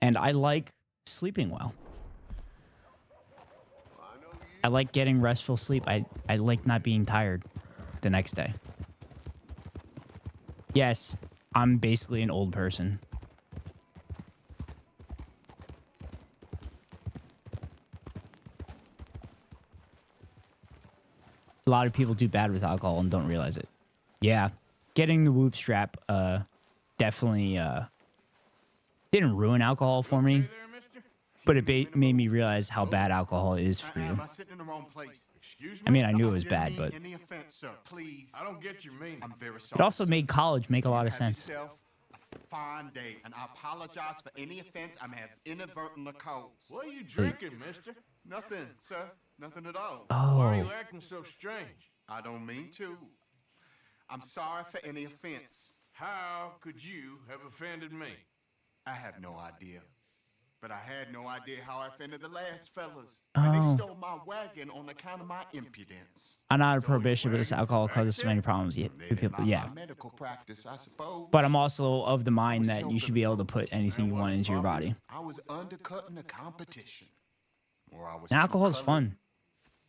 And I like sleeping well. I like getting restful sleep. I like not being tired the next day. Yes, I'm basically an old person. A lot of people do bad with alcohol and don't realize it. Yeah, getting the Whoop strap definitely didn't ruin alcohol for me, but it made me realize how bad alcohol is for you. I mean, I knew it was bad, but I don't get your meaning. I'm very it also made college make a lot of sense. Fine day, and I apologize for any offense I may have inadvertently caused. What are you drinking, mister? Nothing, sir. Nothing at all. Oh. Why are you acting so strange? I don't mean to. I'm sorry for any offense. How could you have offended me? I have no idea. But I had no idea how I offended the last fellas. Oh. And they stole my wagon on account of my impudence. I'm not a prohibition, but this alcohol causes so many problems. Yeah, for people, yeah. Medical practice, I suppose. But I'm also of the mind that you should be able to put anything you want into your body. I was undercutting the competition. Or I was And alcohol is fun.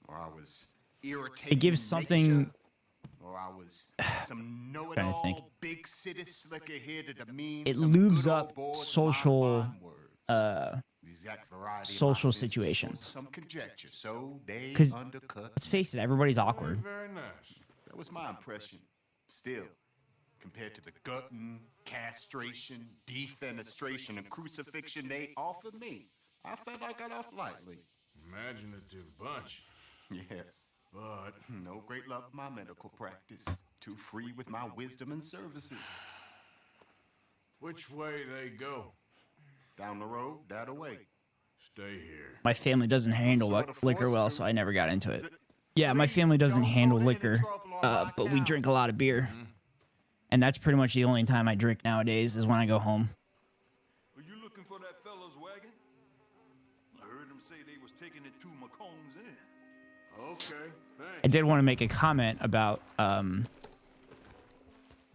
Or I was irritating. It gives something. Or I was some Trying to think. know-it-all big city slicker here to demean It some lubes good up old boys with social the exact variety of social my senses situations. Some conjecture, so they Because undercut. let's face it, everybody's awkward. Very nice. That was my impression. Still, compared to the gutting, castration, defenestration, and crucifixion they offered me, I felt I got off lightly. Imaginative bunch. Yes, but no great love of my medical practice. Too free with my wisdom and services. Which way they go? Down the road, that away. Stay here. My family doesn't handle liquor well, so I never got into it. Yeah, my family doesn't handle liquor, but we drink a lot of beer. And that's pretty much the only time I drink nowadays is when I go home. Are you looking for that fella's wagon? I heard him say they was taking it to McComb's Inn. Okay, thanks. I did want to make a comment about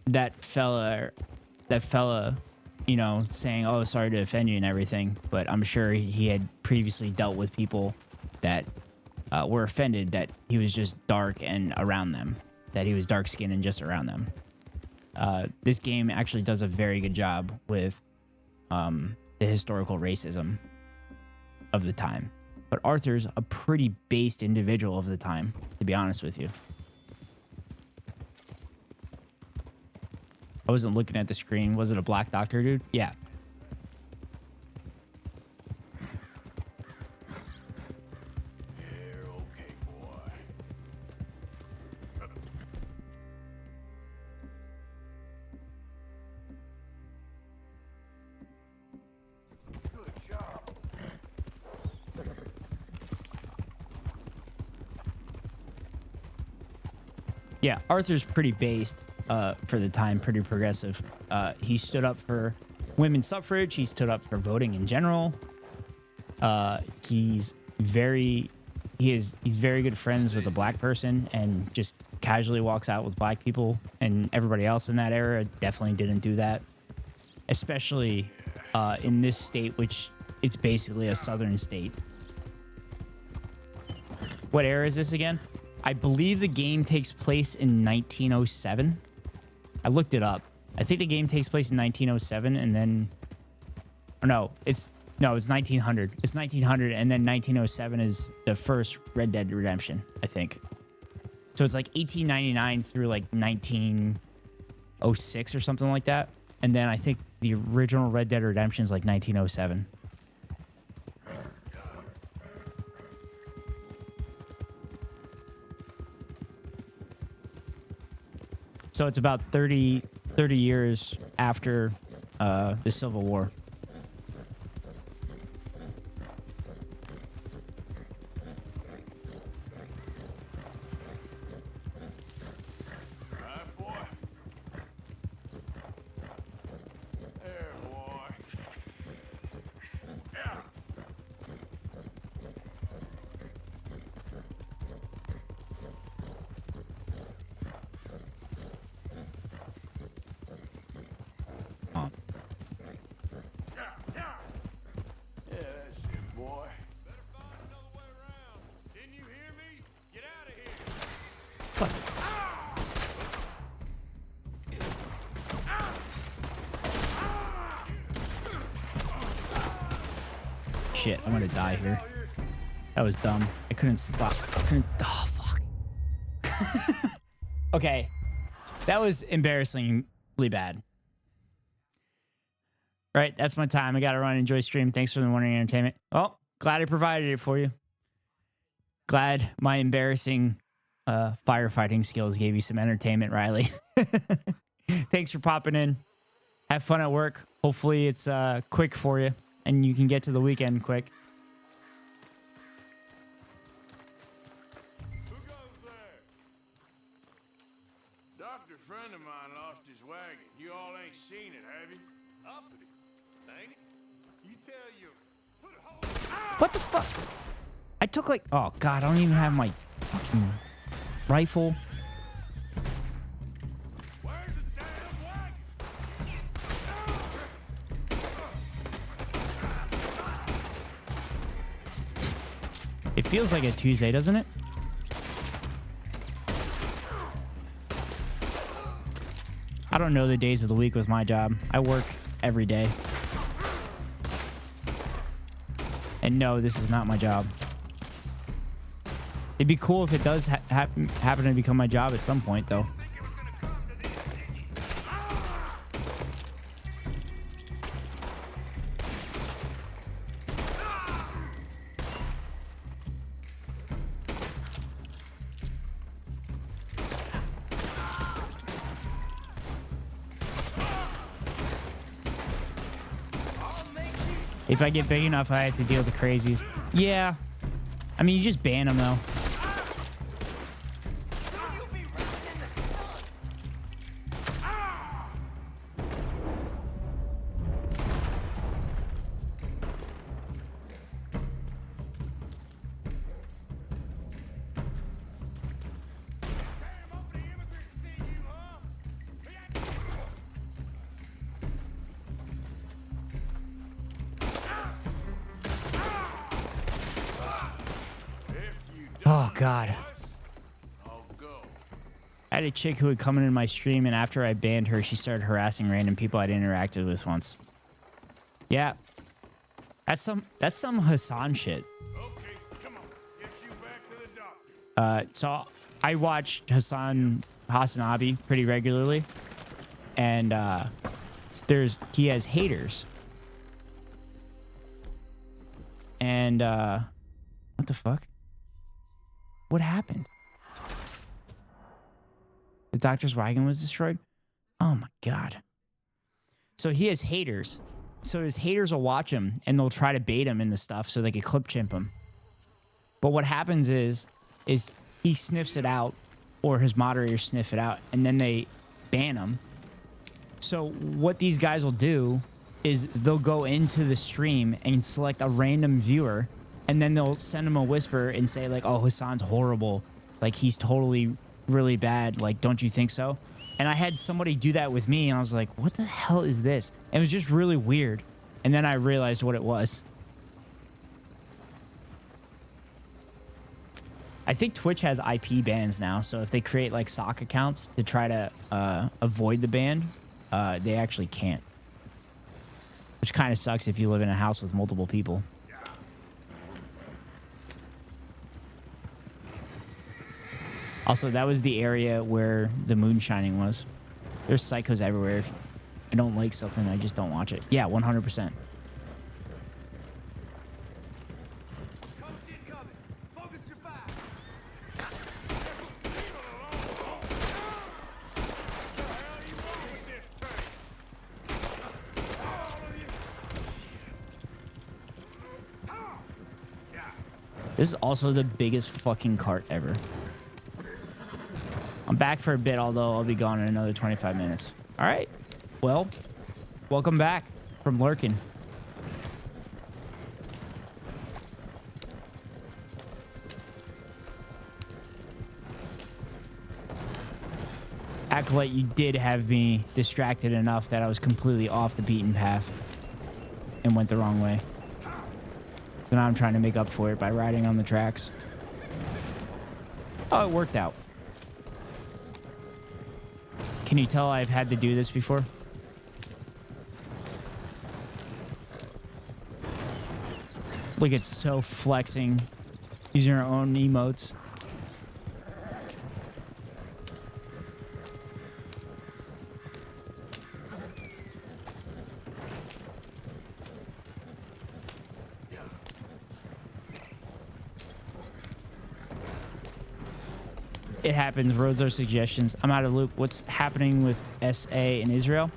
that fella, you know, saying, "Oh, sorry to offend you" and everything. But I'm sure he had previously dealt with people that were offended that he was just dark and around them, that he was dark skinned and just around them. This game actually does a very good job with the historical racism of the time. But Arthur's a pretty based individual of the time, to be honest with you. I wasn't looking at the screen. Was it a black doctor, dude? Yeah. You're okay, boy. Good job. Yeah, Arthur's pretty based for the time, pretty progressive. He stood up for women's suffrage. He stood up for voting in general. He's very good friends with a black person and just casually walks out with black people, and everybody else in that era definitely didn't do that, especially in this state, which it's basically a southern state. What era is this again? I believe the game takes place in 1907. I looked it up. I think the game takes place in 1907, and then, or no, it's 1900. It's 1900, and then 1907 is the first Red Dead Redemption, I think. So it's like 1899 through like 1906 or something like that. And then I think the original Red Dead Redemption is like 1907. So it's about 30 years after the Civil War. Shit, I'm gonna die here. That was dumb. I couldn't stop. Oh, fuck. Okay. That was embarrassingly bad. All right, that's my time. I gotta run. Enjoy stream. Thanks for the morning entertainment. Oh, glad I provided it for you. Glad my embarrassing firefighting skills gave you some entertainment, Riley. Thanks for popping in. Have fun at work. Hopefully it's quick for you and you can get to the weekend quick. Doctor friend of mine lost his wagon. You all ain't seen it, have you? Uppity, ain't it? You tell you. What the fuck? I took like... Oh, God. I don't even have my fucking rifle. Where's the damn wagon? It feels like a Tuesday, doesn't it? I don't know the days of the week with my job. I work every day. And no, this is not my job. It'd be cool if it does happen to become my job at some point, though. If I get big enough, I have to deal with the crazies. Yeah. I mean, you just ban them, though. Oh, God. I had a chick who would come into my stream, and after I banned her, she started harassing random people I'd interacted with once. Yeah. That's some Hassan shit. So I watched Hassan Hasanabi pretty regularly, and he has haters. And what the fuck? What happened? The doctor's wagon was destroyed? Oh my God. So he has haters. So his haters will watch him and they'll try to bait him into stuff so they can clip chimp him. But what happens is he sniffs it out, or his moderators sniff it out, and then they ban him. So what these guys will do is they'll go into the stream and select a random viewer, and then they'll send him a whisper and say, like, oh, Hassan's horrible. Like, he's totally really bad. Like, don't you think so? And I had somebody do that with me, and I was like, what the hell is this? And it was just really weird. And then I realized what it was. I think Twitch has IP bans now, so if they create, like, sock accounts to try to avoid the ban, they actually can't. Which kind of sucks if you live in a house with multiple people. Also, that was the area where the moonshining was. There's psychos everywhere. If I don't like something, I just don't watch it. Yeah, 100%. This is also the biggest fucking cart ever. I'm back for a bit, although I'll be gone in another 25 minutes. All right. Well, welcome back from lurking. Acolyte, you did have me distracted enough that I was completely off the beaten path and went the wrong way. So now I'm trying to make up for it by riding on the tracks. Oh, it worked out. Can you tell I've had to do this before? Look, it's so flexing. Using our own emotes. It happens. Roads are suggestions. I'm out of loop. What's happening with SA in Israel?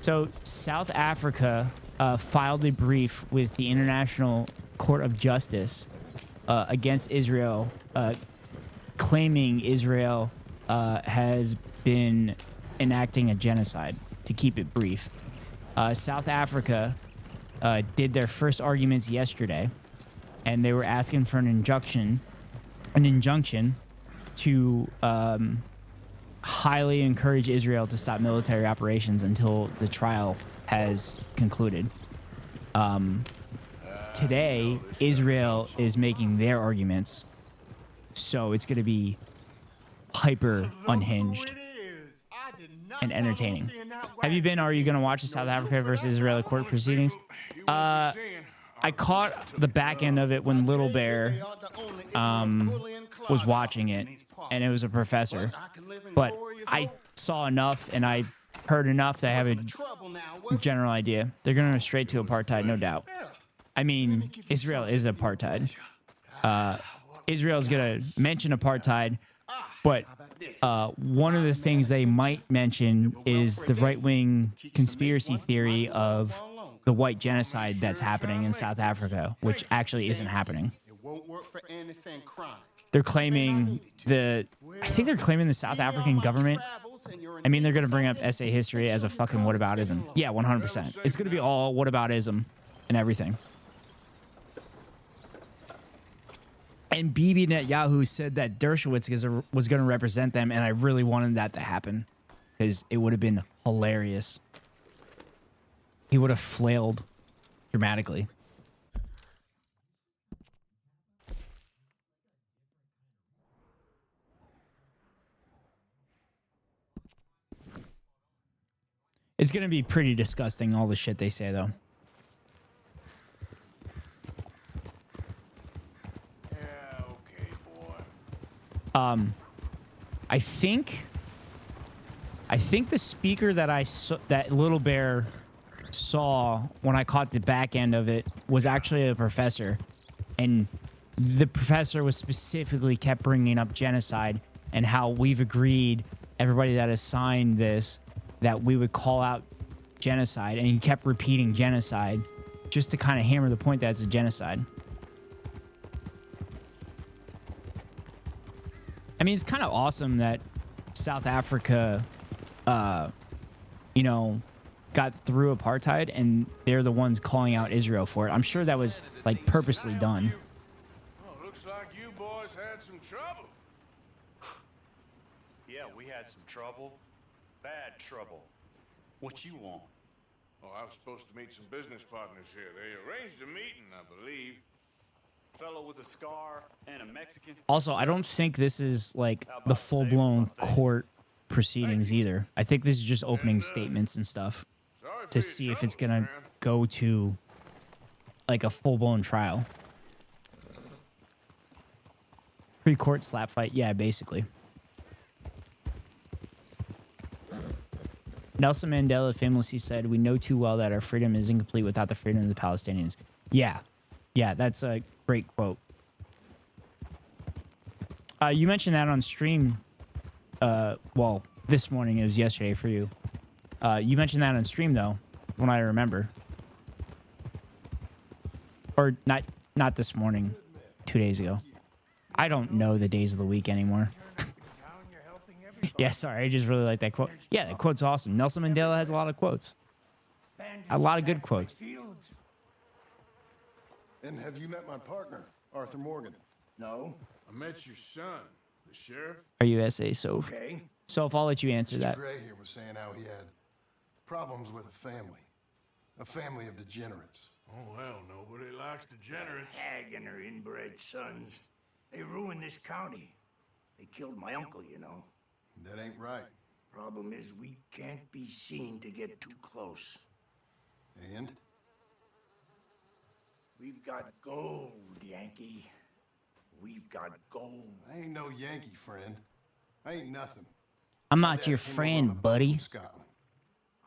So South Africa filed a brief with the International Court of Justice against Israel, claiming Israel has been enacting a genocide, to keep it brief. South Africa did their first arguments yesterday, and they were asking for an injunction to highly encourage Israel to stop military operations until the trial has concluded. Today, Israel is making their arguments, so it's going to be hyper unhinged and entertaining. Have you been, or are you going to watch the South Africa versus Israeli court proceedings? I caught the back end of it when Little Bear was watching it, and it was a professor. But I saw enough and I heard enough that I have a general idea. They're going to go straight to apartheid, no doubt. I mean, Israel is apartheid. Israel's going to mention apartheid, but one of the things they might mention is the right-wing conspiracy theory of the white genocide that's happening in South Africa, which actually isn't happening. They're claiming I think they're claiming the South African government. I mean, they're going to bring up SA history as a fucking whataboutism. Yeah, 100%. It's going to be all whataboutism and everything. And Bibi Netanyahu said that Dershowitz was going to represent them, and I really wanted that to happen because it would have been hilarious. He would have flailed dramatically. It's going to be pretty disgusting, all the shit they say, though. Yeah, okay, boy. I think the speaker that that Little Bear saw when I caught the back end of it was actually a professor, and the professor was specifically kept bringing up genocide and how we've agreed, everybody that has signed this, that we would call out genocide, and he kept repeating genocide just to kind of hammer the point that it's a genocide. I mean, it's kind of awesome that South Africa, you know, got through apartheid, and they're the ones calling out Israel for it. I'm sure that was like purposely done. Oh, looks like you boys had some trouble. Yeah, we had some trouble. Bad trouble. What you want? Oh, I was supposed to meet some business partners here. They arranged a meeting, I believe. Fellow with a scar and a Mexican. Also, I don't think this is like the full-blown court proceedings either. I think this is just opening statements and stuff to see if it's gonna go to like a full-blown trial. Pre-court slap fight, yeah, basically. Nelson Mandela famously said, "We know too well that our freedom is incomplete without the freedom of the Palestinians." Yeah, that's a great quote. You mentioned that on stream. Well, this morning. It was yesterday for you. You mentioned that on stream, though, when I remember. Or not this morning, 2 days ago. I don't know the days of the week anymore. Yeah, sorry. I just really like that quote. Yeah, that quote's awesome. Nelson Mandela has a lot of quotes. A lot of good quotes. And have you met my partner, Arthur Morgan? No. I met your son, the sheriff. Are you S.A. Soph? Okay. Soph, I'll let you answer Mr. that. Gray here was saying how he had problems with a family of degenerates. Oh, hell, nobody likes degenerates. Hag and her inbred sons. They ruined this county. They killed my uncle, you know. That ain't right. Problem is, we can't be seen to get too close. And? We've got gold, Yankee. We've got gold. I ain't no Yankee, friend. I ain't nothing. I'm not your friend, buddy. Scotland.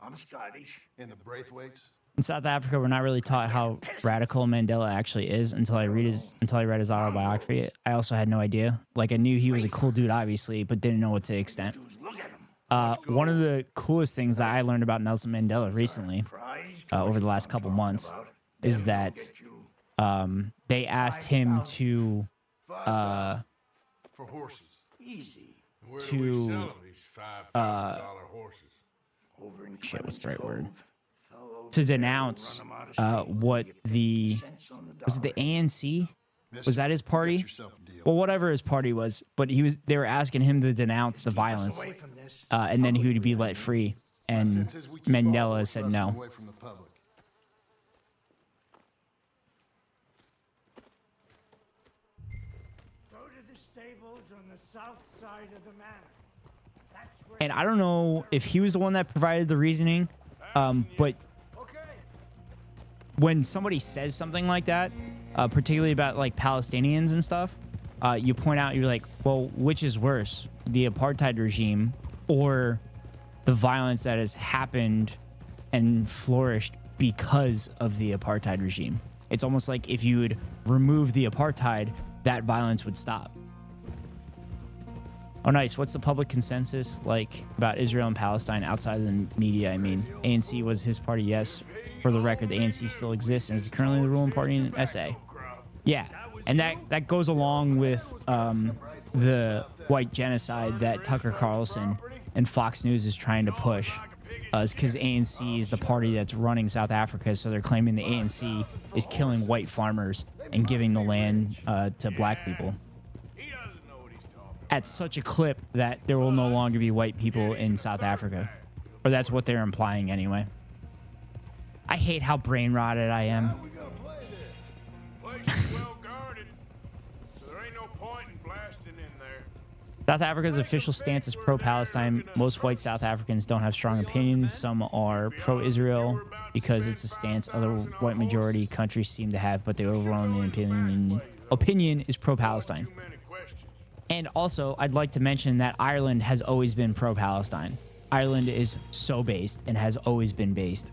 I'm Scottish. And the Braithwaites? In South Africa, we're not really taught how radical Mandela actually is until I read his autobiography. I also had no idea. Like, I knew he was a cool dude, obviously, but didn't know what to the extent. One of the coolest things that I learned about Nelson Mandela recently, over the last couple months, is that they asked him to for horses. Easy. Where do we sell 'em, these $5,000 horses? Over in shit, what's the right word? To denounce what was it the ANC? Was that his party? Well, whatever his party was, but they were asking him to denounce the violence, and then he would be let free. And Mandela said no. Go to the stables on the south side of the manor. That's where And I don't know if he was the one that provided the reasoning, but when somebody says something like that, particularly about like Palestinians and stuff, you point out, you're like, well, which is worse, the apartheid regime or the violence that has happened and flourished because of the apartheid regime? It's almost like if you would remove the apartheid, that violence would stop. Oh, nice. What's the public consensus like about Israel and Palestine outside of the media? I mean, ANC was his party, yes. For the record, the ANC still exists and is currently the ruling party in SA. Yeah, and that goes along with the white genocide that Tucker Carlson and Fox News is trying to push. It's because ANC is the party that's running South Africa, so they're claiming the ANC is killing white farmers and giving the land to black people. At such a clip that there will no longer be white people in South Africa. Or that's what they're implying anyway. I hate how brain rotted I am. South Africa's official stance is pro-Palestine. Most white South Africans don't have strong opinions. Some are pro-Israel because it's a stance other white majority countries seem to have, but the overwhelming opinion is pro-Palestine. And also, I'd like to mention that Ireland has always been pro-Palestine. Ireland is so based and has always been based.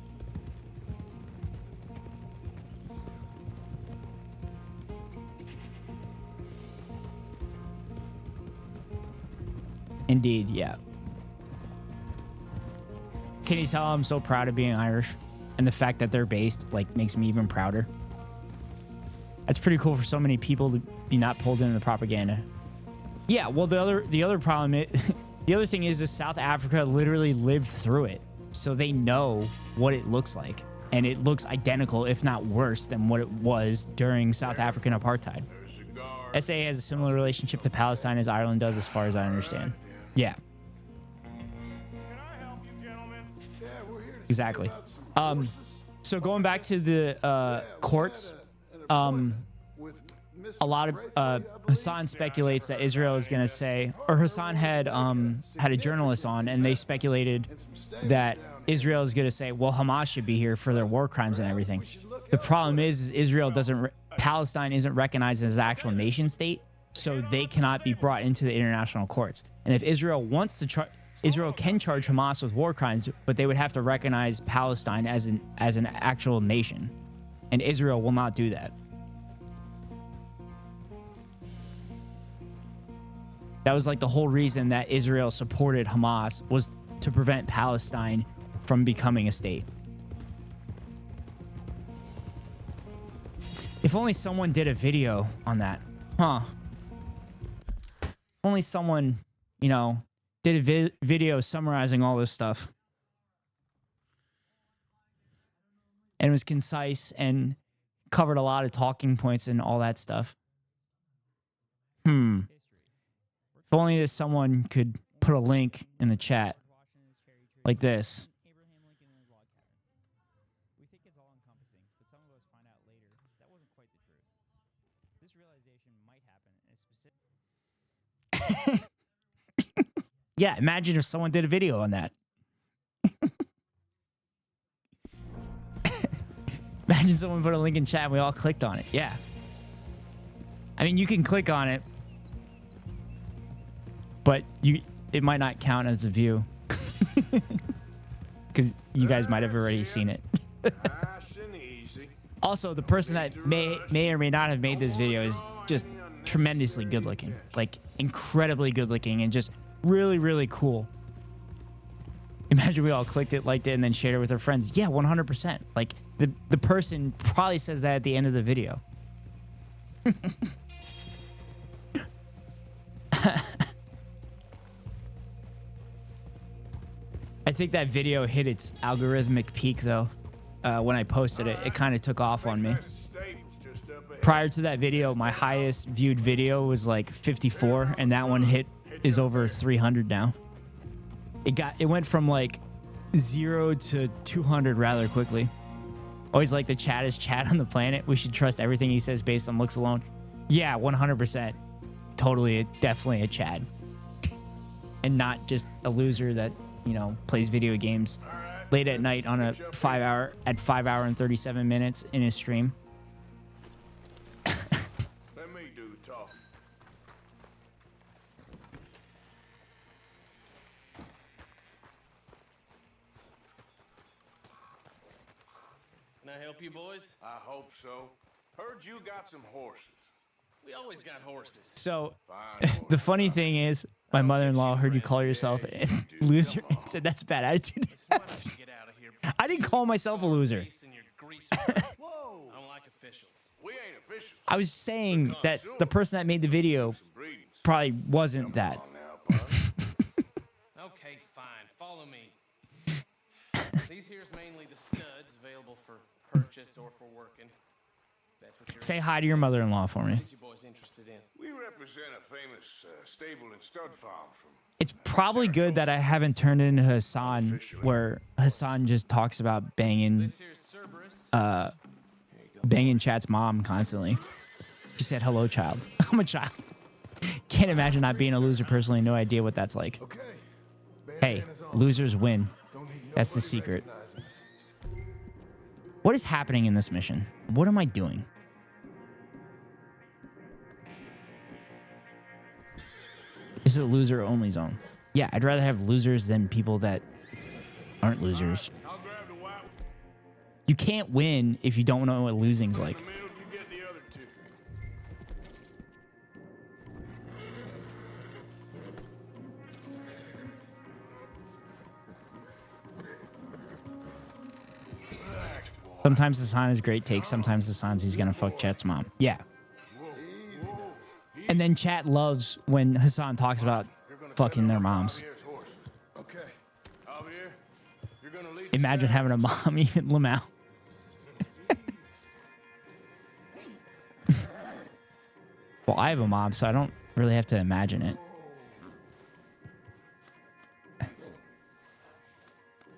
Indeed, yeah. Can you tell I'm so proud of being Irish? And the fact that they're based, like, makes me even prouder. That's pretty cool for so many people to be not pulled into the propaganda. Yeah, well, the other problem is, the other thing is South Africa literally lived through it. So they know what it looks like. And it looks identical, if not worse, than what it was during South African apartheid. SA has a similar relationship to Palestine as Ireland does, as far as I understand. Yeah. Exactly. So going back to the courts, a lot of Hassan speculates that Israel is going to say, or Hassan had a journalist on, and they speculated that Israel is going to say, well, Hamas should be here for their war crimes and everything. The problem is Israel doesn't, Palestine isn't recognized as an actual nation state, so they cannot be brought into the international courts. And if Israel wants to Israel can charge Hamas with war crimes, but they would have to recognize Palestine as an actual nation. And Israel will not do that. That was like the whole reason that Israel supported Hamas, was to prevent Palestine from becoming a state. If only someone did a video on that. Huh. only someone, you know, did a video summarizing all this stuff. And it was concise and covered a lot of talking points and all that stuff. If only this someone could put a link in the chat like this. Yeah, imagine if someone did a video on that. Imagine someone put a link in chat and we all clicked on it. Yeah. I mean, you can click on it, but it might not count as a view. Because you guys might have already seen it. Also, the person that may or may not have made this video is just tremendously good looking. Like, incredibly good looking and just really, really cool. Imagine we all clicked it, liked it, and then shared it with our friends. Yeah, 100%. Like, the person probably says that at the end of the video. I think that video hit its algorithmic peak, though. When I posted it, it kind of took off on me. Prior to that video, my highest viewed video was like 54, and that one is over 300 now. It went from like 0 to 200 rather quickly. Always like the chat is chat on the planet. We should trust everything he says based on looks alone. Yeah, 100%. Totally, definitely a Chad. And not just a loser that, you know, plays video games late at night on a 5 hour and 37 minutes in his stream. Let me do the talking. Can I help you boys? I hope so. Heard you got some horses. We always got horses. So, the funny thing is, my mother-in-law heard you call yourself a loser and said that's a bad attitude. I didn't call myself a loser. I don't like officials. We ain't officials. I was saying that the person that made the video probably wasn't that. Okay, fine. Follow me. These here's mainly the studs available for purchase or for working. That's what you're Say hi to your mother-in-law for me. What you boys interested in? We represent a famous stable and stud farm from. It's probably good that I haven't turned into Hassan, where Hassan just talks about banging Chat's mom constantly. She said, "Hello, child." I'm a child. Can't imagine not being a loser personally. No idea what that's like. Hey, losers win. That's the secret. What is happening in this mission? What am I doing? This is a loser-only zone. Yeah, I'd rather have losers than people that aren't losers. You can't win if you don't know what losing's like. Sometimes Hassan is great takes. Sometimes Hassan's he's gonna fuck Chat's mom. Yeah. And then Chat loves when Hassan talks about fucking their moms. Imagine having a mom, even Lamau. Well, I have a mom, so I don't really have to imagine it.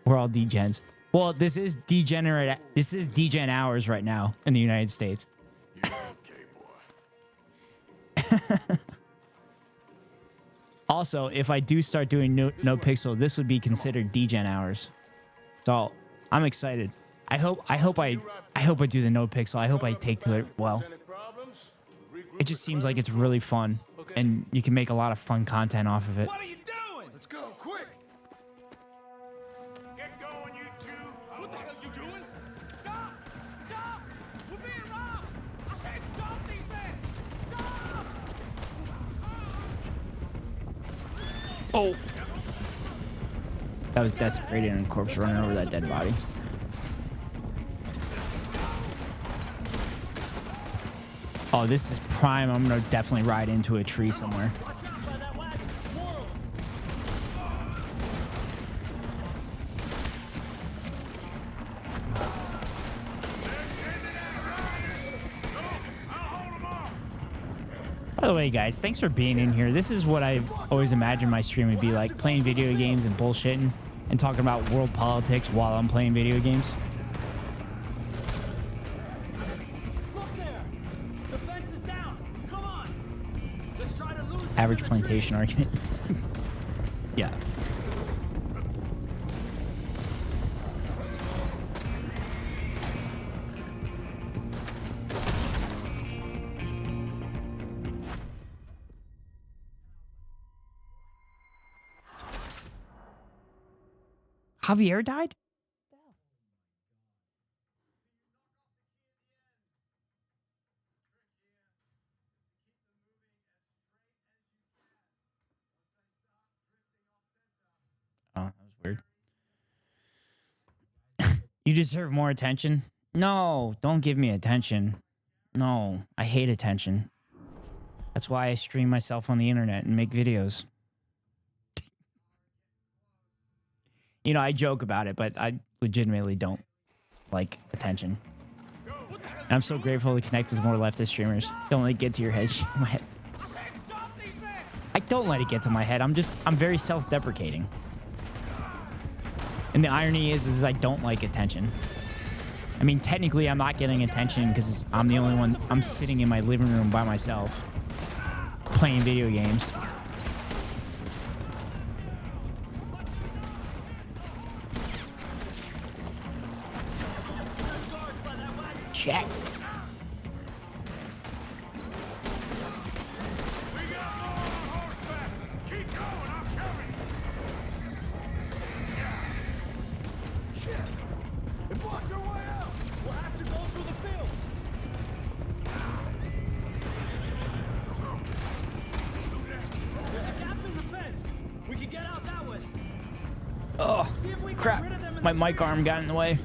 We're all degens. Well, this is degenerate. This is degen hours right now in the United States. Also, if I do start doing no pixel, this would be considered degen hours. So I'm excited. I hope I do the no pixel. I hope I take to it well. It just seems like it's really fun, and you can make a lot of fun content off of it. What are you doing? Let's go, quick! Get going, you two. What the hell are you doing? Stop! Stop! We're being robbed! I said stop these men! Stop! Oh. That was desecrated and corpse running over that dead body. Oh, this is prime. I'm gonna definitely ride into a tree somewhere. By the way, guys, thanks for being in here. This is what I always imagined my stream would be like, playing video games and bullshitting and talking about world politics while I'm playing video games. Look there! The fence is down! Come on! Let's try to lose them Average in the plantation trees. argument. Yeah. Javier died? Oh, that was weird. You deserve more attention? No, don't give me attention. No, I hate attention. That's why I stream myself on the internet and make videos. You know, I joke about it, but I legitimately don't like attention. And I'm so grateful to connect with more leftist streamers. Don't let it get to your head. My head. I don't let it get to my head. I'm very self-deprecating. And the irony is I don't like attention. I mean, technically, I'm not getting attention because I'm the only one. I'm sitting in my living room by myself, playing video games. Shit. It blocked our way out! We'll have to go through the fields! There's a gap in the fence! We can get out that way! Oh, crap. My mic arm got in the way.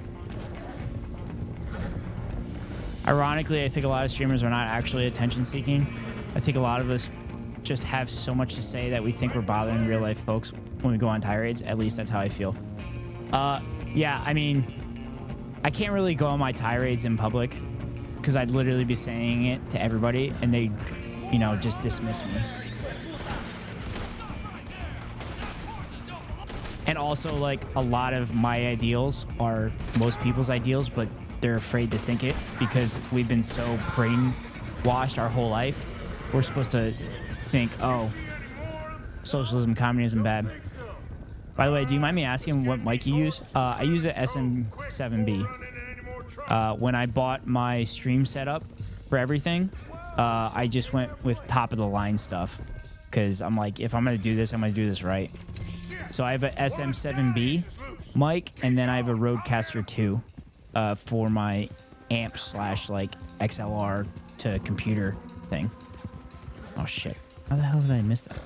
Ironically, I think a lot of streamers are not actually attention-seeking. I think a lot of us just have so much to say that we think we're bothering real-life folks when we go on tirades. At least that's how I feel. Yeah, I mean, I can't really go on my tirades in public because I'd literally be saying it to everybody and they, you know, just dismiss me. And also, like, a lot of my ideals are most people's ideals, but they're afraid to think it because we've been so brainwashed our whole life. We're supposed to think, oh, socialism, communism, bad. By the way, do you mind me asking what mic you use? I use an SM7B. When I bought my stream setup for everything, I just went with top of the line stuff because I'm like, if I'm going to do this, I'm going to do this right. So I have an SM7B mic, and then I have a Rodecaster 2 for my amp / like XLR to computer thing. Oh shit. How the hell did I miss that?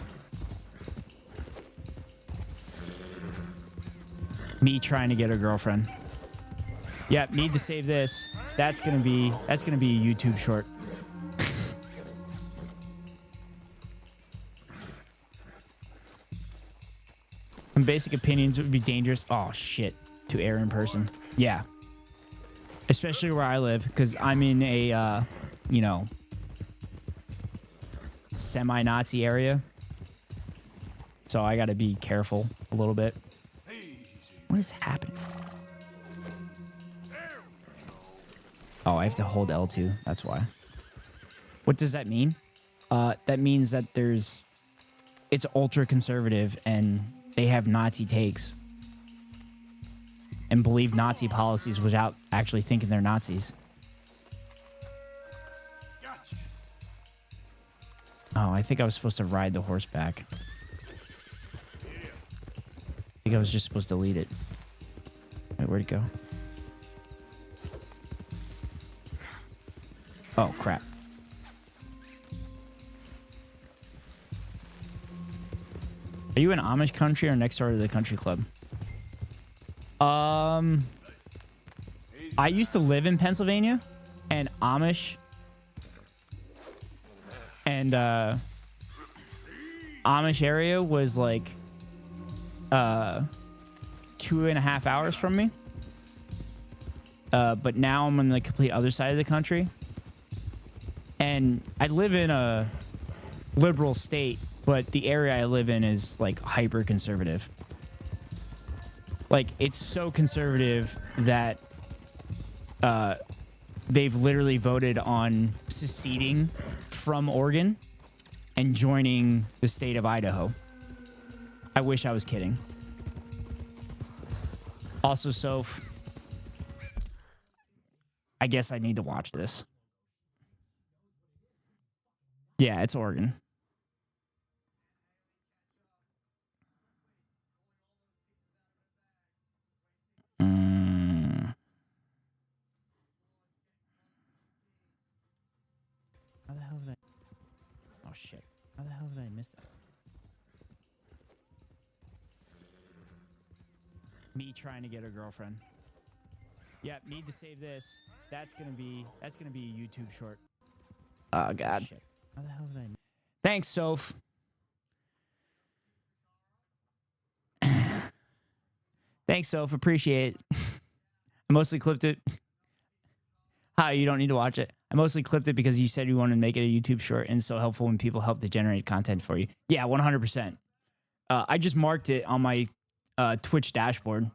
Me trying to get a girlfriend. Yeah, need to save this. That's gonna be a YouTube short. Some basic opinions would be dangerous. Oh shit. To air in person. Yeah. Especially where I live, because I'm in a you know, semi-Nazi area. So I gotta be careful a little bit. What is happening? Oh, I have to hold L2. That's why. What does that mean? That means that it's ultra conservative and they have Nazi takes and believe Nazi policies without actually thinking they're Nazis. Oh, I think I was supposed to ride the horse back. I think I was just supposed to lead it. Wait, where'd it go? Oh, crap. Are you in Amish country or next door to the country club? I used to live in Pennsylvania, and Amish and Amish area was like 2.5 hours from me. But now I'm on the complete other side of the country. And I live in a liberal state, but the area I live in is like hyper conservative. Like it's so conservative that they've literally voted on seceding from Oregon and joining the state of Idaho. I wish I was kidding. Also, Soph, I guess I need to watch this. Yeah, it's Oregon. How the hell did I... Oh, shit. How the hell did I miss that? Me trying to get a girlfriend. Yep, need to save this. That's gonna be a YouTube short. Oh, God. Shit. How the hell did I... Thanks, Soph. Thanks, Soph. Appreciate it. I mostly clipped it. Hi, you don't need to watch it. I mostly clipped it because you said you wanted to make it a YouTube short, and it's so helpful when people help to generate content for you. Yeah, 100%. I just marked it on my Twitch dashboard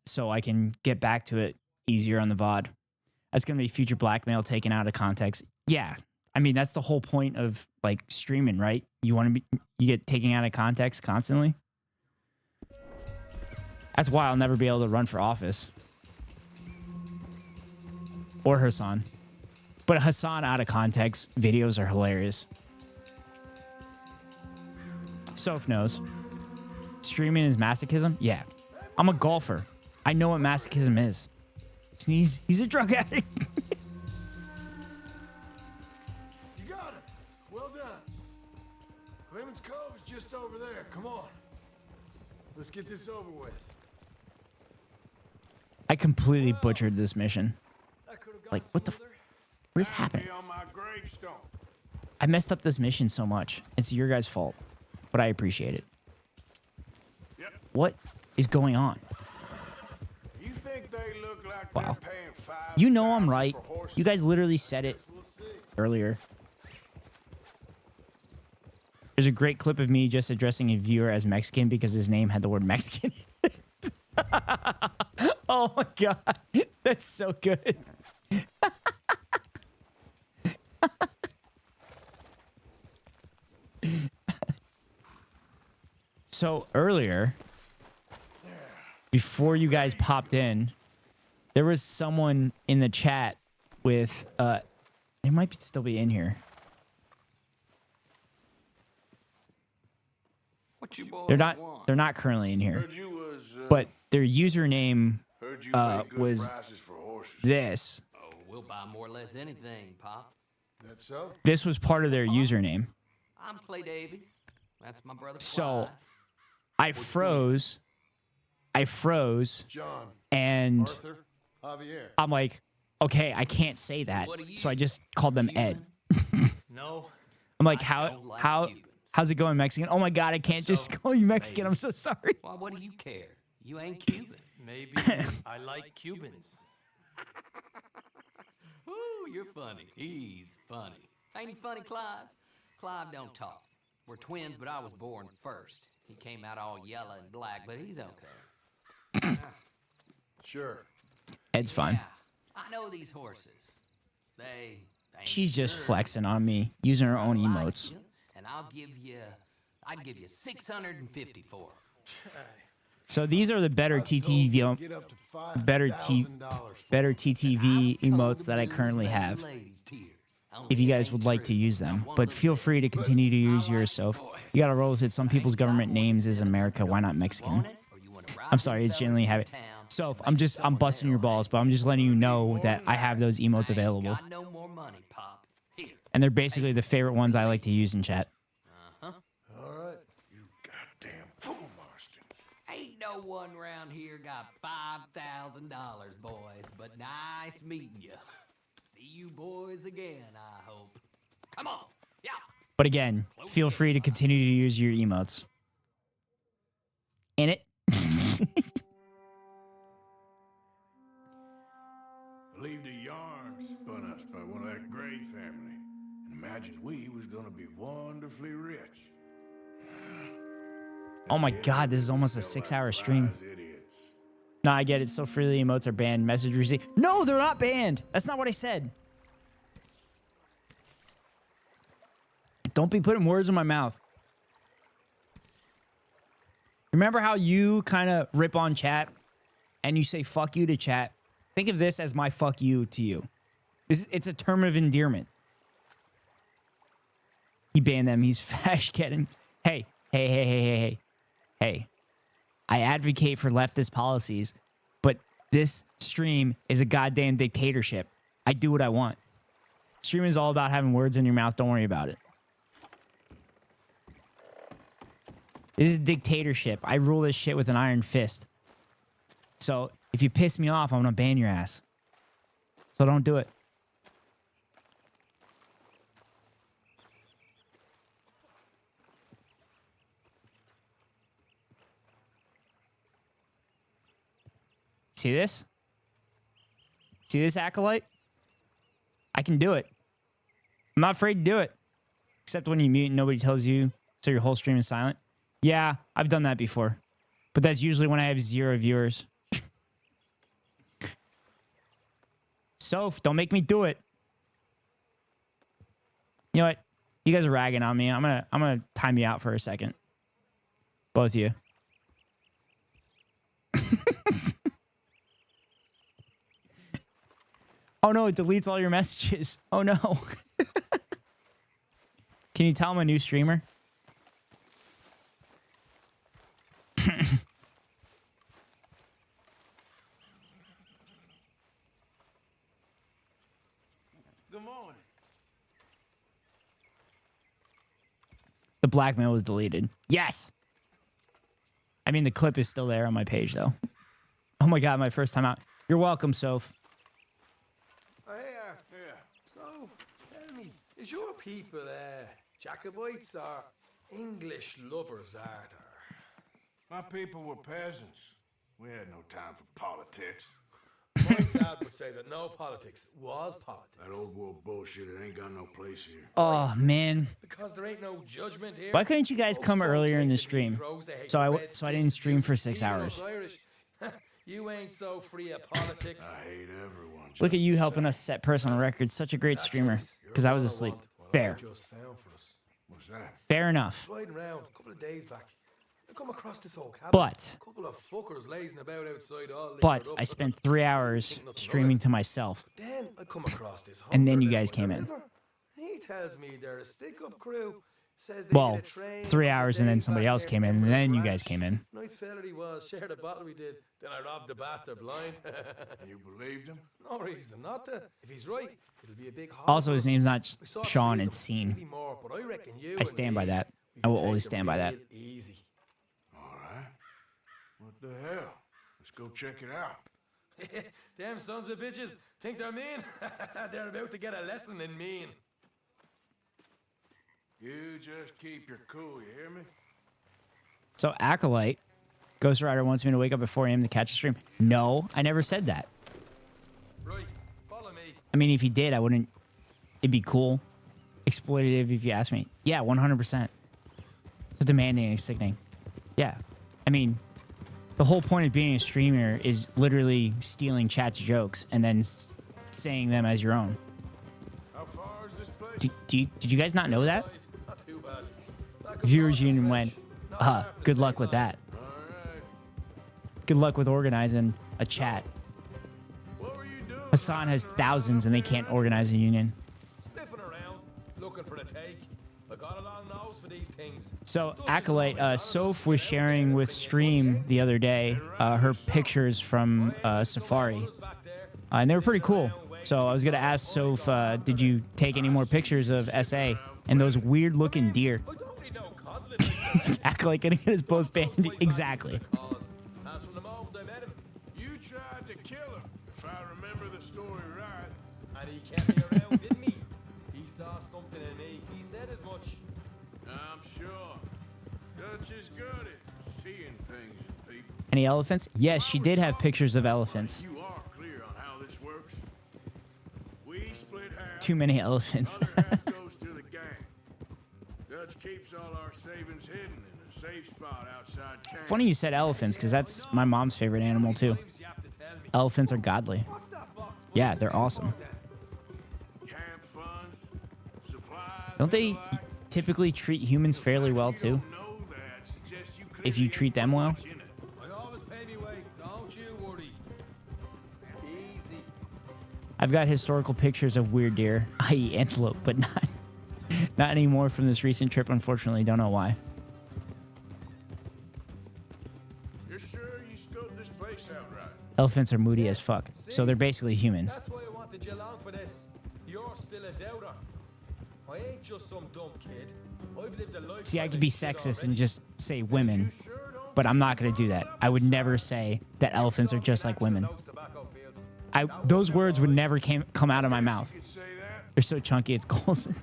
so I can get back to it easier on the VOD. That's going to be future blackmail taken out of context. Yeah. I mean, that's the whole point of like streaming, right? You get taken out of context constantly. That's why I'll never be able to run for office. Or Hassan. But Hassan out of context videos are hilarious. Soph knows. Streaming is masochism? Yeah. I'm a golfer. I know what masochism is. He's a drug addict. You got it. Well done. Clemens Cove is just over there. Come on. Let's get this over with. I completely butchered this mission. Like, what is happening? I messed up this mission so much. It's your guys' fault. But I appreciate it. Yep. What is going on? You think they look like Wow. they're paying You know I'm right. You guys literally said it earlier. There's a great clip of me just addressing a viewer as Mexican because his name had the word Mexican in it. Oh my God. That's so good. So earlier, before you guys popped in, there was someone in the chat with, it might still be in here. What you boys They're not. want? They're not currently in here. Heard you was, But their username heard you pay good was prices for horses. this. Oh, we'll buy more or less anything, Pop. That's so? This was part of their username. I'm Clay Davies. That's my brother. So Clive. I froze, John. and Arthur. Javier. I'm like, okay, I can't say that, so I just called them Ed. No. I'm like, how's it going, Mexican? Oh my God, I can't just call you Mexican. I'm so sorry. Why, what do you care? You ain't Cuban. Maybe I like Cubans. Ooh, you're funny. He's funny. Ain't he funny, Clive? Clive don't talk. We're twins, but I was born first. He came out all yellow and black, but he's okay. Sure. Ed's fine. Yeah, I know these horses. They ain't She's just yours. flexing on me, using her own I like emotes. you, and I'd give you 650 for 'em. So these are the better TTV, Get up to better $5,000 TTV emotes that I currently have. If you guys would like to use them, but feel free to continue to use yours. So you gotta roll with it. Some people's government names is America. Why not Mexican? I'm sorry, it's generally a habit. So I'm busting your balls, but I'm just letting you know that I have those emotes available, Got no more money, Pop. Here. and they're basically the favorite ones I like to use in chat. All right. You goddamn fool, Marston. Ain't no one around here got $5,000, boys, but nice meeting you. See you boys again, I hope. Come on, yeah. But again, feel free to continue to use your emotes. In it. Believe the yarn spun us by one of that Gray family. And imagined we was gonna be wonderfully rich. Oh my god, this is almost a 6-hour stream. No, I get it. So freely emotes are banned. Message received. No, they're not banned. That's not what I said. Don't be putting words in my mouth. Remember how you kind of rip on chat and you say fuck you to chat? Think of this as my fuck you to you. It's a term of endearment. He banned them. He's fash getting. Hey. I advocate for leftist policies, but this stream is a goddamn dictatorship. I do what I want. Stream is all about having words in your mouth. Don't worry about it. This is dictatorship. I rule this shit with an iron fist. So if you piss me off, I'm gonna ban your ass. So don't do it. See this? See this, Acolyte? I can do it. I'm not afraid to do it. Except when you mute and nobody tells you, so your whole stream is silent. Yeah, I've done that before. But that's usually when I have 0 viewers. Soph, don't make me do it. You know what? You guys are ragging on me. I'm gonna time you out for a second. Both of you. Oh no, it deletes all your messages. Oh no. Can you tell I'm a new streamer? Good morning. The blackmail was deleted. Yes. I mean, the clip is still there on my page, though. Oh my god, my first time out. You're welcome, Soph. Oh, hey, So, tell me, is your people Jacobites or English lovers, are there? My people were peasants. We had no time for politics. My dad would say that no politics was politics. That old world bullshit, it ain't got no place here. Oh man. Because there ain't no judgment here. Why couldn't you guys come earlier in the stream? So I didn't stream for 6 hours. You ain't so free of politics. I hate everyone. Look at you helping us set personal records. Such a great streamer. Because I was asleep. Fair. What's that? Fair enough. Riding around a couple of days back. I come across this old cabin. But a couple of fuckers lazing about outside all But I spent 3 hours streaming to myself. Then I come across this And then you guys came in. He tells me they're a stick-up crew. Says Well, 3 hours and then somebody else came in, and then you guys came in. Nice fella he was. Shared a bottle we did. Then I robbed the bastard blind. You believed him? No reason not to. If he's right, it'll be a big haul. Also, his name's not Sean, it's Scene. More, but I reckon you I stand by that. I will always stand by that. Easy. All right. What the hell? Let's go check it out. Damn sons of bitches think they're mean. They're about to get a lesson in mean. You just keep your cool, you hear me? So, Acolyte, Ghost Rider wants me to wake up at 4 a.m. to catch a stream. No, I never said that. Right, follow me. I mean, if he did, I wouldn't. It'd be cool. Exploitative if you ask me. Yeah, 100%. So demanding and sickening. Yeah. I mean, the whole point of being a streamer is literally stealing chat's jokes and then saying them as your own. How far is this place? Did you guys not know that? Viewers Union went, good luck with that. Good luck with organizing a chat. Hassan has thousands and they can't organize a union. Sniffing around, looking for the take. I got a long nose for these things. So, Acolyte, Soph was sharing with Stream the other day her pictures from Safari. And they were pretty cool. So I was going to ask Soph, did you take any more pictures of SA and those weird-looking deer? Acolyte getting it as both banned. Exactly. You tried to kill him, if I remember the story right. And he kept me around, didn't he? He saw something in me. He said as much. I'm sure. Dutch is good at seeing things in people. Any elephants? Yes, she did have pictures of elephants. You are clear on how this works. We split half. Too many elephants. Other half goes to the Dutch keeps all our savings hidden in a safe spot outside camp. Funny you said elephants, because that's my mom's favorite animal too. Elephants are godly. Yeah, they're awesome. Camp funds, supplies. Don't they typically treat humans fairly well too? If you treat them well. I always pay me way. Don't you worry. Easy. I've got historical pictures of weird deer, i.e. antelope, but not anymore from this recent trip, unfortunately. Don't know why. You're sure you scoped this place out right? Elephants are moody as fuck, so they're basically humans. That's why I wanted you along for this. You're still a doubter. I ain't just some dumb kid. I've lived a life. See, I could be sexist and just say women, but I'm not going to do that. I would never say that elephants are just like women. Those words would never come out of my mouth. They're so chunky, it's Colson.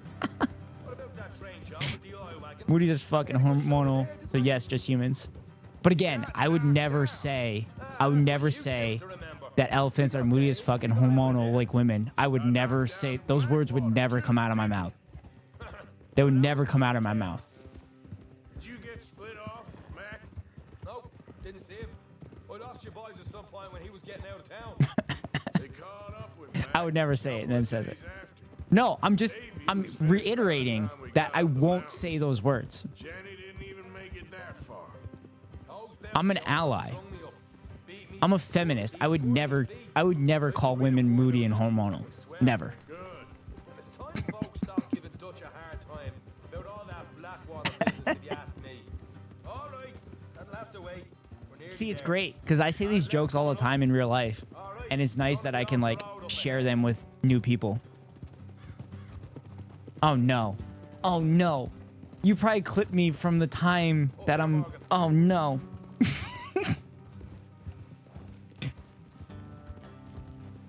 Moody is fucking hormonal, so yes, just humans. But again, I would never say that elephants are moody as fucking hormonal like women. I would never say, those words would never come out of my mouth. They would never come out of my mouth. Did you get split off, Mac? Nope, didn't see him. I lost your boys at some point when he was getting out of town. They caught up with Mac. I would never say it and then says it. No, I'm reiterating that I won't say those words. Jenny didn't even make it that far. I'm an ally. I'm a feminist. I would never call women moody and hormonal. Never. It's time folks stop giving Dutch a hard time about all that Blackwater business, if you ask me. All right, that'll have to wait. See, it's great because I say these jokes all the time in real life, and it's nice that I can like share them with new people. Oh no. Oh no. You probably clipped me from the time that I'm... Oh no.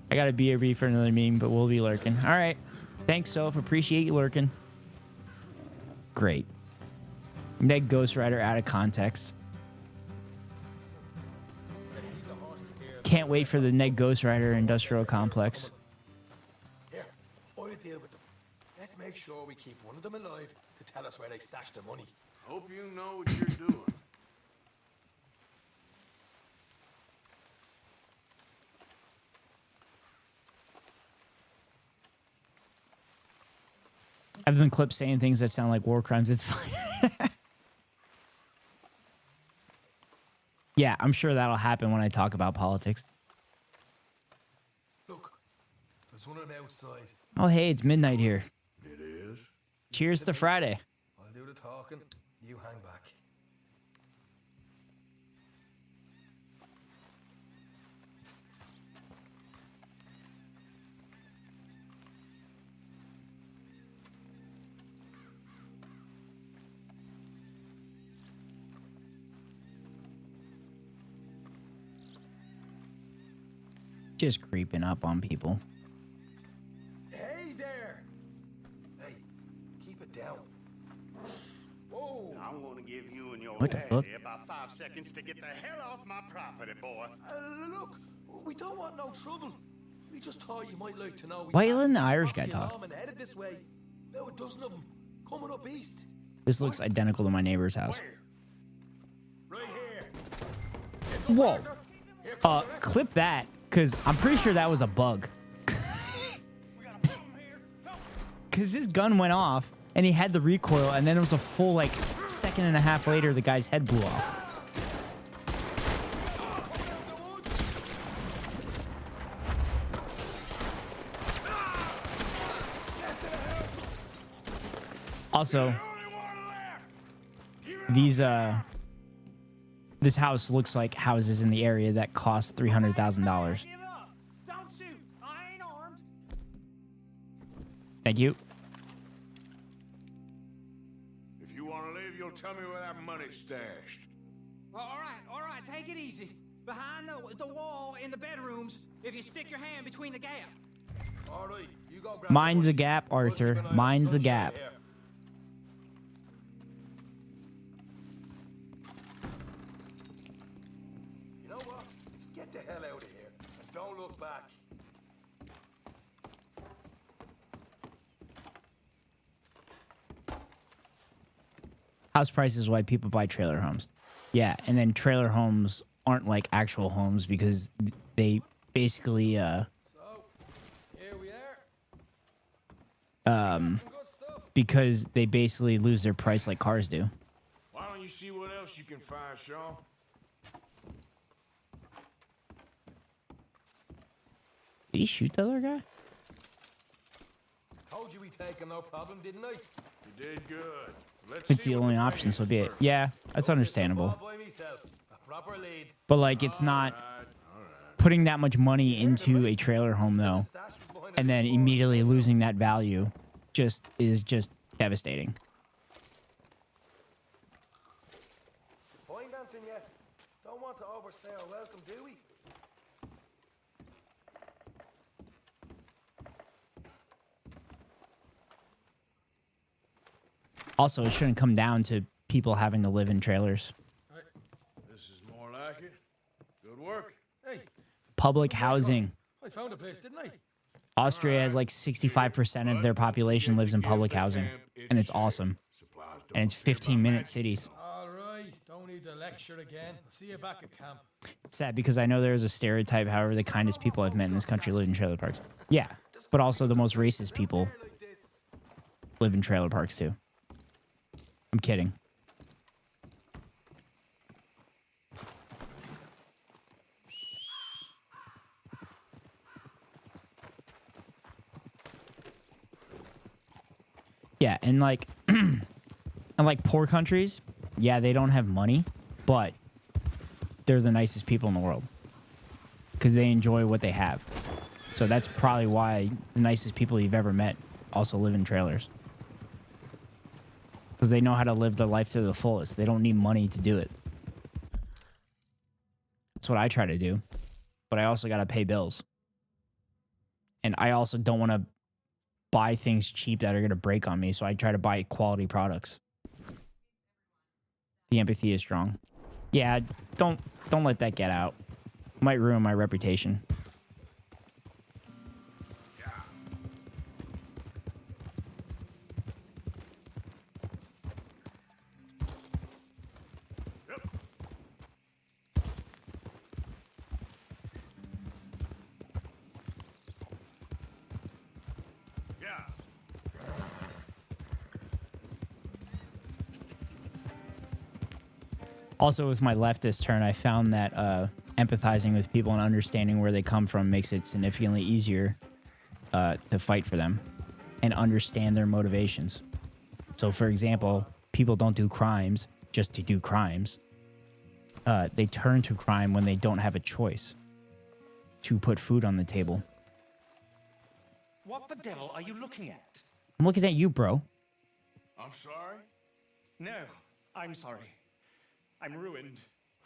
I got a BRB for another meme, but we'll be lurking. All right. Thanks, Soph. Appreciate you lurking. Great. Ned Ghost Rider out of context. Can't wait for the Ned Ghost Rider industrial complex. Here, I'll deal with them. Let's make sure we keep one of them alive to tell us where they stashed the money. Hope you know what you're doing. I've been clipped saying things that sound like war crimes. It's fine. Yeah, I'm sure that'll happen when I talk about politics. Look, there's one on the outside. Oh, hey, it's midnight here. It is. Cheers to Friday. I'll do the talking. You hang back. Just creeping up on people. Hey there! Hey, keep it down. Whoa! I'm gonna give you and your What the fuck? daddy about 5 seconds to get the hell off my property, boy. Look, we don't want no trouble. We just thought you might like to know. Why are you letting the Irish guy talk? And headed this way. About a dozen of them coming up east. This looks identical to my neighbor's house. Right here. Whoa. Clip that, because I'm pretty sure that was a bug. Because his gun went off, and he had the recoil, and then it was a full, like, second and a half later, the guy's head blew off. Also, these, this house looks like houses in the area that cost $300,000. Don't shoot. I ain't armed. Thank you. If you want to leave, you'll tell me where that money's stashed. All right, take it easy. Behind the wall in the bedrooms, if you stick your hand between the gap. All right, you go grab Mind the gap, Arthur. Mind the gap. You know what? Just get the hell out of here and don't look back. House prices is why people buy trailer homes. Yeah, and then trailer homes aren't like actual homes because they basically Here we are. because they basically lose their price like cars do. Why don't you see what else you can find, Sean? Did he shoot the other guy? Told you we take him, no problem, didn't I? You did good. Let's It's see the what only the option, thing so is be it. first. Yeah, that's understandable. By myself. A proper lead. But like, it's not putting that much money into a trailer home though, and then immediately losing that value, is just devastating. Find anything yet? Don't want to overstay our welcome, do we? Also, it shouldn't come down to people having to live in trailers. This is more like it. Good work. Hey, Public housing. I found a place, didn't I? Austria has like 65% of their population lives in public housing, and it's awesome. And it's 15-minute cities. All right, don't need to lecture again. See you back at camp. It's sad because I know there's a stereotype, however, the kindest people I've met in this country live in trailer parks. Yeah, but also the most racist people live in trailer parks too. I'm kidding. Yeah, and like, and like poor countries, yeah, they don't have money, but they're the nicest people in the world because they enjoy what they have. So that's probably why the nicest people you've ever met also live in trailers. Because they know how to live their life to the fullest. They don't need money to do it. That's what I try to do. But I also got to pay bills. And I also don't want to buy things cheap that are going to break on me. So I try to buy quality products. The empathy is strong. Yeah, don't let that get out. It might ruin my reputation. Also, with my leftist turn, I found that empathizing with people and understanding where they come from makes it significantly easier to fight for them and understand their motivations. So, for example, people don't do crimes just to do crimes. They turn to crime when they don't have a choice to put food on the table. What the devil are you looking at? I'm looking at you, bro. I'm sorry? No, I'm sorry. I'm ruined.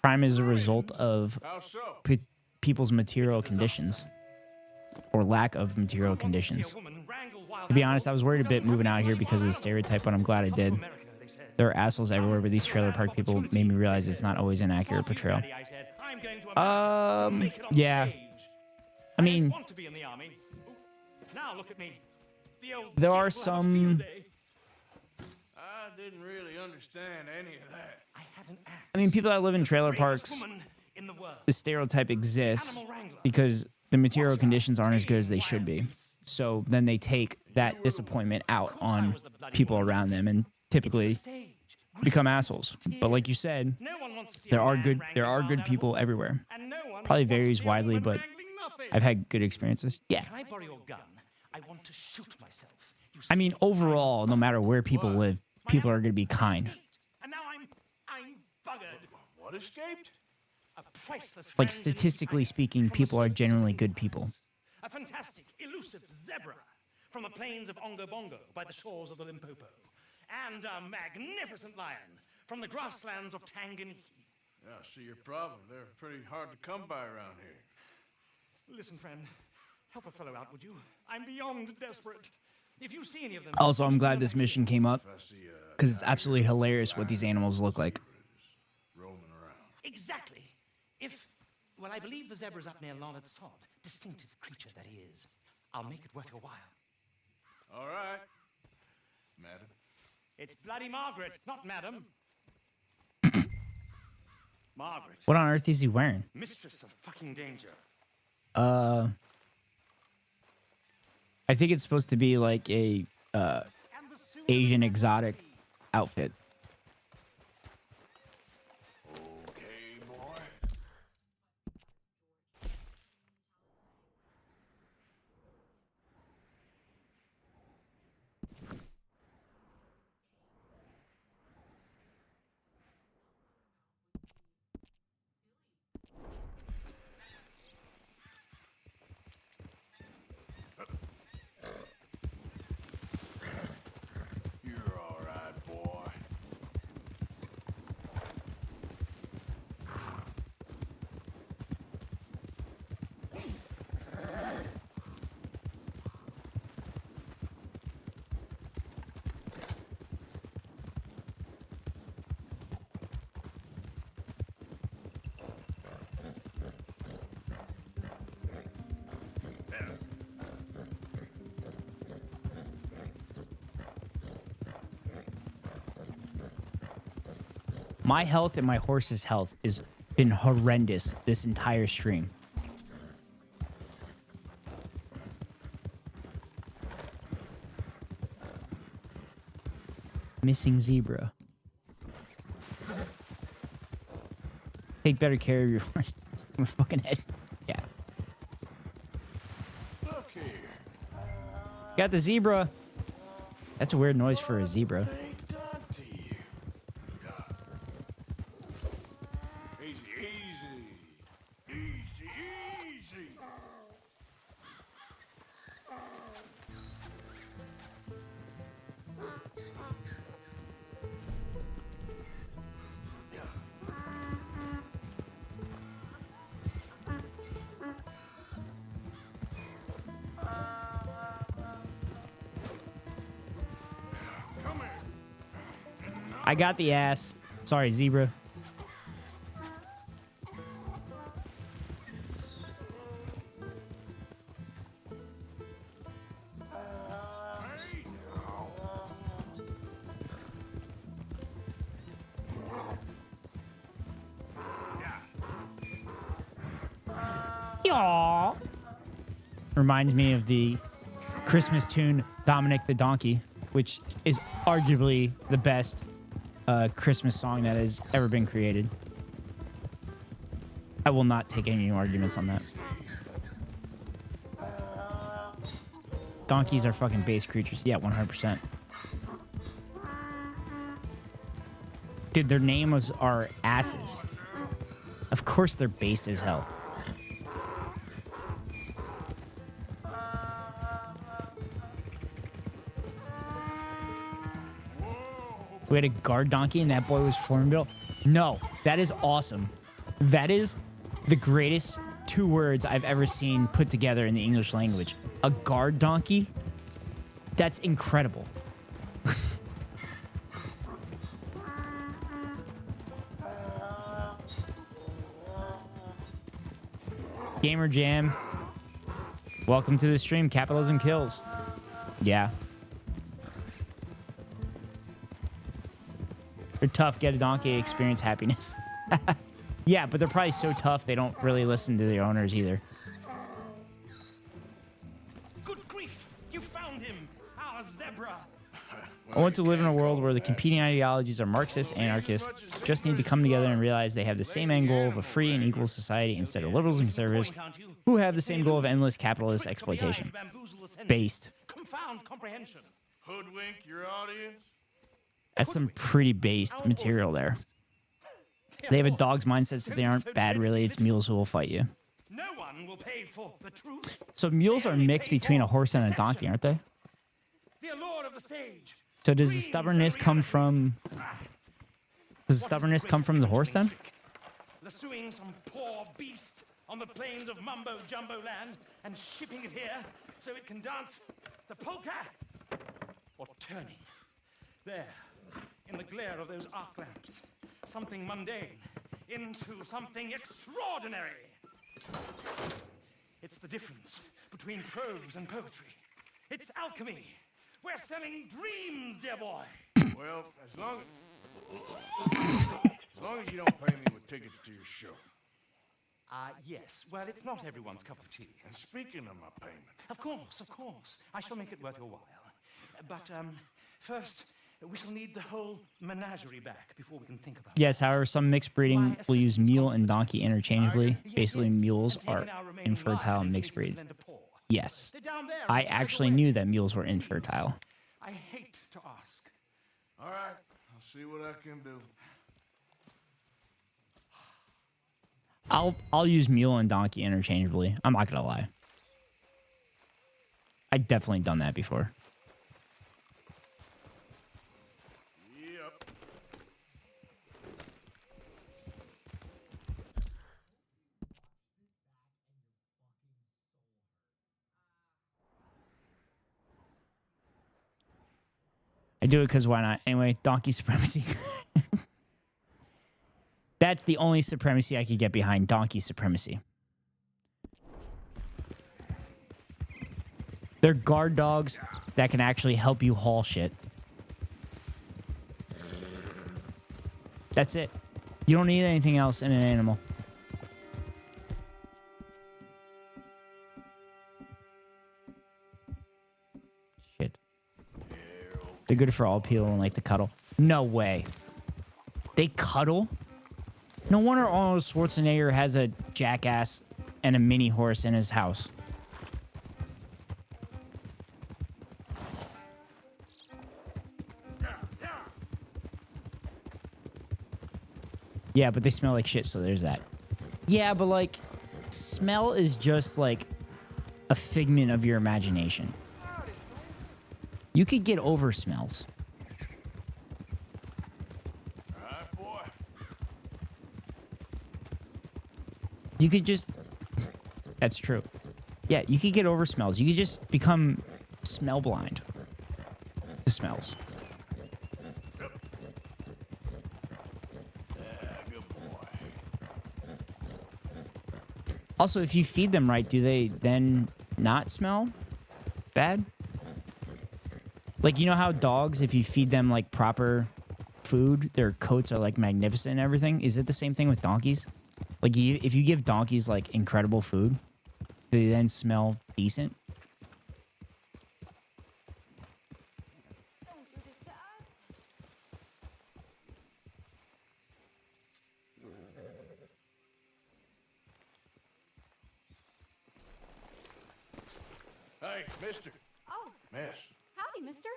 Crime is a result of How so? people's material conditions or lack of material conditions. To be honest, I was worried a bit moving out here because of the stereotype, but I'm glad I did. There are assholes everywhere, but these trailer park people made me realize it's not always an accurate portrayal. Yeah. I mean, Want to be in the army. Now look at me. The old there are git will have a some... field day. I didn't really understand any of that. I mean, people that live in trailer parks, the stereotype exists because the material conditions aren't as good as they should be. So then they take that disappointment out on people around them and typically become assholes. But like you said, there are good people everywhere. Probably varies widely, but I've had good experiences. Yeah. Can I borrow your gun? I want to shoot myself. I mean, overall, no matter where people live, people are going to be kind. And now I'm buggered. What escaped? A priceless Like, friend statistically speaking, people are generally good people. a fantastic, elusive zebra from the plains of Ongo Bongo by the shores of the Limpopo, and a magnificent lion from the grasslands of Tanganyika. Yeah, I see your problem. They're pretty hard to come by around here. Listen, friend, help a fellow out, would you? I'm beyond desperate. If you see any of them... Also, I'm glad this mission came up because it's absolutely hilarious what these animals look like. Exactly. Well, I believe the zebra's up near Larned Sod. Distinctive creature that he is. I'll make it worth your while. All right, madam. It's Bloody Margaret, not madam. Margaret. What on earth is he wearing? Mistress of fucking danger. I think it's supposed to be like a Asian exotic outfit. Okay, boy. You're all right, boy. My health and my horse's health has been horrendous this entire stream. Missing zebra. Take better care of your horse. My fucking head. Yeah. Look here. Got the zebra. That's a weird noise for a zebra. Easy, easy. Easy, easy. Come here. I got the ass. Sorry, zebra. Yaw. Reminds me of the Christmas tune Dominic the Donkey, which is arguably the best Christmas song that has ever been created. I will not take any arguments on that. Donkeys are fucking base creatures. Yeah, 100%. Dude, their names are asses. Of course they're based as hell. We had a guard donkey and that boy was form-built. No, that is awesome. That is the greatest two words I've ever seen put together in the English language. A guard donkey? That's incredible. Gamer Jam. Welcome to the stream. Capitalism kills. Yeah. They're tough. Get a donkey, experience happiness. Yeah, but they're probably so tough they don't really listen to their owners either. Good grief! You found him! Our zebra! I want to live in a world where the competing ideologies are Marxists, anarchists, just need to come together and realize they have the same end goal of a free and equal society instead of liberals and conservatives who have the same goal of endless capitalist exploitation. Based. Confound comprehension. Hoodwink your audience? That's some pretty based material there. They have a dog's mindset, so they aren't bad, really. It's mules who will fight you. No one will pay for the truth. So mules are mixed between a horse and a donkey, aren't they? The allure of the stage. So does the stubbornness come from... Does the stubbornness come from the horse, then? Lassoing some poor beast on the plains of Mumbo Jumbo land and shipping it here so it can dance the polka. Or turning. There, in the glare of those arc lamps, something mundane into something extraordinary. It's the difference between prose and poetry. It's alchemy. We're selling dreams, dear boy. Well, as long as... As long as you don't pay me with tickets to your show. Yes. Well, it's not everyone's cup of tea. And speaking of my payment... Of course. I shall make it worth your while. But, first, we shall need the whole menagerie back before we can think about it. Yes, however, some mixed breeding will use mule and donkey interchangeably. Basically, mules are infertile mixed breeds. Yes. I actually knew that mules were infertile. I hate to ask. All right, I'll see what I can do. I'll use mule and donkey interchangeably. I'm not gonna lie. I've definitely done that before. Yep. I do it because why not? Anyway, donkey supremacy. That's the only supremacy I could get behind, donkey supremacy. They're guard dogs that can actually help you haul shit. That's it. You don't need anything else in an animal. Shit. They're good for all people and like to cuddle. No way. They cuddle? No wonder Arnold Schwarzenegger has a jackass and a mini horse in his house. Yeah, but they smell like shit, so there's that. Yeah, but like, smell is just like a figment of your imagination. You could get over smells. You could just... That's true. Yeah, you could get over smells. You could just become smell blind to smells. Also, if you feed them right, do they then not smell bad? Like, you know how dogs, if you feed them like proper food, their coats are like magnificent and everything? Is it the same thing with donkeys? Like, if you give donkeys, like, incredible food, do they then smell decent? Hey, mister. Oh. Miss. Howdy, mister.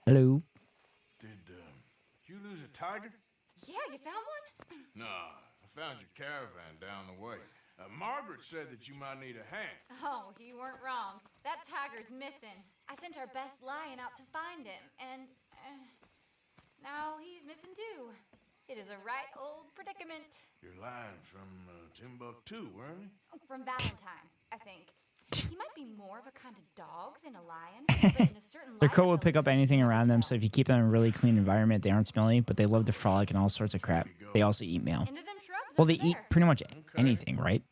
Hello? Did you lose a tiger? Yeah, you found one? No, I found your caravan down the way. Margaret said that you might need a hand. Oh, you weren't wrong. That tiger's missing. I sent our best lion out to find him, and now he's missing too. It is a right old predicament. Your lion from Timbuktu, weren't he? From Valentine, I think. He might be more of a kind of dog than a lion, but in a certain Their light, coat will pick up anything around them, so if you keep them in a really clean environment, they aren't smelly, but they love to frolic and all sorts of crap. They also eat mail. into them shrubs Well, over they eat there. pretty much anything, right?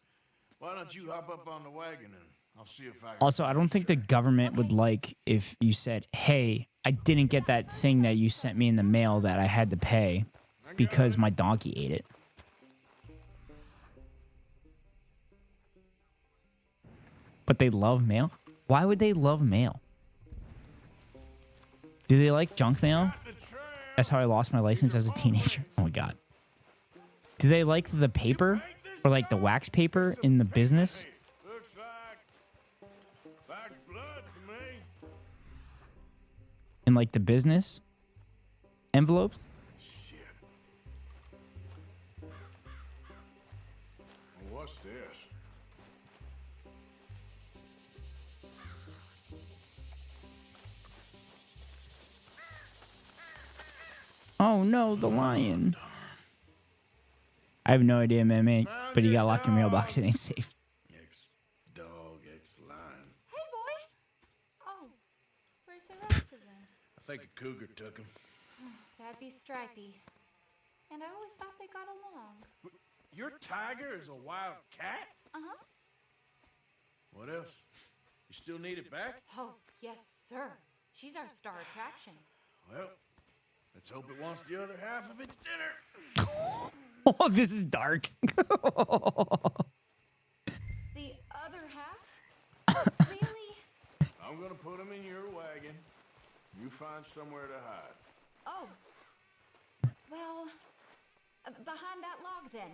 Why don't you hop up on the wagon and I'll see if I can... Also, I don't think the government would like if you said, hey, I didn't get that thing that you sent me in the mail that I had to pay because my donkey ate it. But they love mail? Why would they love mail? Do they like junk mail? That's how I lost my license as a teenager. Oh my god. Do they like the paper? Or like the wax paper in the business? Looks like blood to me. In like the business envelopes? Shit. What's this? Oh no, the lion. I have no idea, man, but you got locked in your mailbox. It ain't safe. Ex-dog, ex-lion. Hey, boy. Oh, where's the rest of them? I think a cougar took him. That'd be Stripey. And I always thought they got along. Your tiger is a wild cat? Uh-huh. What else? You still need it back? Oh, yes, sir. She's our star attraction. Well, Let's hope it wants the other half of its dinner. Oh, this is dark. The other half? Really? I'm gonna put them in your wagon. You find somewhere to hide. Oh. Well, behind that log then.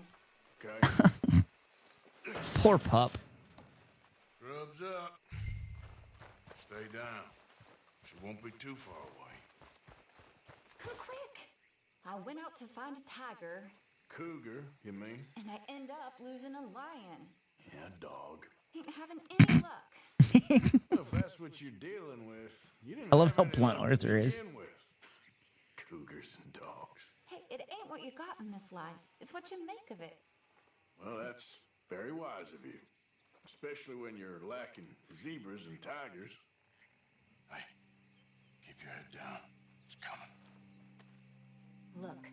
Okay. Poor pup. Grub's up. Stay down. She won't be too far away. Come quick. I went out to find a tiger. Cougar, you mean? And I end up losing a lion. Yeah, dog. Ain't having any luck. Well, if that's what you're dealing with, you didn't I love have how any blunt luck to Arthur is. begin with. Cougars and dogs. Hey, it ain't what you got in this life. It's what you make of it. Well, that's very wise of you. Especially when you're lacking zebras and tigers. Hey, keep your head down. It's coming. Look,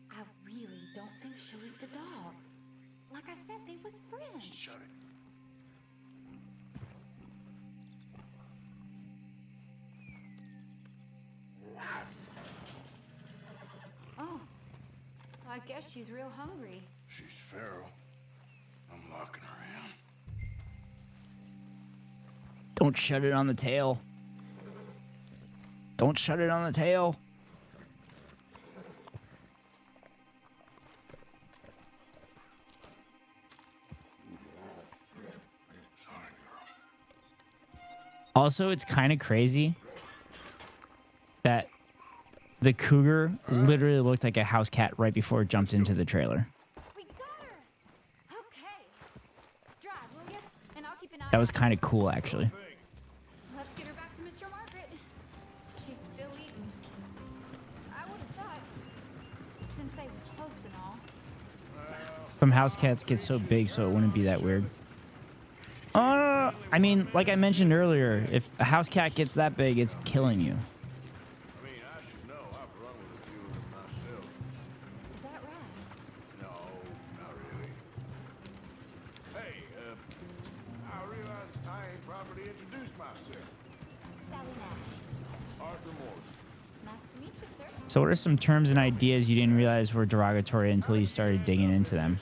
I really don't think she'll eat the dog. Like I said, they was friends. Shut it. Oh, I guess she's real hungry. She's feral. I'm locking her in. Don't shut it on the tail. Don't shut it on the tail. Also, it's kind of crazy that the cougar literally looked like a house cat right before it jumped into the trailer. We got her. Okay. Drive, will you? And I'll keep an eye That was out. kind of cool, actually. Let's get her back to Mr. Margaret. She's still eating. I would have thought, since they was close and all. Some house cats get so big, so it wouldn't be that weird. I mean, like I mentioned earlier, if a house cat gets that big, it's killing you. I mean, I should know. I've run with a few of them myself. Is that right? No, not really. Hey, I realize I ain't properly introduced myself. Sally Nash. Arthur Morgan. Nice to meet you, sir. So what are some terms and ideas you didn't realize were derogatory until you started digging into them?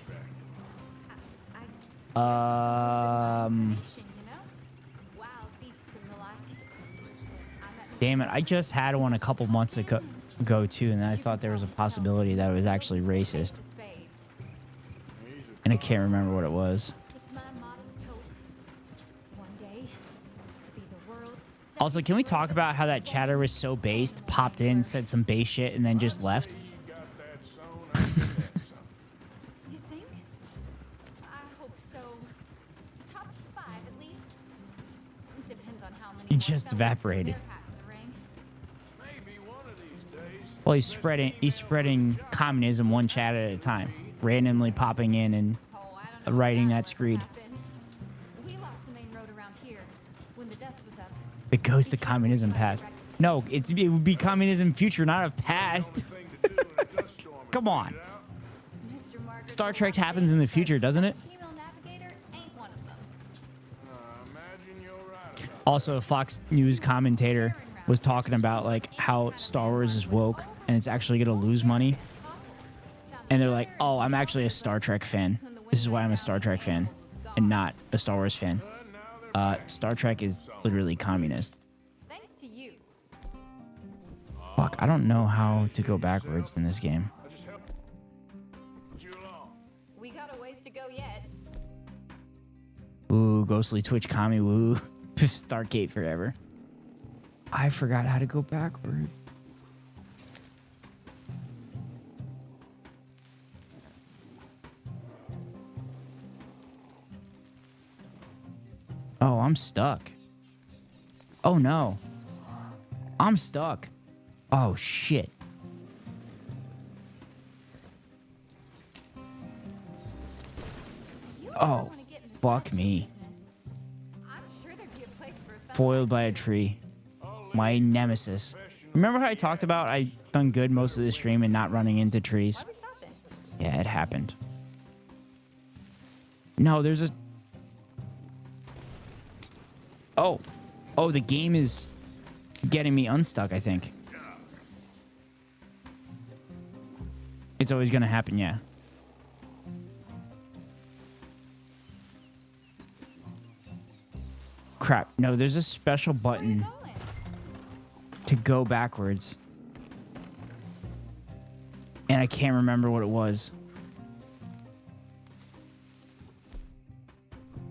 Damn it, I just had one a couple months ago too, and I thought there was a possibility that it was actually racist. And I can't remember what it was. It's my modest hope. One day, to be the world's Also, can we talk about how that chatter was so based, popped in, said some base shit, and then just left? You think? I hope so. Top 5 at least. Depends on how many. He just evaporated. Well, he's spreading communism one chat at a time, randomly popping in and writing that screed. We lost the main road around here when the dust was up. The ghost of communism past. No, it would be communism future, not of past. Come on. Star Trek happens in the future, doesn't it? Female navigator ain't one of them. Also, a Fox News commentator was talking about like how Star Wars is woke and it's actually gonna lose money. And they're like, oh, I'm actually a Star Trek fan. This is why I'm a Star Trek fan and not a Star Wars fan. Star Trek is literally communist. Thanks to you. Fuck, I don't know how to go backwards in this game. We got a ways to go yet. Ooh, ghostly Twitch commie woo. Stargate forever. I forgot how to go backward. Oh, I'm stuck. Oh no. I'm stuck. Oh shit. Oh, fuck me. I'm sure there'd be a place for a fellow. Foiled by a tree. My nemesis. Remember how I talked about I done good most of the stream and not running into trees? Yeah, it happened. No, there's a... Oh. Oh, the game is getting me unstuck, I think. It's always gonna happen, yeah. Crap. No, there's a special button to go backwards. And I can't remember what it was.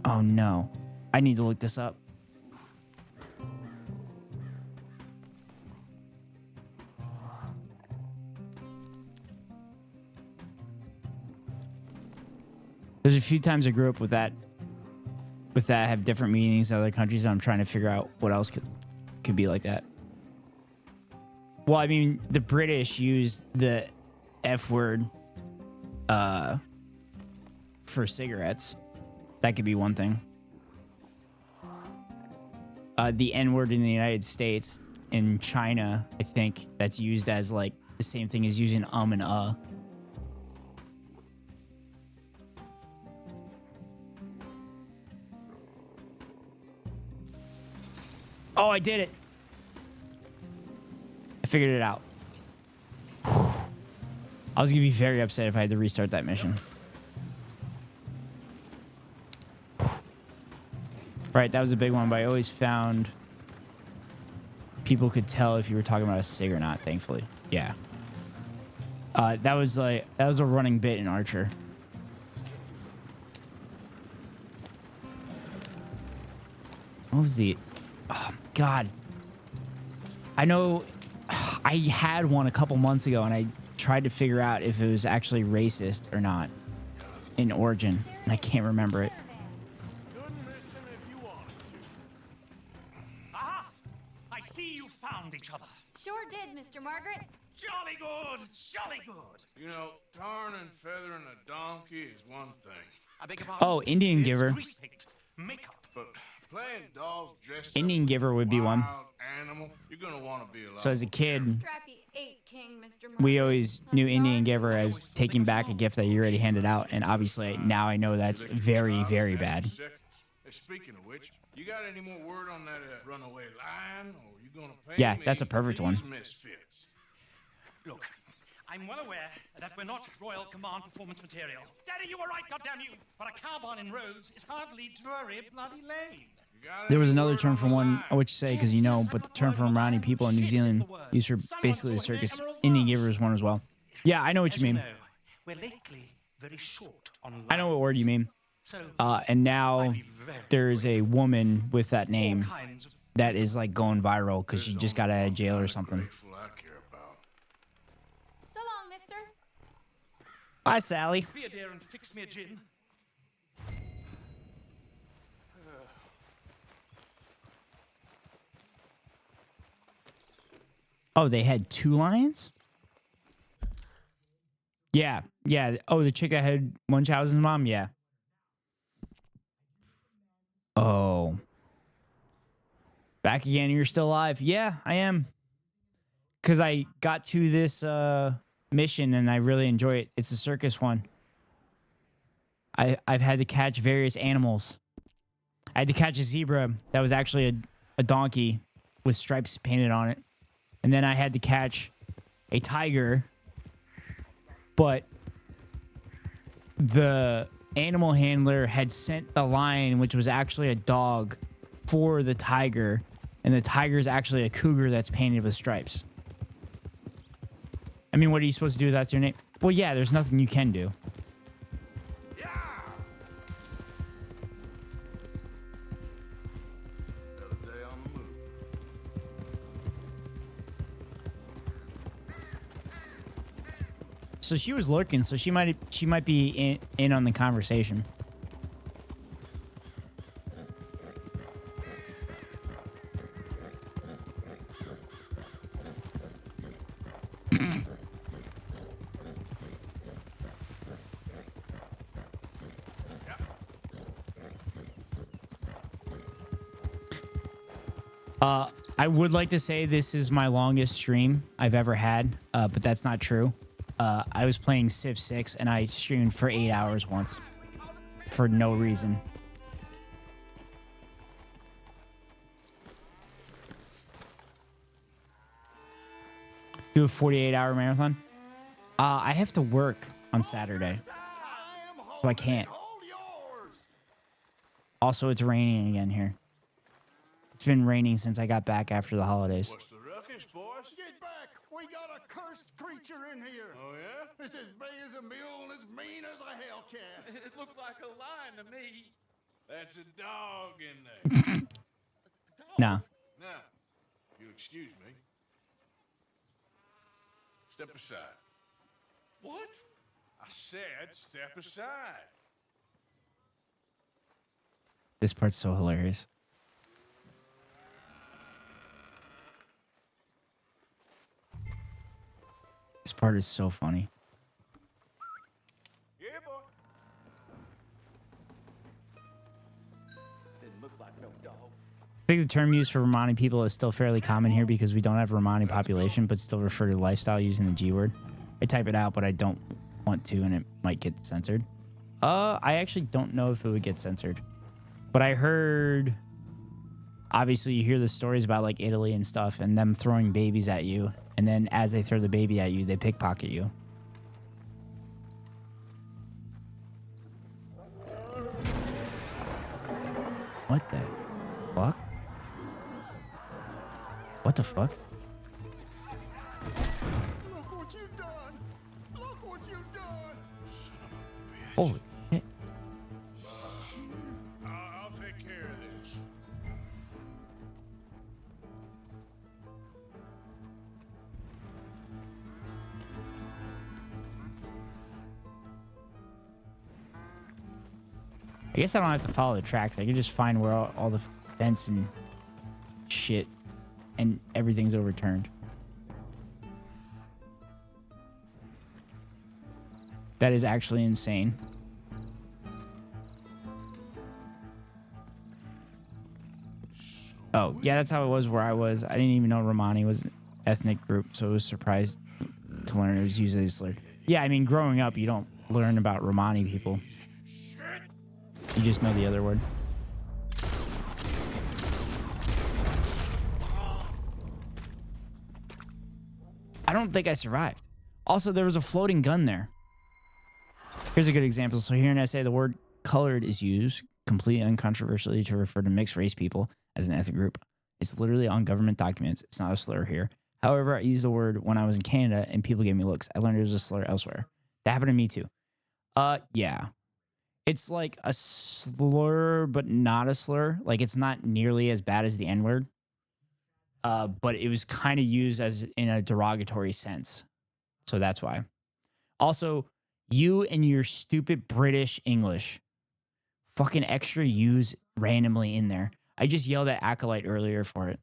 Oh no. I need to look this up. There's a few times I grew up with that have different meanings in other countries, and I'm trying to figure out what else could be like that. Well, I mean, the British used the F word for cigarettes. That could be one thing. The N word in the United States, in China, I think that's used as like the same thing as using and Oh, I did it. I figured it out. I was going to be very upset if I had to restart that mission. Right, that was a big one, but I always found people could tell if you were talking about a cig or not, thankfully. Yeah. That was a running bit in Archer. What was the... Oh, God. I know I had one a couple months ago, and I tried to figure out if it was actually racist or not in Origin, and I can't remember it. Aha! I see you found each other. Sure did, Mr. Margaret. Jolly good, jolly good. You know, tarring and feathering a donkey is one thing. I beg your pardon? Oh, Indian Giver. Makeup. But playing dolls dressed Indian Giver would be one. animal, you're gonna want to be alive. So as a kid, Strappy 8 King, Mr. Margaret. we always knew Indian Giver as taking back a gift that you already handed out, and obviously now I know that's very, very bad. Hey, speaking of which, you got any more word on that runaway lion, or you gonna pay Yeah, me that's a for perfect one. these misfits? Look, I'm well aware that we're not Royal Command performance material. Daddy, you were right, goddamn you! But a cowboy in Rhodes is hardly Drury Bloody Lane. There was another term for one, which say, because you know, but the term for Romani people in New Zealand used for basically the circus. Indian Giver is one as well. Yeah, I know what you mean. We're lately very short on I know what word you mean. And now there's a woman with that name that is like going viral because she just got out of jail or something. So long, mister. Bye, Sally. Be a dear and fix me a gin. Oh, they had 2 lions? Yeah, yeah. Oh, the chick that had Munchausen's mom? Yeah. Oh. Back again, you're still alive. Yeah, I am. Because I got to this mission and I really enjoy it. It's a circus one. I've had to catch various animals. I had to catch a zebra that was actually a donkey with stripes painted on it. And then I had to catch a tiger, but the animal handler had sent the lion, which was actually a dog, for the tiger, and the tiger is actually a cougar that's painted with stripes. I mean, what are you supposed to do if that's your name? Well, yeah, there's nothing you can do. So she was looking, so she might be in on the conversation. I would like to say this is my longest stream I've ever had, but that's not true. I was playing Civ 6 and I streamed for 8 hours once for no reason. Do a 48-hour marathon? I have to work on Saturday, so I can't. Also, it's raining again here. It's been raining since I got back after the holidays. What's the ruckus, boys? Get back! We got a cursed creature in here. Oh, yeah? It's as big as a mule and as mean as a hellcat. It looks like a lion to me. That's a dog in there. No. Now, if you'll excuse me. Step aside. What? I said step aside. This part's so hilarious. This part is so funny. Yeah, boy. Didn't look like no dog. I think the term used for Romani people is still fairly common here because we don't have a Romani population, but still refer to lifestyle using the G word. I type it out, but I don't want to, and it might get censored. I actually don't know if it would get censored. But I heard, obviously you hear the stories about like Italy and stuff and them throwing babies at you. And then as they throw the baby at you, they pickpocket you. What the fuck? What the fuck? Look what you've done! Look what you've done! Holy shit. I'll take care of this. I guess I don't have to follow the tracks. I can just find where all the fence and shit and everything's overturned. That is actually insane. Oh, yeah, that's how it was where I was. I didn't even know Romani was an ethnic group, so I was surprised to learn it was used as a slur. Yeah, I mean, growing up, you don't learn about Romani people. You just know the other word. I don't think I survived. Also, there was a floating gun there. Here's a good example. So here in SA, the word colored is used completely uncontroversially to refer to mixed race people as an ethnic group. It's literally on government documents. It's not a slur here. However, I used the word when I was in Canada and people gave me looks. I learned it was a slur elsewhere. That happened to me too. Yeah. It's like a slur, but not a slur. Like it's not nearly as bad as the N-word. But it was kind of used as in a derogatory sense. So that's why. Also, you and your stupid British English. Fucking extra U's randomly in there. I just yelled at Acolyte earlier for it.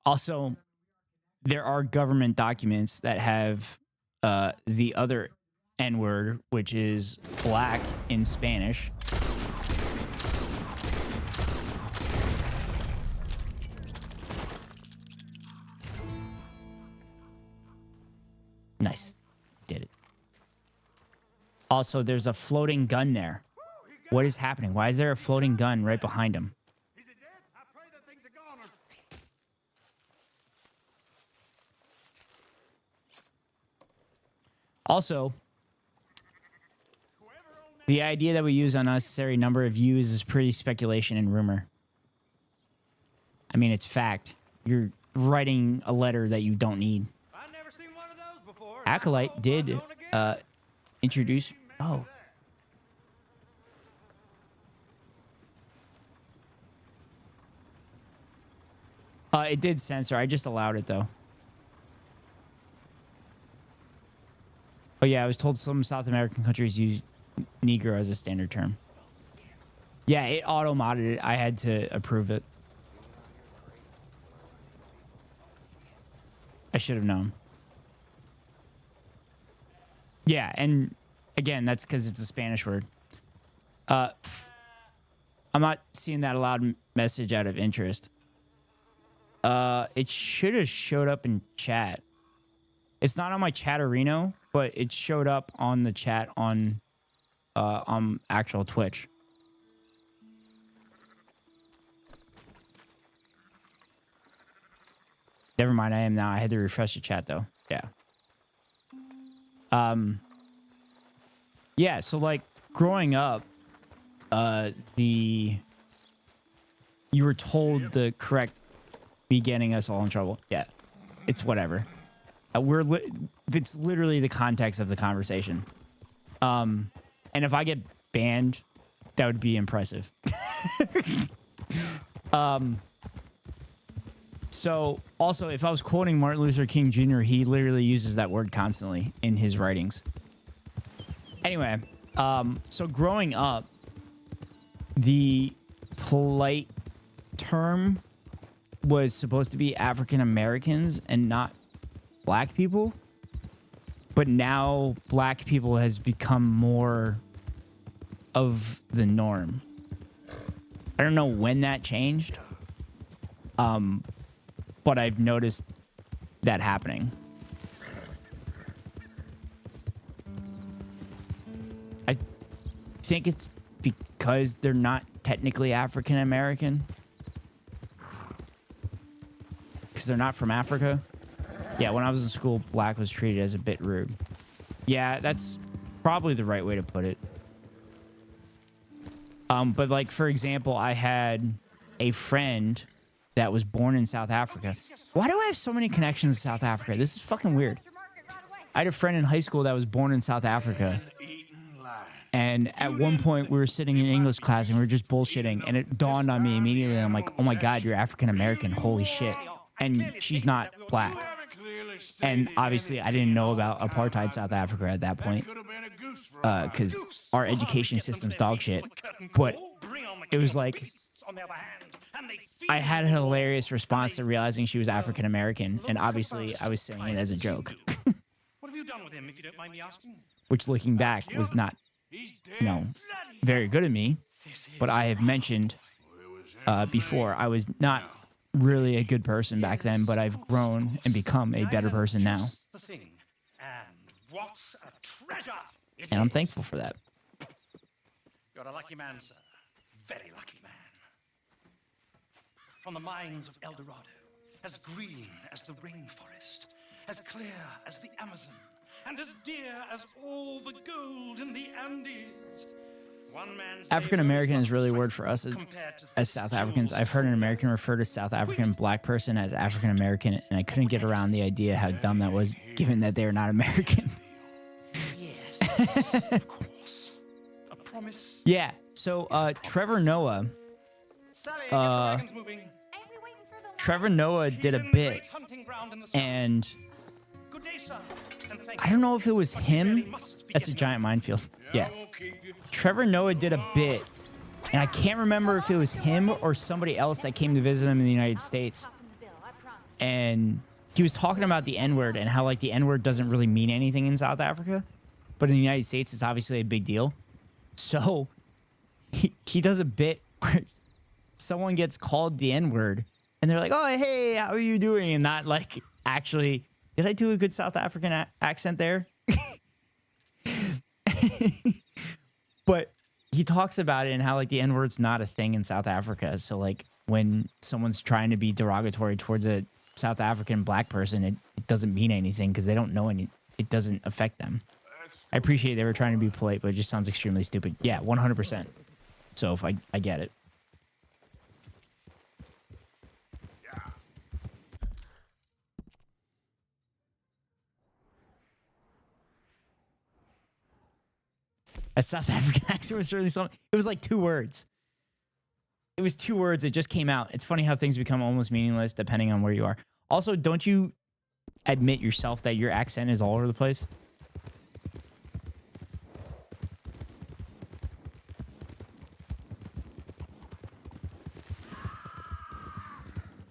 Also, there are government documents that have the other N-word, which is black in Spanish. Nice. Did it. Also, there's a floating gun there. What is happening? Why is there a floating gun right behind him? Also, the idea that we use unnecessary number of views is pretty speculation and rumor. I mean, it's fact. You're writing a letter that you don't need. Acolyte did introduce... Oh. It did censor. I just allowed it, though. Oh, yeah, I was told some South American countries use Negro as a standard term. Yeah, it auto-modded it. I had to approve it. I should have known. Yeah, and again, that's because it's a Spanish word. I'm not seeing that allowed message out of interest. It should have showed up in chat. It's not on my Chatterino, but it showed up on the chat on on actual Twitch. Never mind, I am now. I had to refresh the chat though. Yeah. Yeah, so like growing up, you were told the correct be getting us all in trouble. Yeah. It's whatever. It's literally the context of the conversation. And if I get banned, that would be impressive. So also, if I was quoting Martin Luther King Jr., he literally uses that word constantly in his writings. Anyway, so growing up, the polite term was supposed to be African Americans and not black people. But now black people has become more of the norm. I don't know when that changed. But I've noticed that happening. I think it's because they're not technically African American. Because they're not from Africa. Yeah, when I was in school, black was treated as a bit rude. Yeah, that's probably the right way to put it. But like, for example, I had a friend that was born in South Africa. Why do I have so many connections to South Africa? This is fucking weird. I had a friend in high school that was born in South Africa. And at one point, we were sitting in English class and we were just bullshitting. And it dawned on me immediately. I'm like, oh my God, you're African American. Holy shit. And she's not black. And obviously, I didn't know about apartheid South Africa at that point. Because our education system's dog shit. But it was like, I had a hilarious response to realizing she was African American, and obviously I was saying it as a joke. What have you done with him, if you don't mind me asking? Which, looking back, was not, very good of me. But I have mentioned before, I was not really a good person back then, but I've grown and become a better person now. The thing. And what's a treasure? And I'm thankful for that. You're a lucky man, sir. Very lucky man. From the mines of El Dorado, as green as the rainforest, as clear as the Amazon, and as dear as all the gold in the Andes. One man's African American is really a word for us as South Africans. I've heard an American refer to South African black person as African American, and I couldn't get around the idea how dumb that was, given that they are not American. Yes, of course. A promise. Yeah. So Trevor Noah. Trevor Noah did a bit, and I don't know if it was him. That's a giant minefield. Yeah. Trevor Noah did a bit, and I can't remember if it was him or somebody else that came to visit him in the United States. And he was talking about the N-word and how like the N-word doesn't really mean anything in South Africa, but in the United States, it's obviously a big deal. So he does a bit where someone gets called the N-word, and they're like, "Oh, hey, how are you doing?" And not like, actually, did I do a good South African accent there? But he talks about it and how like the N-word's not a thing in South Africa. So like when someone's trying to be derogatory towards a South African black person, it doesn't mean anything because they don't know any. It doesn't affect them. I appreciate they were trying to be polite, but it just sounds extremely stupid. Yeah, 100%. So if I get it. A South African accent was really something. It was like 2 words. It was 2 words. It just came out. It's funny how things become almost meaningless depending on where you are. Also, don't you admit yourself that your accent is all over the place?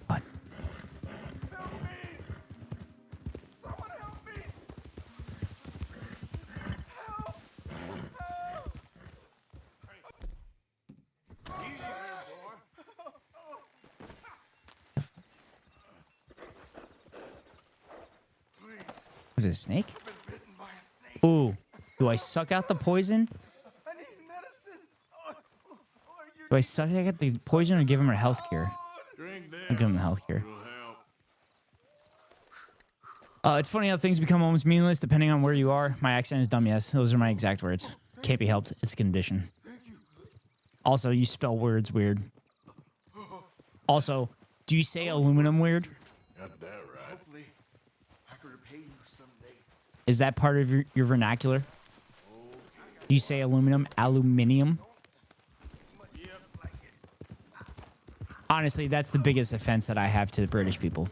What? Was it a snake? Ooh, do I suck out the poison? Do I suck? I get the poison or give him a health cure? Drink this. I'll give him the health cure. It'll help. It's funny how things become almost meaningless depending on where you are. My accent is dumb, yes. Those are my exact words. Can't be helped. It's a condition. Also, you spell words weird. Also, do you say aluminum weird? Got that right. Hopefully, I could repay you someday. Is that part of your vernacular? Do you say aluminum? Aluminium? Honestly, that's the biggest offense that I have to the British people.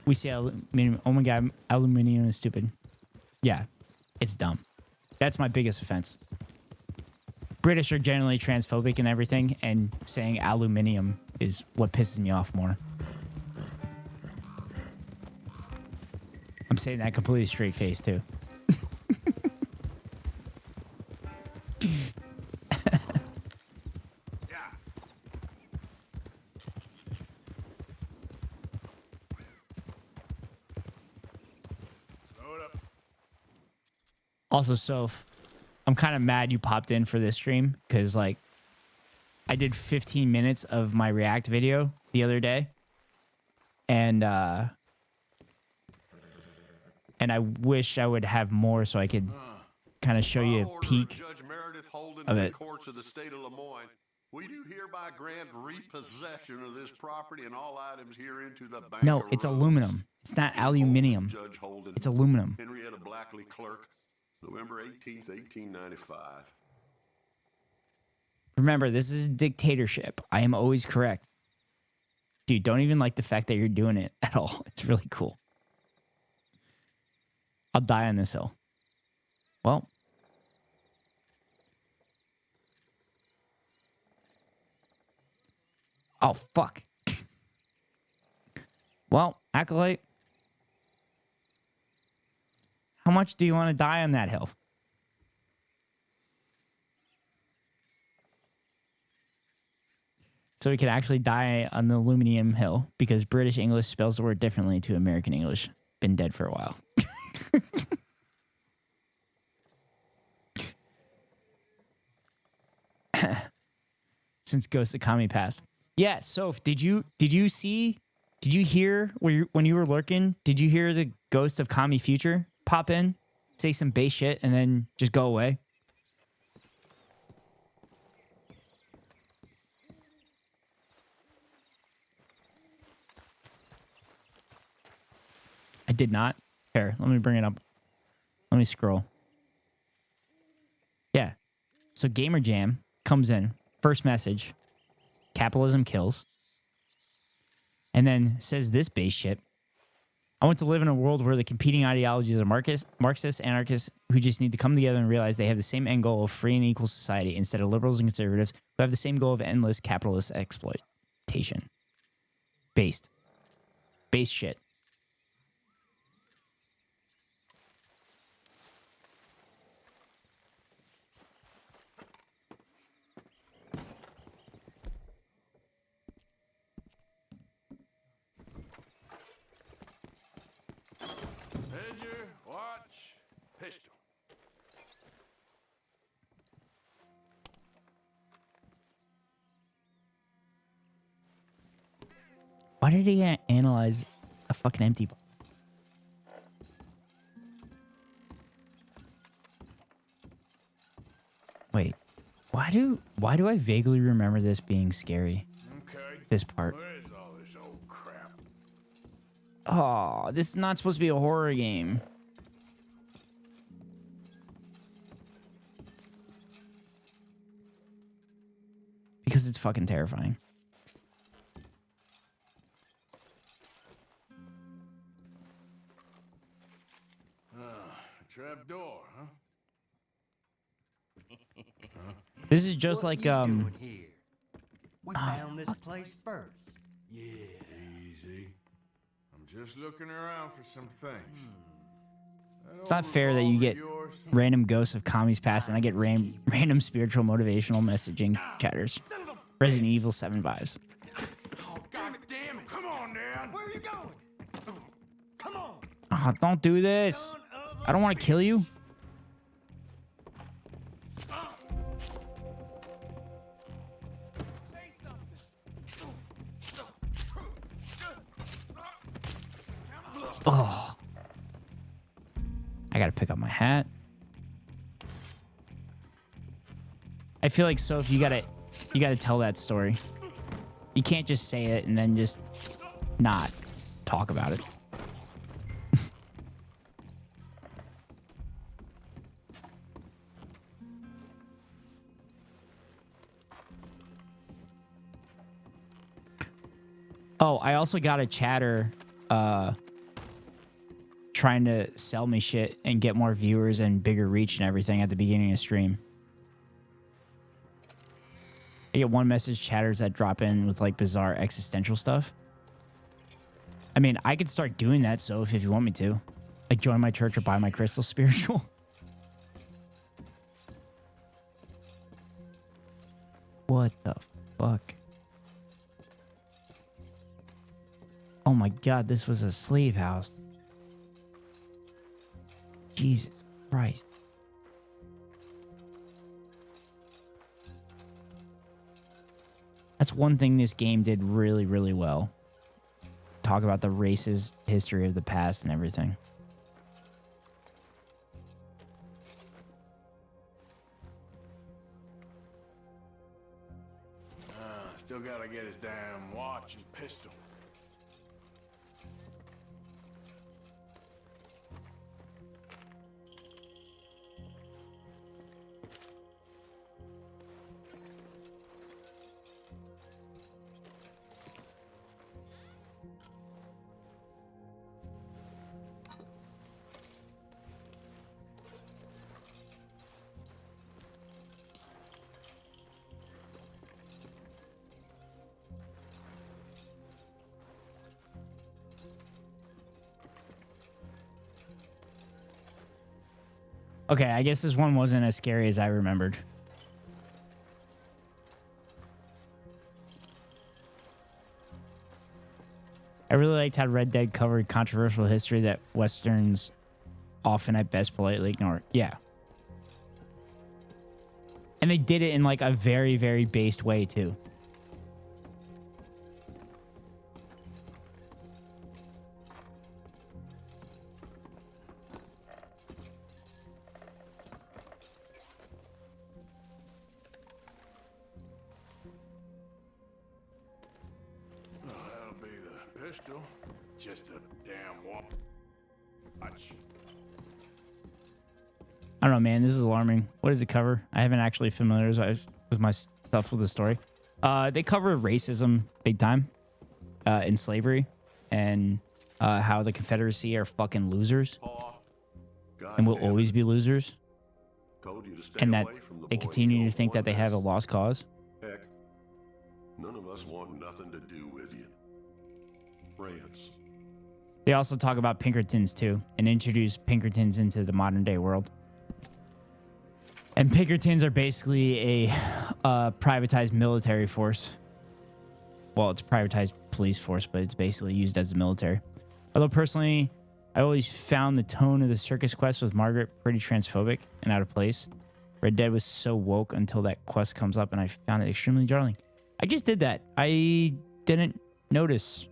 We say aluminum. Oh my god, aluminium is stupid. Yeah, it's dumb. That's my biggest offense. British are generally transphobic and everything, and saying aluminium is what pisses me off more. I'm saying that completely straight face too. Also, Soph, I'm kind of mad you popped in for this stream because, like, I did 15 minutes of my React video the other day, and I wish I would have more so I could kind of show you a peek Judge Meredith Holden of in it. the courts of the state of Lemoyne. We do hereby grant repossession of this property and all items herein to the bank. No, it's aluminum. It's not aluminium. Judge Holden. It's aluminum. Henrietta Blackley, clerk. November 18th, 1895. Remember, this is a dictatorship. I am always correct. Dude, don't even like the fact that you're doing it at all. It's really cool. I'll die on this hill. Well. Oh, fuck. Well, Acolyte. How much do you want to die on that hill? So we could actually die on the aluminum hill because British English spells the word differently to American English. Been dead for a while. Since Ghost of Kami passed. Yeah, Soph, did you hear when you were lurking, did you hear the Ghost of Kami Future pop in, say some base shit, and then just go away? I did not. Here, let me bring it up. Let me scroll. Yeah. So Gamer Jam comes in. First message. Capitalism kills. And then says this base shit. I want to live in a world where the competing ideologies are Marxists, anarchists, who just need to come together and realize they have the same end goal of free and equal society instead of liberals and conservatives who have the same goal of endless capitalist exploitation. Base shit. Ledger, watch, pistol. Why did he analyze a fucking empty bottle? Wait, why do I vaguely remember this being scary? Okay. This part. What is all this old crap? Oh, this is not supposed to be a horror game. Because it's fucking terrifying. Trap door, huh? This is just like We found this place first. Yeah. Easy. I'm just looking around for some things. It's not fair that you get random ghosts of Kami's past and I get random spiritual motivational messaging chatters. Resident Evil 7 vibes. Oh, God damn it. Come on, Dad. Where are you going? Come on. Oh, don't do this. I don't want to kill you. Oh. I gotta pick up my hat. I feel like, Soph, you gotta tell that story. You can't just say it and then just not talk about it. Oh, I also got a chatter trying to sell me shit and get more viewers and bigger reach and everything at the beginning of stream. I get one message chatters that drop in with like bizarre existential stuff. I mean, I could start doing that, so if you want me to. Like join my church or buy my crystal spiritual. What the fuck? Oh my god, this was a slave house. Jesus Christ. That's one thing this game did really, really well. Talk about the racist history of the past and everything. Still gotta get his damn watch and pistol. Okay, I guess this one wasn't as scary as I remembered. I really liked how Red Dead covered controversial history that Westerns often at best politely ignore. Yeah. And they did it in like a very, very based way too. Pistol, just a damn watch. I don't know, man. This is alarming. What does it cover? I haven't actually familiarized with myself with the story. They cover racism big time in slavery and how the Confederacy are fucking losers and will always be losers. Told you to stay And that away from the they boy continue you to don't think that want they have a this. lost cause. Heck, none of us want nothing to do with you. France. They also talk about Pinkertons too and introduce Pinkertons into the modern day world. And Pinkertons are basically a privatized military force. Well, it's a privatized police force, but it's basically used as the military. Although personally, I always found the tone of the Circus Quest with Margaret pretty transphobic and out of place. Red Dead was so woke until that quest comes up, and I found it extremely jarring. I just did that. I didn't notice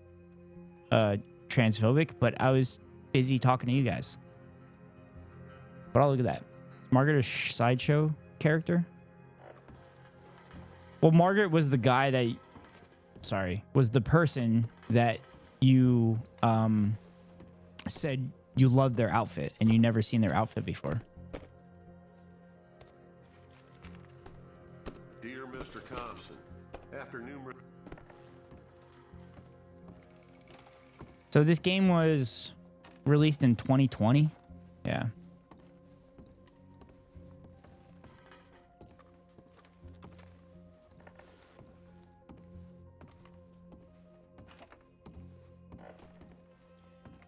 transphobic, but I was busy talking to you guys. But I'll look at that. Is Margaret a sideshow character? Well, Margaret was the guy that... Sorry. Was the person that you said you loved their outfit and you never seen their outfit before. Dear Mr. Thompson, after numerous... So this game was released in 2020. Yeah.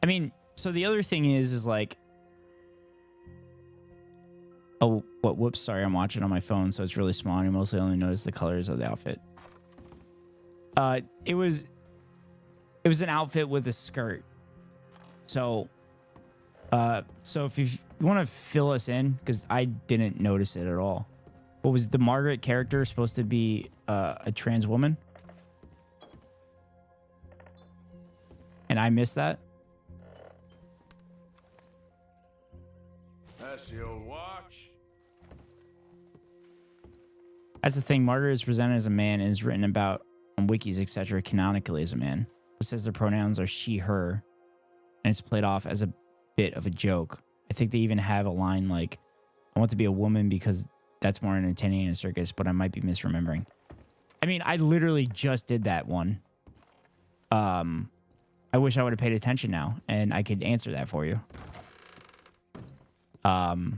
I mean, so the other thing is like, oh, what? Whoops, sorry, I'm watching on my phone, so it's really small, and you mostly only notice the colors of the outfit. It was an outfit with a skirt. So if you want to fill us in, because I didn't notice it at all. What was the Margaret character supposed to be a trans woman? And I missed that? That's the old watch. That's the thing. Margaret is presented as a man and is written about on wikis, etc. canonically as a man. It says the pronouns are she, her, and it's played off as a bit of a joke. I think they even have a line like, I want to be a woman because that's more entertaining in a circus, but I might be misremembering. I mean, I literally just did that one. I wish I would have paid attention now, and I could answer that for you. But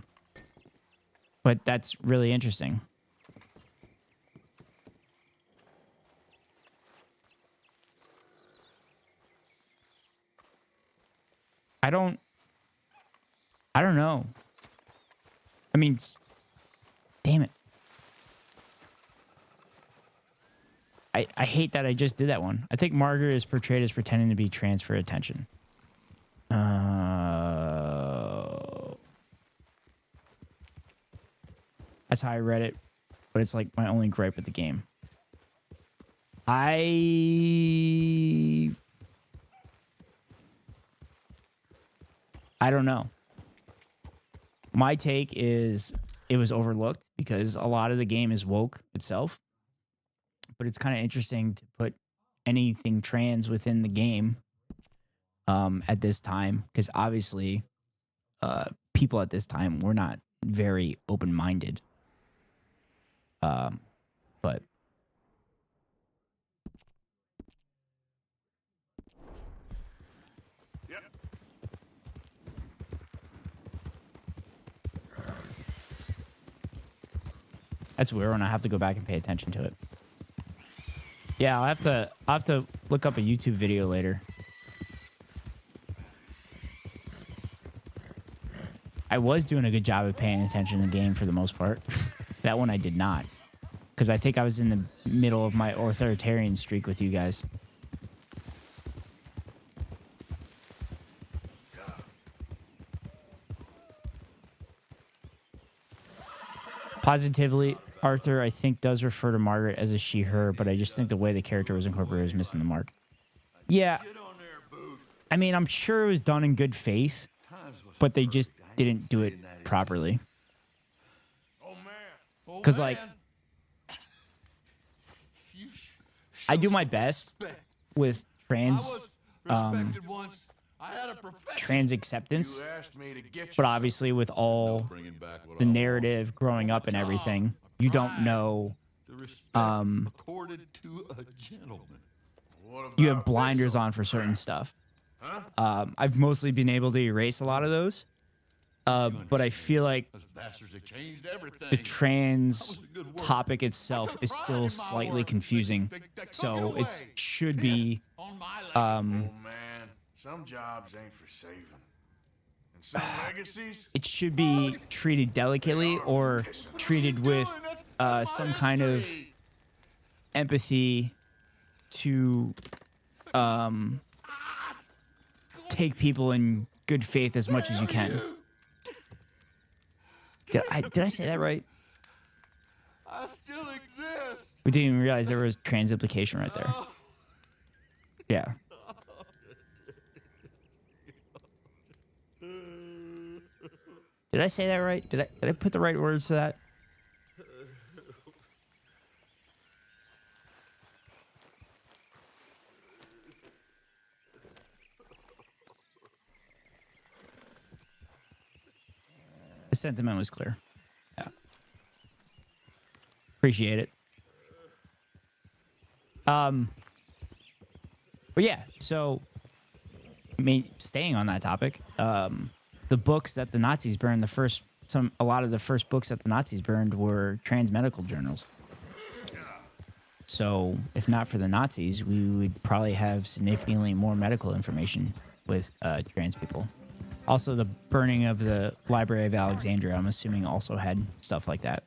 that's really interesting. I don't know. I mean, damn it. I hate that I just did that one. I think Margaret is portrayed as pretending to be trans for attention. That's how I read it, but it's like my only gripe with the game. I don't know. My take is it was overlooked because a lot of the game is woke itself. But it's kind of interesting to put anything trans within the game at this time, because obviously people at this time were not very open-minded. But Yep. That's weird when I have to go back and pay attention to it. Yeah, I'll have to look up a YouTube video later. I was doing a good job of paying attention to the game for the most part. That one I did not. Because I think I was in the middle of my authoritarian streak with you guys. Positively, Arthur, I think, does refer to Margaret as a she, her, but I just think the way the character was incorporated was missing the mark. Yeah. I mean, I'm sure it was done in good faith, but they just didn't do it properly. Because, like, I do my best with trans acceptance, but obviously with all the narrative growing up and everything, you don't know. You have blinders on for certain stuff. I've mostly been able to erase a lot of those, but I feel like the trans topic itself is still slightly confusing, so it should be some jobs ain't for saving. And some legacies, it should be treated delicately or treated with some kind of empathy to take people in good faith as much as you can. Did I say that right? I still exist. We didn't even realize there was trans implication right there. Yeah. Did I say that right? Did I put the right words to that? The sentiment was clear. Yeah. Appreciate it. But yeah, so I mean, staying on that topic, the books that the Nazis burned, a lot of the first books that the Nazis burned were trans medical journals. So if not for the Nazis, we would probably have significantly more medical information with trans people. Also, the burning of the Library of Alexandria, I'm assuming, also had stuff like that.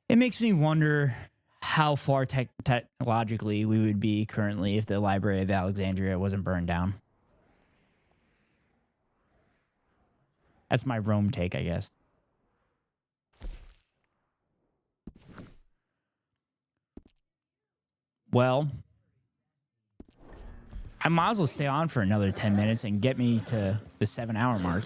It makes me wonder how far technologically we would be currently if the Library of Alexandria wasn't burned down. That's my Rome take, I guess. Well, I might as well stay on for another 10 minutes and get me to the 7-hour mark.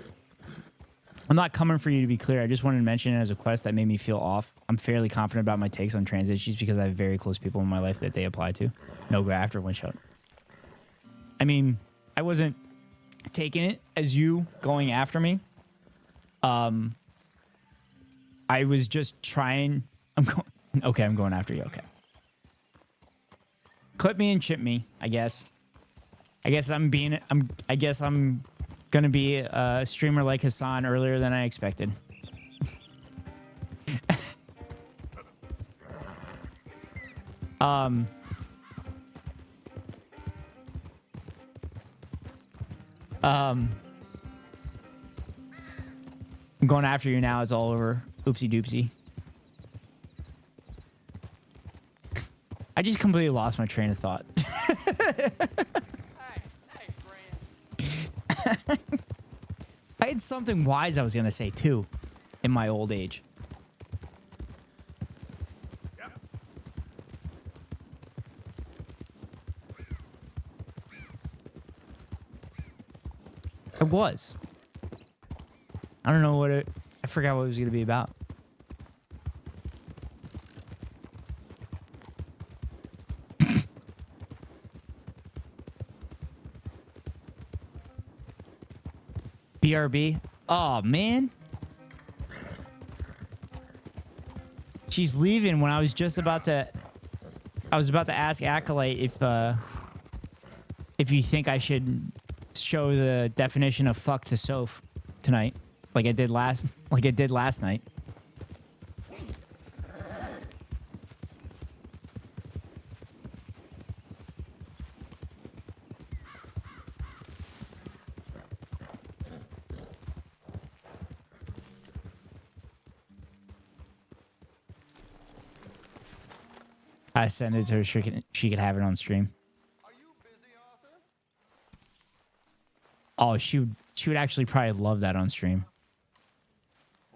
I'm not coming for you, to be clear. I just wanted to mention it as a quest that made me feel off. I'm fairly confident about my takes on trans issues because I have very close people in my life that they apply to. No graft or Winshot. I mean, I wasn't taking it as you going after me. I was just trying. I'm going after you. Okay. Clip me and chip me, I guess. I guess I'm gonna be a streamer like Hassan earlier than I expected. I'm going after you now. It's all over. Oopsie doopsie. I just completely lost my train of thought. I had something wise I was going to say, too, in my old age. I was. I don't know what it... I forgot what it was going to be about. BRB. Oh, man. She's leaving when I was just about to... I was about to ask Acolyte if you think I should show the definition of fuck to Soph tonight. Like I did last night. I sent it to her. She could have it on stream. Oh, she would actually probably love that on stream.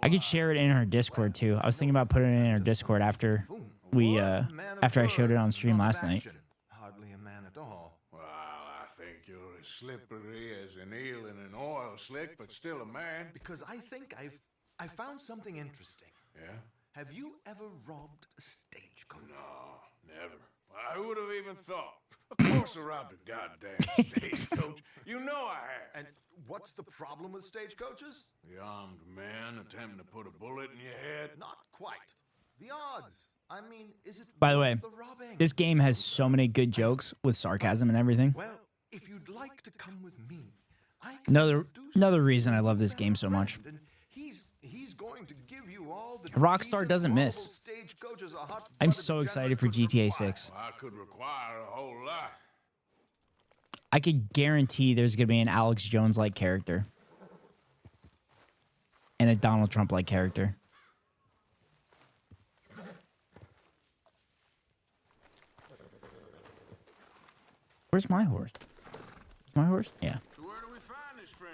I could share it in her Discord too. I was thinking about putting it in her Discord after I showed it on stream last night. Hardly a man at all. Well, I think you're as slippery as an eel in an oil slick, but still a man. Because I think I found something interesting. Yeah? Have you ever robbed a stagecoach? No, never. I would have even thought. Of course I robbed a goddamn stagecoach. You know I have. And what's the problem with stagecoaches? The armed man attempting to put a bullet in your head? Not quite. The odds. I mean, is it By the way, the robbing? this game has so many good jokes with sarcasm and everything. Well, if you'd like to come with me, I can Another reason I love this game so much. He's going to give you all the Rockstar doesn't miss. stagecoaches a hot I'm so excited for GTA 6. I could require a whole lot. I could guarantee there's going to be an Alex Jones-like character. And a Donald Trump-like character. Where's my horse? Is my horse? Yeah.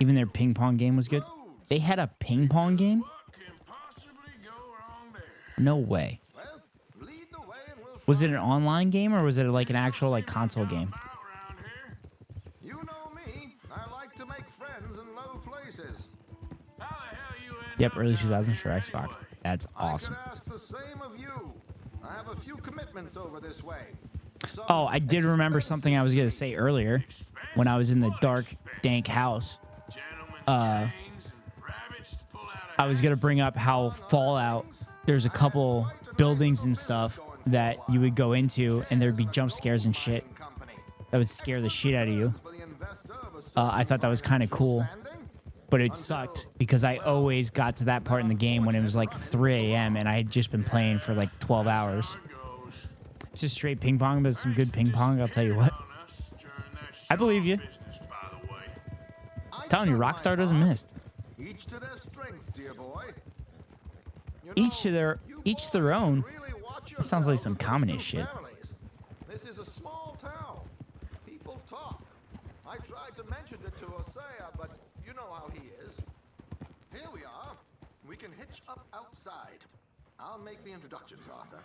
Even their ping pong game was good. They had a ping pong game? No way. Was it an online game or was it like an actual like console game? You know me. I like to make friends in low places. Yep, early 2000s for Xbox. That's awesome. I could ask the same of you. I have a few commitments over this way. Oh, I did remember something I was going to say earlier when I was in the dark, dank house. I was going to bring up how Fallout, there's a couple buildings and stuff that you would go into and there'd be jump scares and shit that would scare the shit out of you. I thought that was kind of cool, but it sucked because I always got to that part in the game when it was like 3 a.m. and I had just been playing for like 12 hours. It's just straight ping pong, but it's some good ping pong, I'll tell you what. I believe you. I'm telling you, Rockstar doesn't miss. Each to their strengths, dear boy. Each to their own. That sounds like some communist shit. This is a small town. People talk. I tried to mention it to Hosea, but you know how he is. Here we are. We can hitch up outside. I'll make the introductions, Arthur.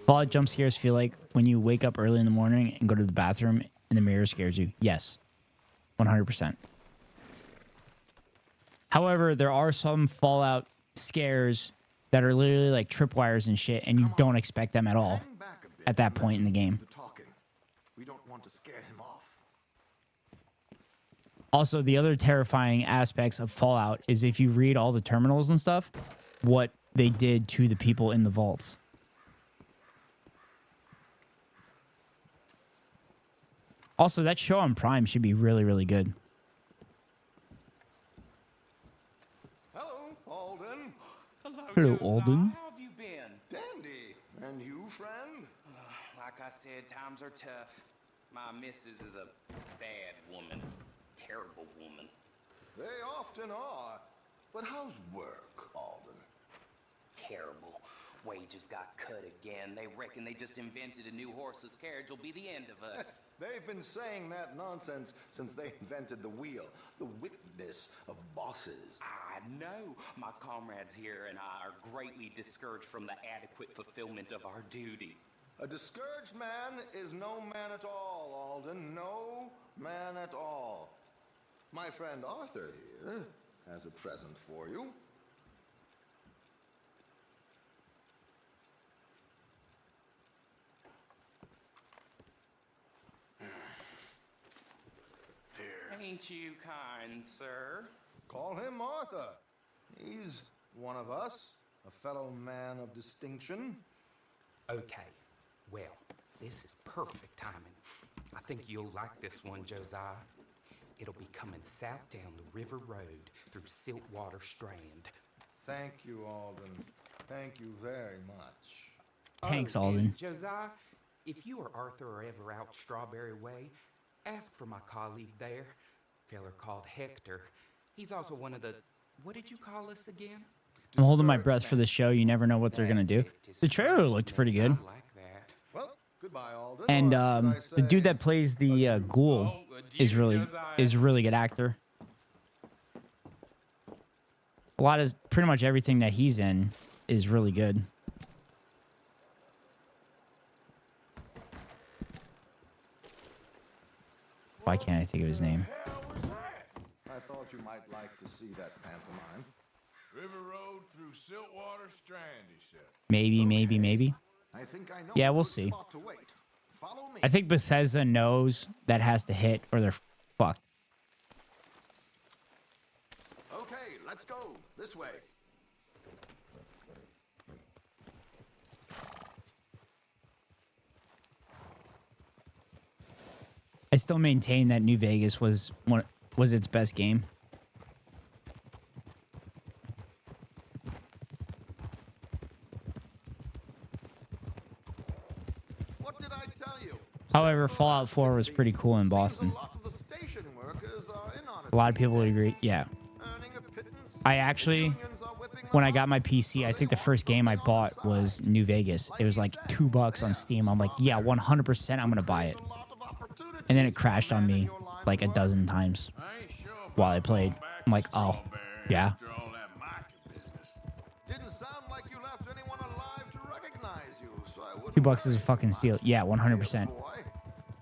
Fallout jump scares feel like when you wake up early in the morning and go to the bathroom and the mirror scares you. Yes, 100%. However, there are some Fallout scares that are literally like tripwires and shit, and you don't expect them at all at that point in the game. We don't want to scare him off. Also, the other terrifying aspects of Fallout is if you read all the terminals and stuff, what they did to the people in the vaults. Also, that show on Prime should be really, really good. Hello, Alden. Hello, Alden. How have you been? Dandy. And you, friend? Like I said, times are tough. My missus is a bad woman. Terrible woman. They often are. But how's work, Alden? Terrible. Wages got cut again. They reckon they just invented a new horseless carriage will be the end of us. They've been saying that nonsense since they invented the wheel. The wickedness of bosses. I know. My comrades here and I are greatly discouraged from the adequate fulfillment of our duty. A discouraged man is no man at all, Alden. No man at all. My friend Arthur here has a present for you. Ain't you kind, sir? Call him Arthur. He's one of us, a fellow man of distinction. Okay, well, this is perfect timing. I think you'll like this one, Josiah. It'll be coming south down the river road through Siltwater Strand. Thank you, Alden. Thank you very much. Thanks, and Alden. Josiah, if you or Arthur are ever out Strawberry Way, ask for my colleague there, feller called Hector. He's also one of the, what did you call us again? I'm holding my breath for the show. You never know what they're gonna do. The trailer looked pretty good. Well, goodbye, Alden. And the dude that plays the ghoul is really good actor. A lot of pretty much everything that he's in is really good. Why can't I think of his name? I thought you might like to see that pantomime. River Road through Siltwater Strand, he said. Maybe. I think I know Yeah, a we'll good see. spot to wait. Follow me. I think Bethesda knows that has to hit or they're fucked. Okay, let's go. This way. I still maintain that New Vegas was its best game. What did I tell you? However, Fallout 4 was pretty cool in Boston. A lot of the station workers are in on it. A lot of people would agree. Yeah. I actually, when I got my PC, I think the first game I bought was New Vegas. It was like $2 on Steam. I'm like, yeah, 100% I'm going to buy it. And then it crashed on me like a dozen times while I played. I'm like, oh, yeah. Didn't sound like you left anyone alive to recognize you, so I wouldn't $2 is a fucking steal. Yeah, 100%.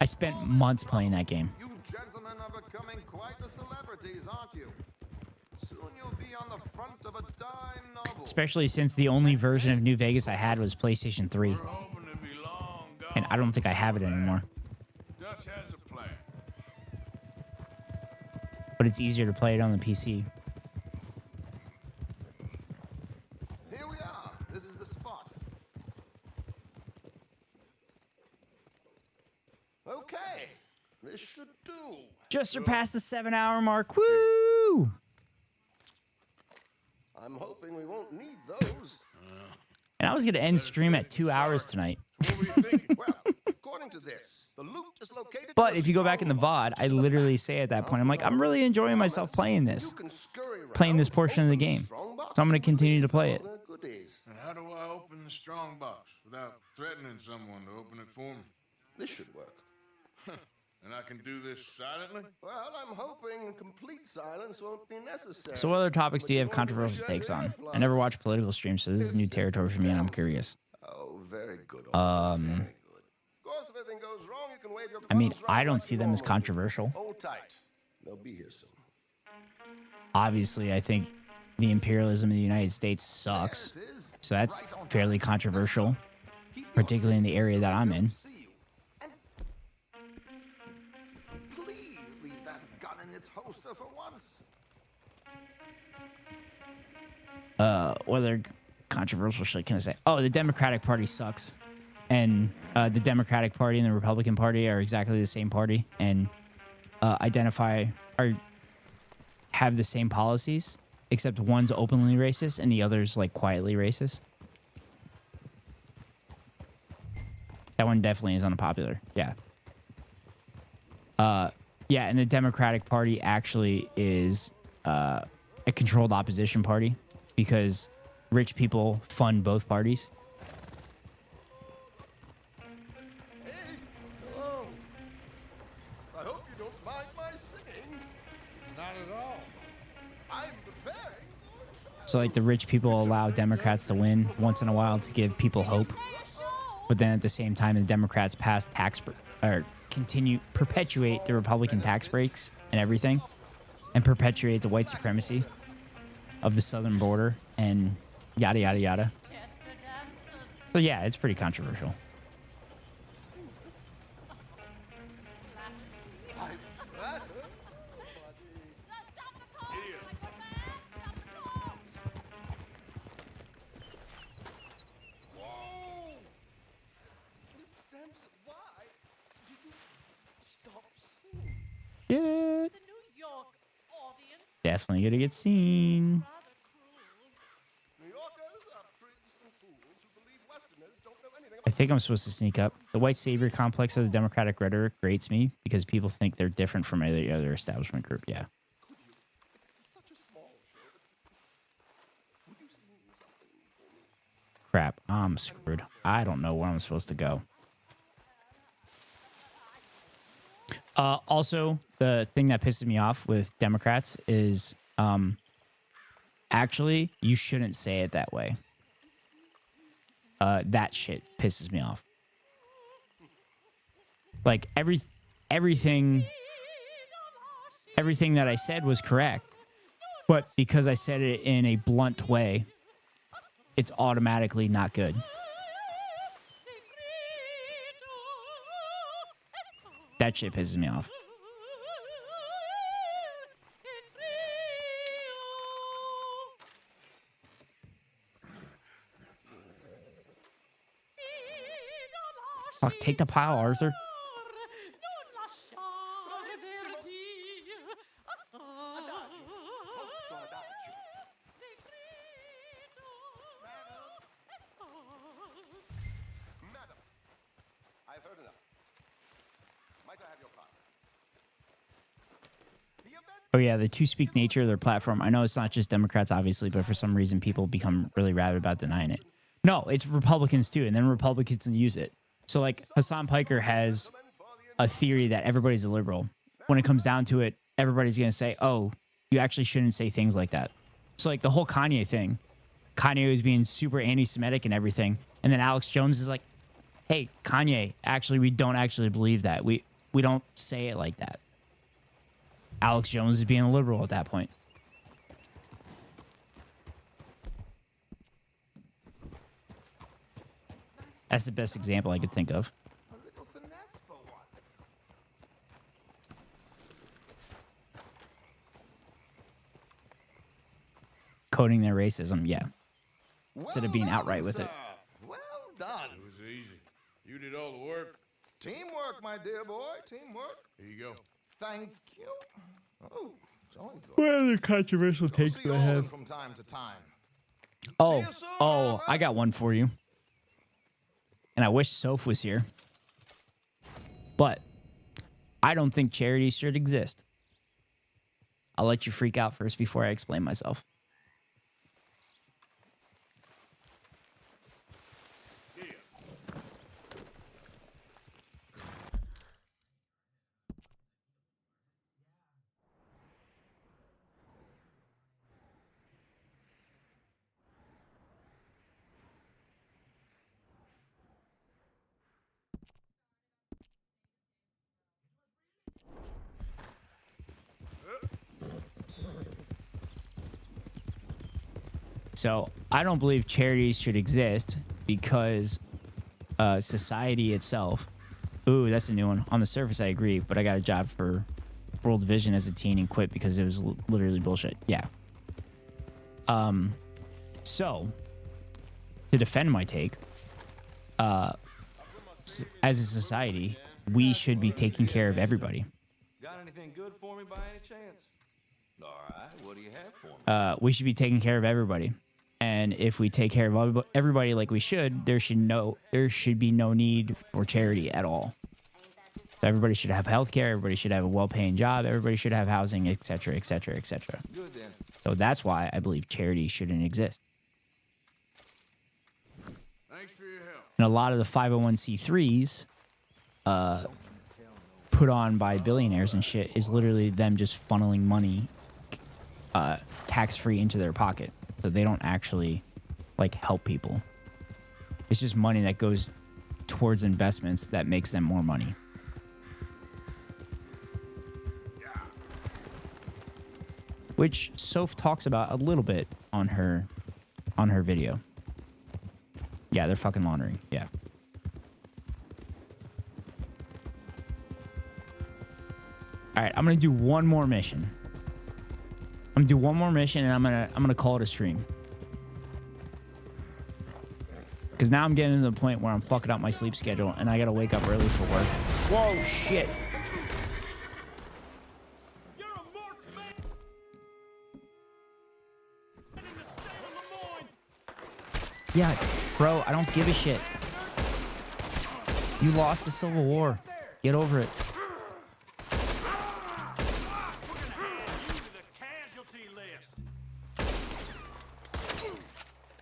I spent months playing that game. You gentlemen are becoming quite the celebrities, aren't you? Soon you'll be on the front of a dime novel. Especially since the only version of New Vegas I had was PlayStation 3. And I don't think I have it anymore. Dutch has a plan. But it's easier to play it on the PC. Here we are. This is the spot. Okay. This should do. Just surpassed the 7-hour mark. Woo! I'm hoping we won't need those. And I was going to end stream at 2 hours tonight. Well, according to this, the loot is located. But if you go back in the VOD, I literally say at that point, I'm like, I'm really enjoying myself playing this. Playing this portion of the game. So I'm going to continue to play it. And how do I open the strong box without threatening someone to open it for me? This should work. And I can do this silently? Well, I'm hoping complete silence won't be necessary. So what other topics do you have controversial takes on? I never watch political streams, so this is new territory for me and I'm curious. Oh, Very good. Of course, if anything goes wrong, you can wave your I mean, gloves I right don't like see you them as normally do. controversial. Hold tight. They'll be here soon. Obviously, I think the imperialism of the United States sucks. So that's fairly controversial, particularly in the area that I'm in. Please leave that gun in its holster for once. What other controversial shit can I say? Oh, the Democratic Party sucks. And the Democratic Party and the Republican Party are exactly the same party and have the same policies, except one's openly racist and the other's like quietly racist. That one definitely is unpopular. Yeah. Yeah, and the Democratic Party actually is a controlled opposition party because rich people fund both parties. Hello. I hope you don't mind my singing. Not at all. I'm preparing. So like the rich people allow Democrats to win once in a while to give people hope. But then at the same time, the Democrats pass perpetuate the Republican tax breaks and everything, and perpetuate the white supremacy of the southern border and yada, yada, yada. So yeah, it's pretty controversial. Shit. Definitely gonna get seen. I think I'm supposed to sneak up. The white savior complex of the Democratic rhetoric grates me because people think they're different from any other establishment group. Yeah. Crap, I'm screwed. I don't know where I'm supposed to go. Also, the thing that pisses me off with Democrats is actually, you shouldn't say it that way. That shit pisses me off. Like everything that I said was correct, but because I said it in a blunt way, it's automatically not good. That shit pisses me off. Fuck, take the pile, Arthur. I've heard enough. Might I have your card? Oh yeah, the two-speak nature of their platform. I know it's not just Democrats, obviously, but for some reason people become really rabid about denying it. No, it's Republicans too, and then Republicans use it. So like Hassan Piker has a theory that everybody's a liberal. When it comes down to it, everybody's going to say, oh, you actually shouldn't say things like that. So like the whole Kanye thing, Kanye was being super anti-Semitic and everything. And then Alex Jones is like, hey, Kanye, actually, we don't actually believe that. We don't say it like that. Alex Jones is being a liberal at that point. That's the best example I could think of. Coding their racism, yeah. Instead of being outright with it. Well done. It was easy. You did all the work. Teamwork, my dear boy. Teamwork. Here you go. Thank you. Oh, jolly good. What other controversial takes do I have? From time to time. Oh, I got one for you. And I wish Soph was here. But I don't think charity should exist. I'll let you freak out first before I explain myself. So I don't believe charities should exist because society itself. Ooh, that's a new one. On the surface, I agree, but I got a job for World Vision as a teen and quit because it was literally bullshit. Yeah. So to defend my take, as a society, we should be taking care of everybody. Got anything good for me by any chance? All right, what do you have for me? We should be taking care of everybody. And if we take care of everybody like we should, there should be no need for charity at all. So everybody should have health care, everybody should have a well-paying job, everybody should have housing, etc., etc., etc. Good then. So that's why I believe charity shouldn't exist. Thanks for your help. And a lot of the 501c3s put on by billionaires and shit is literally them just funneling money tax-free into their pocket. So they don't actually like help people. It's just money that goes towards investments that makes them more money. Which Soph talks about a little bit on her video. Yeah, they're fucking laundering. Yeah. All right, I'm gonna do one more mission. I'm gonna do one more mission, and I'm gonna call it a stream. Because now I'm getting to the point where I'm fucking up my sleep schedule, and I gotta wake up early for work. Whoa, shit. Yeah, bro, I don't give a shit. You lost the Civil War. Get over it.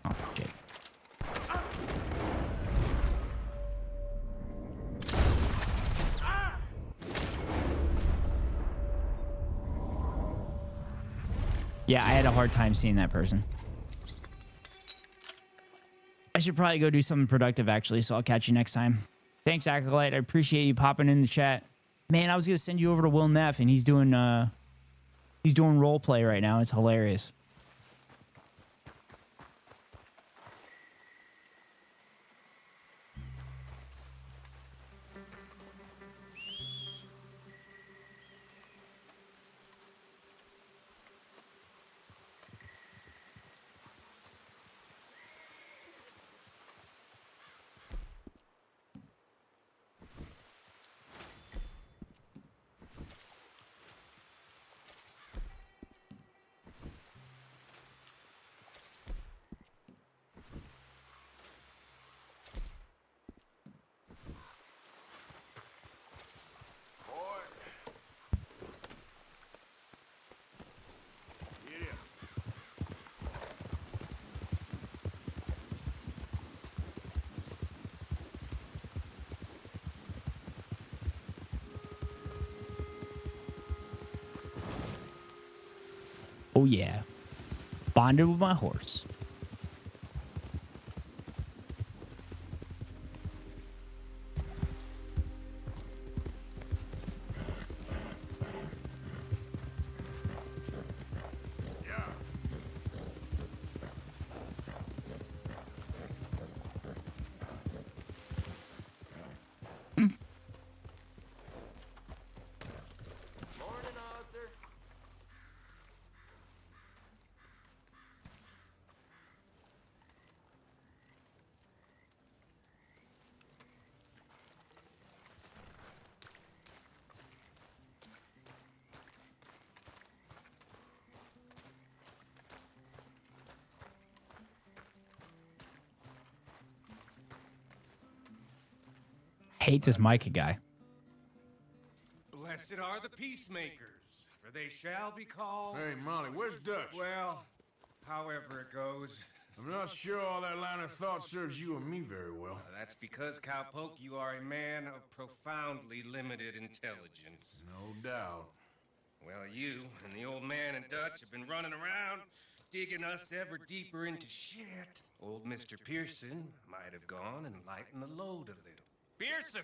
Oh, shit. Yeah, I had a hard time seeing that person. I should probably go do something productive, actually, so I'll catch you next time. Thanks, Acolyte. I appreciate you popping in the chat. Man, I was going to send you over to Will Neff, and he's doing role play right now. It's hilarious. Oh, yeah. Bonded with my horse. Hate this Micah guy. Blessed are the peacemakers, for they shall be called... Hey, Molly, where's Dutch? Well, however it goes. I'm not sure all that line of thought serves you and me very well. That's because, Cowpoke, you are a man of profoundly limited intelligence. No doubt. Well, you and the old man and Dutch have been running around, digging us ever deeper into shit. Old Mr. Pearson might have gone and lightened the load a little. Pearson!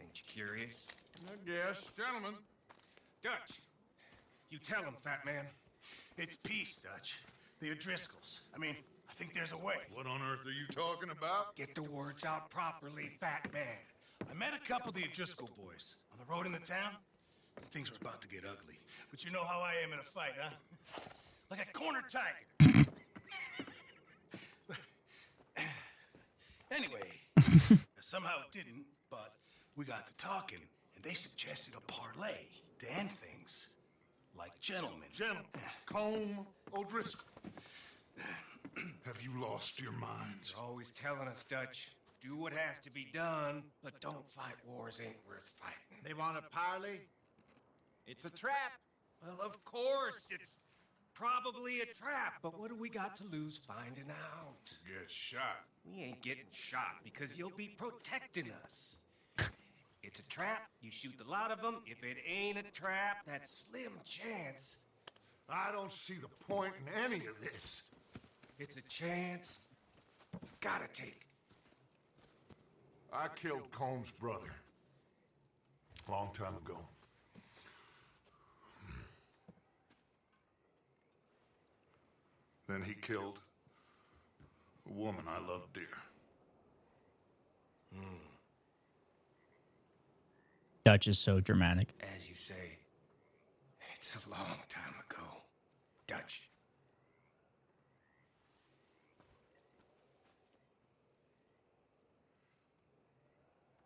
Ain't you curious? I guess. Gentlemen. Dutch, you tell him, fat man. It's peace, Dutch. The O'Driscolls. I think there's a way. What on earth are you talking about? Get the words out properly, fat man. I met a couple of the O'Driscoll boys on the road into town. Things were about to get ugly. But you know how I am in a fight, huh? Like a corner tiger. Anyway, somehow it didn't, but we got to talking, and they suggested a parlay to end things like gentlemen. Gentlemen, Combe O'Driscoll. Have you lost your minds? You're always telling us, Dutch, do what has to be done, but don't fight wars ain't worth fighting. They want a parley? It's a trap. Well, of course, it's probably a trap, but what do we got to lose finding out? Get shot. We ain't getting shot because you'll be protecting us. It's a trap, you shoot the lot of them. If it ain't a trap, that's slim chance. I don't see the point in any of this. It's a chance you gotta take. I killed Combs' brother. A long time ago. Then he killed a woman I loved dear. Dutch is so dramatic. As you say, it's a long time ago. Dutch.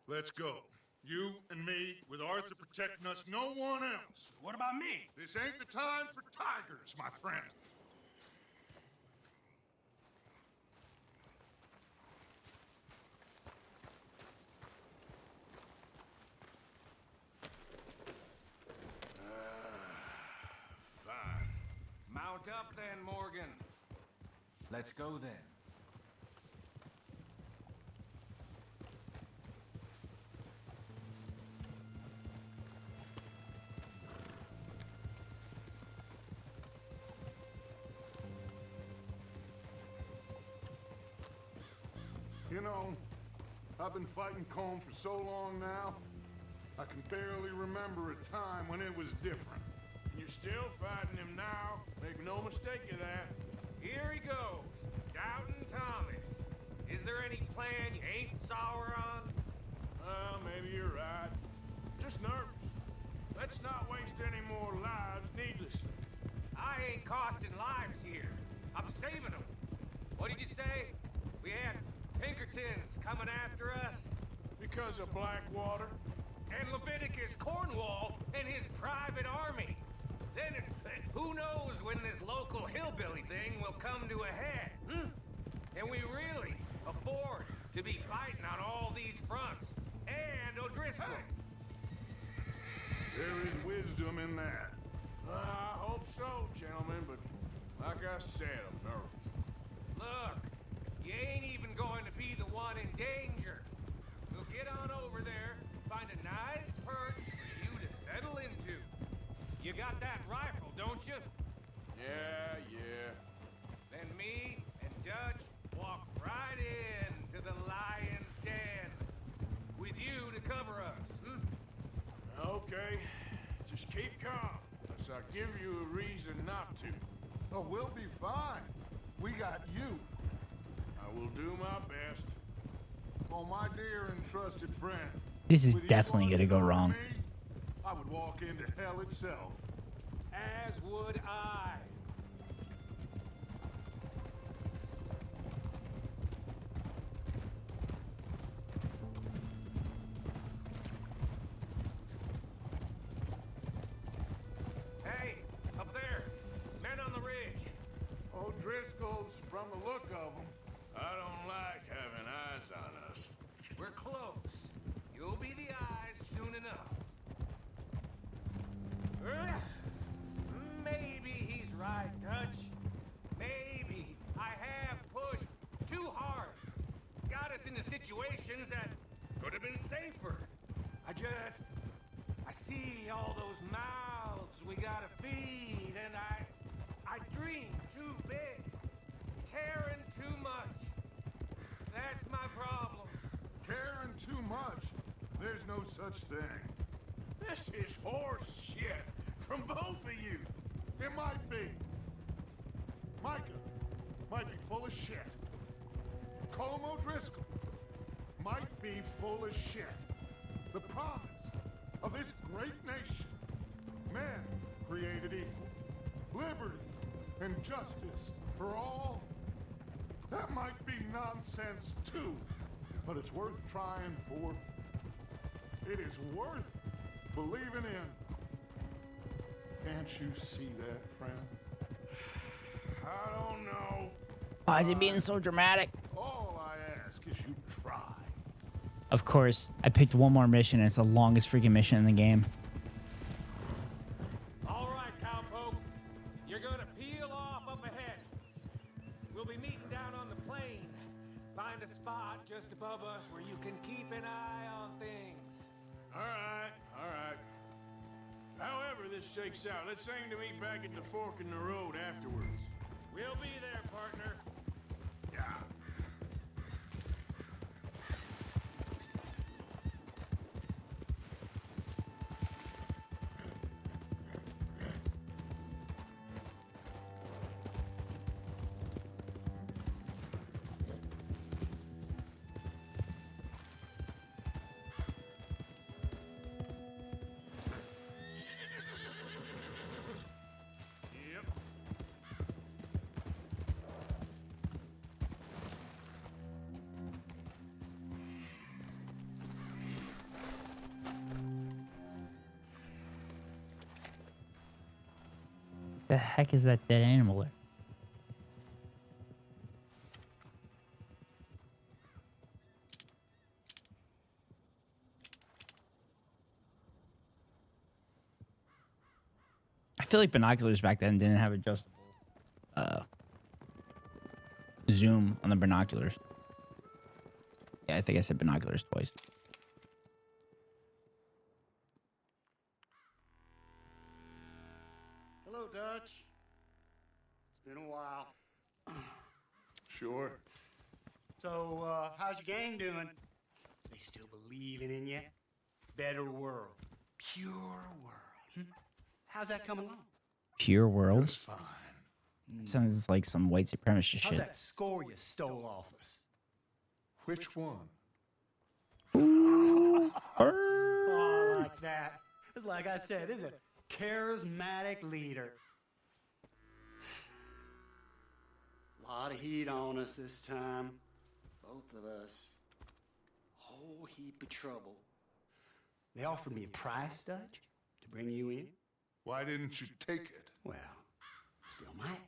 Let's go. You and me, with Arthur protecting us, no one else. What about me? This ain't the time for tigers, my friend. Fine. Mount up then, Morgan. Let's go then. You know, I've been fighting Combe for so long now, I can barely remember a time when it was different. You're still fighting him now. Make no mistake of that. Here he goes, Doubting Thomas. Is there any plan you ain't sour on? Well, maybe you're right. Just nervous. Let's not waste any more lives needlessly. I ain't costing lives here. I'm saving them. What did you say? We had Pinkertons coming after us? Because of Blackwater? And Leviticus Cornwall and his private army. Then who knows when this local hillbilly thing will come to a head? And we really afford to be fighting on all these fronts. And O'Driscoll. There is wisdom in that. I hope so, gentlemen, but like I said, I'm nervous. Look, you ain't even going to be the one in danger. We'll get on over there, find a nice perch for you to settle into. You got that rifle, don't you? Yeah. Then me and Dutch walk right in to the lion's den. With you to cover us, Okay. Just keep calm, unless I give you a reason not to. Oh, we'll be fine. We got you. I will do my best. Oh, my dear and trusted friend. This is with you definitely gonna go watching wrong. me, I would walk into hell itself. as would I. Hey, up there, men on the ridge. O'Driscoll's, from the look of them. I don't like having eyes on us. We're close. You'll be the eyes soon enough. Maybe he's right, Dutch. Maybe I have pushed too hard. Got us into situations that could have been safer. I see all those mouths we gotta feed, and I dream too big, caring too much. That's my problem. Caring too much. There's no such thing. This is horse shit from both of you. It might be. Micah might be full of shit. Colm O'Driscoll might be full of shit. The promise of this great nation. Men created equal. Liberty and justice for all. That might be nonsense too, but it's worth trying for. It is worth believing in. Can't you see that, friend? I don't know. Why is he being so dramatic? All I ask is you try. Of course, I picked one more mission, and it's the longest freaking mission in the game. All right, cowpoke. You're gonna peel off up ahead. We'll be meeting down on the plain. Find a spot just above us where you can keep an eye on things. All right, all right. However this shakes out, let's aim to meet back at the fork in the road afterwards. We'll be there, partner. Yeah. The heck is that dead animal there? I feel like binoculars back then didn't have adjustable zoom on the binoculars. Yeah, I think I said binoculars twice. Hello, Dutch. It's been a while. Sure. So, how's your gang doing? They still believing in you? Better world. Pure world. How's that coming along? Pure world? That's fine. It sounds like some white supremacist How's shit. that score you stole off us? Which one? Oh, I like that. It's like I said, this is a charismatic leader. Lot of heat on us this time. Both of us. Whole heap of trouble. They offered me a price, Dutch, to bring you in. Why didn't you take it? Well, still might.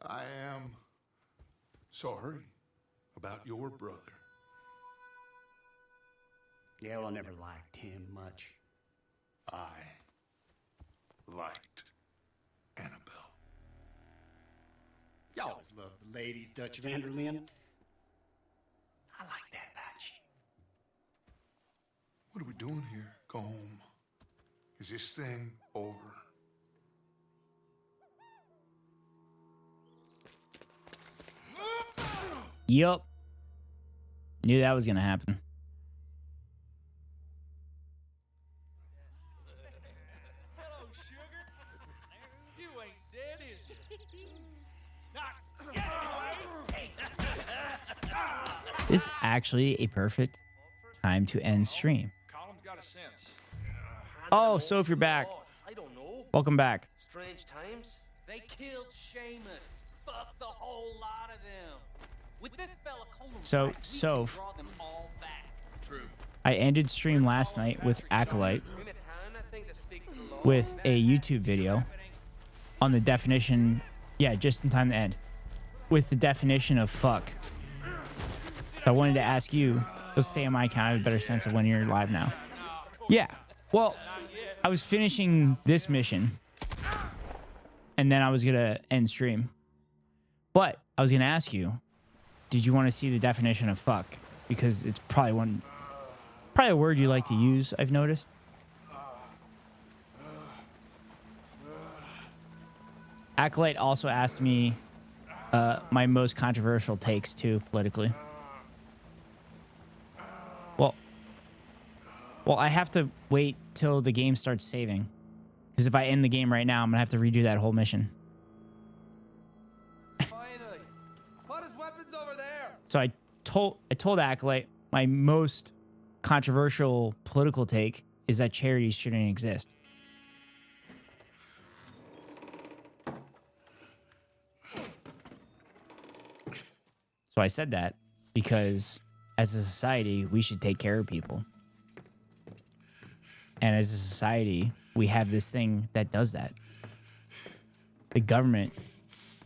I am sorry about your brother. Yeah, well, I never liked him much. I liked Annabelle. You always loved the ladies, Dutch Vanderlyn. I like that about you. What are we doing here? Go home. Is this thing over? Yup. Knew that was gonna happen. Hello, sugar. You ain't dead, is you? Now, get away! This is actually a perfect time to end stream. Colum's got a sense. Oh, so if you're back, I don't know. welcome back. Strange times? They killed Seamus. Fuck the whole lot of them. With this fella Colum So, back, we Soph, can draw them all back. True. I ended stream last night with Acolyte In a town, I think, that speak to the law. with a YouTube video on the definition. Yeah, just in time to end. With the definition of fuck. So I wanted to ask you, let's stay on my account. I have a better sense of when you're live now. Yeah. Well, I was finishing this mission. And then I was going to end stream. But I was going to ask you, did you want to see the definition of fuck? Because it's probably a word you like to use, I've noticed. Acolyte also asked me my most controversial takes too, politically. Well, I have to wait till the game starts saving. Because if I end the game right now, I'm going to have to redo that whole mission. Finally, Put his weapons over there. So I told Acolyte my most controversial political take is that charities shouldn't exist. So I said that because as a society, we should take care of people. And as a society, we have this thing that does that. The government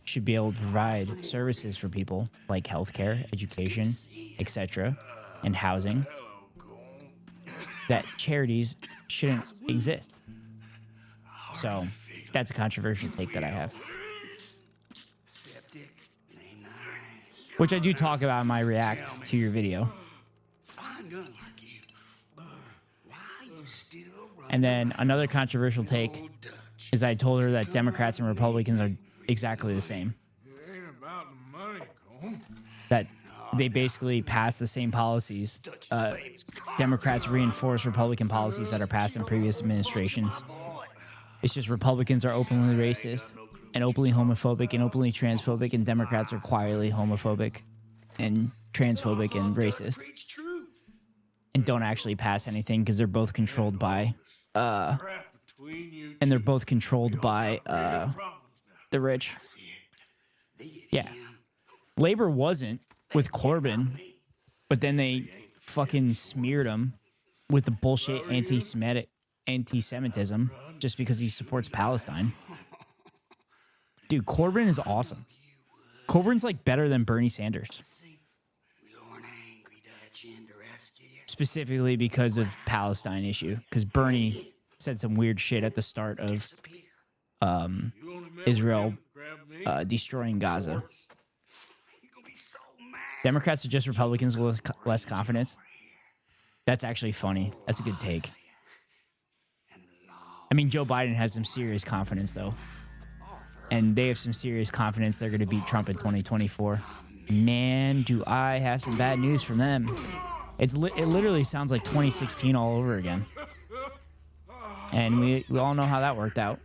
should be able to provide services for people like healthcare, education, etc., and housing that charities shouldn't exist. So that's a controversial take that I have. Which I do talk about in my react to your video. And then another controversial take is I told her that Democrats and Republicans are exactly the same. That they basically pass the same policies. Democrats reinforce Republican policies that are passed in previous administrations. It's just Republicans are openly racist and openly homophobic and openly transphobic, and Democrats are quietly homophobic and transphobic and racist. And don't actually pass anything because they're both controlled by the rich. Yeah. Labor wasn't with Corbyn, but then they fucking smeared him with the bullshit anti-Semitism just because he supports Palestine. Dude, Corbyn is awesome. Corbyn's like better than Bernie Sanders. Specifically because of Palestine issue. Because Bernie said some weird shit at the start of Israel destroying Gaza. Democrats are just Republicans with less confidence. That's actually funny. That's a good take. I mean, Joe Biden has some serious confidence, though. And they have some serious confidence they're going to beat Trump in 2024. Man, do I have some bad news from them. It literally sounds like 2016 all over again. And we all know how that worked out.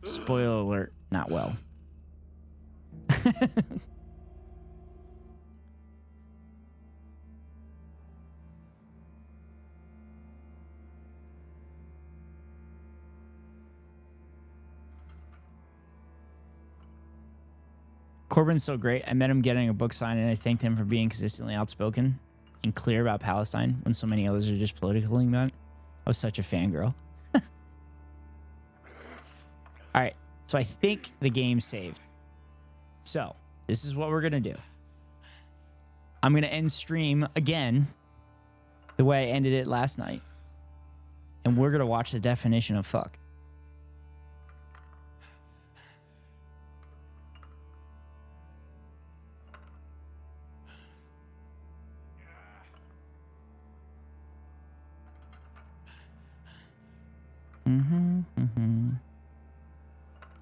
Spoiler alert, not well. Corbyn's so great. I met him getting a book signed, and I thanked him for being consistently outspoken and clear about Palestine when so many others are just politically about it. I was such a fangirl. All right, so I think the game's saved. So this is what we're going to do. I'm going to end stream again the way I ended it last night. And we're going to watch the definition of fuck.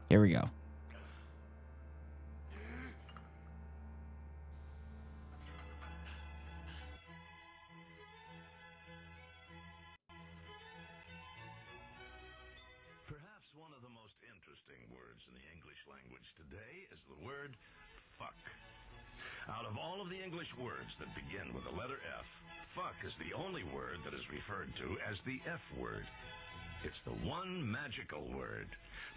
Here we go. Perhaps one of the most interesting words in the English language today is the word fuck. Out of all of the English words that begin with the letter F, fuck is the only word that is referred to as the F word. It's the one magical word.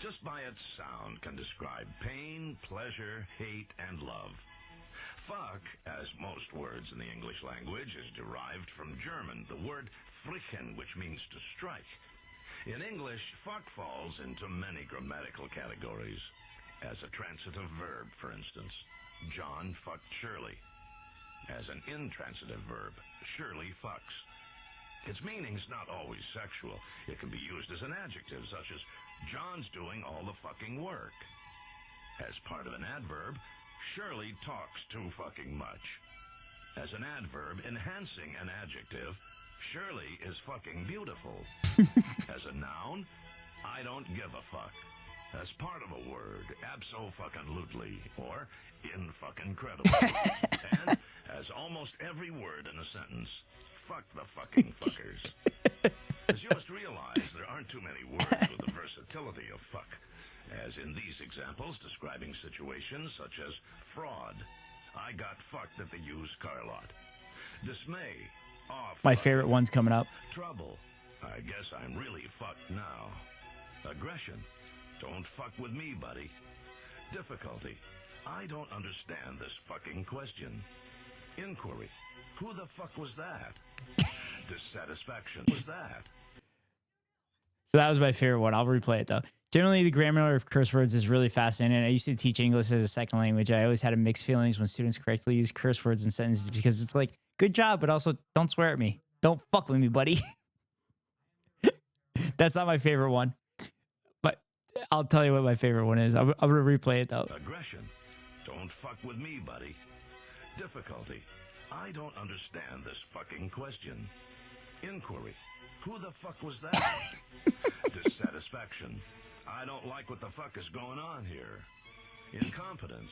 Just by its sound can describe pain, pleasure, hate, and love. Fuck, as most words in the English language, is derived from German, the word frichen, which means to strike. In English, fuck falls into many grammatical categories. As a transitive verb, for instance, John fucked Shirley. As an intransitive verb, Shirley fucks. Its meaning's not always sexual. It can be used as an adjective, such as, John's doing all the fucking work. As part of an adverb, Shirley talks too fucking much. As an adverb enhancing an adjective, Shirley is fucking beautiful. As a noun, I don't give a fuck. As part of a word, abso-fucking-lutely, or in-fucking-credible. And as almost every word in a sentence, fuck the fucking fuckers. As you must realize, there aren't too many words with the versatility of fuck. as in these examples describing situations such as fraud. I got fucked at the used car lot. Dismay. Off. My favorite one's coming up. Trouble. I guess I'm really fucked now. Aggression. Don't fuck with me, buddy. Difficulty. I don't understand this fucking question. Inquiry. Who the fuck was that? Dissatisfaction. Was that? So that was my favorite one. I'll replay it though. Generally, the grammar of curse words is really fascinating. I used to teach English as a second language. I always had mixed feelings when students correctly use curse words in sentences because it's like, good job, but also don't swear at me. Don't fuck with me, buddy. That's not my favorite one. But I'll tell you what my favorite one is. I'm going to replay it though. Aggression. Don't fuck with me, buddy. Difficulty. I don't understand this fucking question. Inquiry. Who the fuck was that? Dissatisfaction. I don't like what the fuck is going on here. Incompetence.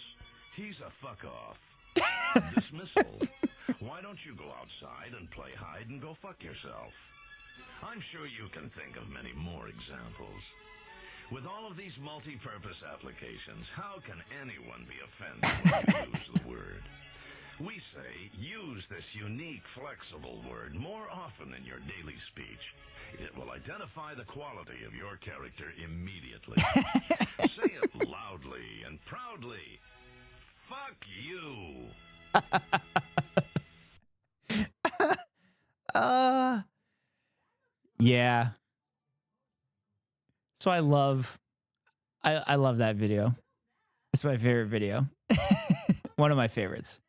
He's a fuck off. Dismissal. Why don't you go outside and play hide and go fuck yourself? I'm sure you can think of many more examples. With all of these multi-purpose applications, how can anyone be offended when you use the word? We say, use this unique, flexible word more often in your daily speech. It will identify the quality of your character immediately. Say it loudly and proudly. Fuck you. Yeah. So I love that video. It's my favorite video. One of my favorites.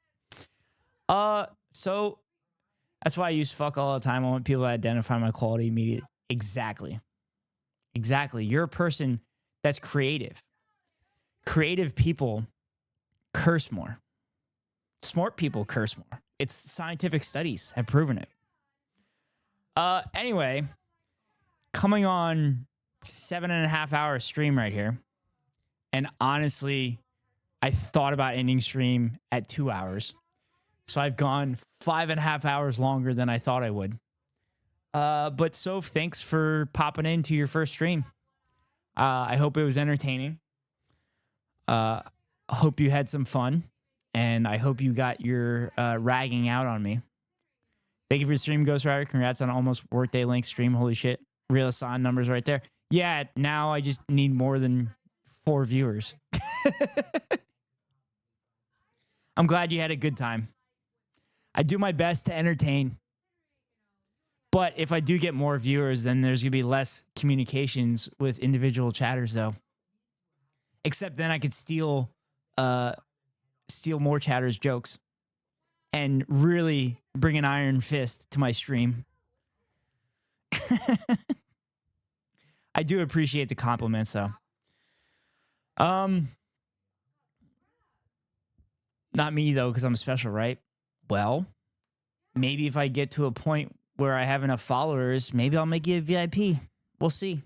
So that's why I use fuck all the time. I want people to identify my quality immediately. Exactly. You're a person that's creative. Creative people curse more. Smart people curse more. It's scientific studies have proven it. Anyway, coming on 7.5 hour stream right here. And honestly, I thought about ending stream at 2 hours. So I've gone 5.5 hours longer than I thought I would. But Soph, thanks for popping into your first stream. I hope it was entertaining. I hope you had some fun. And I hope you got your ragging out on me. Thank you for the stream, Ghost Rider. Congrats on almost workday length stream. Holy shit. Real Asan numbers right there. Yeah, now I just need more than 4 viewers. I'm glad you had a good time. I do my best to entertain. But if I do get more viewers, then there's going to be less communications with individual chatters, though. Except then I could steal more chatters' jokes and really bring an iron fist to my stream. I do appreciate the compliments, though. Not me, though, because I'm special, right? Well, maybe if I get to a point where I have enough followers, maybe I'll make you a VIP. We'll see.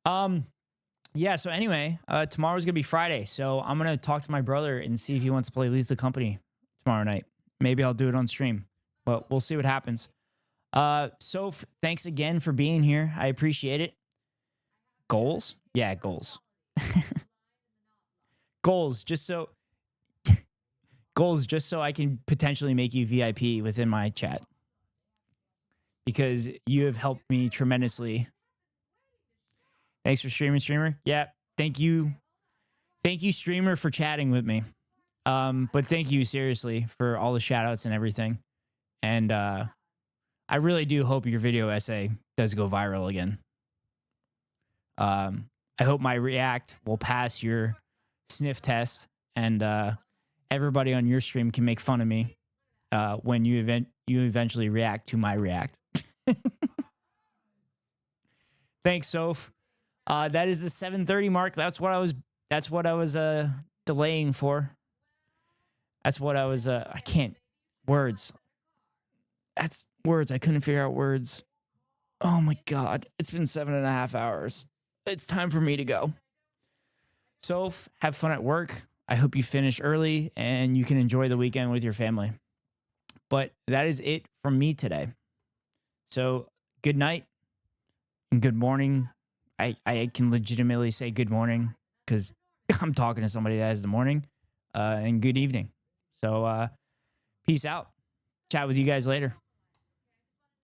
Yeah, so anyway, tomorrow's going to be Friday, so I'm going to talk to my brother and see if he wants to play Lethal Company tomorrow night. Maybe I'll do it on stream, but we'll see what happens. Soph, thanks again for being here. I appreciate it. Goals? Yeah, goals. Goals, just so I can potentially make you VIP within my chat. Because you have helped me tremendously. Thanks for streaming, streamer. Yeah, thank you. Thank you, streamer, for chatting with me. But thank you, seriously, for all the shout-outs and everything. And I really do hope your video essay does go viral again. I hope my React will pass your sniff test, and everybody on your stream can make fun of me when you eventually react to my React. Thanks, Soph. That is the 7:30 mark. That's what I was delaying for. That's what I was I can't words. That's words. I couldn't figure out words. Oh my god. It's been 7.5 hours. It's time for me to go. Soph, have fun at work. I hope you finish early and you can enjoy the weekend with your family. But that is it from me today. So good night and good morning. I can legitimately say good morning because I'm talking to somebody that has the morning, and good evening. So peace out. Chat with you guys later.